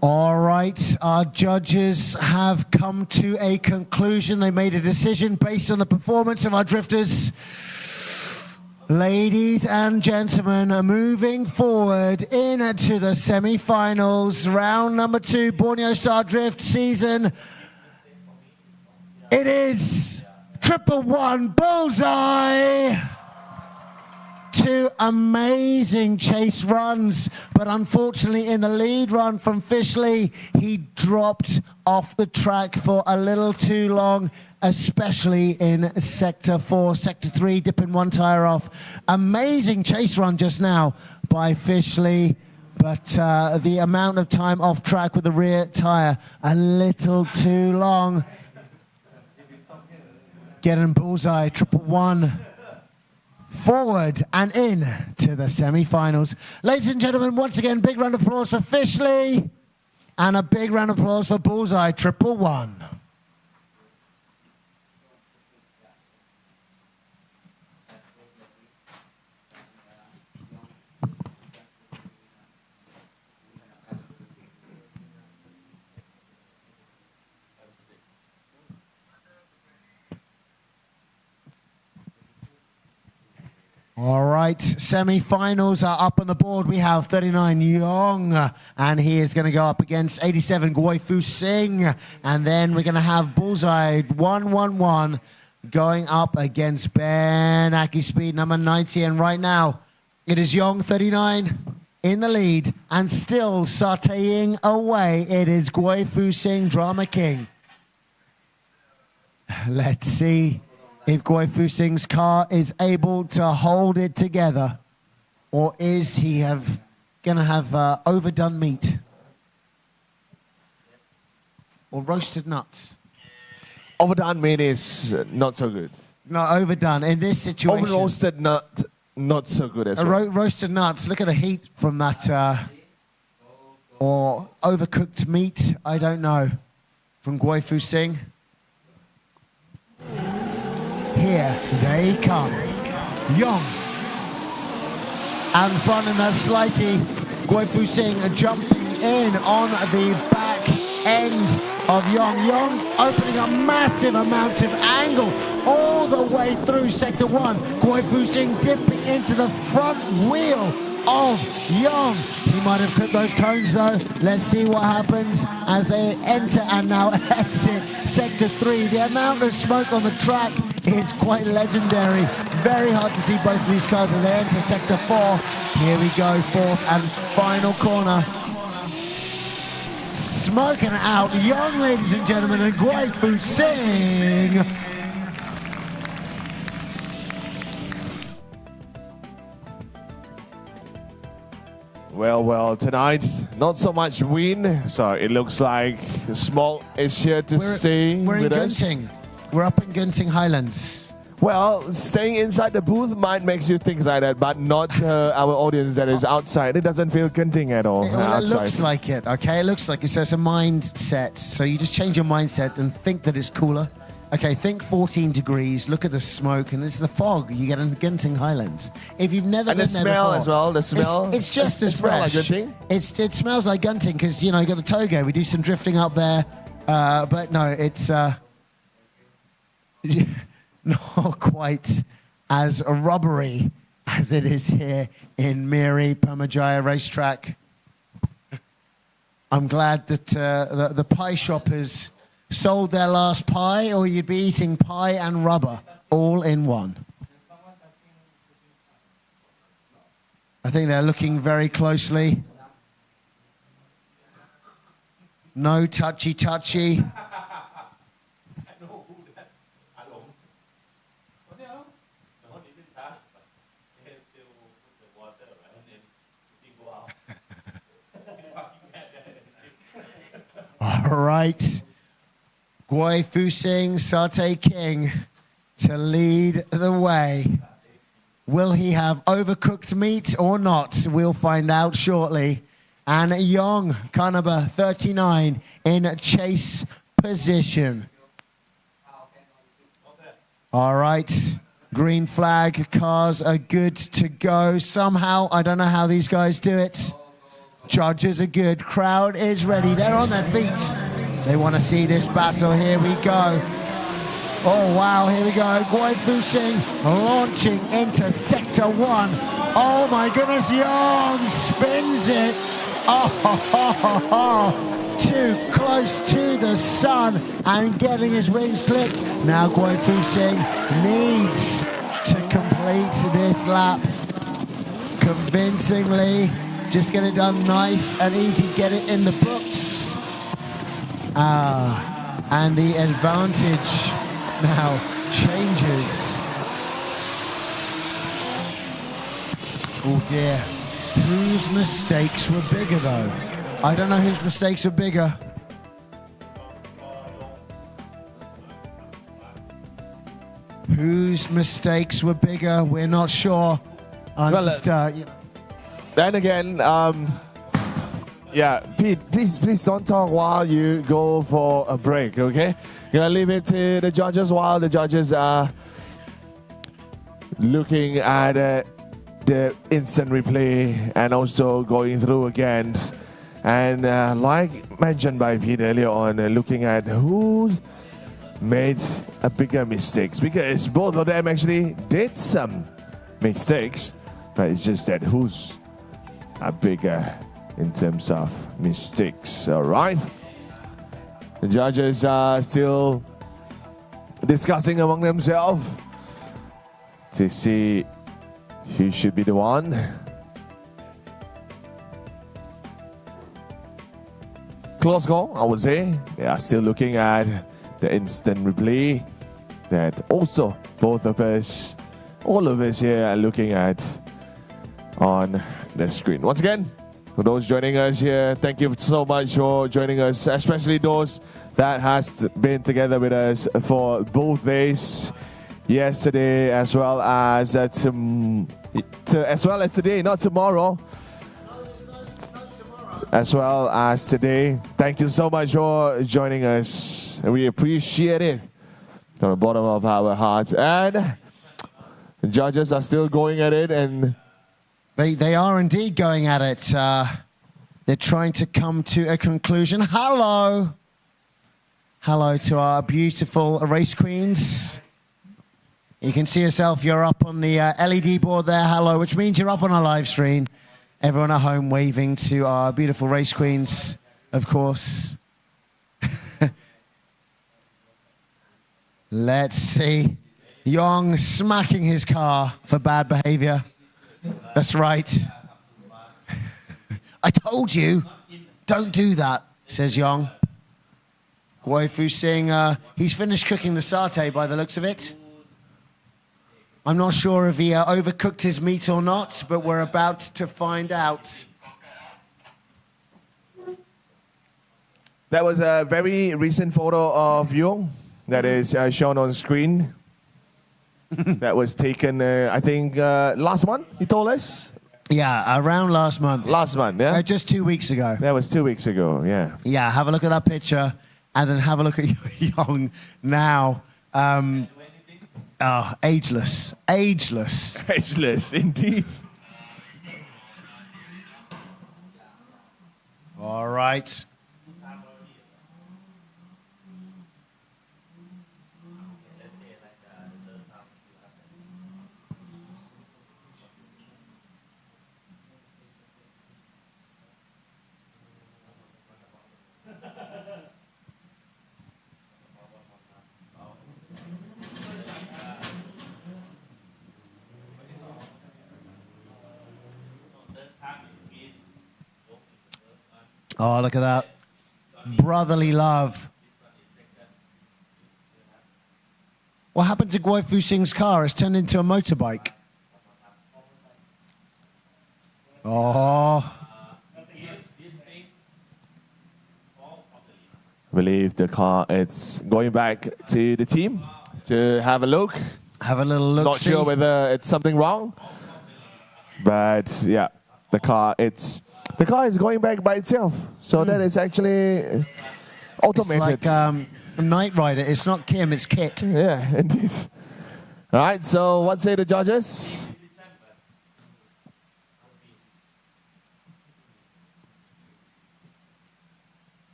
All right, our judges have come to a conclusion. They made a decision based on the performance of our drifters. Ladies and gentlemen, moving forward into the semi-finals, round number 2, Borneo Star Drift season. It is 111 Bullseye. 2 amazing chase runs, but unfortunately in the lead run from Fish Lee, he dropped off the track for a little too long, especially in Sector 4, Sector 3, dipping one tire off. Amazing chase run just now by Fish Lee, but the amount of time off track with the rear tire, a little too long. Getting Bullseye, 111. Forward and in to the semi-finals. Ladies and gentlemen, once again, big round of applause for Fish Lee and a big round of applause for Bullseye 111. All right, semi-finals are up on the board. We have 39 Yong, and he is going to go up against 87 Goi Fu Sing. And then we're going to have Bullseye 111 going up against Ben Aki Speed number 90. And right now, it is Yong 39 in the lead and still sauteing away. It is Goi Fu Sing, Drama King. Let's see if Goi Fu Sing's car is able to hold it together, or is he gonna have overdone meat or roasted nuts? Overdone meat is not so good. No, overdone in this situation. Over roasted nut, not so good as well. Roasted nuts. Look at the heat from that, or overcooked meat. I don't know. From Goi Fu Sing. Here they come. Yong. And front in that slighty, Goi Fu Sing jumping in on the back end of Yong. Yong opening a massive amount of angle all the way through Sector 1. Goi Fu Sing dipping into the front wheel of Young. He might have clipped those cones though. Let's see what happens as they enter and now exit Sector 3. The amount of smoke on the track is quite legendary. Very hard to see both of these cars as they enter Sector 4. Here we go, fourth and final corner. Smoking it out, Young, ladies and gentlemen, and Guai Fu Sing. Well, tonight, not so much wind, so it looks like smoke is here to stay We're in with us. Genting. We're up in Genting Highlands. Well, staying inside the booth might make you think like that, but not our audience that is outside. It doesn't feel Genting at all It outside. looks like it, okay? It looks like it. So it's a mindset. So you just change your mindset and think that it's cooler. Okay, think 14 degrees, look at the smoke, and it's the fog you get in Genting Highlands. If you've never And been the there smell before, as well, the smell. It's just as smell like fresh. Genting? It smells like Genting because, you know, you got the Togo. We do some drifting up there. But no, it's not quite as rubbery as it is here in Miri Permajaya Racetrack. I'm glad that the pie shop has sold their last pie, or you'd be eating pie and rubber all in one. I think they're looking very closely. No touchy-touchy. All right. Guai Fu Sing, Satay King to lead the way. Will he have overcooked meat or not? We'll find out shortly. And Yong, car number 39, in chase position. All right. Green flag, cars are good to go. Somehow, I don't know how these guys do it. Judges are good. Crowd is ready. They're on their feet. They want to see this battle. Here we go. Oh, wow. Here we go. Guai Fu Sing launching into Sector 1. Oh, my goodness. Young spins it. Oh, too close to the sun and getting his wings clipped. Now Guai Fu Sing needs to complete this lap convincingly. Just get it done nice and easy. Get it in the books. And the advantage now changes. Oh dear. Whose mistakes were bigger though? I don't know whose mistakes were bigger. Whose mistakes were bigger? We're not sure. I'm Well, just, you know. Then again, yeah, Pete, please don't talk while you go for a break, okay? Gonna leave it to the judges while the judges are looking at the instant replay and also going through again. And like mentioned by Pete earlier on, looking at who made a bigger mistakes, because both of them actually did some mistakes, but it's just that who's a bigger in terms of mistakes. All right, the judges are still discussing among themselves to see who should be the one. Close call, I would say. They are still looking at the instant replay that also both of us, all of us here are looking at on the screen. Once again, for those joining us here, thank you so much for joining us, especially those that has been together with us for both days, yesterday as well as today, not tomorrow. As well as today. Thank you so much for joining us. We appreciate it from the bottom of our hearts. And the judges are still going at it, and They are indeed going at it. They're trying to come to a conclusion. Hello. Hello to our beautiful race queens. You can see yourself, you're up on the LED board there, hello, which means you're up on our live stream. Everyone at home waving to our beautiful race queens, of course. Let's see. Yong smacking his car for bad behavior. That's right. I told you, don't do that, says Yong. Guo Fu-sing, he's finished cooking the satay by the looks of it. I'm not sure if he overcooked his meat or not, but we're about to find out. That was a very recent photo of Yong that is shown on screen. That was taken, I think, last month, he told us? Yeah, around last month. Last month, yeah? Just 2 weeks ago. That was 2 weeks ago, yeah. Yeah, have a look at that picture, and then have a look at Yong now. Ageless. Ageless. Ageless, indeed. All right. Oh, look at that. Brotherly love. What happened to Guo Fu-sing's car? It's turned into a motorbike. Oh. I believe the car is going back to the team to have a look. Have a little look. Not sure whether it's something wrong. But yeah, the car is going back by itself. So that is actually automated. It's like Knight Rider. It's not Kim, it's Kit. Yeah, indeed. All right, so what say the judges?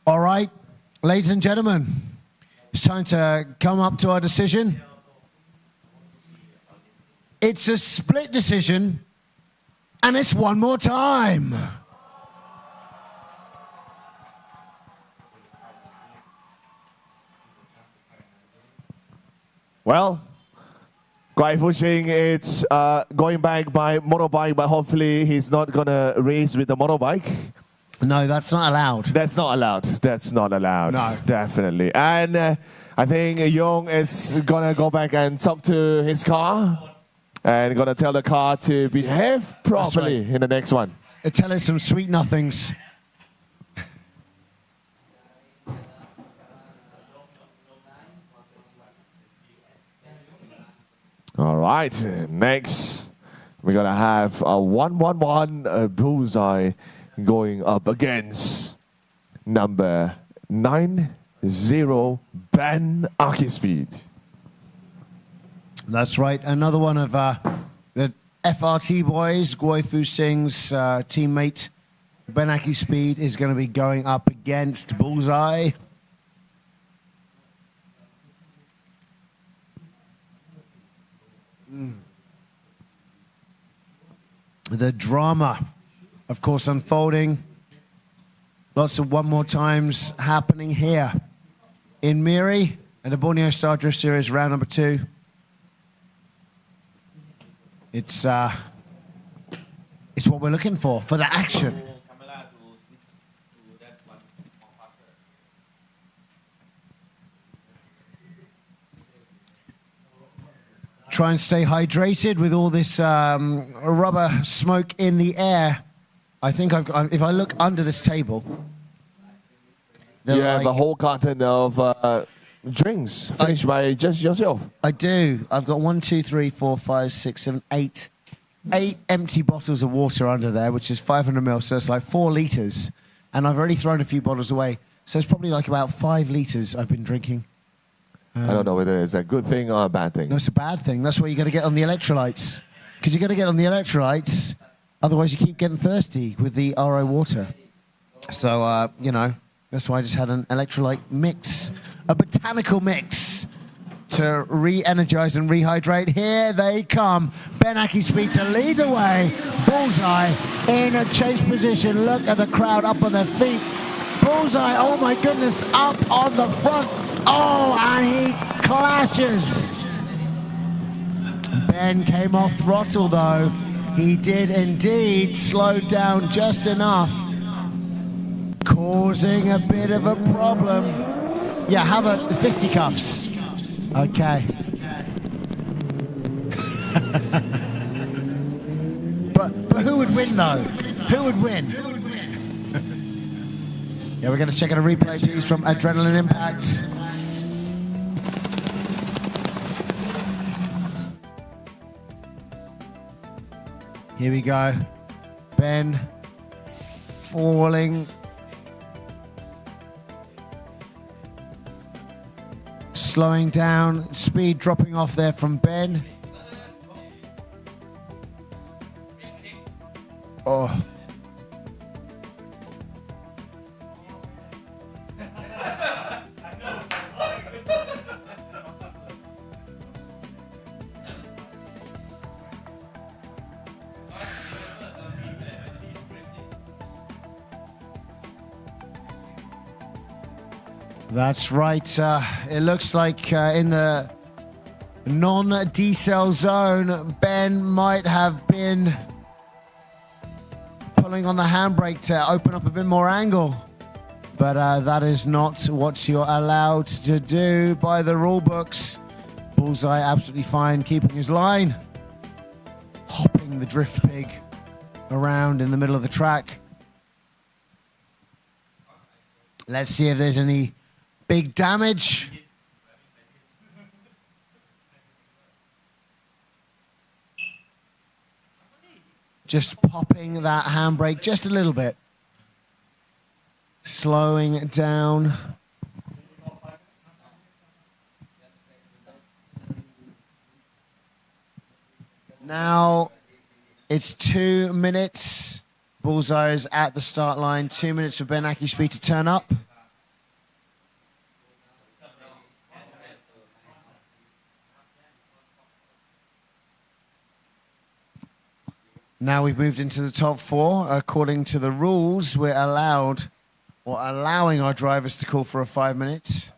All right, ladies and gentlemen, it's time to come up to our decision. It's a split decision, and it's one more time. Well, Guai Fuching, it's going back by motorbike, but hopefully he's not going to race with the motorbike. No, that's not allowed. That's not allowed. That's not allowed. No. Definitely. And I think Yong is going to go back and talk to his car and going to tell the car to behave properly in the next one. Tell it some sweet nothings. All right. Next, we're going to have a 1-1-1 bullseye going up against number 90, Ben Akispeed. That's right. Another one of the FRT boys, Guo Fu-sing's teammate, Ben Akispeed, is going to be going up against Bullseye. The drama, of course, unfolding. Lots of one more times happening here in Miri and the Borneo Star Drift Series round number 2. It's what we're looking for the action. Try and stay hydrated with all this rubber smoke in the air. I think if I look under this table, you have a whole carton of drinks finished by just yourself. I do. I've got 1, 2, 3, 4, 5, 6, 7, 8 empty bottles of water under there, which is 500 ml, so it's like 4 liters. And I've already thrown a few bottles away, so it's probably like about 5 liters I've been drinking. I don't know whether it's a good thing or a bad thing. No, it's a bad thing. That's why you got to get on the electrolytes. Because you got to get on the electrolytes, otherwise you keep getting thirsty with the RO water. So, you know, that's why I just had an electrolyte mix, a botanical mix, to re-energize and rehydrate. Here they come. Ben Speed to lead the way. Bullseye in a chase position. Look at the crowd up on their feet. Bullseye, oh my goodness, up on the front. Oh, and he clashes. Ben came off throttle though. He did indeed slow down just enough, causing a bit of a problem. Yeah, have the fisticuffs. Okay. but who would win though? Who would win? Yeah, we're going to check out a replay piece from Adrenaline Impact. Here we go. Ben falling. Slowing down. Speed dropping off there from Ben. Oh. That's right. It looks like in the non-decel zone, Ben might have been pulling on the handbrake to open up a bit more angle. But that is not what you're allowed to do by the rule books. Bullseye absolutely fine, keeping his line. Hopping the drift pig around in the middle of the track. Let's see if there's any big damage. Just popping that handbrake just a little bit. Slowing it down. Now it's 2 minutes. Bullseye is at the start line. 2 minutes for Ben Speed to turn up. Now we've moved into the top four. According to the rules, we're allowed, or allowing our drivers to call for a 5 minute.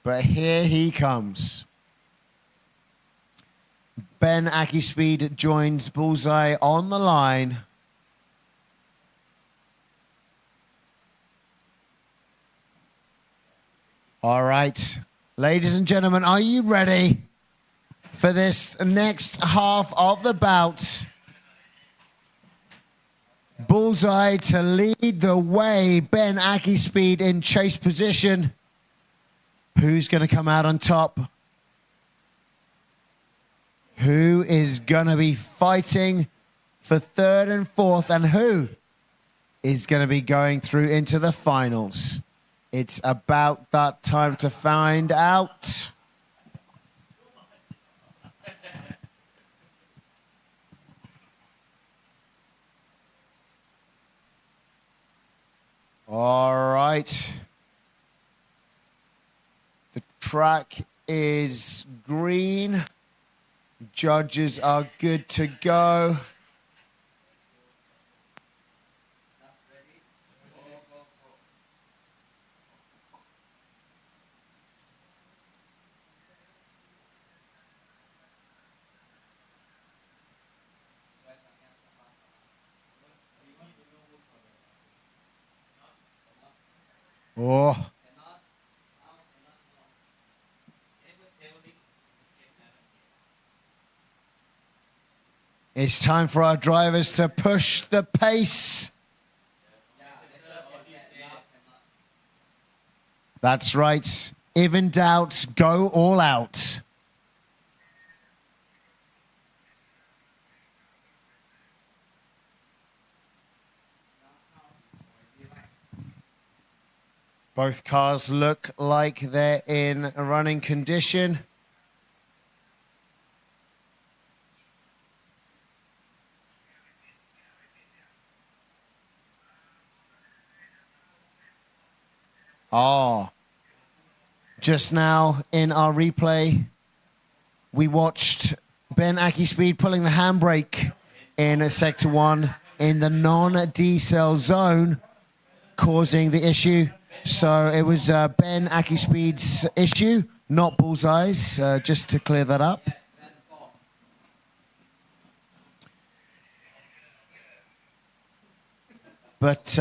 But here he comes. Ben Speed joins Bullseye on the line. All right. Ladies and gentlemen, are you ready for this next half of the bout? Bullseye to lead the way. Ben Speed in chase position. Who's going to come out on top? Who is going to be fighting for third and fourth? And who is going to be going through into the finals? It's about that time to find out. All right. The track is green. Judges are good to go. Oh. It's time for our drivers to push the pace. That's right. If in doubt, go all out. Both cars look like they're in a running condition. Oh. Just now in our replay, we watched Ben Aki-Speed pulling the handbrake in Sector 1 in the non-decel zone, causing the issue. So it was Ben Aki-Speed's issue, not Bullseye's, just to clear that up. But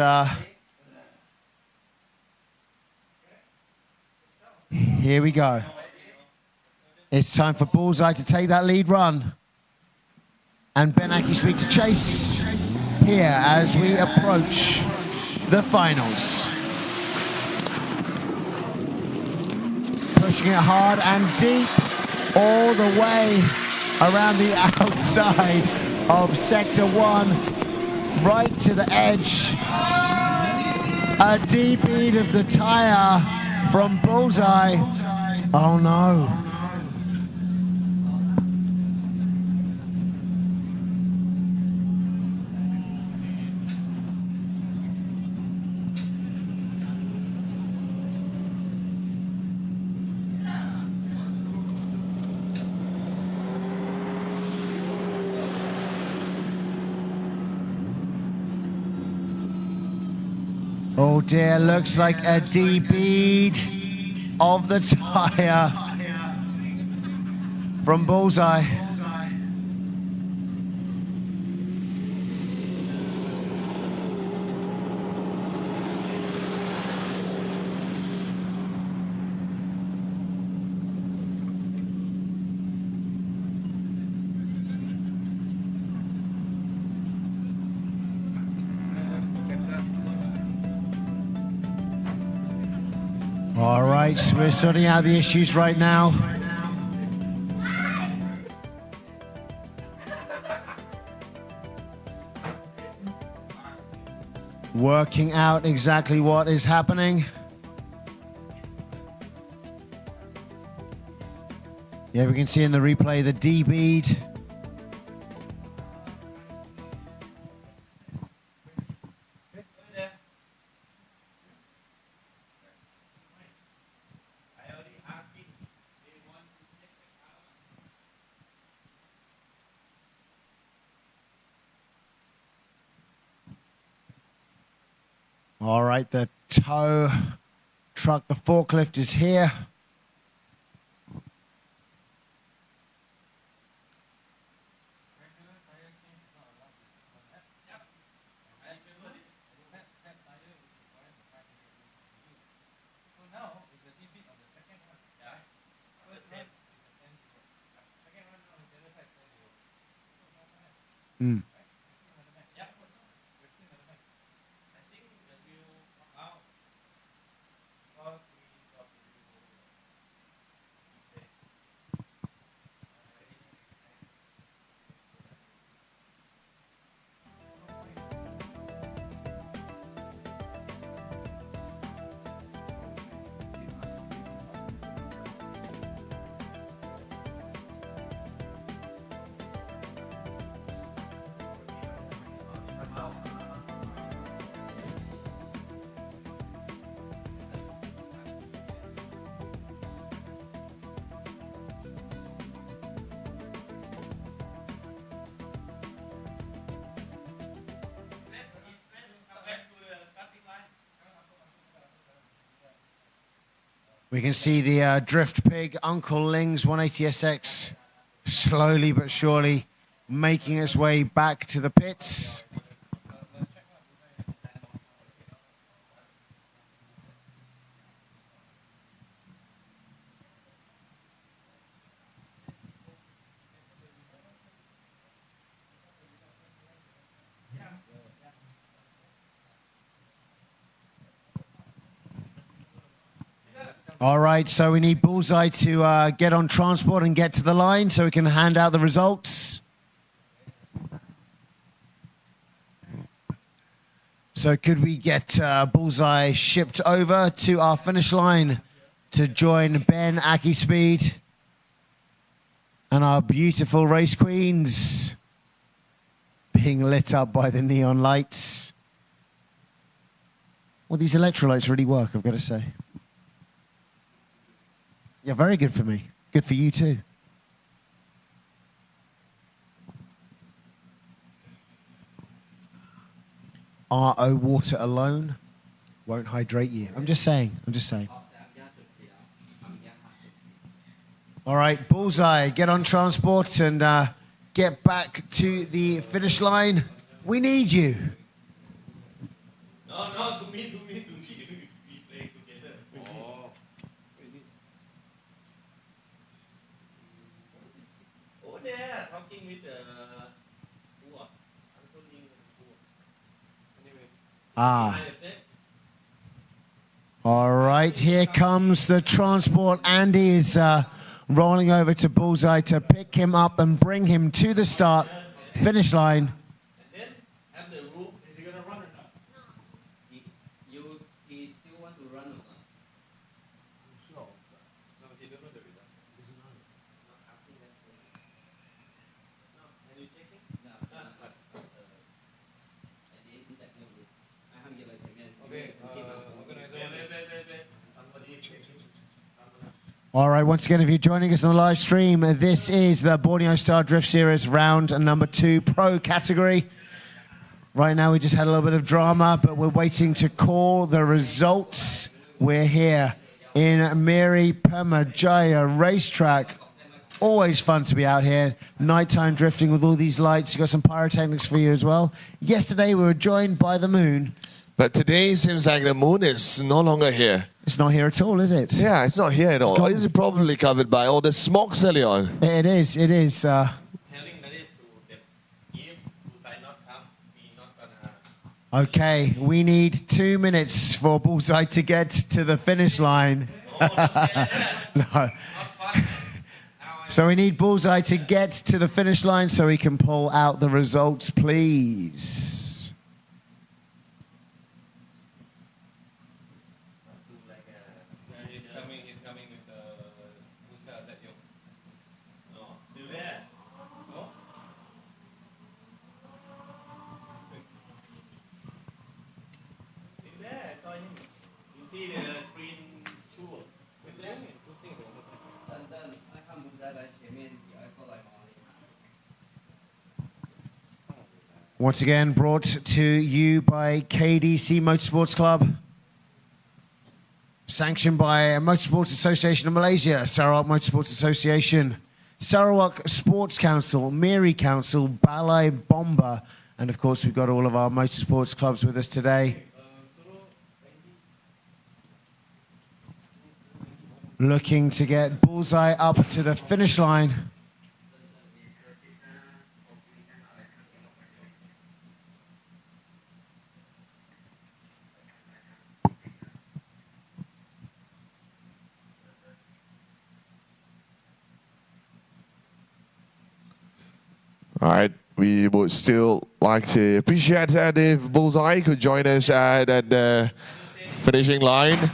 here we go. It's time for Bullseye to take that lead run. And Ben Aki-Speed to chase here as we approach the finals. Pushing it hard and deep all the way around the outside of Sector 1, right to the edge. A deep beat of the tire from Bullseye. Oh no. Oh dear, looks like a D-bead of the tire from Bullseye. All right, so we're sorting out the issues right now. Working out exactly what is happening. Yeah, we can see in the replay the D bead. All right, the tow truck, the forklift is here. Mm. We can see the Drift Pig, Uncle Ling's 180SX, slowly but surely making its way back to the pits. All right, so we need Bullseye to get on transport and get to the line so we can hand out the results. So could we get Bullseye shipped over to our finish line to join Ben Aki-Speed and our beautiful race queens being lit up by the neon lights? Well, these electrolytes really work, I've got to say. Yeah, very good for me. Good for you too. RO water alone won't hydrate you. I'm just saying. I'm just saying. All right, Bullseye, get on transport and get back to the finish line. We need you. No, to me. We play together. Oh. Oh, there, talking with Ah. All right, here comes the transport. Andy is rolling over to Bullseye to pick him up and bring him to the start finish line. Is he going to run or not? He still want to run or not? No, he doesn't know the result. Doesn't know. Are you checking? No. All right, once again, if you're joining us on the live stream, this is the Borneo Star Drift Series round number 2 pro category. Right now, we just had a little bit of drama, but we're waiting to call the results. We're here in Miri Permajaya Racetrack. Always fun to be out here. Nighttime drifting with all these lights. You've got some pyrotechnics for you as well. Yesterday, we were joined by the moon. But today it seems like the moon is no longer here. It's not here at all, is it? Yeah, it's not here at all. Is it probably covered by all the smoke, Leon? It is, it is. Okay, we need 2 minutes for Bullseye to get to the finish line. No. So we need Bullseye to get to the finish line so we can pull out the results, please. He's coming with the Bullseye that you. No, still there. No. Still there, I saw him. You see the green shoe? Still there? Once again, brought to you by KDC Motorsports Club. Sanctioned by Motorsports Association of Malaysia, Sarawak Motorsports Association, Sarawak Sports Council, Miri Council, Balai Bomba, and of course we've got all of our motorsports clubs with us today. Looking to get Bullseye up to the finish line. All right, we would still like to appreciate that if Bullseye could join us at the finishing line.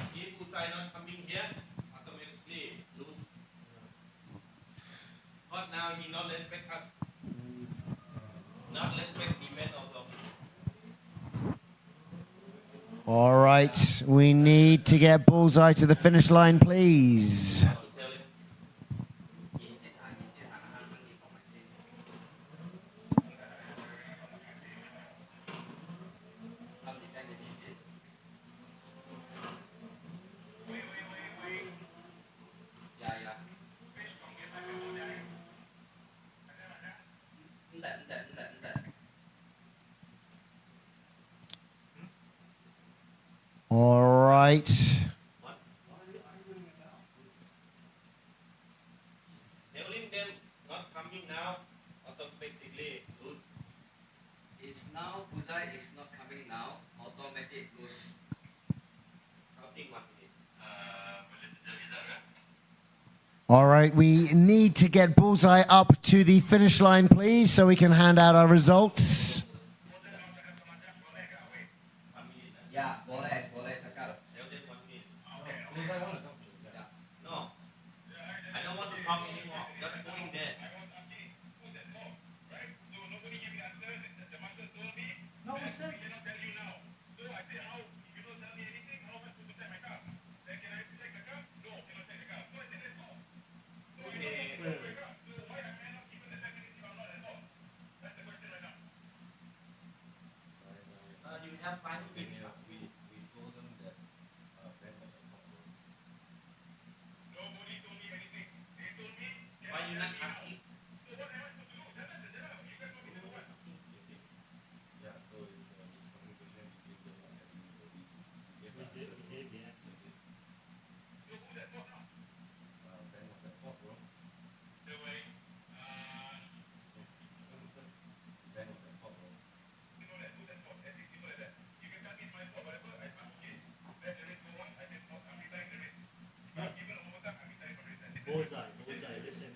All right, we need to get Bullseye to the finish line, please. All right. Telling them not coming now, automatically lose. It's now, Bullseye is not coming now, automatic lose. All right, we need to get Bullseye up to the finish line, please, so we can hand out our results. Yeah, boleh cakap. No, I don't want to talk anymore. Just going there. No, we said. Bullseye, listen.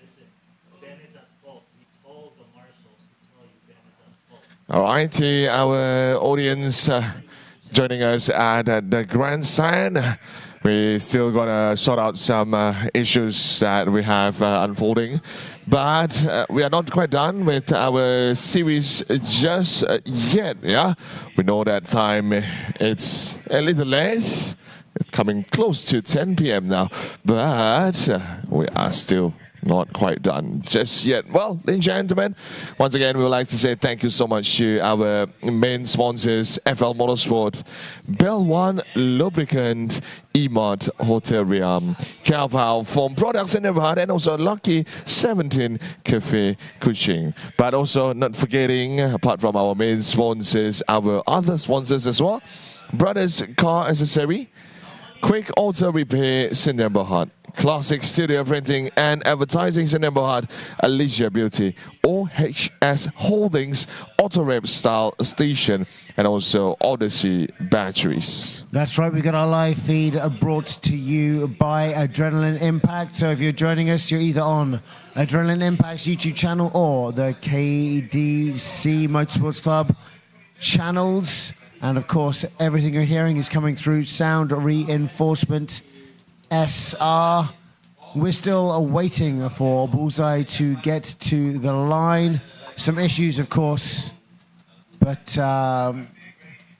Ben is at fault. We told the marshals to tell you Ben is at fault. All right, to our audience joining us at the grandstand. We still gotta sort out some issues that we have unfolding, but we are not quite done with our series just yet. Yeah, we know that time it's a little less. It's coming close to 10 p.m. now, but we are still not quite done just yet. Well, ladies and gentlemen, once again, we would like to say thank you so much to our main sponsors, FL Motorsport, Bell One, Lubricant, Emart, Hotel Riam, Gaobao from Products in Neighborhood, and also Lucky 17 Cafe Kuching. But also not forgetting, apart from our main sponsors, our other sponsors as well, Brothers Car Accessory, Quick Auto Repair, Sindemberhard, Classic Studio Printing and Advertising, Sindemberhard, Alicia Beauty, OHS Holdings, Auto Rep Style Station, and also Odyssey Batteries. That's right, we've got our live feed brought to you by Adrenaline Impact. So if you're joining us, you're either on Adrenaline Impact's YouTube channel or the KDC Motorsports Club channels. And of course, everything you're hearing is coming through Sound Reinforcement SR. We're still waiting for Bullseye to get to the line. Some issues, of course, but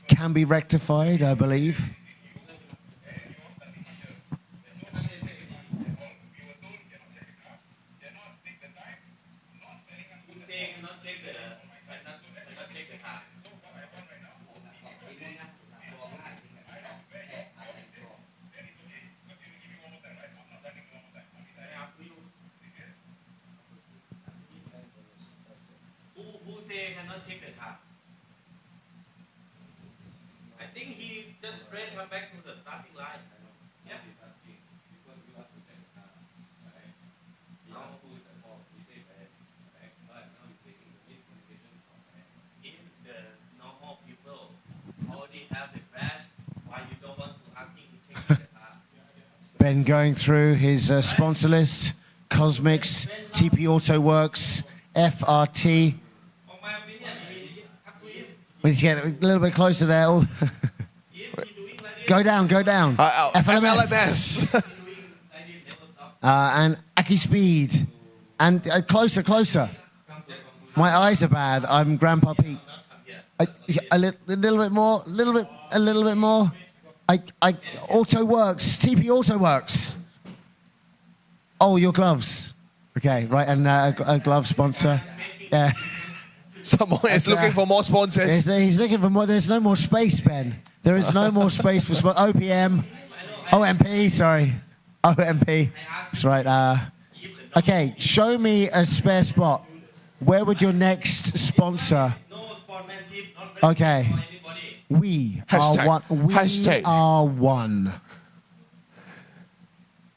can be rectified, I believe. Cannot take the car. I think he just ran her back to the starting line. Yeah. If the normal people already have the crash, why you don't want to ask him to take the car? Ben going through his sponsor list: Cosmics, TP Auto Works, FRT. We need to get a little bit closer there. Go down. FLMS. And Aki Speed. And closer. My eyes are bad. I'm Grandpa Pete. A little bit more. Auto Works. TP Auto Works. Oh, your gloves. Okay, right. And a glove sponsor. Yeah. Someone is looking for more sponsors. He's looking for more. There's no more space, Ben. There is no more space for OPM. OMP, sorry. OMP. That's right. Okay, show me a spare spot. Where would your next sponsor? Okay. We are one. We are one.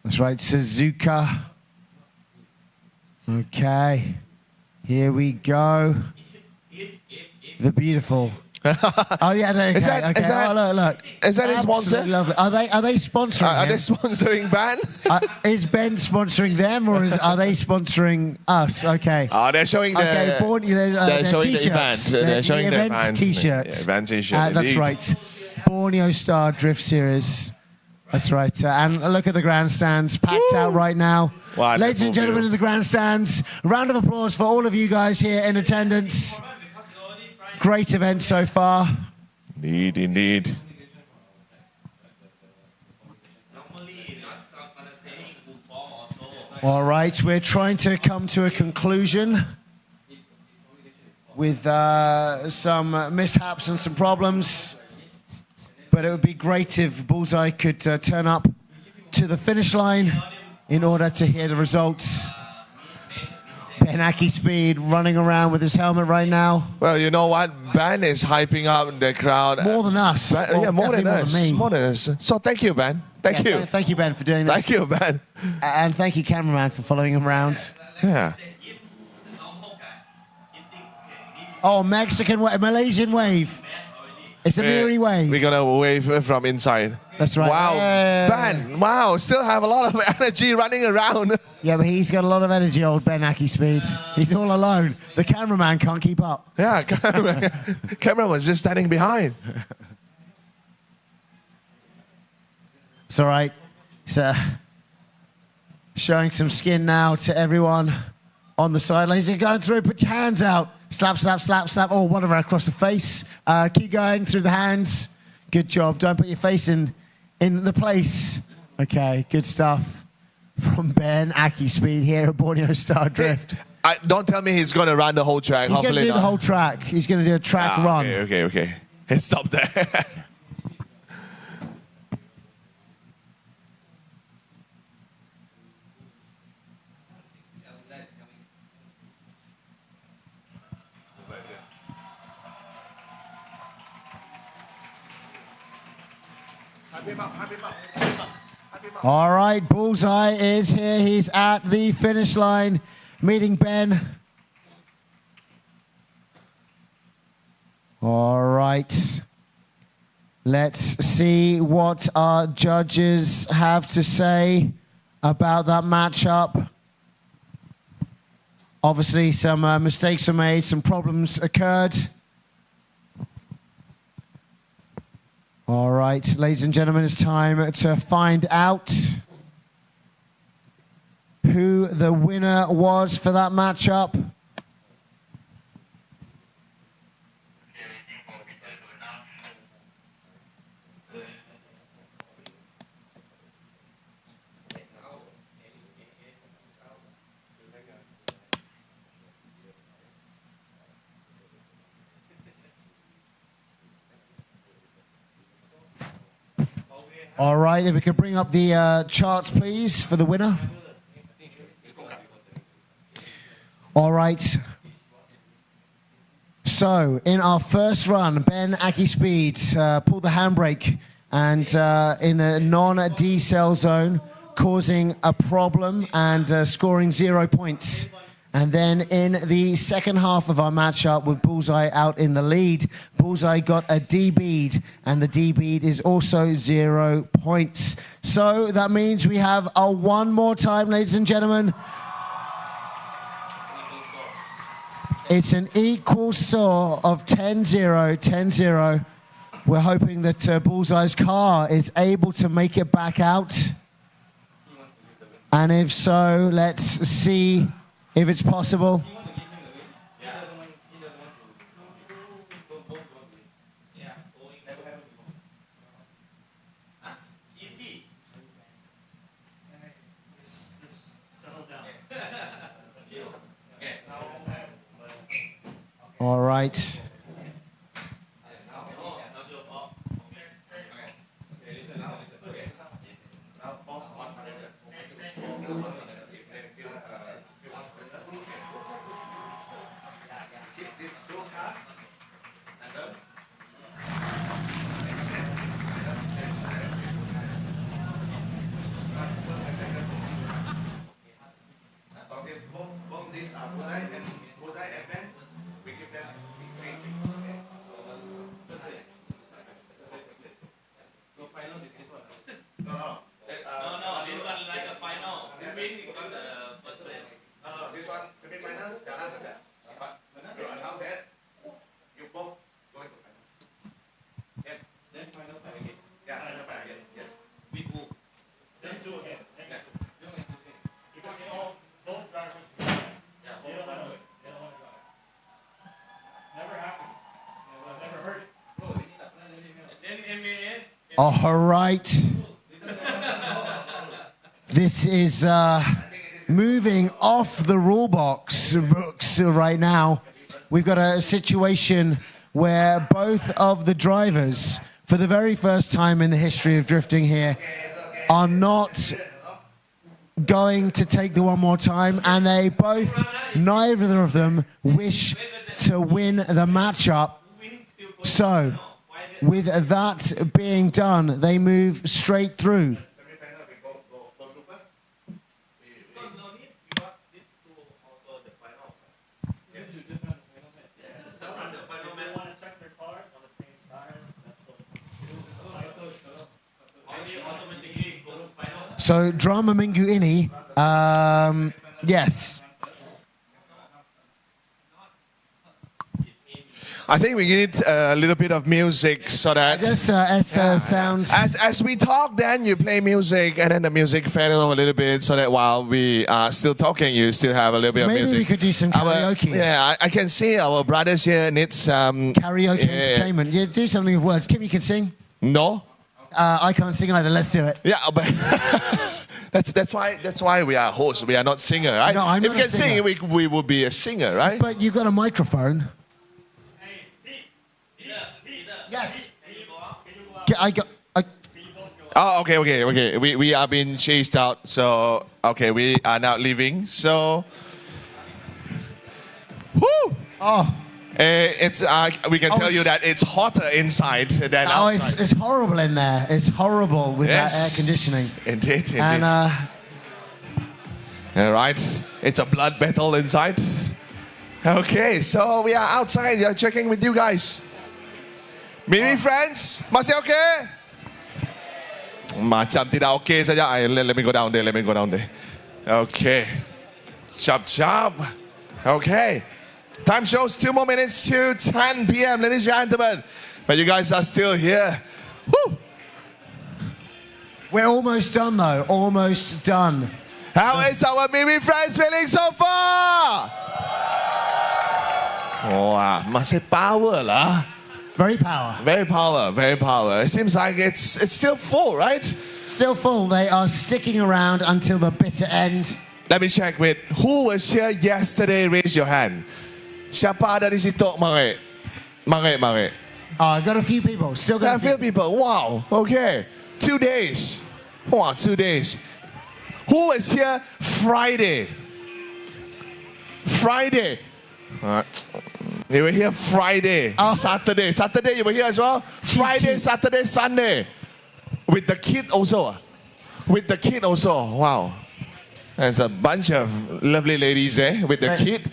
That's right, Suzuka. Okay. Here we go. The beautiful. Oh yeah, there you go. Okay. Look. Is that his sponsor? Lovely. Are they sponsoring? Are they sponsoring Ben? Is Ben sponsoring them, or are they sponsoring us? Okay. Oh, they're showing the. Okay, they're showing the event. They're showing the event T-shirts. Event T-shirt. That's right. Borneo Star Drift Series. That's right. And look at the grandstands packed out right now. Wonderful. Ladies and gentlemen in the grandstands, round of applause for all of you guys here in attendance. Great event so far. Indeed. All right, we're trying to come to a conclusion with some mishaps and some problems. but it would be great if Bullseye could turn up to the finish line in order to hear the results. Ben Aki Speed running around with his helmet right now. Well, you know what? Ben is hyping up the crowd. More than us. Ben, yeah, more than us. Me. More than us. So thank you, Ben. Thank you. Thank you, Ben, for doing this. Thank you, Ben. And thank you, cameraman, for following him around. Yeah. Oh, Mexican wave, Malaysian wave. It's a Miri wave. We're gonna wave from inside. That's right. Wow, Ben. Wow, still have a lot of energy running around. Yeah, but he's got a lot of energy, old Ben Aki Speeds. He's all alone. The cameraman can't keep up. Yeah, cameraman's just standing behind. It's all right. So, showing some skin now to everyone on the sidelines. You're going through. Put your hands out. Slap, slap, slap, slap. Oh, one of them across the face. Keep going through the hands. Good job. Don't put your face in the place. Okay, good stuff from Ben Aki Speed here at Borneo Star Drift. Don't tell me he's going to run the whole track. He's going to do the whole track. He's going to do a track run. Okay. Hey, stop there. All right, Bullseye is here. He's at the finish line, meeting Ben. All right. Let's see what our judges have to say about that matchup. Obviously, some mistakes were made, some problems occurred. All right, ladies and gentlemen, it's time to find out who the winner was for that matchup. All right, if we could bring up the charts, please, for the winner. All right. So, in our first run, Ben Aki Speed pulled the handbrake and in the non-decel zone, causing a problem and scoring 0 points. And then in the second half of our matchup with Bullseye out in the lead, Bullseye got a D-bead, and the D-bead is also 0 points. So that means we have a one more time, ladies and gentlemen. It's an equal score of 10-0, 10-0. We're hoping that Bullseye's car is able to make it back out. And if so, let's see if it's possible. All right. All right. This is moving off the rule books right now. We've got a situation where both of the drivers for the very first time in the history of drifting here, are not going to take the one more time, and they both, neither of them, wish to win the matchup. So, with that being done, they move straight through. So, drama minggu ini, yes. I think we need a little bit of music so that sounds. As we talk, then you play music, and then the music fade off a little bit, so that while we are still talking, you still have a little bit of music. Maybe we could do some karaoke. I can see our brothers here need some karaoke entertainment. Yeah, do something with words. Kim, you can sing. No. I can't sing either. Let's do it. Yeah, but that's why we are hosts. We are not singer, right? No, I'm if not we a can singer. sing, we would be a singer, right? But you've got a microphone. Yes. Oh, okay. We are being chased out, so okay, we are now leaving. So, whoo! Oh. It's we can tell you that it's hotter inside than outside. It's horrible in there. It's horrible with that air conditioning. Indeed. And all right, it's a blood battle inside. Okay, so we are outside. You're checking with you guys. Miri friends, masih okay? Macam tidak okay saja. Let me go down there. Okay, chop. Okay. Time shows 2 more minutes to 10 p.m., ladies and gentlemen. But you guys are still here. Woo! We're almost done, though. Almost done. How is our Miri friends feeling so far? Wow, masih power lah. Very power. Very power. It seems like it's still full, right? Still full. They are sticking around until the bitter end. Let me check with who was here yesterday. Raise your hand. Siapa ada di situ? Mari. I got a few people. Still got a few people. Wow. Okay. 2 days. Wow, 2 days. Who was here Friday? You were here Friday. Saturday you were here as well. Friday, Saturday, Sunday. With the kid also. Wow. There's a bunch of lovely ladies there with the kid,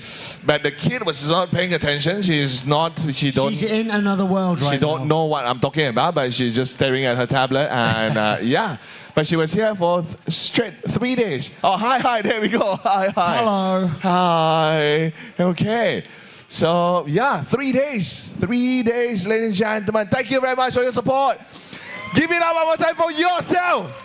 but the kid was not paying attention. She's in another world right now. She don't know what I'm talking about, but she's just staring at her tablet and yeah. But she was here for straight 3 days. Oh, hi, there we go. Hi. Hello. Hi. Okay. So yeah, 3 days. 3 days, ladies and gentlemen. Thank you very much for your support. Give it up one more time for yourself.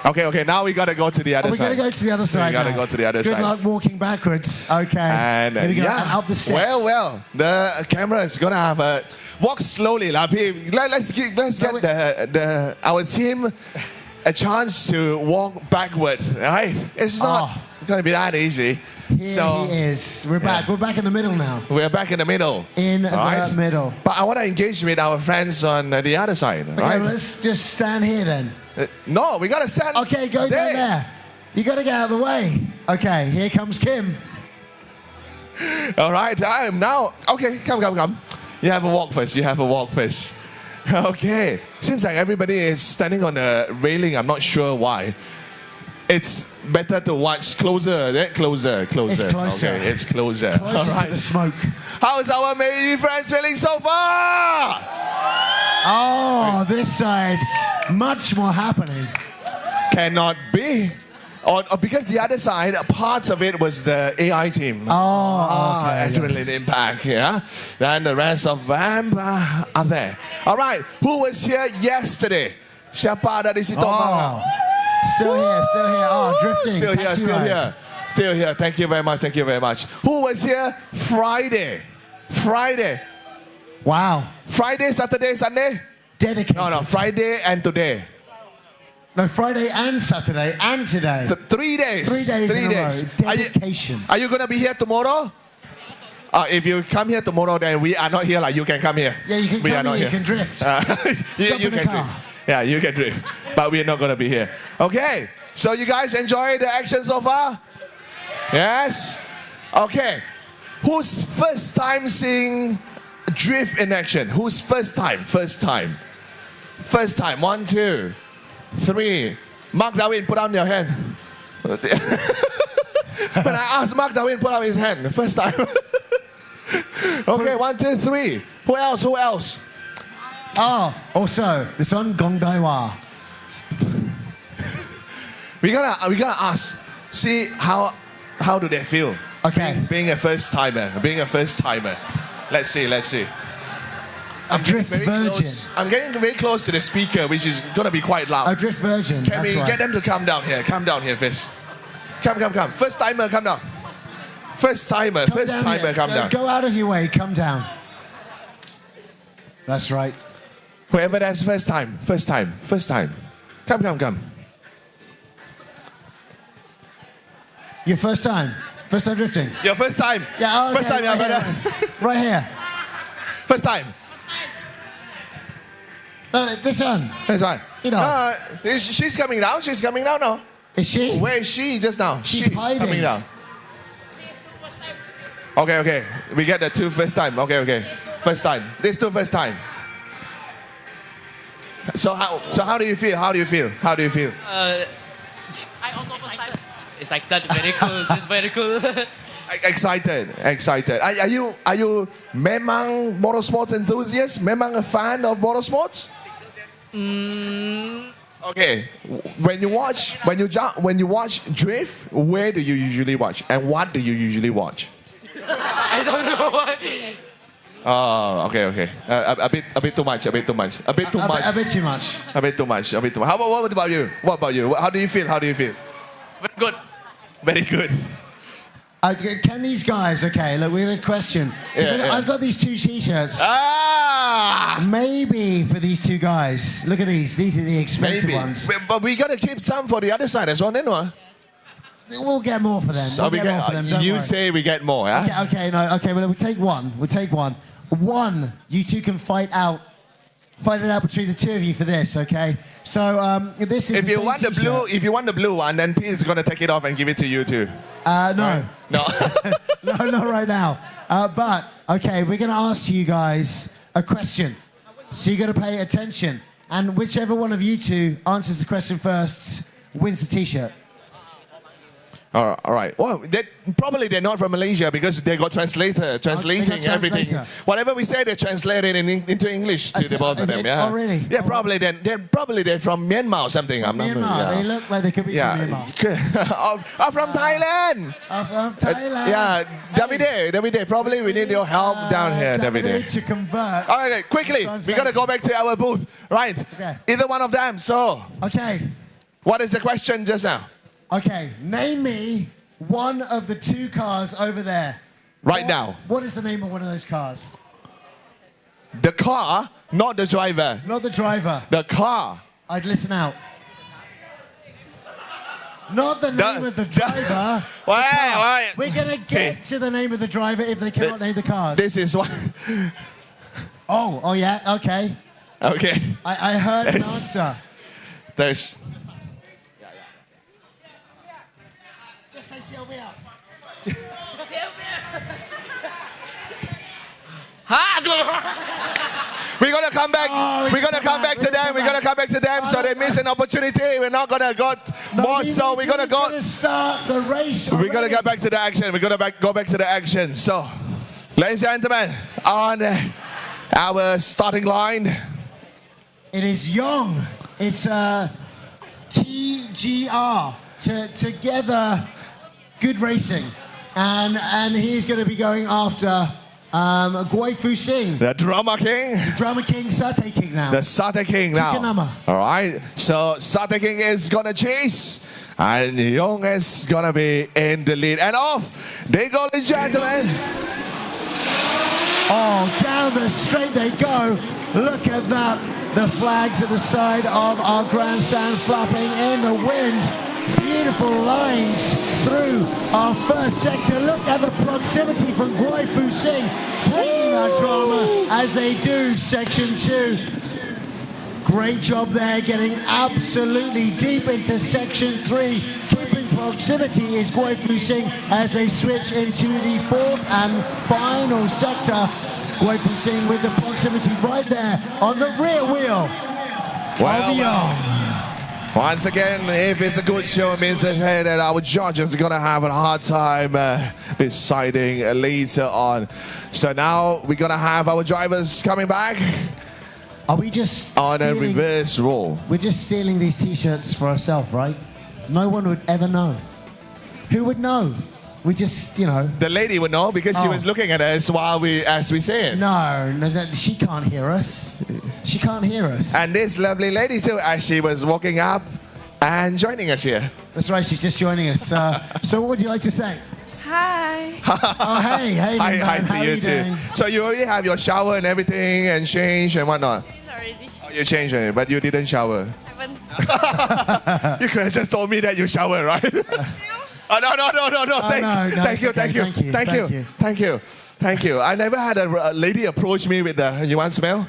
Okay, now we gotta go to the other side. We gotta go to the other side. We gotta go to the other side. Good luck walking backwards. Okay. And here we go. Up the steps. Well, the camera is gonna have a walk slowly, lah. Let's get our team a chance to walk backwards. Right? It's not gonna be that easy. Here he is. We're back. We're back in the middle now. We're back in the middle. Middle. But I want to engage with our friends on the other side. Okay, right? let's just stand here then. No, we gotta stand. Okay, go down there. You gotta get out of the way. Okay, here comes Kim. All right, I am now. Okay, come. You have a walk first. Okay. Seems like everybody is standing on the railing. I'm not sure why. It's better to watch closer. Closer. It's closer. Okay, it's closer. Closer to the smoke. How's our Mary friends feeling so far? Oh, this side. Much more happening. Cannot be. Or because the other side, parts of it was the AI team. Okay, Adrenaline Impact, yeah. Then the rest of them are there. All right, who was here yesterday? Siapa ada di situ? Still here. Oh, drifting. Still here. Thank you very much. Who was here Friday? Wow. Friday, Saturday, Sunday? Dedicated. No, Friday and today. No, Friday and Saturday and today. 3 days. 3 days in a row. Dedication. Are you going to be here tomorrow? If you come here tomorrow, then we are not here. Like you can come here. Yeah, you can we come are not here, here. you can drift. you Jump in the can car. drift. Yeah, you can drift. But we are not going to be here. Okay. So you guys enjoy the action so far? Yes. Okay. Who's first time seeing drift in action? Who's first time? First time. First time. 1, 2, 3. Mark Darwin, put down your hand. When I asked Mark Darwin, put out his hand. First time. Okay, 1, 2, 3. Who else? Who else? Oh, also, this one, Gong Dai Wa. We gotta ask. See how do they feel? Okay. Being a first timer. Being a first timer. Let's see. A drift virgin. Close. I'm getting very close to the speaker, which is gonna be quite loud. A drift virgin. Can that's we right. get them to come down here? Come down here first. Come. First timer, come down. First timer, Come down here. come down. Go out of your way, come down. That's right. Whoever that's first time. Come. Your first time drifting. Your first time. Yeah, oh, okay, First time, yeah, right brother. here. Right here. First time. This one. That's right. You know. She's coming down. No. Is she? Where is she just now? She's hiding. Coming down. Okay. We get the 2 first time. Okay. First time. These 2 first time. So how do you feel? I also first time. It's like that. Very cool. It's very cool. Excited. Are you memang motorsports enthusiast? Memang a fan of motorsports? Okay. When you watch drift, where do you usually watch, and what do you usually watch? I don't know why. Oh, okay. A bit too much. A bit too much. How about you? How do you feel? Very good. Can these guys, okay, look, we have a question. I've got these 2 t-shirts. Maybe for these 2 guys. Look at these. These are the expensive ones. But we got to keep some for the other side as well, then, what? We'll get more for them. You say we get more, yeah? Okay, well, we'll take one. One, you 2 can fight it out between the 2 of you for this, okay? So this is. If you want the blue one, then Pete's gonna take it off and give it to you too. No. No. No, not right now. But okay, we're gonna ask you guys a question. So you got to pay attention, and whichever one of you 2 answers the question first wins the T-shirt. All right. Well, they're not from Malaysia because they got translating everything. Whatever we say, they translate it into English to the both of them. Yeah. Oh, really? Yeah, probably. They're from Myanmar or something. I'm not. Myanmar. They look like they could be from Myanmar. From Thailand. From Thailand. Yeah, Davide. Probably we need your help down here, Davide. To convert. All right, quickly. We gotta go back to our booth. Right. Okay. Either one of them. So. Okay. What is the question just now? Okay, name me one of the 2 cars over there. Right now. What is the name of one of those cars? The car, not the driver. Not the driver. The car. I'd listen out. Not the name of the driver. Wait. We're going to get to the name of the driver if they cannot name the cars. This is what. Oh, yeah, okay. Okay. I heard an answer. There's. Just say Sylvia. We're gonna come back. We're gonna come back to them. So they miss an opportunity. We're not gonna go more. So we're gonna go. Start the race. We're gonna get back to the action. We're gonna go back to the action. So, ladies and gentlemen, on our starting line, it is Young. It's TGR. Together. Good racing, and he's going to be going after Guai Fu Sing. The Drama King. The Drama King, Satay King now. The Satay King now. Chikanama. All right, so Satay King is going to chase, and Young is going to be in the lead. And off they go, ladies and gentlemen. Oh, down the straight they go. Look at that. The flags at the side of our grandstand flapping in the wind. Beautiful lines through our first sector. Look at the proximity from Guai Fu Sing, bringing that drama as they do section 2. Great job there, getting absolutely deep into section 3. Keeping proximity is Guai Fu Sing as they switch into the fourth and final sector. Guai Fu Sing with the proximity right there on the rear wheel. Once again, if it's a good show, it means that our judges are going to have a hard time deciding later on. So now we're going to have our drivers coming back. Are we just on a reverse roll? We're just stealing these t-shirts for ourselves, right? No one would ever know. Who would know? We just, you know. The lady would know because she was looking at us as we say it. No, she can't hear us. She can't hear us. And this lovely lady too, as she was walking up and joining us here. That's right, she's just joining us. So what would you like to say? Hi. Oh, hey, hi How to you too. doing? So you already have your shower and everything and change and whatnot? Already. Oh, you changed it, but you didn't shower. Haven't. You could have just told me that you shower, right? Oh, no. Thank you. I never had a lady approach me with the, you want smell?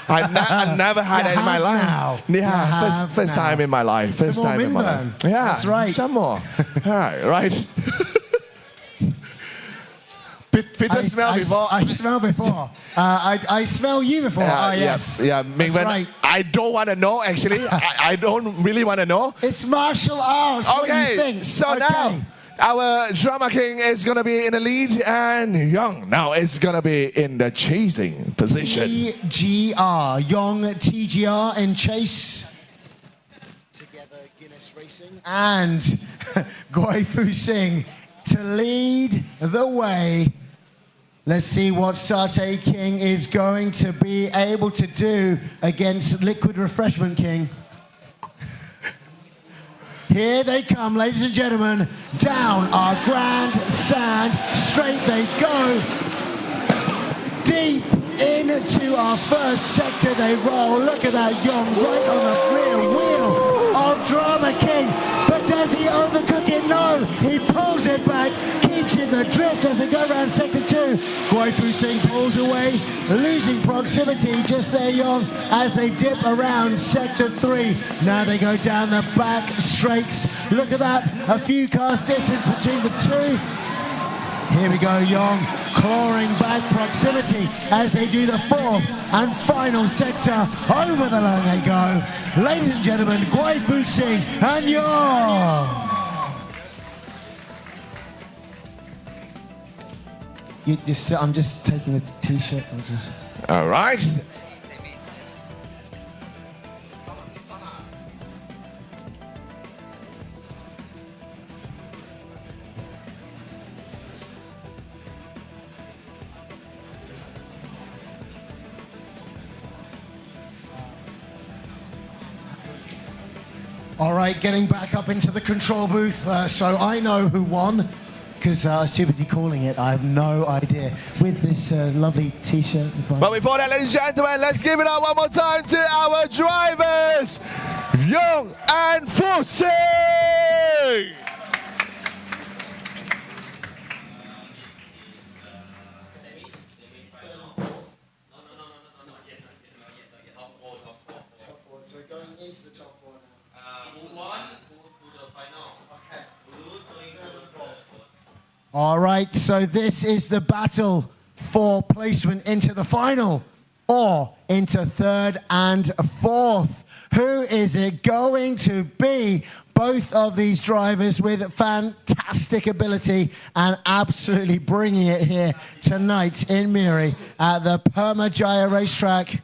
I never had it in my life. Yeah, first time in my life. First time in my life. Yeah, that's right. Some more. Right. Peter smelled before. I smell before. I smell you before. Yes. Yeah, That's right. I don't want to know, actually. I don't really want to know. It's martial arts. What do you think? So now our drama king is going to be in the lead and Young now is going to be in the chasing position. TGR. Young TGR in chase. Together Guinness Racing. And Guai Fu Sing to lead the way. Let's see what Satay King is going to be able to do against Liquid Refreshment King. Here they come, ladies and gentlemen, down our grandstand. Straight they go. Deep into our first sector they roll. Look at that Young right on the rear wheel of Drama King. But does he overcook it? No. He pulls it back, keeps in the drift as they go around sector 2. Guai Fu Sing pulls away, losing proximity just there, Young, as they dip around sector 3. Now they go down the back straights. Look at that, a few cars distance between the two. Here we go, Young, clawing back proximity as they do the fourth and final sector. Over the line they go. Ladies and gentlemen, Guai Fu Sing and Young. I'm just taking the t-shirt. All right. All right, getting back up into the control booth. So I know who won, because I was too busy calling it. I have no idea. With this lovely t-shirt. But before that, ladies and gentlemen, let's give it up one more time to our drivers, Young and Fu Sing. So going into the top four now. Who won? Who to the final? Okay. Who lose going to the fourth. All right, so this is the battle for placement into the final or into third and fourth. Who is it going to be? Both of these drivers with fantastic ability and absolutely bringing it here tonight in Miri at the Permajaya racetrack.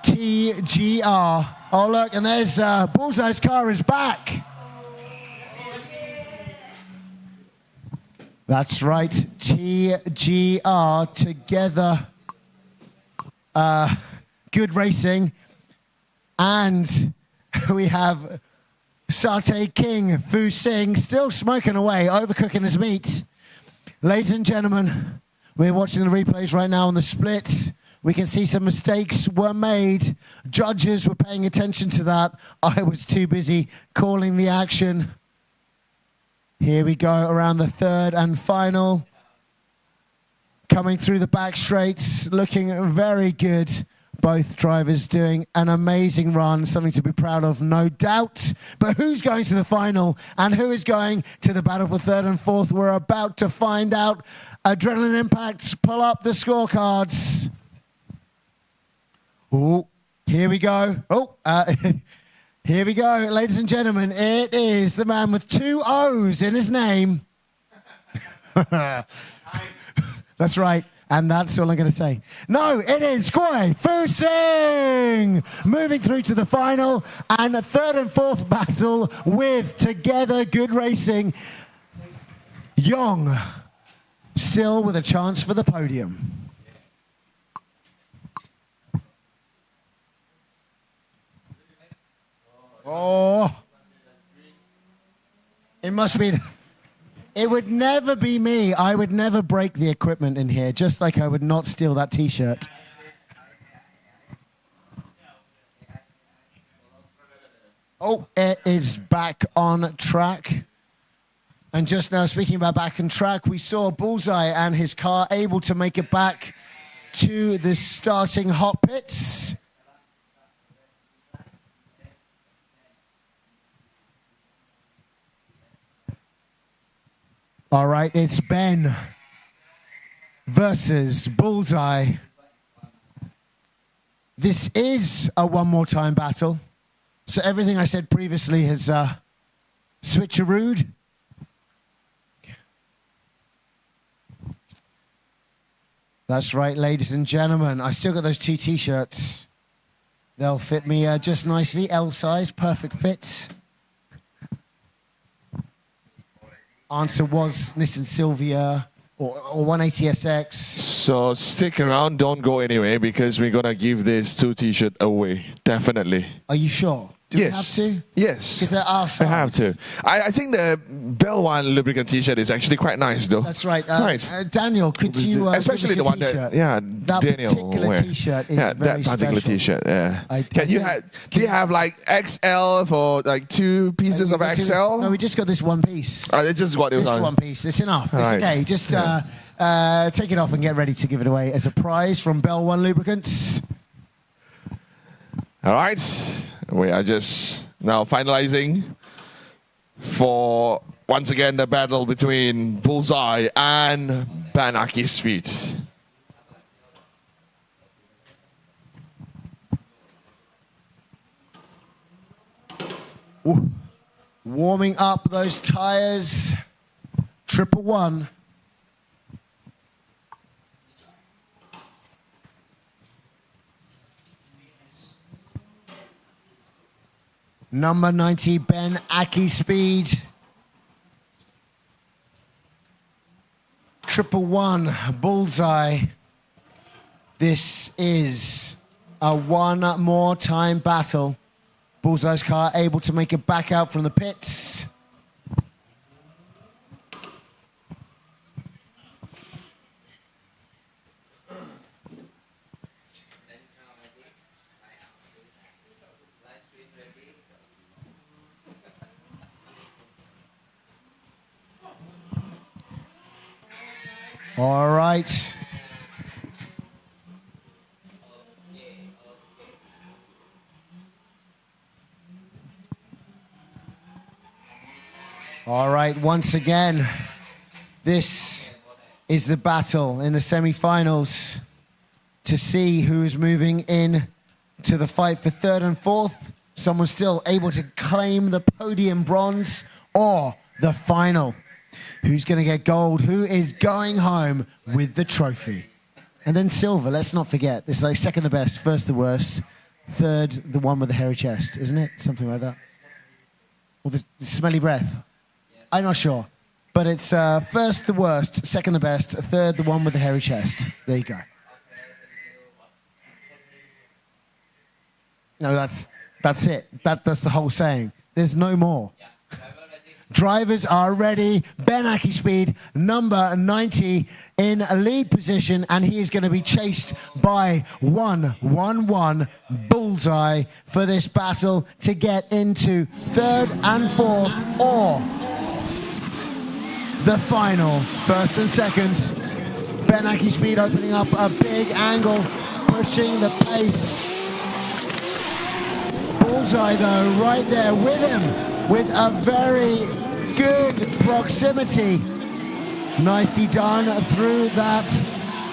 TGR. Oh, look, and there's Bullseye's car is back. That's right, TGR together. Good racing. And we have Satay King, Fu Sing, still smoking away, overcooking his meat. Ladies and gentlemen, we're watching the replays right now on the split. We can see some mistakes were made. Judges were paying attention to that. I was too busy calling the action. Here we go around the third and final. Coming through the back straights, looking very good. Both drivers doing an amazing run, something to be proud of, no doubt. But who's going to the final and who is going to the battle for third and fourth? We're about to find out. Adrenaline Impacts, pull up the scorecards. Oh, here we go. Oh, here we go, ladies and gentlemen. It is the man with 2 O's in his name. That's right. And that's all I'm going to say. No, it is Kuei Fusing moving through to the final and a third and fourth battle with Together Good Racing. Yong still with a chance for the podium. Oh, it must be. It would never be me. I would never break the equipment in here, just like I would not steal that T-shirt. Oh, it is back on track. And just now, speaking about back on track, we saw Bullseye and his car able to make it back to the starting hot pits. All right, it's Ben versus Bullseye. This is a one more time battle. So everything I said previously has switcherooed. That's right, ladies and gentlemen. I still got those 2 T-shirts. They'll fit me just nicely. L size, perfect fit. Answer was Nissan Silvia or 180SX. So stick around, don't go anywhere, because we're going to give this 2 T-shirt away. Definitely. Are you sure? Do yes. we have to? Yes. Because there are some. I have to. I think the Bell One Lubricant T-shirt is actually quite nice, though. That's right. Daniel, could you especially the one that, yeah, that Daniel particular T-shirt is yeah, very that particular special. T-shirt, yeah. Do you have like XL for like 2 pieces of XL? No, we just got this one piece. Oh, it's just what it was This on. one piece. It's enough. It's Right. okay. Just take it off and get ready to give it away as a prize from Bell One Lubricants. All right. We are just now finalizing for, once again, the battle between Bullseye and Banaki Speed. Ooh. Warming up those tires. 111. Number 90, Ben Aki Speed. 111, Bullseye. This is a one more time battle. Bullseye's car able to make it back out from the pits. All right. All right, once again, this is the battle in the semi-finals to see who is moving in to the fight for third and fourth. Someone still able to claim the podium bronze or the final. Who's going to get gold? Who is going home with the trophy? And then silver, let's not forget. It's like second the best, first the worst, third the one with the hairy chest, isn't it? Something like that. Or the smelly breath. I'm not sure. But it's first the worst, second the best, third the one with the hairy chest. There you go. No, that's it. That's the whole saying. There's no more. Drivers are ready. Ben Aki Speed, number 90, in a lead position, and he is going to be chased by 111 Bullseye for this battle to get into third and fourth, or the final. First and second. Ben Aki-Speed opening up a big angle, pushing the pace. Bullseye though, right there with him, with a very good proximity. Nicely done through that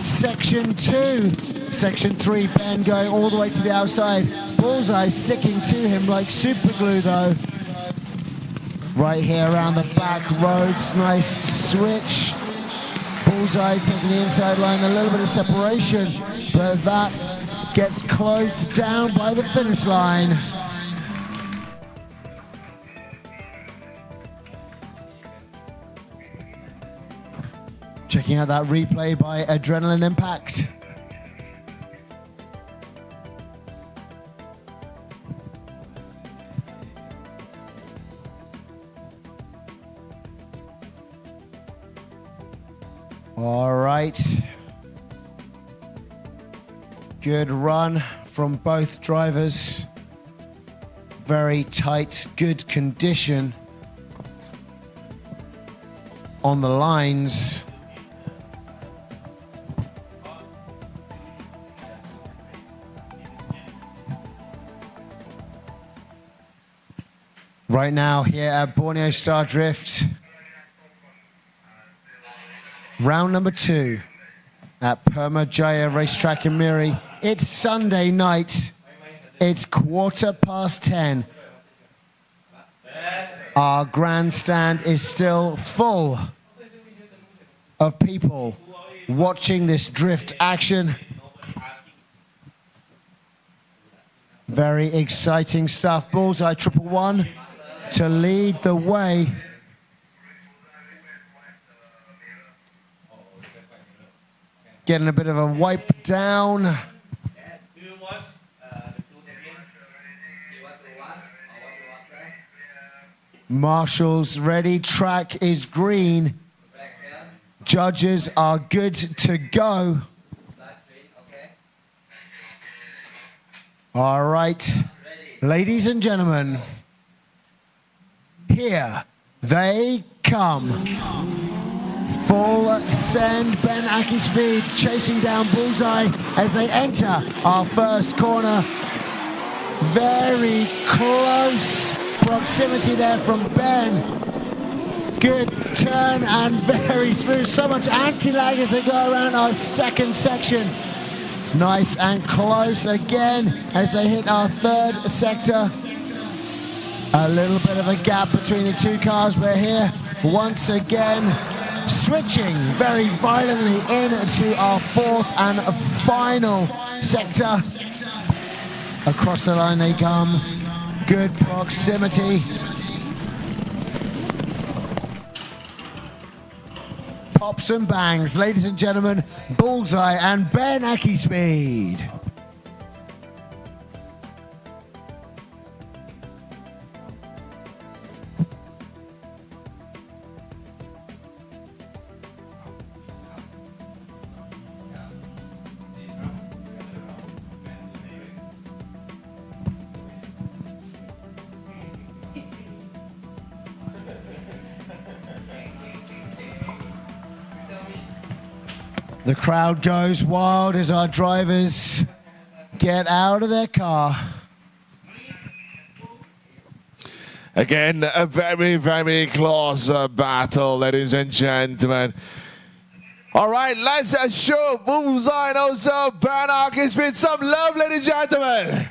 section 2. Section 3, Ben going all the way to the outside. Bullseye sticking to him like super glue though. Right here around the back roads, nice switch. Bullseye taking the inside line, a little bit of separation, but that gets closed down by the finish line. Checking out that replay by Adrenaline Impact. All right. Good run from both drivers. Very tight, good condition on the lines. Right now here at Borneo Star Drift, round number 2 at Perma Jaya Racetrack in Miri. It's Sunday night. It's 10:15. Our grandstand is still full of people watching this drift action. Very exciting stuff. Bullseye 111 to lead the way. Getting a bit of a wipe down. Marshall's ready. Track is green. Judges are good to go. All right, ladies and gentlemen, here they come. Full send, Ben Aki-Speed chasing down Bullseye as they enter our first corner. Very close proximity there from Ben. Good turn and very smooth. So much anti-lag as they go around our second section. Nice and close again as they hit our third sector. A little bit of a gap between the two cars, but here once again switching very violently into our fourth and final sector. Across the line they come. Good proximity. Pops and bangs, ladies and gentlemen, Bullseye and Ben Aki-Speed. The crowd goes wild as our drivers get out of their car. Again, a very, very close battle, ladies and gentlemen. All right, let's show Bullseye and also Ben Aki-Speed some love, ladies and gentlemen.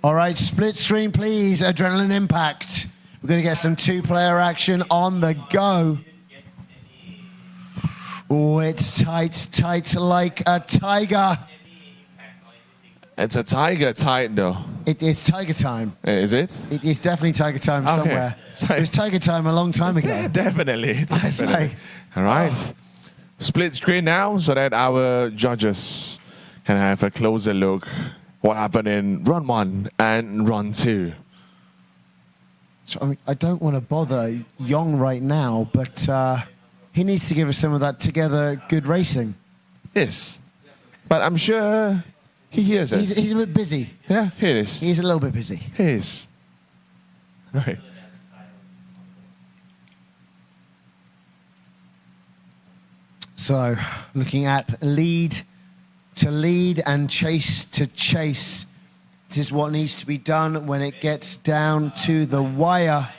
All right, split screen, please. Adrenaline Impact. We're going to get some two-player action on the go. Oh, it's tight, tight like a tiger. It's a tiger tight, though. It is tiger time. Is it? It is definitely tiger time somewhere. So it was tiger time a long time ago. Yeah, definitely. All right. Split screen now so that our judges can have a closer look what happened in run 1 and run 2. So, I mean, I don't want to bother Yong right now, but he needs to give us some of that together good racing. Yes. But I'm sure he hears it. He's a bit busy. Yeah, he is. He's a little bit busy. He is. Okay. So, looking at lead to lead and chase to chase. This is what needs to be done when it gets down to the wire.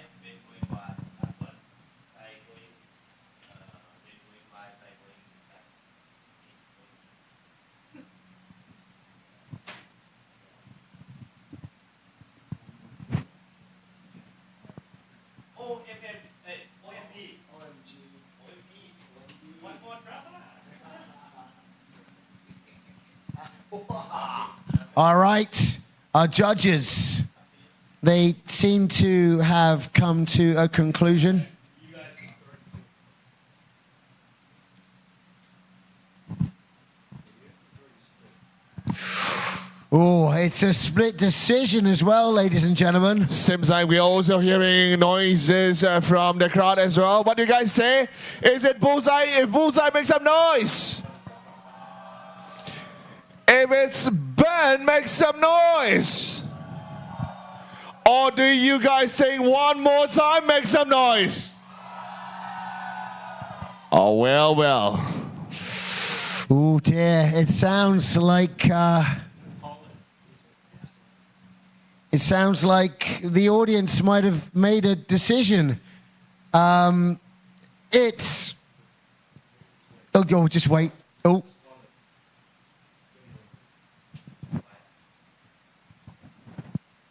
All right, our judges, they seem to have come to a conclusion. Oh, it's a split decision as well, ladies and gentlemen. Seems like we're also hearing noises from the crowd as well. What do you guys say? Is it Bullseye? If Bullseye makes some noise. If it's Ben, make some noise. Or do you guys think one more time, make some noise? Oh, well, well. Oh dear, it sounds like the audience might have made a decision. It's oh, just wait.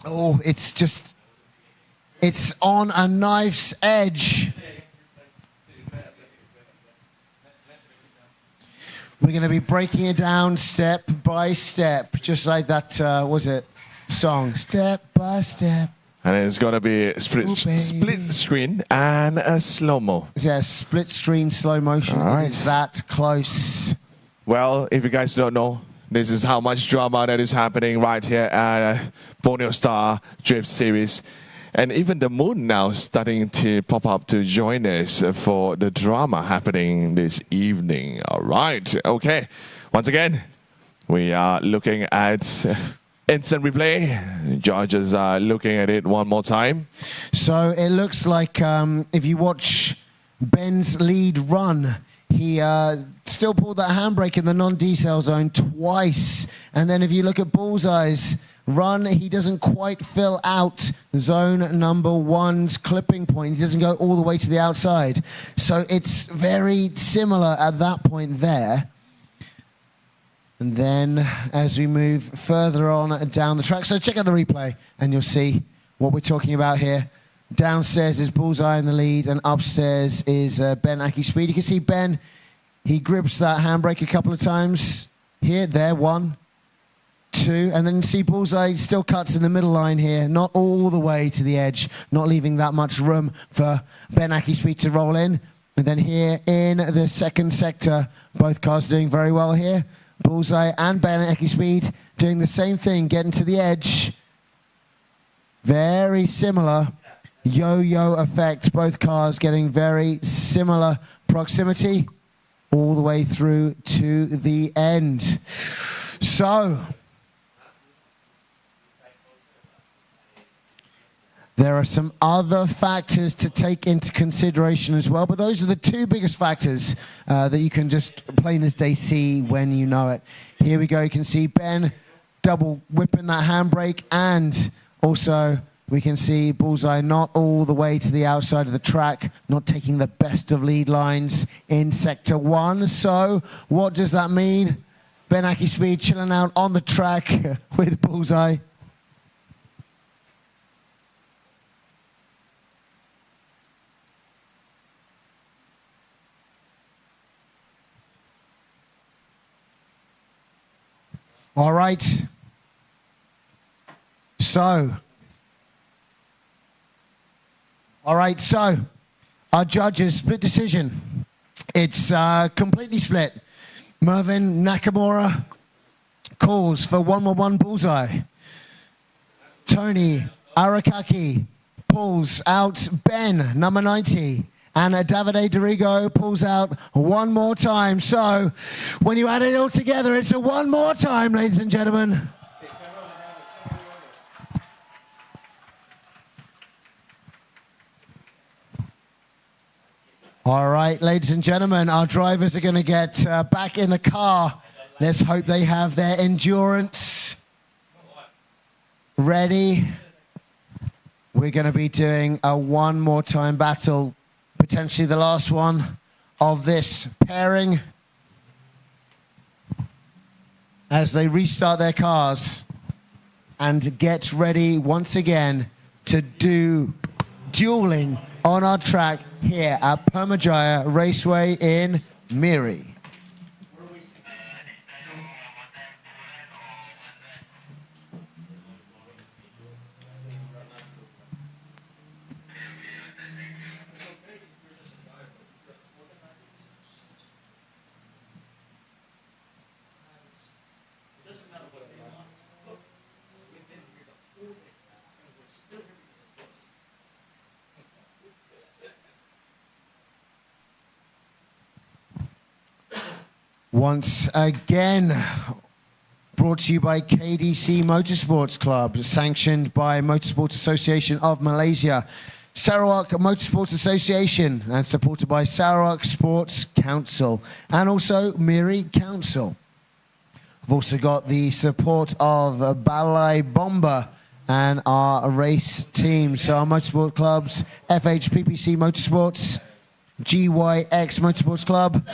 Oh, it's on a knife's edge. We're going to be breaking it down step by step, just like that, song, Step by Step. And it's going to be split screen and a slow-mo. Yeah, split screen, slow motion. Right. It's that close. Well, if you guys don't know, this is how much drama that is happening right here at Borneo Star Drift Series. And even the moon now starting to pop up to join us for the drama happening this evening. All right. Okay. Once again, we are looking at instant replay. Judges are looking at it one more time. So it looks like if you watch Ben's lead run, he still pulled that handbrake in the non-decel zone twice. And then if you look at Bullseye's run, he doesn't quite fill out zone number one's clipping point. He doesn't go all the way to the outside. So it's very similar at that point there. And then as we move further on down the track, so check out the replay and you'll see what we're talking about here. Downstairs is Bullseye in the lead, and upstairs is Ben Aki Speed. You can see Ben, he grips that handbrake a couple of times. Here, there, 1, 2, and then you see Bullseye still cuts in the middle line here, not all the way to the edge, not leaving that much room for Ben Aki Speed to roll in. And then here in the second sector, both cars doing very well here. Bullseye and Ben Aki Speed doing the same thing, getting to the edge. Very similar. Yo-yo effect, both cars getting very similar proximity all the way through to the end. So, there are some other factors to take into consideration as well, but those are the two biggest factors that you can just plain as day see when you know it. Here we go, you can see Ben double whipping that handbrake, and also we can see Bullseye not all the way to the outside of the track, not taking the best of lead lines in Sector 1. So what does that mean? Ben Aki Speed chilling out on the track with Bullseye. All right. So our judges split decision. It's completely split. Mervyn Nakamura calls for 111 Bullseye. Tony Arakaki pulls out Ben, number 90. And Davide Dorigo pulls out one more time. So when you add it all together, it's a one more time, ladies and gentlemen. All right, ladies and gentlemen, our drivers are going to get back in the car. Let's hope they have their endurance ready. We're going to be doing a one more time battle, potentially the last one of this pairing, as they restart their cars and get ready once again to do dueling on our track here at Permajaya Raceway in Miri. Once again, brought to you by KDC Motorsports Club, sanctioned by Motorsport Association of Malaysia, Sarawak Motorsports Association, and supported by Sarawak Sports Council, and also Miri Council. We've also got the support of Balai Bomba and our race team, so our motorsport clubs, FHPPC Motorsports, GYX Motorsports Club,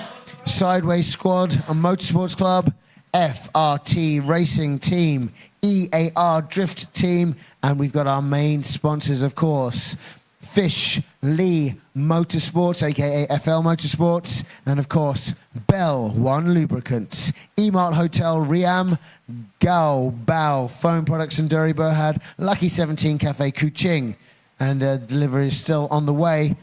Sideways Squad, a Motorsports Club, FRT Racing Team, EAR Drift Team, and we've got our main sponsors, of course, Fish Lee Motorsports, aka FL Motorsports, and of course, Bell One Lubricant, Emart Hotel Riam, Gaobao Phone Products and Durry Berhad, Lucky 17 Cafe Kuching, and delivery is still on the way.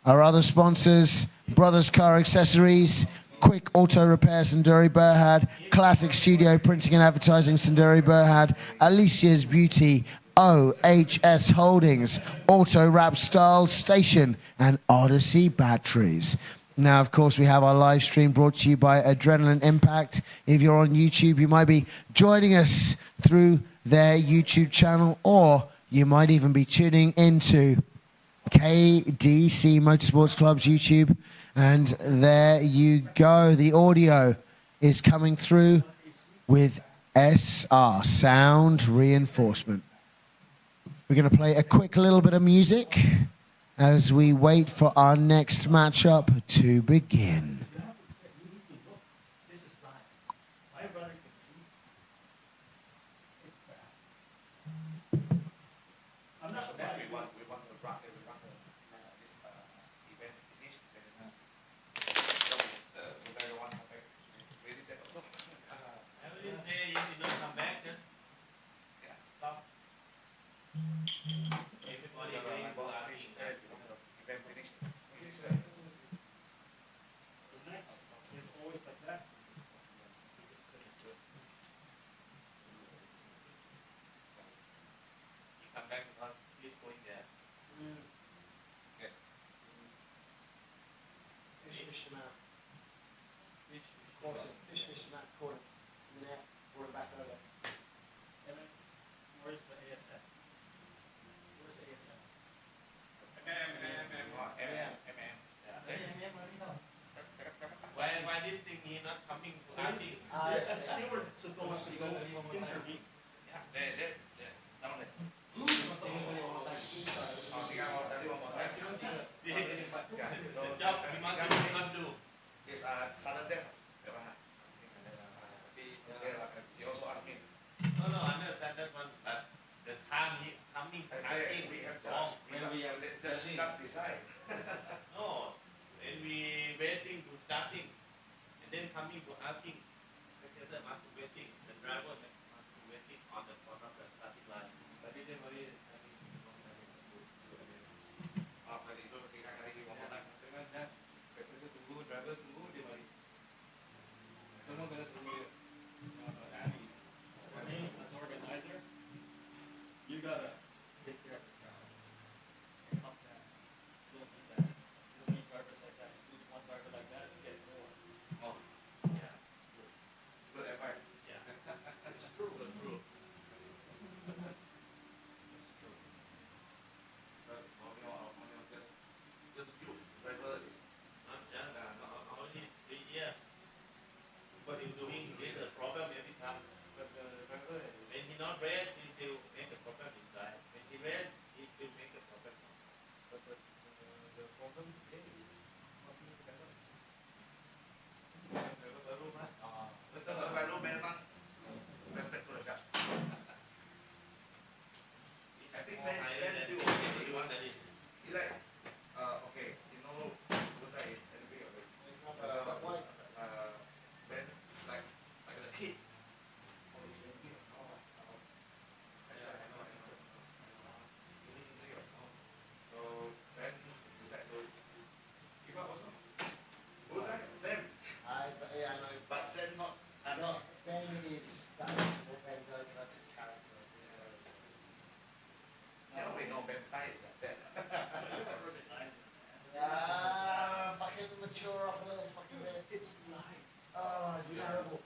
Our other sponsors, Brothers Car Accessories, Quick Auto Repairs Sundari Berhad, Classic Studio Printing and Advertising Sundari Berhad, Alicia's Beauty, OHS Holdings, Auto Wrap Style Station, and Odyssey Batteries. Now, of course, we have our live stream brought to you by Adrenaline Impact. If you're on YouTube, you might be joining us through their YouTube channel, or you might even be tuning into KDC Motorsports Club's YouTube. And there you go. The audio is coming through with SR, sound reinforcement. We're going to play a quick little bit of music as we wait for our next matchup to begin. Why this thing is not coming to asking? Steward supposed to go intervene. The job we must not do. Yes, Saturday. He also asked me. No, I understand that one, but the time he coming to asking we have wrong. just not decide. No, when we waiting to starting, and then coming to asking, the caser must be waiting, the driver must be waiting on the front of the starting line. As organizer, you gotta take care of the crowd. Oh, it's terrible.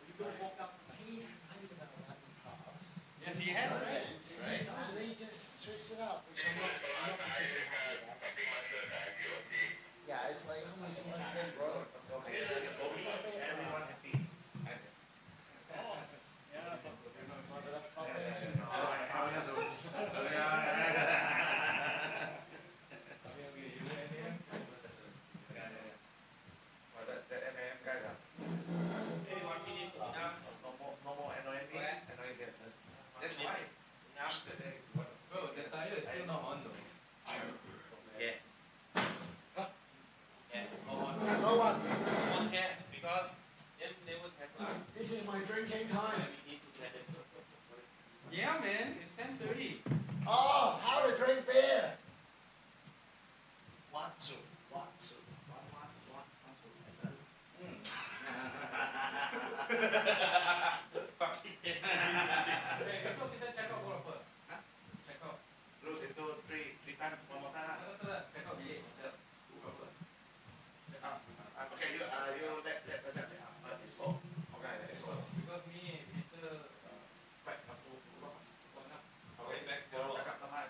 He's made about 11 cars. Yes, he has. Right. And he just switched it up, which I'm not particularly happy about. Yeah, it's like almost one thing, bro. Everyone happy. That's why. Bro, the tire is still not on though. Yeah. Yeah, no one. No one. One here, because then they would have This is my drinking time. we need to let them. Yeah, man, it's 10:30. Oh, how to drink beer. One, two. One, two. One, two. Besok kita check out berapa? Check out. Terus itu three times one more time lah. Check out bilik. Berapa? Okay, you let adjust it. It's four. Okay, it's four. Because me, kita Baik, satu, dua. okay, back to Kalau cakap sama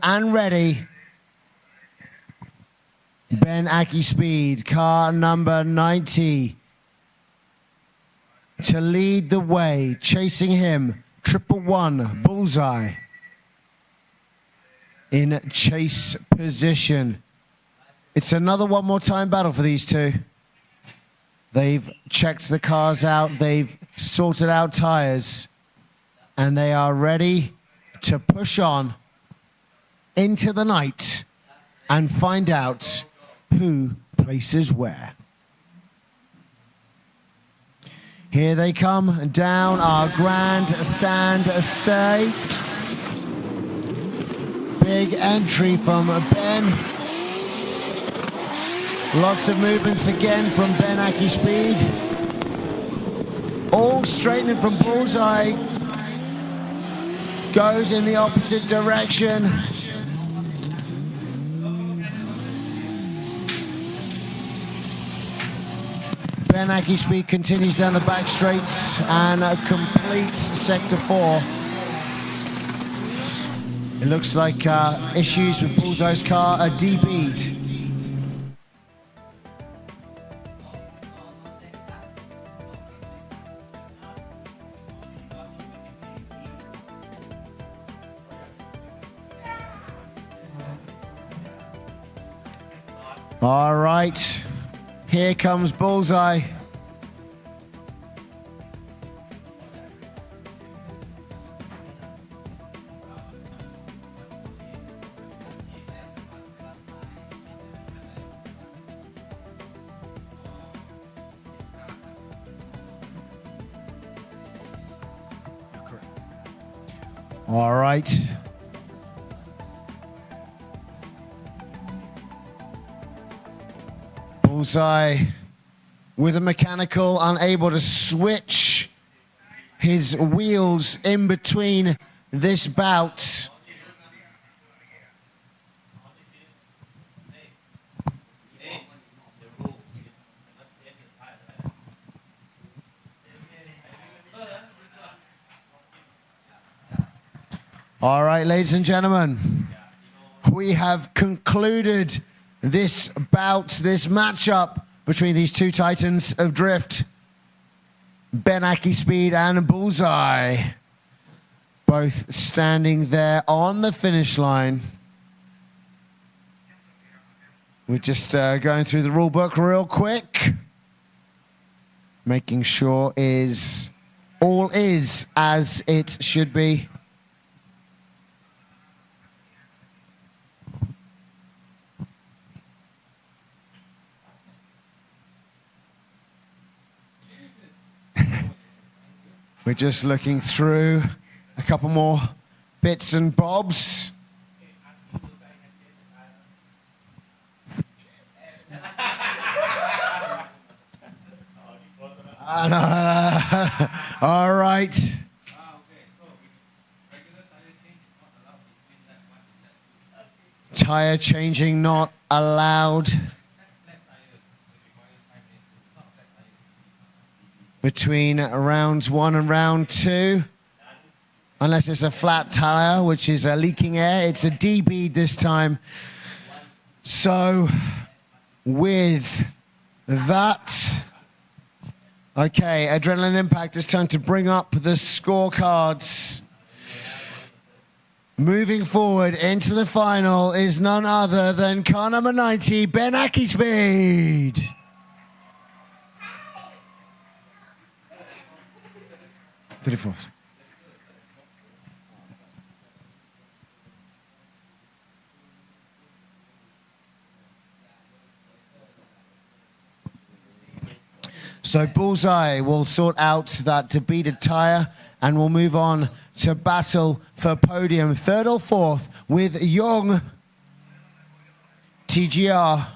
and ready. Ben Aki Speed, car number 90, to lead the way. Chasing him, 111 Bullseye in chase position. It's another one more time battle for these two. They've checked the cars out, they've sorted out tires, and they are ready to push on into the night and find out who places where. Here they come down our grandstand estate. Big entry from Ben. Lots of movements again from Ben Aki Speed. All straightening from Bullseye. Goes in the opposite direction. Ben Aki Speed continues down the back straights and completes sector 4. It looks like issues with Bullseye's car are DB'd. All right, here comes Bullseye. All right. Bullseye with a mechanical, unable to switch his wheels in between this bout. All right, ladies and gentlemen, we have concluded this bout, this matchup between these two titans of drift, Ben Aki Speed and Bullseye, both standing there on the finish line. We're just going through the rule book real quick, making sure all is as it should be. We're just looking through a couple more bits and bobs. All right. Tire changing not allowed. Between rounds 1 and round 2, unless it's a flat tire, which is a leaking air. It's a DB this time. So with that, okay, Adrenaline Impact, it's time to bring up the scorecards. Moving forward into the final is none other than car number 90, Ben Aki Speed. So Bullseye will sort out that debeaded tire and we'll move on to battle for podium 3rd or 4th with Young TGR.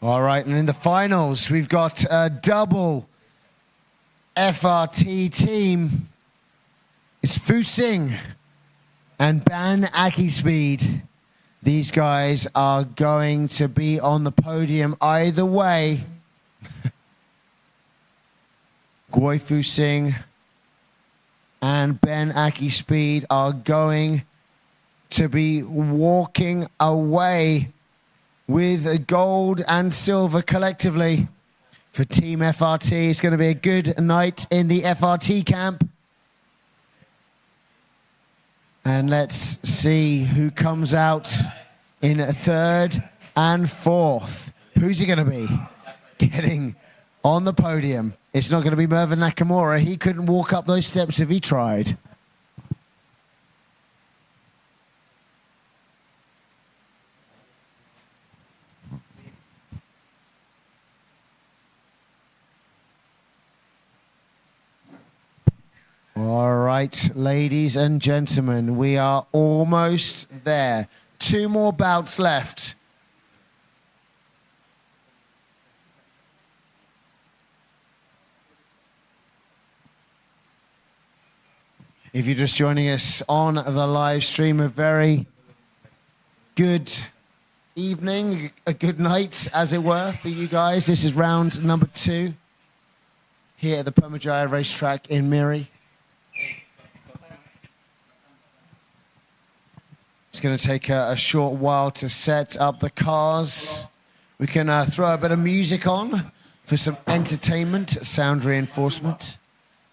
All right, and in the finals, we've got a double FRT team. It's Fu Sing and Ben Aki Speed These guys are going to be on the podium either way. Guifu Singh and Ben Aki Speed are going to be walking away with gold and silver collectively. For Team FRT, it's going to be a good night in the FRT camp. And let's see who comes out in third and fourth. Who's he going to be getting on the podium? It's not going to be Mervyn Nakamura. He couldn't walk up those steps if he tried. All right, ladies and gentlemen, we are almost there. 2 more bouts left. If you're just joining us on the live stream, a very good evening, a good night, as it were, for you guys. This is round number 2 here at the Permajaya racetrack in Miri. It's going to take a short while to set up the cars. We can throw a bit of music on for some entertainment, sound reinforcement,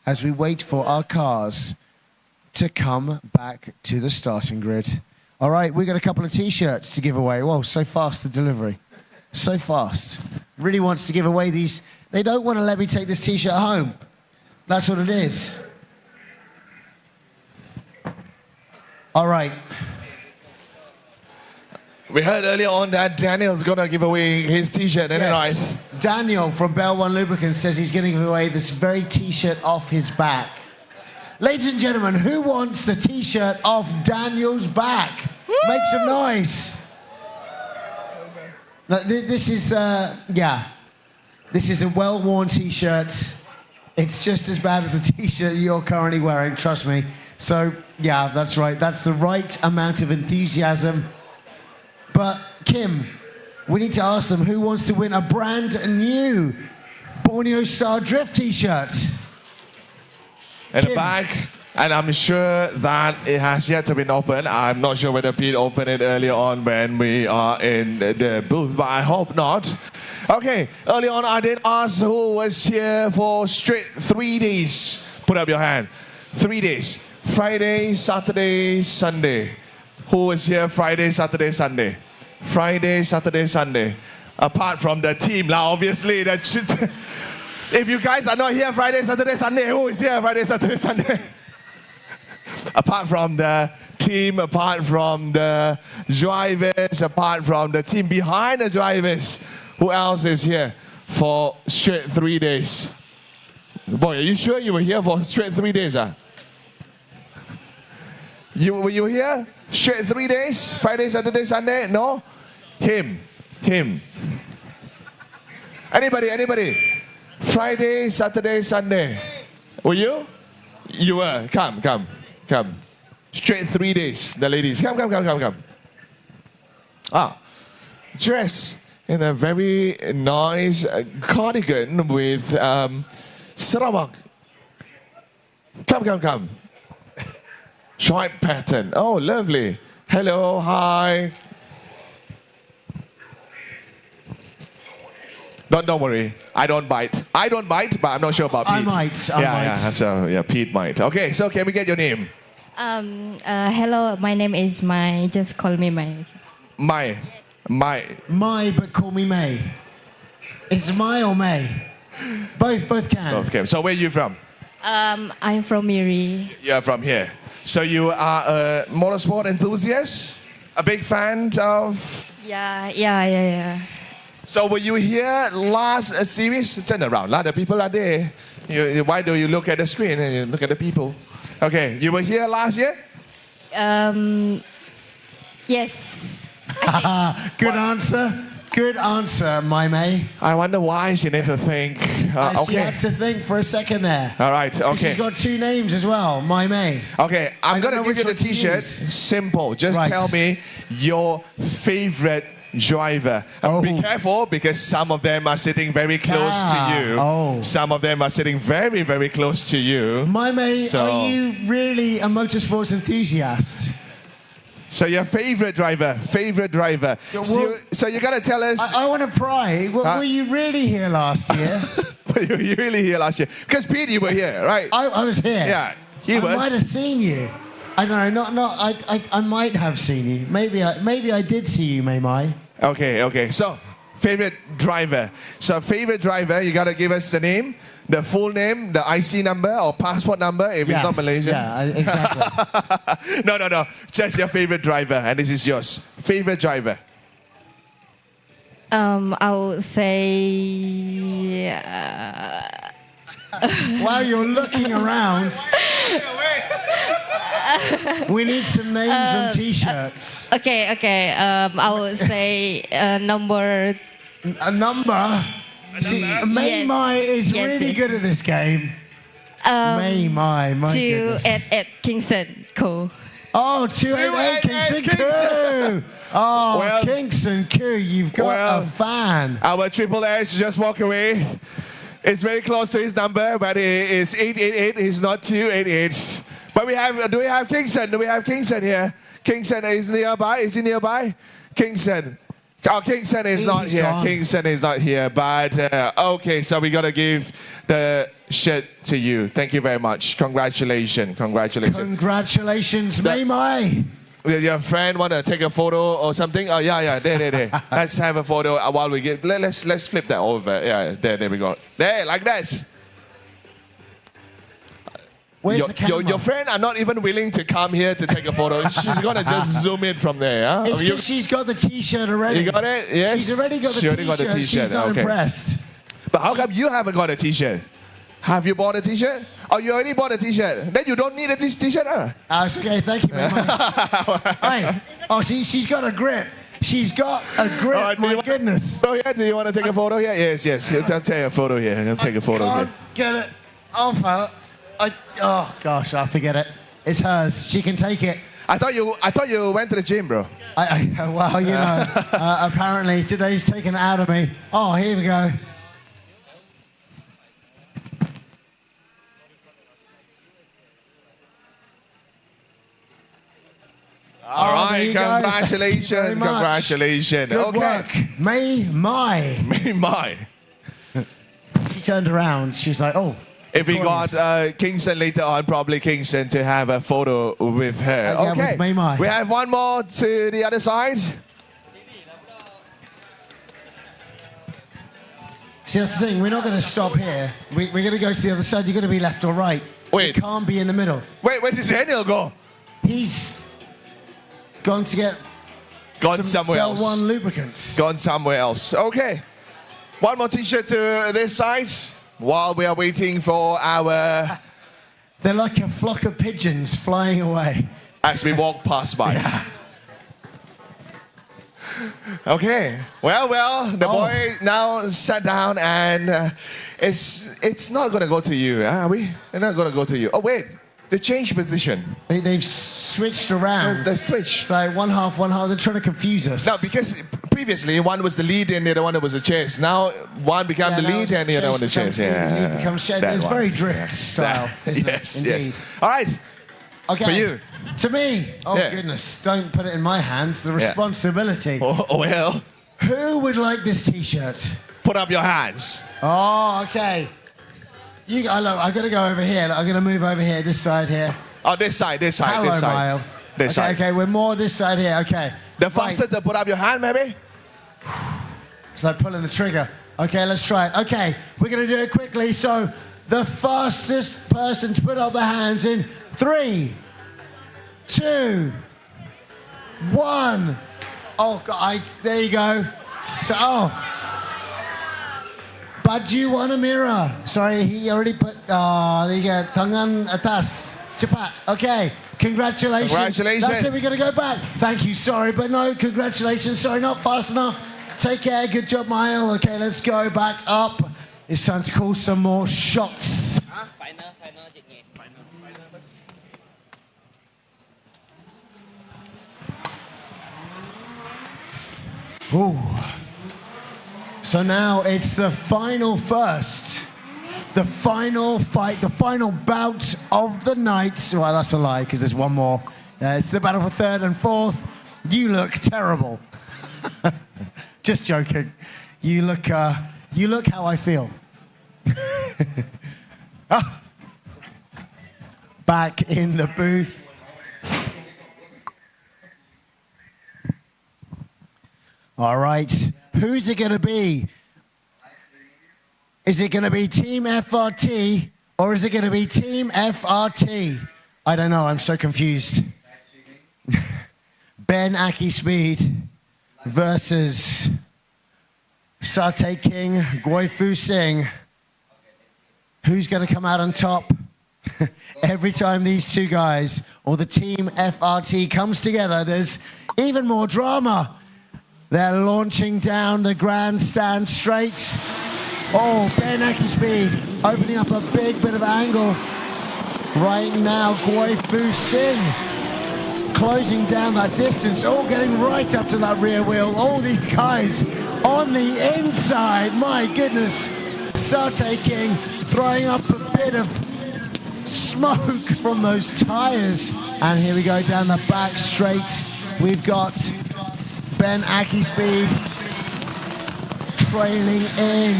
as we wait for our cars to come back to the starting grid. All right, we got a couple of T-shirts to give away. Whoa, so fast, the delivery. So fast. Really wants to give away these. They don't want to let me take this T-shirt home. That's what it is. All right. We heard earlier on that Daniel's going to give away his T-shirt, isn't it right? Daniel from Bell One Lubricant says he's going to give away this very T-shirt off his back. Ladies and gentlemen, who wants the T-shirt off Daniel's back? Woo! Make some noise. This is, this is a well-worn T-shirt. It's just as bad as the T-shirt you're currently wearing, trust me. So, yeah, that's right. That's the right amount of enthusiasm. But, Kim, we need to ask them who wants to win a brand new Borneo Star Drift T-shirt. In the back, and I'm sure that it has yet to be opened. I'm not sure whether Pete opened it earlier on when we are in the booth, but I hope not. Okay, early on I did ask who was here for straight 3 days. Put up your hand. 3 days. Friday, Saturday, Sunday. Who was here Friday, Saturday, Sunday? Friday, Saturday, Sunday. Apart from the team, obviously. That should if you guys are not here Friday, Saturday, Sunday, who is here Friday, Saturday, Sunday? Apart from the team, apart from the drivers, apart from the team behind the drivers, who else is here for straight 3 days? Boy, are you sure you were here for straight 3 days? Were you here straight 3 days? Friday, Saturday, Sunday? No? Him. Anybody? Friday, Saturday, Sunday. Were you? You were. Come. Straight 3 days, the ladies. Come. Dressed in a very nice cardigan with Sarawak. Come. Stripe pattern. Oh, lovely. Hello, hi. Don't worry. I don't bite, but I'm not sure about Pete. I might. So Pete might. Okay, so can we get your name? Hello, my name is Mai. Just call me Mai. Mai, but call me May. Is it Mai or May? Both can. Both can. So where are you from? I'm from Miri. You're from here. So you are a motorsport enthusiast? A big fan of? Yeah. So were you here last series? Turn around, the people are there. Why do you look at the screen and you look at the people? Okay, you were here last year? Yes. Good answer. Good answer, my May. I wonder why she need to think. She had to think for a second there. All right, okay. She's got two names as well, my May. Okay, I'm going to know give you which the one to T-shirt. use. Simple. Just Right. tell me your favorite driver. Be careful because some of them are sitting very close to you. Some of them are sitting very, very close to you. My May, So- are you really a motorsports enthusiast? So your favorite driver. So you got to tell us. I want to pry. Were you really here last year? Were you really here last year? Because Pete, you were here, right? I was here. Yeah, he was. I might have seen you. I don't know. I might have seen you. Maybe I did see you, May. Okay. So, favorite driver. So, favorite driver, you got to give us the name, the full name, the IC number or passport number if it's not Malaysian. Yeah, exactly. No. Just your favorite driver, and this is yours. Favorite driver. I would say. While you're looking around, we need some names on T-shirts. Okay. I would say number. A number? See, May is really good at this game. May, my goodness. 288 Kingston Cole. Oh, 288 Kingston Koo. Oh, Well- Kingston Koo, you've got a fan. Our Triple H just walked away. It's very close to his number, but it is 888. It's not 288. But do we have Kingston? Do we have Kingston here? Kingston is nearby. Is he nearby? Kingston. Oh, Kingston is not here. gone. Kingston is not here. But okay, so we gotta give the shirt to you. Thank you very much. Congratulations. Congratulations, May. Does your friend want to take a photo or something? Oh yeah. There. Let's have a photo while we get. Let's flip that over. Yeah, there we go. There, like this. Where's the camera? Your friend are not even willing to come here to take a photo. She's gonna just zoom in from there. Huh? It's because she's got the T-shirt already. You got it? Yes. She's already got the She already got the T-shirt. She's not okay. impressed. But how come you haven't got a T-shirt? Have you bought a T-shirt? Oh, you already bought a T-shirt. Then you don't need a T-shirt, huh? It's okay, thank you, May. She's got a grip. She's got a grip, All right, my goodness. Oh yeah, do you want to take a photo here? Yes. I'll take a photo here. I'll take a photo here. Get it off her. Oh gosh, I forget it. It's hers. She can take it. I thought you went to the gym, bro. Well, you know, apparently today's taken it out of me. Oh, here we go. All right, there you go. congratulations, Thank you very much. congratulations. Good Okay. work. May. She turned around. She was like, oh. If we Victorious. got Kingston later on, probably Kingston to have a photo with her. Yeah, Okay, with May Mai. we have one more to the other side. See, that's the thing. We're not going to stop here. We're going to go to the other side. You're going to be left or right. Wait. You can't be in the middle. Wait, where did Daniel go? He's gone to get some somewhere Bell else. One lubricants. Gone somewhere else. Okay. One more T-shirt to this side while we are waiting for our... They're like a flock of pigeons flying away. As we walk past by. Yeah. Okay. Well, the boy now sat down and it's not going to go to you, are we? They're not going to go to you. Oh, wait. They changed position. They've switched around. They switched. So one half. They're trying to confuse us. No, because previously one was the lead and the other one was the chase. Now one became the now lead and the other one the chase chase. becomes lead, lead becomes chase. that It's one. very drift style, isn't Yes, it? Indeed. yes. All right. Okay. For you. To me. Oh, Yeah. goodness. Don't put it in my hands. The Yeah. responsibility. Oh, well. Who would like this T-shirt? Put up your hands. Oh, okay. Look, I've got to go over here. I'm going to move over here, this side here. Oh, this side. Hello, this side. Mile. This side. Okay, we're more this side here. Okay. The fastest to put up your hand, maybe? It's like pulling the trigger. Okay, let's try it. Okay, we're going to do it quickly. So, the fastest person to put up their hands in 3, 2, 1. Oh, God, there you go. So, Baju want a mirror. Sorry, he already put, there you go. Tangan atas. Cepat. Okay, congratulations. Congratulations. That's it, we're going to go back. Thank you, sorry, but no, congratulations. Sorry, not fast enough. Take care. Good job, Mael. Okay, let's go back up. It's time to call some more shots. Ooh. So now it's the final first. The final fight, the final bout of the night. Well, that's a lie, because there's one more. It's the battle for third and fourth. You look terrible. Just joking. You look how I feel. Back in the booth. All right. Who's it going to be? Is it going to be Team FRT or is it going to be Team FRT? I don't know. I'm so confused. Ben Aki Speed versus Satay King, Goi Fu Sing. Who's going to come out on top? Every time these two guys or the Team FRT comes together, there's even more drama. They're launching down the grandstand straight. Oh, Ben Aki Speed opening up a big bit of angle. Right now, Goi Fu Sing closing down that distance. Oh, getting right up to that rear wheel. All these guys on the inside. My goodness. Satay King throwing up a bit of smoke from those tires. And here we go down the back straight. We've got Ben Aki Speed trailing in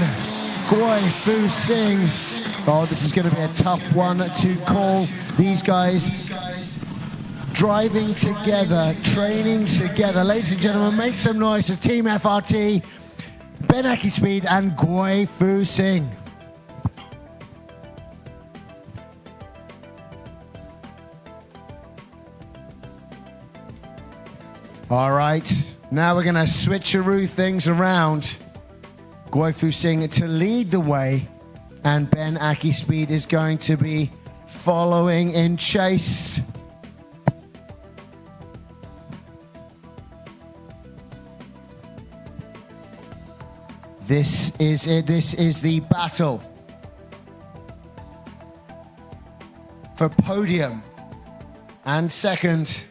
Goi Fu Sing. Oh, this is going to be a tough one to call. These guys driving together, training together. Ladies and gentlemen, make some noise for Team FRT, Ben Aki Speed and Goi Fu Sing. All right, now we're going to switcheroo things around. Goi Fu Sing to lead the way, and Ben Aki Speed is going to be following in chase. This is it. This is the battle for podium and second.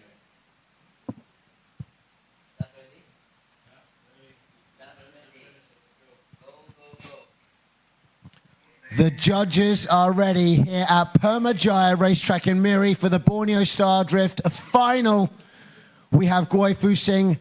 The judges are ready here at Permajaya Racetrack in Miri for the Borneo Star Drift final. We have Goi Fu Sing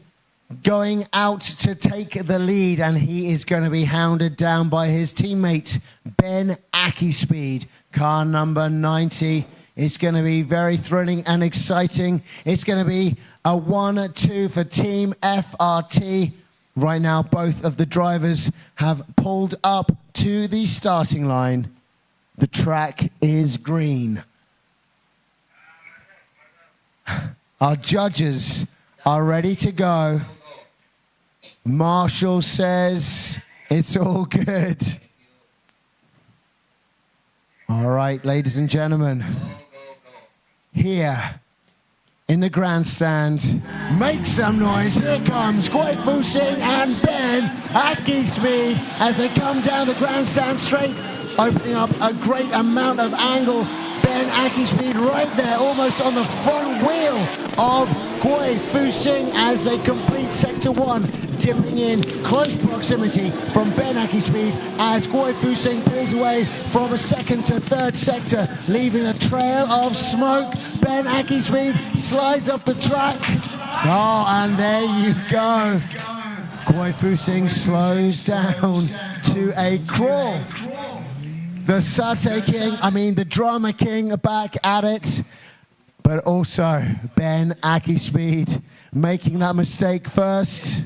going out to take the lead, and he is going to be hounded down by his teammate, Ben Aki Speed. Car number 90. It's going to be very thrilling and exciting. It's going to be a 1-2 for Team FRT. Right now, both of the drivers have pulled up to the starting line. The track is green. Our judges are ready to go. Marshall says it's all good. All right, ladies and gentlemen, here in the grandstand, make some noise. Here comes Goi Fu Sing and Ben Aki Speed as they come down the grandstand straight, opening up a great amount of angle. Ben Aki Speed right there, almost on the front wheel of Goi Fu Sing as they complete sector 1, dipping in close proximity from Ben Aki Speed as Goi Fu Sing pulls away from a second to third sector, leaving a trail of smoke. Ben Aki Speed slides off the track. Oh, and there you go. Goi Fu Sing slows down to a crawl. The Satay King, the Drama King back at it. But also Ben Aki Speed making that mistake first.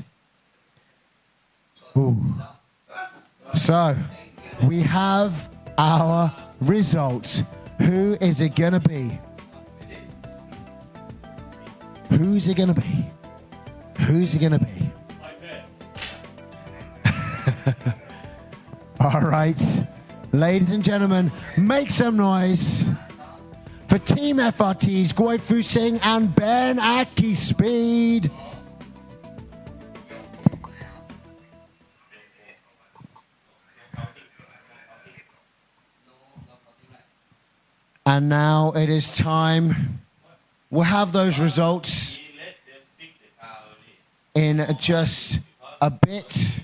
Ooh. So we have our results. Who is it gonna be? Who's it gonna be? Who's it gonna be? All right, ladies and gentlemen, make some noise for Team FRT's Goi Fu Sing and Ben Aki Speed. And now it is time. We'll have those results in just a bit.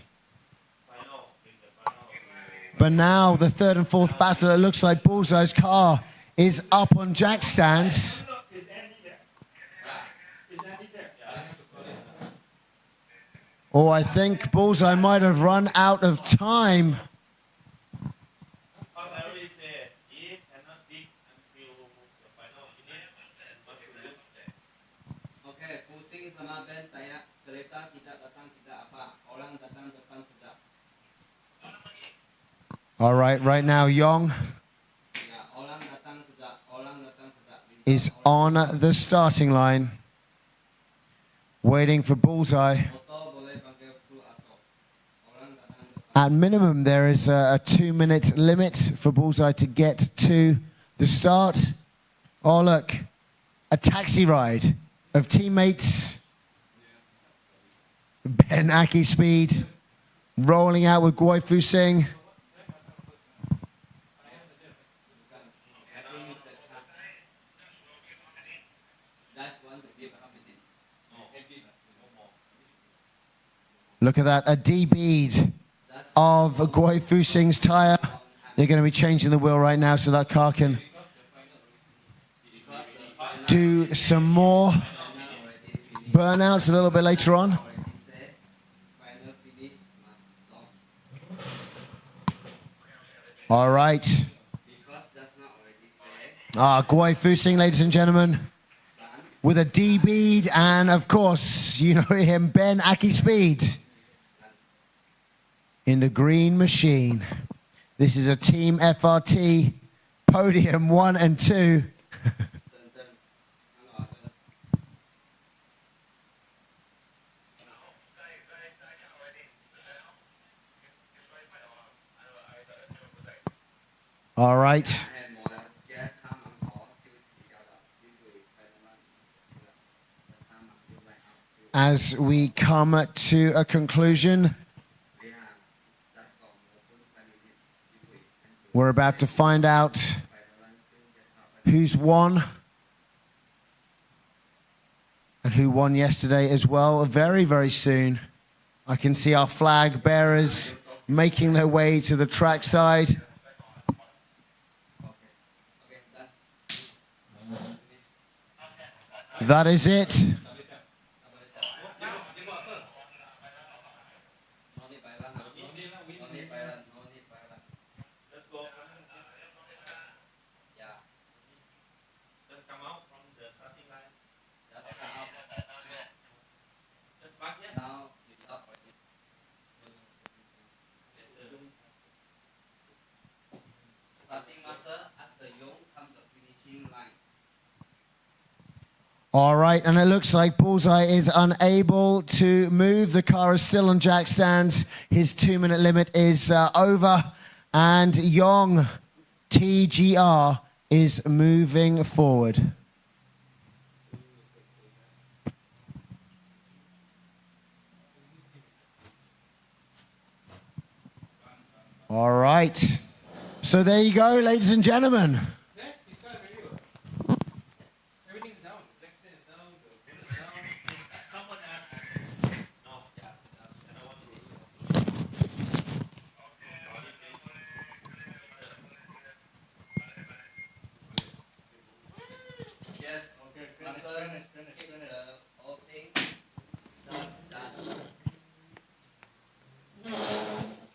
But now the third and fourth battle, it looks like Bullseye's car is up on jack stands. Oh, I think Bullseye might have run out of time. All right now, Yong is on the starting line, waiting for Bullseye. At minimum, there is a 2-minute limit for Bullseye to get to the start. Oh, look, a taxi ride of teammates. Ben Aki Speed rolling out with Guai Fu Sing. Look at that, a D-bead of Guai Fu Sing's tyre. They're going to be changing the wheel right now so that car can do some more burnouts a little bit later on. All right. Guai Fu Sing, ladies and gentlemen, with a D-bead, and of course, you know him, Ben Aki Speed in the green machine. This is a Team FRT Podium 1 and 2. All right. As we come to a conclusion, we're about to find out who's won and who won yesterday as well. Very, very soon. I can see our flag bearers making their way to the trackside. That is it. All right, and it looks like Bullseye is unable to move. The car is still on jack stands. His 2-minute limit is over. And Yong TGR is moving forward. All right. So there you go, ladies and gentlemen.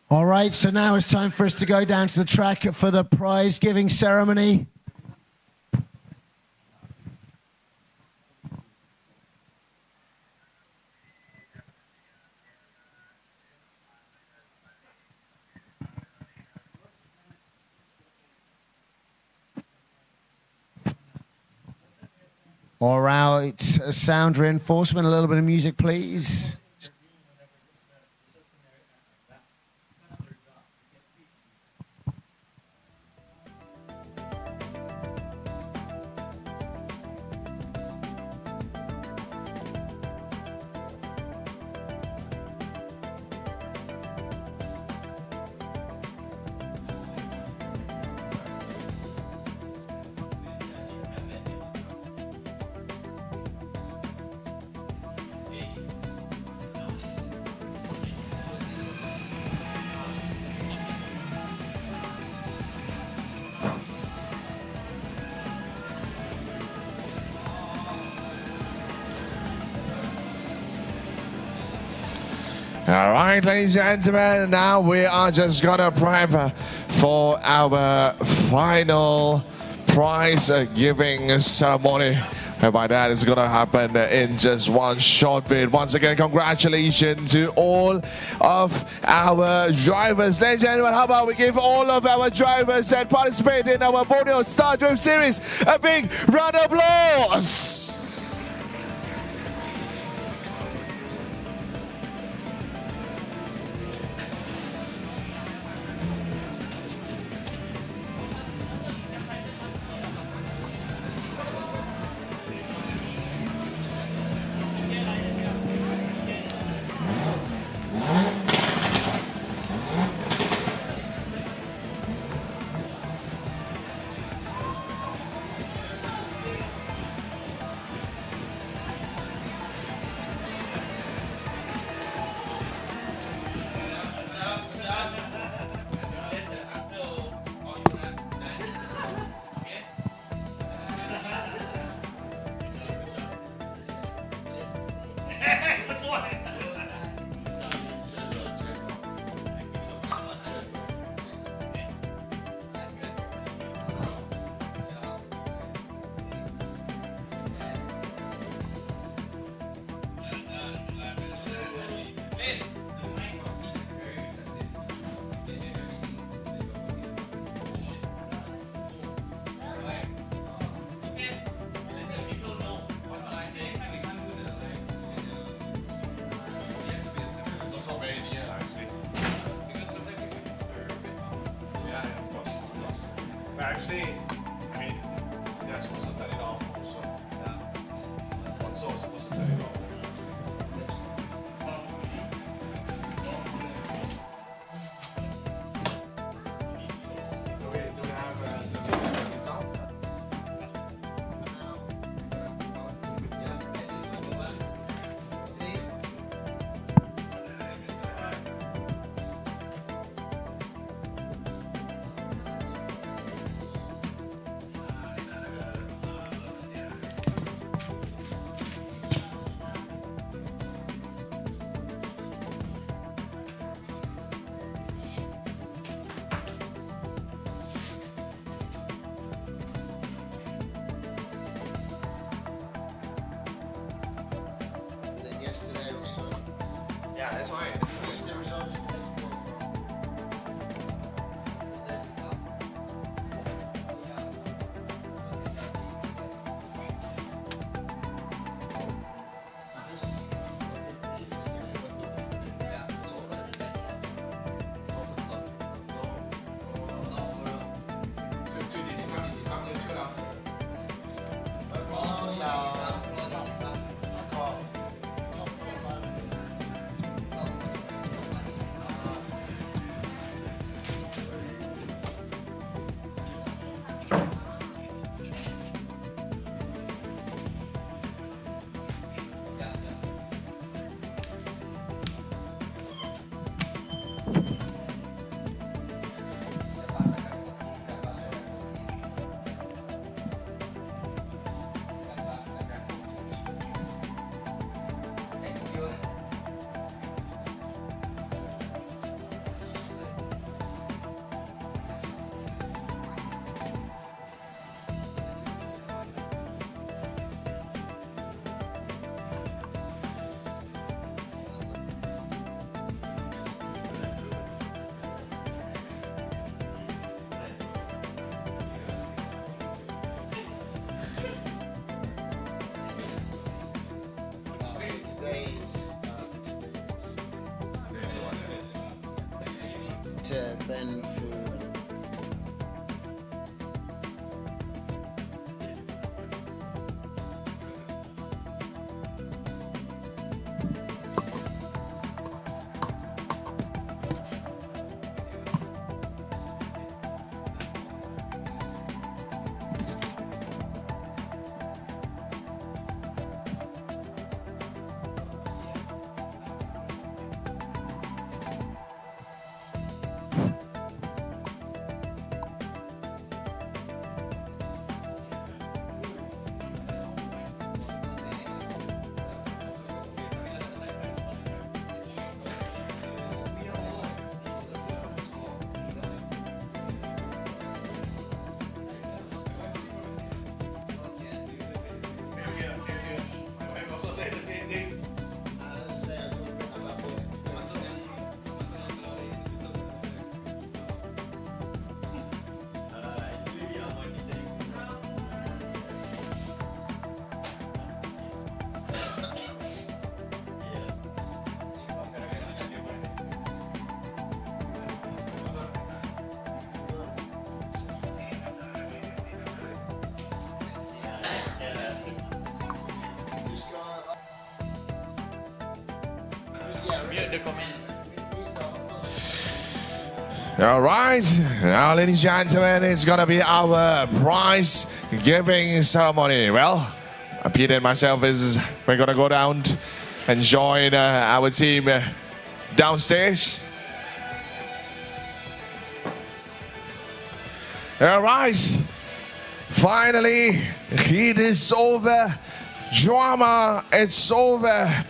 All right, so now it's time for us to go down to the track for the prize-giving ceremony. All right, sound reinforcement, a little bit of music, please. All right, ladies and gentlemen, now we are just gonna prep for our final prize giving ceremony. And by that, it's gonna happen in just one short bit. Once again, congratulations to all of our drivers. Ladies and gentlemen, how about we give all of our drivers that participate in our Borneo Star Drift Series a big round of applause. Actually, I mean, they're supposed to turn it off also. Yeah. Also supposed to turn it off. Do we have the results? Then yesterday also. Yeah, that's why. The results. To Ben Fu. All right, now, ladies and gentlemen, it's gonna be our prize giving ceremony. Well, Peter and myself we're gonna go down and join our team downstairs. All right, finally, heat is over, drama is over,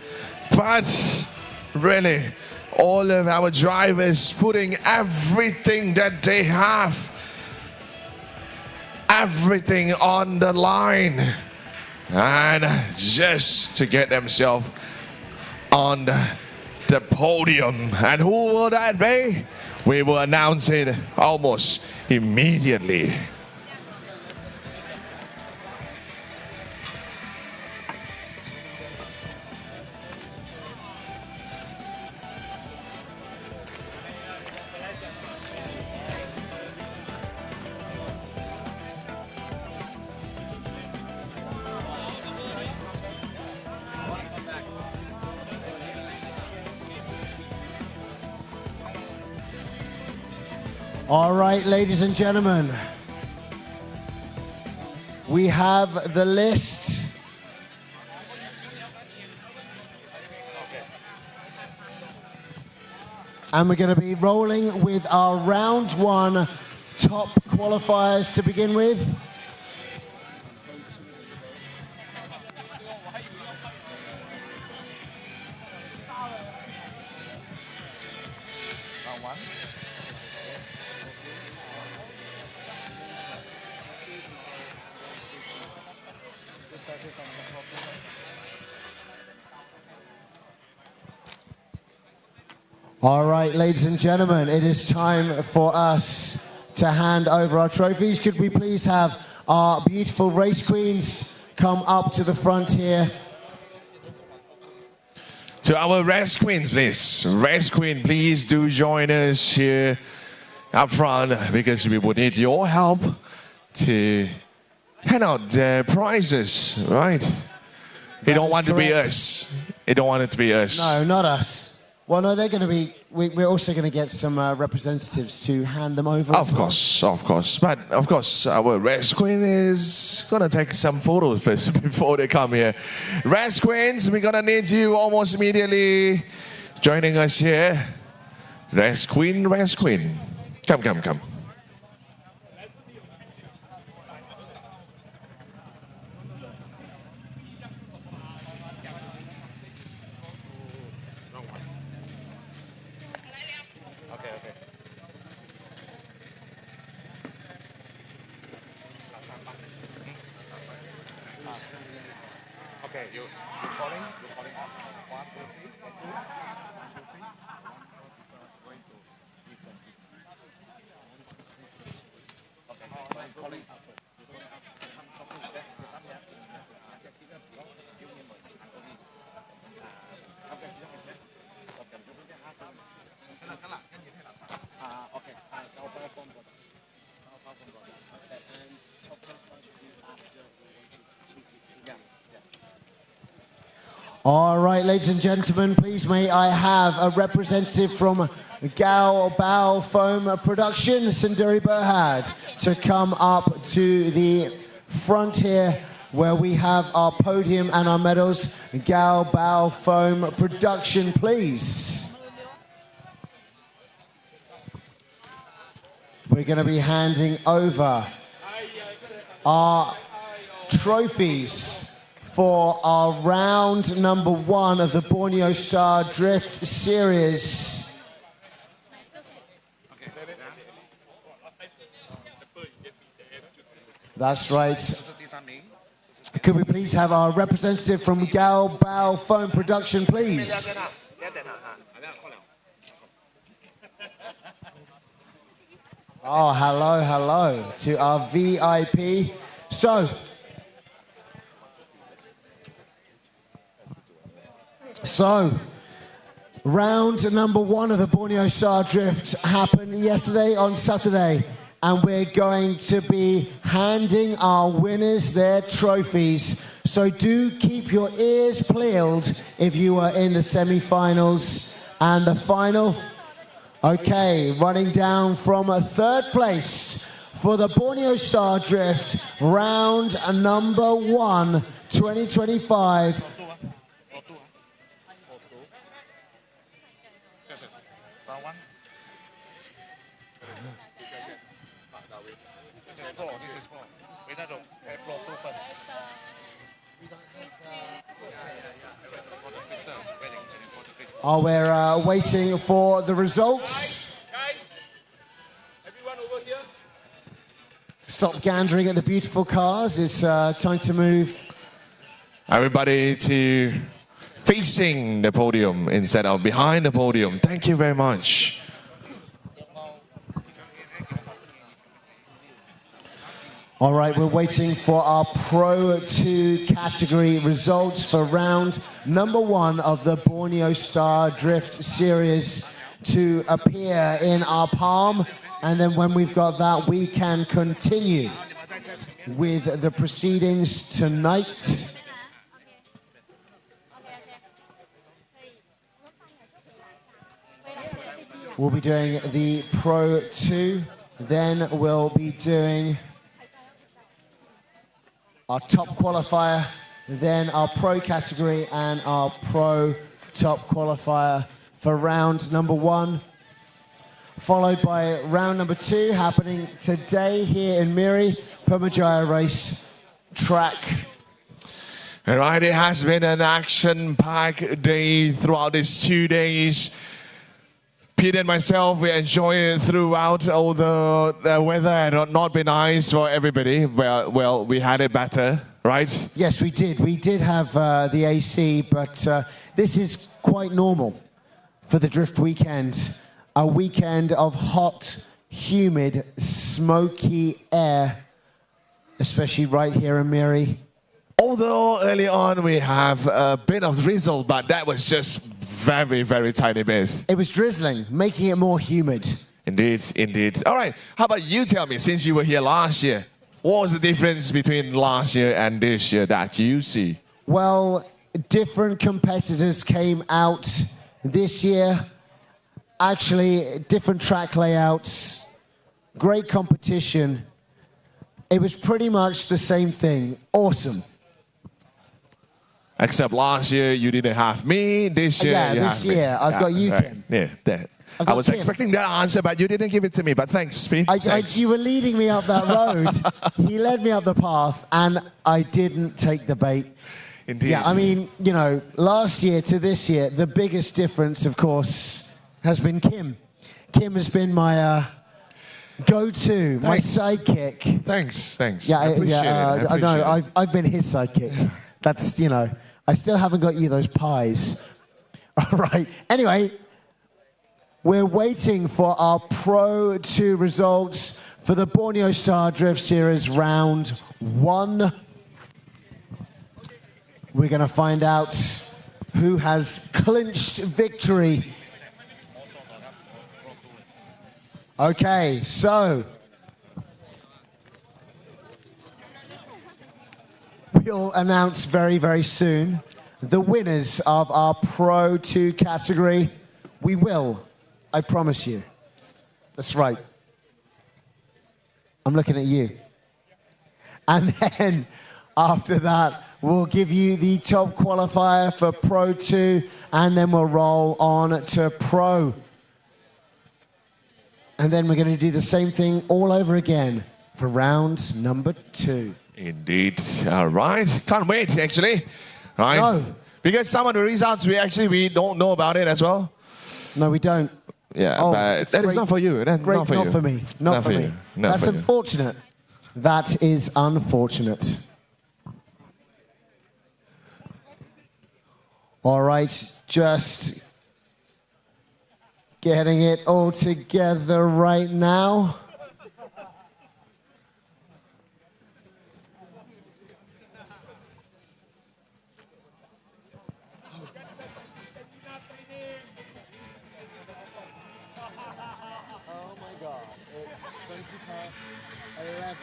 but really, all of our drivers putting everything that they have, everything on the line, and just to get themselves on the podium. And who will that be? We will announce it almost immediately. All right, ladies and gentlemen, we have the list. And we're going to be rolling with our round one top qualifiers to begin with. All right, ladies and gentlemen, it is time for us to hand over our trophies. Could we please have our beautiful race queens come up to the front here? To our race queens, please. Race queen, please do join us here up front because we would need your help to hand out the prizes, right? You don't want it to be us. You don't want it to be us. No, not us. Well, no, they're going to be. We're also going to get some representatives to hand them over. Of course. But of course, our race queen is going to take some photos first before they come here. Race queens, we're going to need you almost immediately joining us here. Race queen. Come. All right, ladies and gentlemen, please may I have a representative from Gaobao Foam Production, Sundari Berhad, to come up to the front here where we have our podium and our medals. Gaobao Foam Production, please. We're going to be handing over our trophies for our round number one of the Borneo Star Drift Series. That's right. Could we please have our representative from Gaobao Foam Production, please? Oh, hello to our VIP. So, round number one of the Borneo Star Drift happened yesterday on Saturday, and we're going to be handing our winners their trophies. So do keep your ears peeled if you are in the semi-finals, And the final. Okay, running down from a third place for the Borneo Star Drift, round number 1, 2025. Oh, we're waiting for the results. Stop gandering at the beautiful cars. It's time to move. Everybody to facing the podium instead of behind the podium. Thank you very much. All right, we're waiting for our Pro 2 category results for round number 1 of the Borneo Star Drift Series to appear in our palm. And then when we've got that, we can continue with the proceedings tonight. We'll be doing the Pro 2, then we'll be doing our top qualifier, then our pro category and our pro top qualifier for round number 1, followed by round number 2 happening today here in Miri, Permajaya Race Track. All right, it has been an action-packed day throughout these 2 days. Pete and myself, we enjoyed it throughout, although the weather had not been nice for everybody. Well, we had it better, right? Yes, we did. We did have the AC, but this is quite normal for the drift weekend. A weekend of hot, humid, smoky air, especially right here in Miri. Although early on we have a bit of drizzle, but that was just very, very tiny bit. It was drizzling, making it more humid. Indeed, indeed. All right, how about you tell me, since you were here last year, what was the difference between last year and this year that you see? Well, different competitors came out this year. Actually, different track layouts, great competition. It was pretty much the same thing. Awesome. Except last year you didn't have me. This year you this have year me. I've got you, right. Kim. Yeah, that. I've I got was Kim. expecting that answer, but you didn't give it to me. But thanks, Pete. Thanks. You were leading me up that road. He led me up the path, and I didn't take the bait. Indeed. Yeah, I mean, you know, last year to this year, the biggest difference, of course, has been Kim. Kim has been my go-to, my sidekick. Thanks. Yeah, I appreciate it. I know. I've been his sidekick. That's, you know, I still haven't got you those pies. All right. Anyway, we're waiting for our Pro 2 results for the Borneo Star Drift Series round 1. We're going to find out who has clinched victory. Okay, so we'll announce very, very soon the winners of our Pro 2 category. We will, I promise you. That's right. I'm looking at you. And then after that, we'll give you the top qualifier for Pro 2, and then we'll roll on to Pro. And then we're going to do the same thing all over again for round number 2. Indeed. All right. Can't wait, actually. Right? No. Because some of the results we don't know about it as well. No, we don't. Yeah, Oh, but it's that is great. not for you. That's Great, not for you. for me. Not for me. you. Not That's for you. unfortunate. That is unfortunate. All right, just getting it all together right now. Oh my God, it's 20 past 11.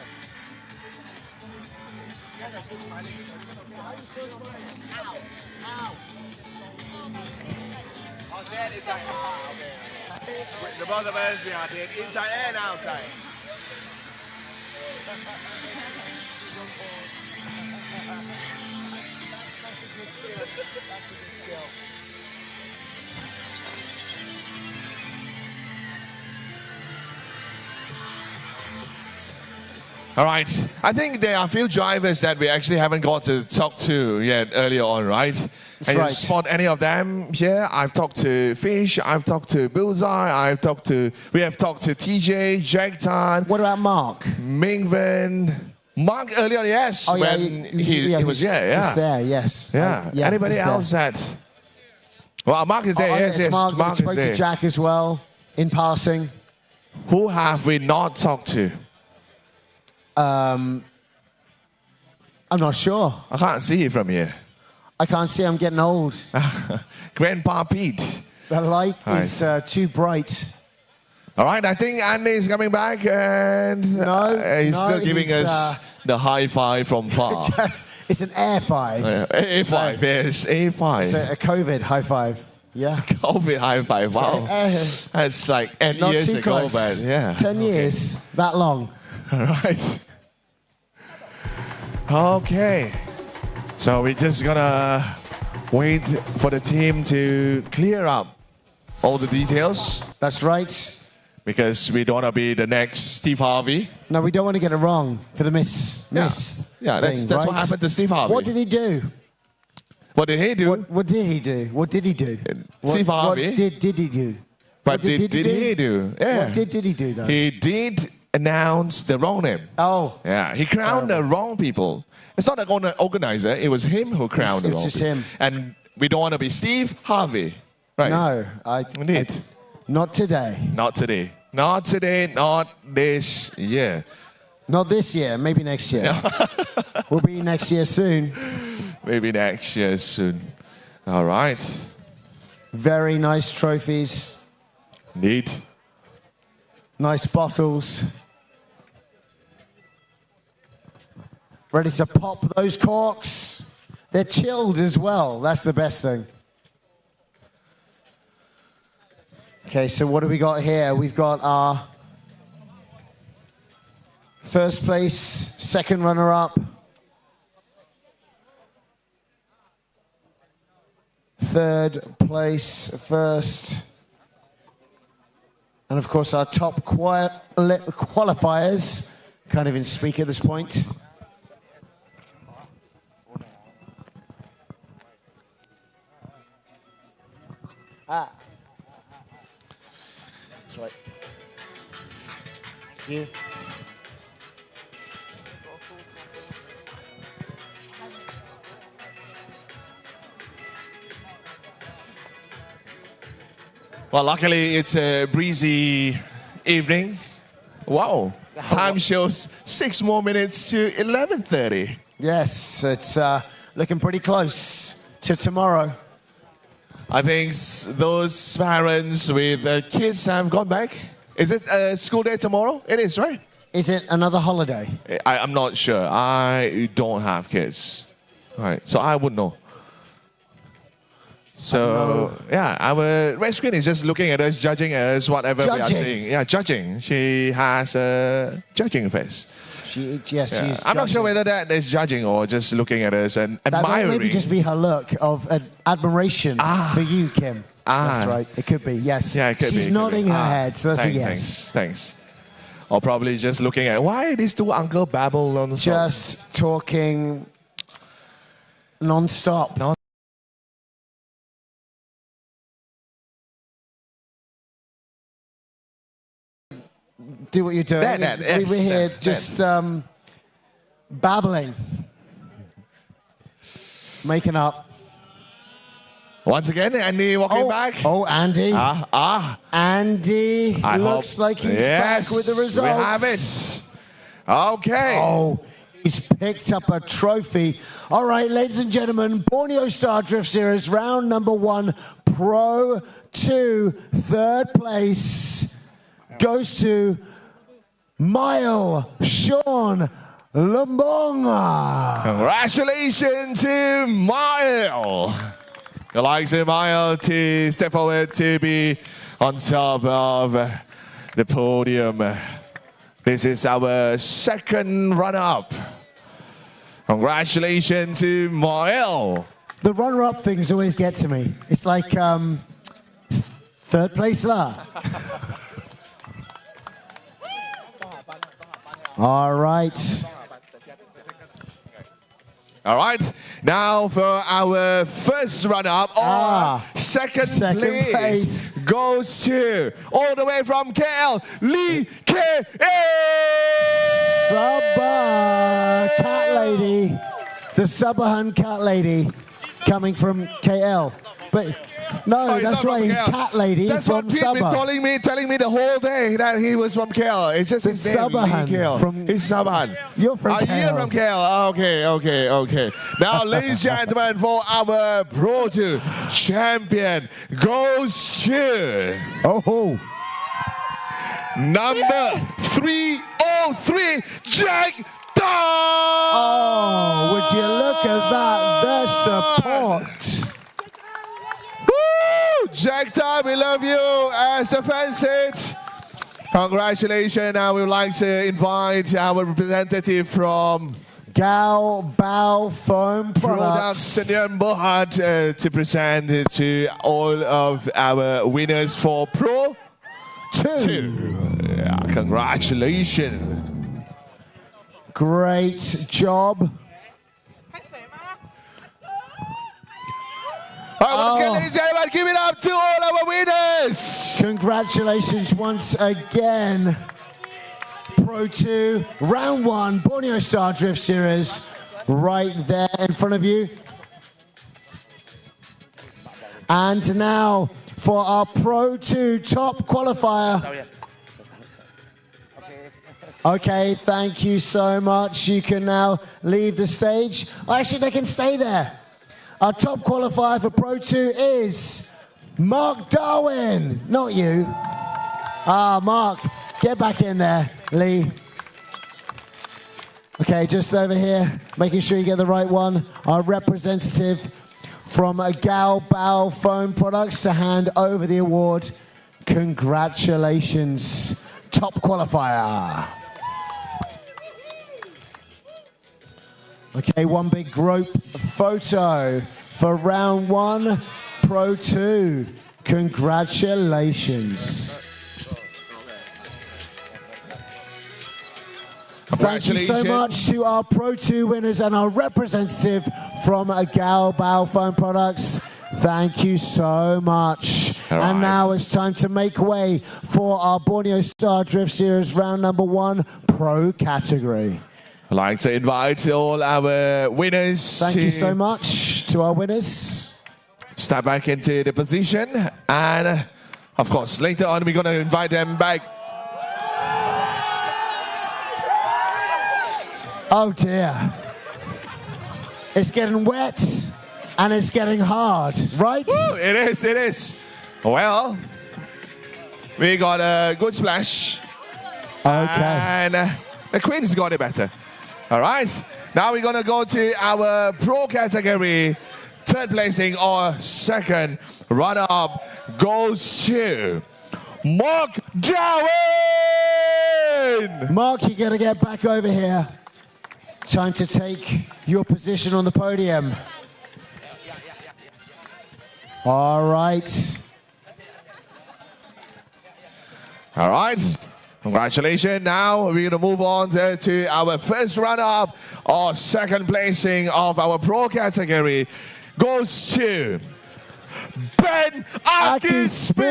Why are you still smiling? Ow, ow. Oh, dead inside. Okay. The both of us, we are dead inside and outside. That's a good skill. That's a good skill. All right. I think there are a few drivers that we actually haven't got to talk to yet earlier on, right? And right. you spot any of them here? I've talked to Fish, I've talked to Bullseye, we have talked to TJ, Jack Tan. What about Mark? Mingven. Mark earlier, yes. Oh, yeah, when he was there, yeah. Just there, yes. Yeah. Anybody else that? Well, Mark is there, yes. Mark is spoke there. to Jack as well, in passing. Who have we not talked to? I'm not sure. I can't see it from here. I can't see. I'm getting old. Grandpa Pete. The light is too bright. All right, I think Andy is coming back and he's still giving us the high five from far. It's an air five. A5, yes, A5. It's a COVID high five. Yeah. COVID high five, wow. That's like 8 years ago, but yeah. 10 years, that long. All right. Okay. So we're just gonna wait for the team to clear up all the details. That's right. Because we don't want to be the next Steve Harvey. No, we don't want to get it wrong for the miss. Yeah, Thing, that's what happened to Steve Harvey. What did he do? What did he do? What did he do? What did he do? Steve Harvey. What did he do? But did he do? Yeah. What did he do though? He did announce the wrong name. Oh. Yeah, he crowned the wrong people. It's not an organizer, it was him who crowned the wrong people. It's just him. And we don't want to be Steve Harvey. Right. No, not today. Not today. Not today, not this year. Not this year, maybe next year. We'll be next year soon. Maybe next year soon. All right. Very nice trophies. Neat. Nice bottles. Ready to pop those corks. They're chilled as well. That's the best thing. Okay, so what do we got here? We've got our first place, second runner-up, third place, first, and of course our top qualifiers. Can't even speak at this point. That's right. Thank you. Well, luckily it's a breezy evening. Wow. Time shows 6 more minutes to 11:30. Yes, it's looking pretty close to tomorrow. I think those parents with kids have gone back. Is it a school day tomorrow? It is, right? Is it another holiday? I'm not sure. I don't have kids. Right, so I wouldn't know. So, yeah, our red screen is just looking at us, judging us, whatever we are saying. Yeah, judging. She has a judging face. She's I'm not sure whether that is judging or just looking at us and admiring. That might maybe just be her look of admiration for you, Kim. That's right. It could be, yes. Yeah, it could be. She's nodding her head, so that's a yes. Thanks. Or probably just looking at, why these two uncle babble on the Just talking non-stop. Do what you're doing. Yes, we're here just babbling, making up. Once again, Andy walking back. Oh, Andy. Andy looks like he's back with the results. We have it. Okay. Oh, he's picked up a trophy. All right, ladies and gentlemen, Borneo Star Drift Series, round number 1, Pro 2, third place goes to Mile Sean Lumbonga. Congratulations to Mile. I'd like Mile to step forward to be on top of the podium. This is our second runner-up. Congratulations to Mael. The runner-up things always get to me. It's like third place lah. All right. All right, now for our first runner-up, second place goes to, all the way from KL, Lee K. Sabah cat lady, the Sabahan cat lady, coming from KL. But no, that's right, he's cat lady that's from what Pete been Sabah. telling me the whole day that he was from KL. It's just his name, Sabahan Lee KL. from- He's Sabahan. You're from KL. You're from KL. Okay. Now, ladies and gentlemen, for our Pro 2 champion goes to number 303, Jack Dawn. Oh, would you look at that? The support. Woo! Jack Dawn, we love you. As the fans said, congratulations. Now we would like to invite our representative from Gaobao Foam Products. Senyan Bohat to present it to all of our winners for Pro 2. Yeah, congratulations. Great job. All right, once again, ladies and gentlemen, give it up to all our winners. Congratulations once again. Pro 2, round 1, Borneo Star Drift Series, right there in front of you. And now for our Pro 2 top qualifier. Okay, thank you so much. You can now leave the stage. Actually, they can stay there. Our top qualifier for Pro 2 is Mark Darwin, not you. Mark, get back in there, Lee. Okay, just over here, making sure you get the right one. Our representative from Gaobao Foam Products to hand over the award. Congratulations, top qualifier. Okay, one big group photo for round 1, Pro 2. Congratulations. Thank you so much to our Pro 2 winners and our representative from Gaobao Foam Products. Thank you so much. And now it's time to make way for our Borneo Star Drift Series round number 1, Pro category. I'd like to invite all our winners. Thank you so much to our winners. Step back into the position. And of course, later on, we're going to invite them back. Oh dear. It's getting wet and it's getting hard, right? Woo, it is. Well, we got a good splash. Okay. And the Queen's got it better. All right. Now we're going to go to our Pro category. Third placing or second runner-up goes to Mark Darwin. Mark, you're going to get back over here. Time to take your position on the podium. All right. All right. Congratulations. Now we're going to move on to our first runner-up or second placing of our Pro category goes to Ben Akispeed.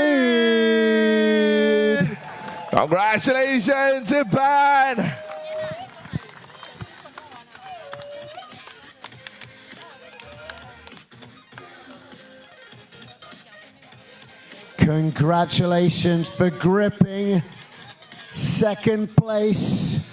Congratulations to Ben. Congratulations for gripping second place.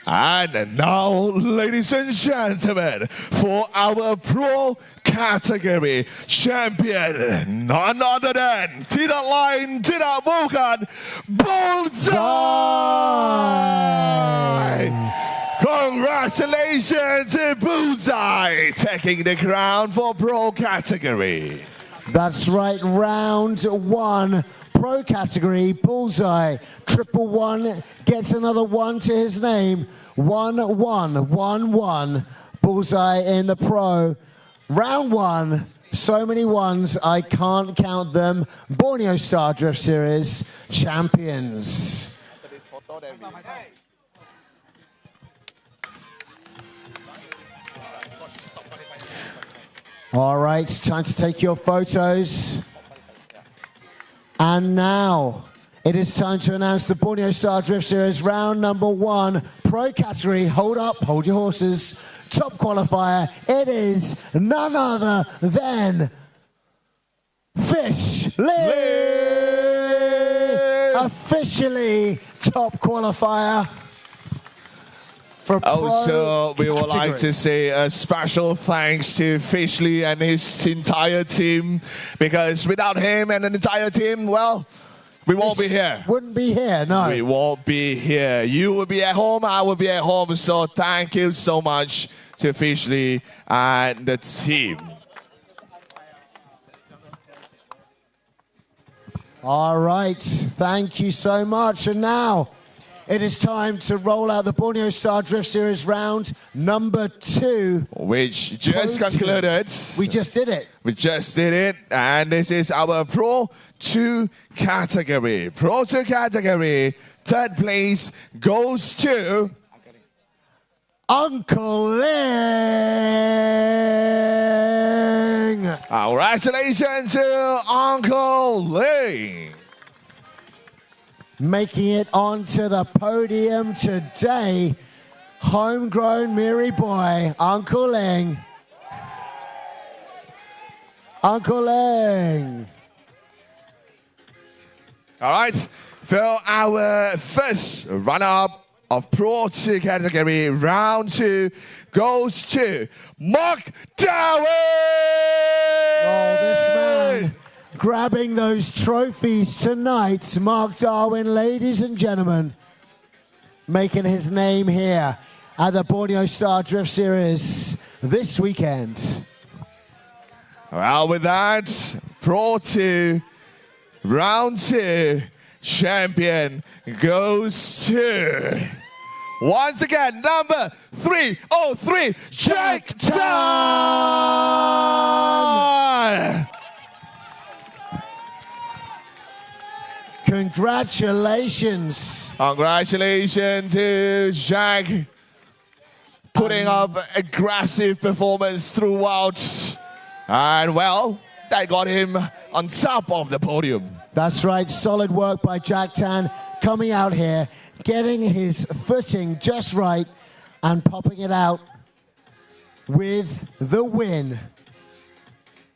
And now, ladies and gentlemen, for our Pro category champion, none other than Tidak Lain, Tidak Bukan, Bullseye! Congratulations to Bullseye taking the crown for Pro category. That's right, round one, pro category, bullseye, 111 gets another one to his name, 1-1-1-1, bullseye in the pro. Round one, so many ones, I can't count them. Borneo Star Drift Series champions. All right, time to take your photos. And now, it is time to announce the Borneo Star Drift Series round number one, pro category. Hold up, hold your horses. Top qualifier, it is none other than Fish Ling! Officially top qualifier. Also, we would like to say a special thanks to Fishley and his entire team, because without him and an entire team, well, we won't be here. Wouldn't be here, no. We won't be here. You will be at home, I will be at home. So thank you so much to Fishley and the team. All right, thank you so much. And now, it is time to roll out the Borneo Star Drift Series round number two. Which just concluded. We just did it. We just did it. And this is our Pro 2 category. Pro 2 category, third place goes to Uncle Ling. Congratulations to Uncle Ling. Making it onto the podium today, homegrown Miri boy, Uncle Ling. Uncle Ling. All right, for our first runner-up of Pro 2 category, round two goes to Mark Darwin. Oh, this man grabbing those trophies tonight. Mark Darwin, ladies and gentlemen, making his name here at the Borneo Star Drift Series this weekend. Well, with that, Pro 2, round two, champion goes to, once again, number 303, Jack Tan! Congratulations. Congratulations to Jack, putting up aggressive performance throughout. And well, that got him on top of the podium. That's right, solid work by Jack Tan, coming out here, getting his footing just right and popping it out with the win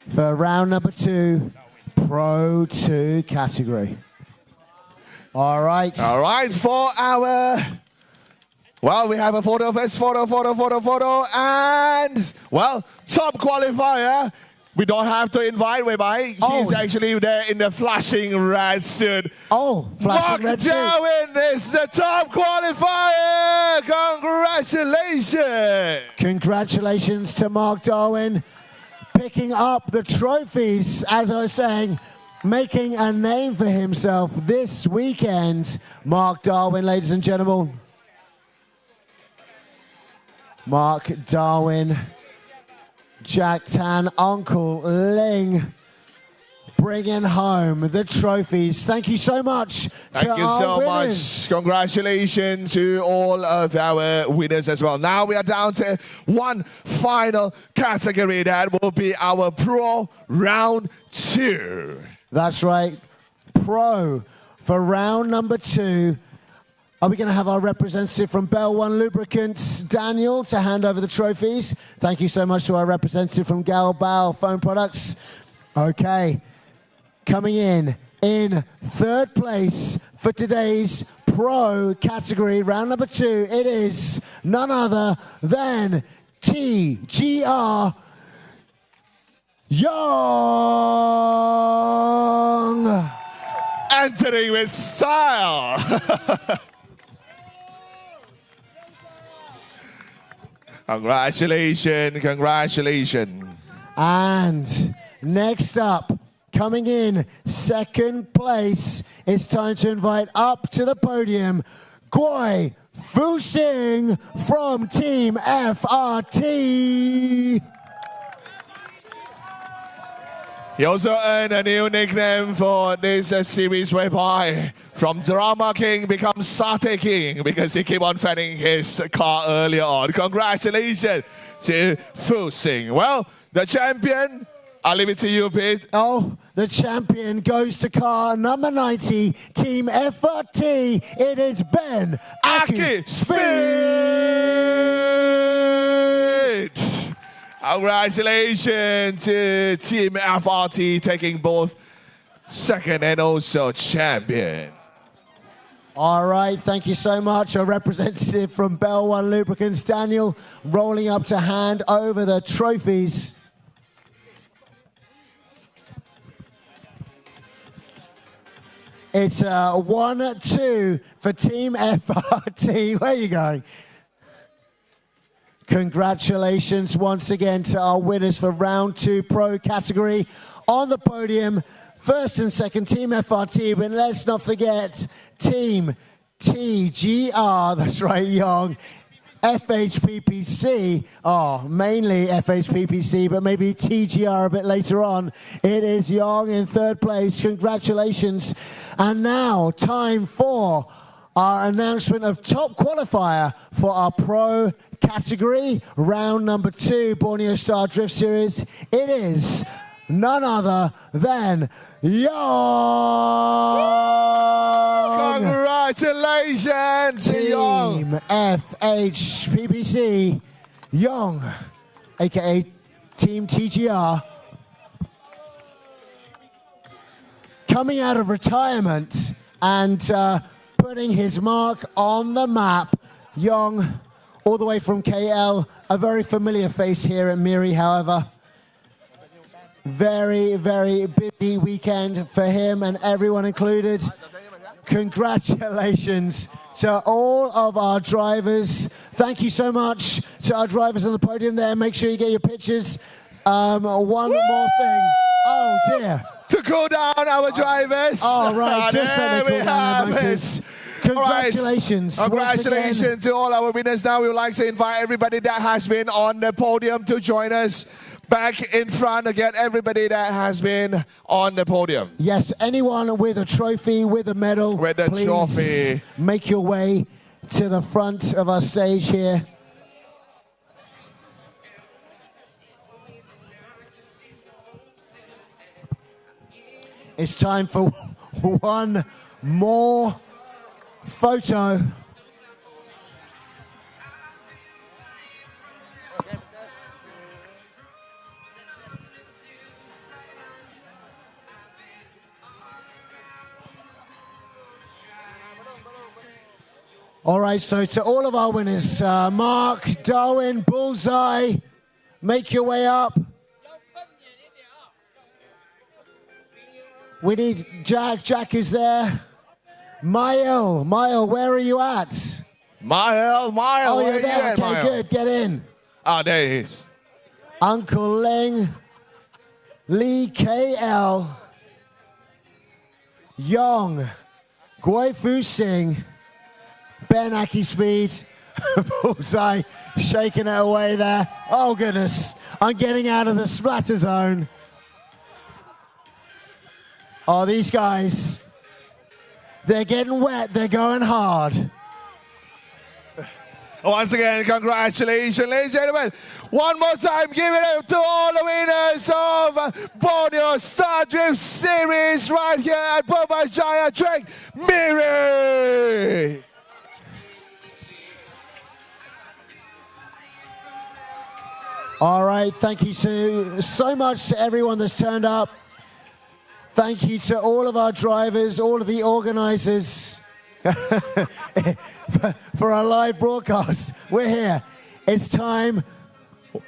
for round number two, Pro 2 category. All right. All right, for our, well, we have a photo first, photo, and, well, top qualifier. We don't have to invite Weibai. He's actually there in the flashing red suit. Oh, flashing red suit. Mark Darwin is the top qualifier. Congratulations. Congratulations to Mark Darwin, picking up the trophies, as I was saying, making a name for himself this weekend. Mark Darwin, ladies and gentlemen. Mark Darwin, Jack Tan, Uncle Ling, bringing home the trophies. Thank you so much. Thank you so much. Congratulations to all of our winners as well. Now we are down to one final category. That will be our Pro round two. That's right, Pro for round number two. Are we going to have our representative from Bell One Lubricant, Daniel, to hand over the trophies? Thank you so much to our representative from Gaobao Phone Products. Okay, coming in third place for today's Pro category, round number two, it is none other than TGR Young. Entering with style. Congratulations, congratulations. And next up, coming in second place. It's time to invite up to the podium Guai Fusing from Team FRT. He also earned a new nickname for this series whereby from Drama King becomes Satay King because he kept on fanning his car earlier on. Congratulations to Fusing. Well, the champion, I'll leave it to you, Pete. Oh, the champion goes to car number 90, Team FRT. It is Ben Aki Speed. Congratulations to Team FRT taking both second and also champion. All right, thank you so much. A representative from Bell One Lubricants, Daniel, rolling up to hand over the trophies. It's 1-2 for Team FRT. Where are you going? Congratulations once again to our winners for round 2 pro category. On the podium, first and second, Team FRT, but let's not forget Team TGR, that's right, Young. FHPPC, mainly FHPPC, but maybe TGR a bit later on. It is Young in third place. Congratulations. And now, time for our announcement of top qualifier for our pro category, round number 2, Borneo Star Drift Series. It is none other than Young. Congratulations to Young. Team FHPPC, Young, aka Team TGR. Coming out of retirement and putting his mark on the map, Young, all the way from KL, a very familiar face here at Miri, however. Very, very busy weekend for him and everyone included. Congratulations to all of our drivers. Thank you so much to our drivers on the podium there. Make sure you get your pictures. One more thing. Oh, dear. To cool down our drivers. All right, just there let me we cool down have our it. motors. Congratulations. Right. Congratulations to all our winners. Now we would like to invite everybody that has been on the podium to join us back in front again. Everybody that has been on the podium. Yes, anyone with a trophy, with a medal, with a please trophy, make your way to the front of our stage here. It's time for one more photo. All right, so to all of our winners, Mark, Darwin, Bullseye, make your way up. We need Jack. Jack is there. Mael, where are you at? Mael, oh, where you're there. you at, Okay, Mael? good. Get in. Oh, there he is. Uncle Ling, Lee KL, Young, Guai Fusing, Ben Aki Speed, Bullseye shaking it away there. Oh, goodness. I'm getting out of the splatter zone. Oh, these guys, they're getting wet. They're going hard. Once again, congratulations, ladies and gentlemen. One more time, give it up to all the winners of Borneo Star Drift Series right here at Podium Track, Miri. All right, thank you so much to everyone that's turned up. Thank you to all of our drivers, all of the organizers for our live broadcast. We're here. It's time.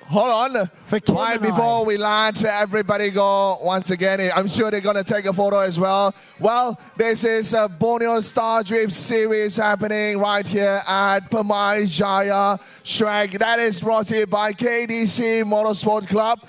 Hold on. For Kim right and I. before we land, everybody go once again. I'm sure they're going to take a photo as well. Well, this is a Borneo Star Drift Series happening right here at Pamai Jaya Track. That is brought to you by KDC Motorsport Club.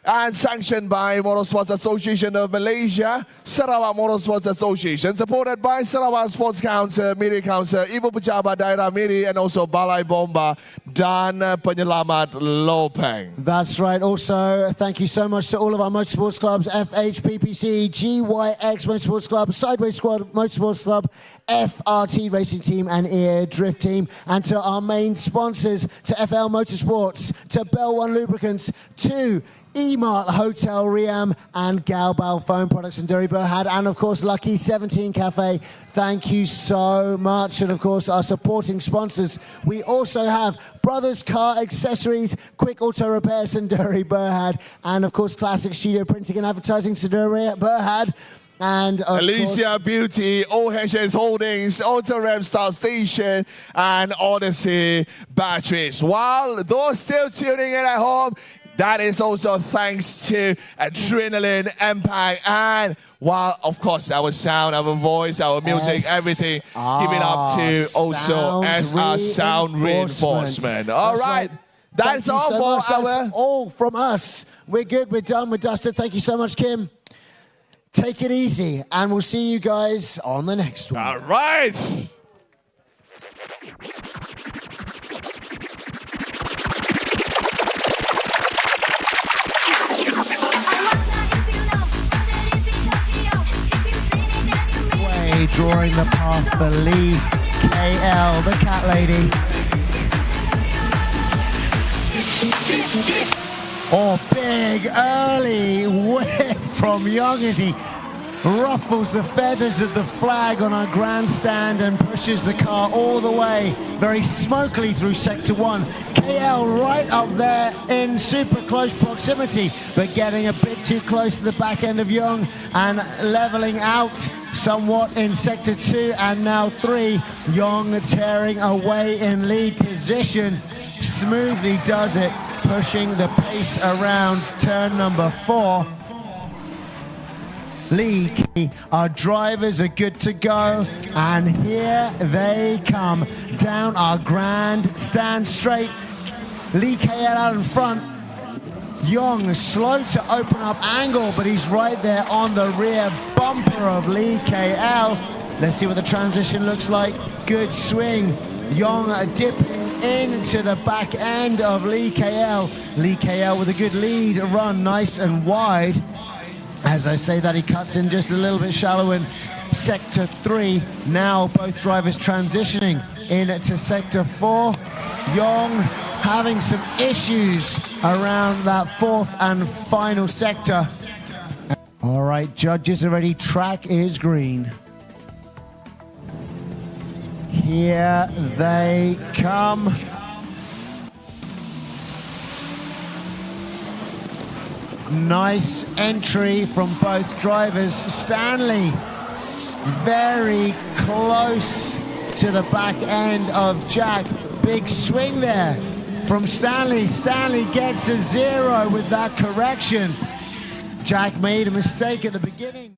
and sanctioned by Motorsports Association of Malaysia, Sarawak Motorsports Association, supported by Sarawak Sports Council, Miri Council, Ibu Pejabat Daerah Miri, and also Balai Bomba dan Penyelamat Lopeng. That's right. Also, thank you so much to all of our motorsports clubs, FHPPC, GYX Motorsports Club, Sideways Squad Motorsports Club, FRT Racing Team, and EA Drift Team, and to our main sponsors, to FL Motorsports, to Bell One Lubricants, to Emart Hotel Riam, and Gaobao Phone Products and Derry Berhad, and of course Lucky 17 Cafe. Thank you so much. And of course our supporting sponsors, we also have Brothers Car Accessories, Quick Auto Repairs and Derry Berhad, and of course Classic Studio Printing and Advertising to Derry Berhad. And of Alicia Beauty, OHS Holdings, Auto Ram Star Station, and Odyssey Batteries. While those still tuning in at home, that is also thanks to Adrenaline Impact, and while of course our sound, our voice, our music, everything, give it up to also SR Sound Reinforcement. All right, that's all for our. That's all from us. We're good. We're done. We're dusted. Thank you so much, Kim. Take it easy, and we'll see you guys on the next one. All right. Drawing the path for Lee KL, the cat lady. Oh, big early whip from Young as he ruffles the feathers of the flag on our grandstand and pushes the car all the way very smokily through Sector 1. KL right up there in super close proximity, but getting a bit too close to the back end of Young and leveling out somewhat in Sector 2 and now 3. Young tearing away in lead position. Smoothly does it, pushing the pace around turn number 4. Lee, our drivers are good to go, and here they come down our grandstand straight. Lee KL out in front. Young slow to open up angle, but he's right there on the rear bumper of Lee KL. Let's see what the transition looks like. Good swing. Young dipping into the back end of Lee KL. Lee KL with a good lead run, nice and wide. As I say that, he cuts in just a little bit shallow in Sector 3. Now both drivers transitioning into Sector 4. Young having some issues around that 4th and final sector. All right, judges are ready. Track is green. Here they come. Nice entry from both drivers. Stanley very close to the back end of Jack. Big swing there from Stanley. Stanley gets a 0 with that correction. Jack made a mistake at the beginning.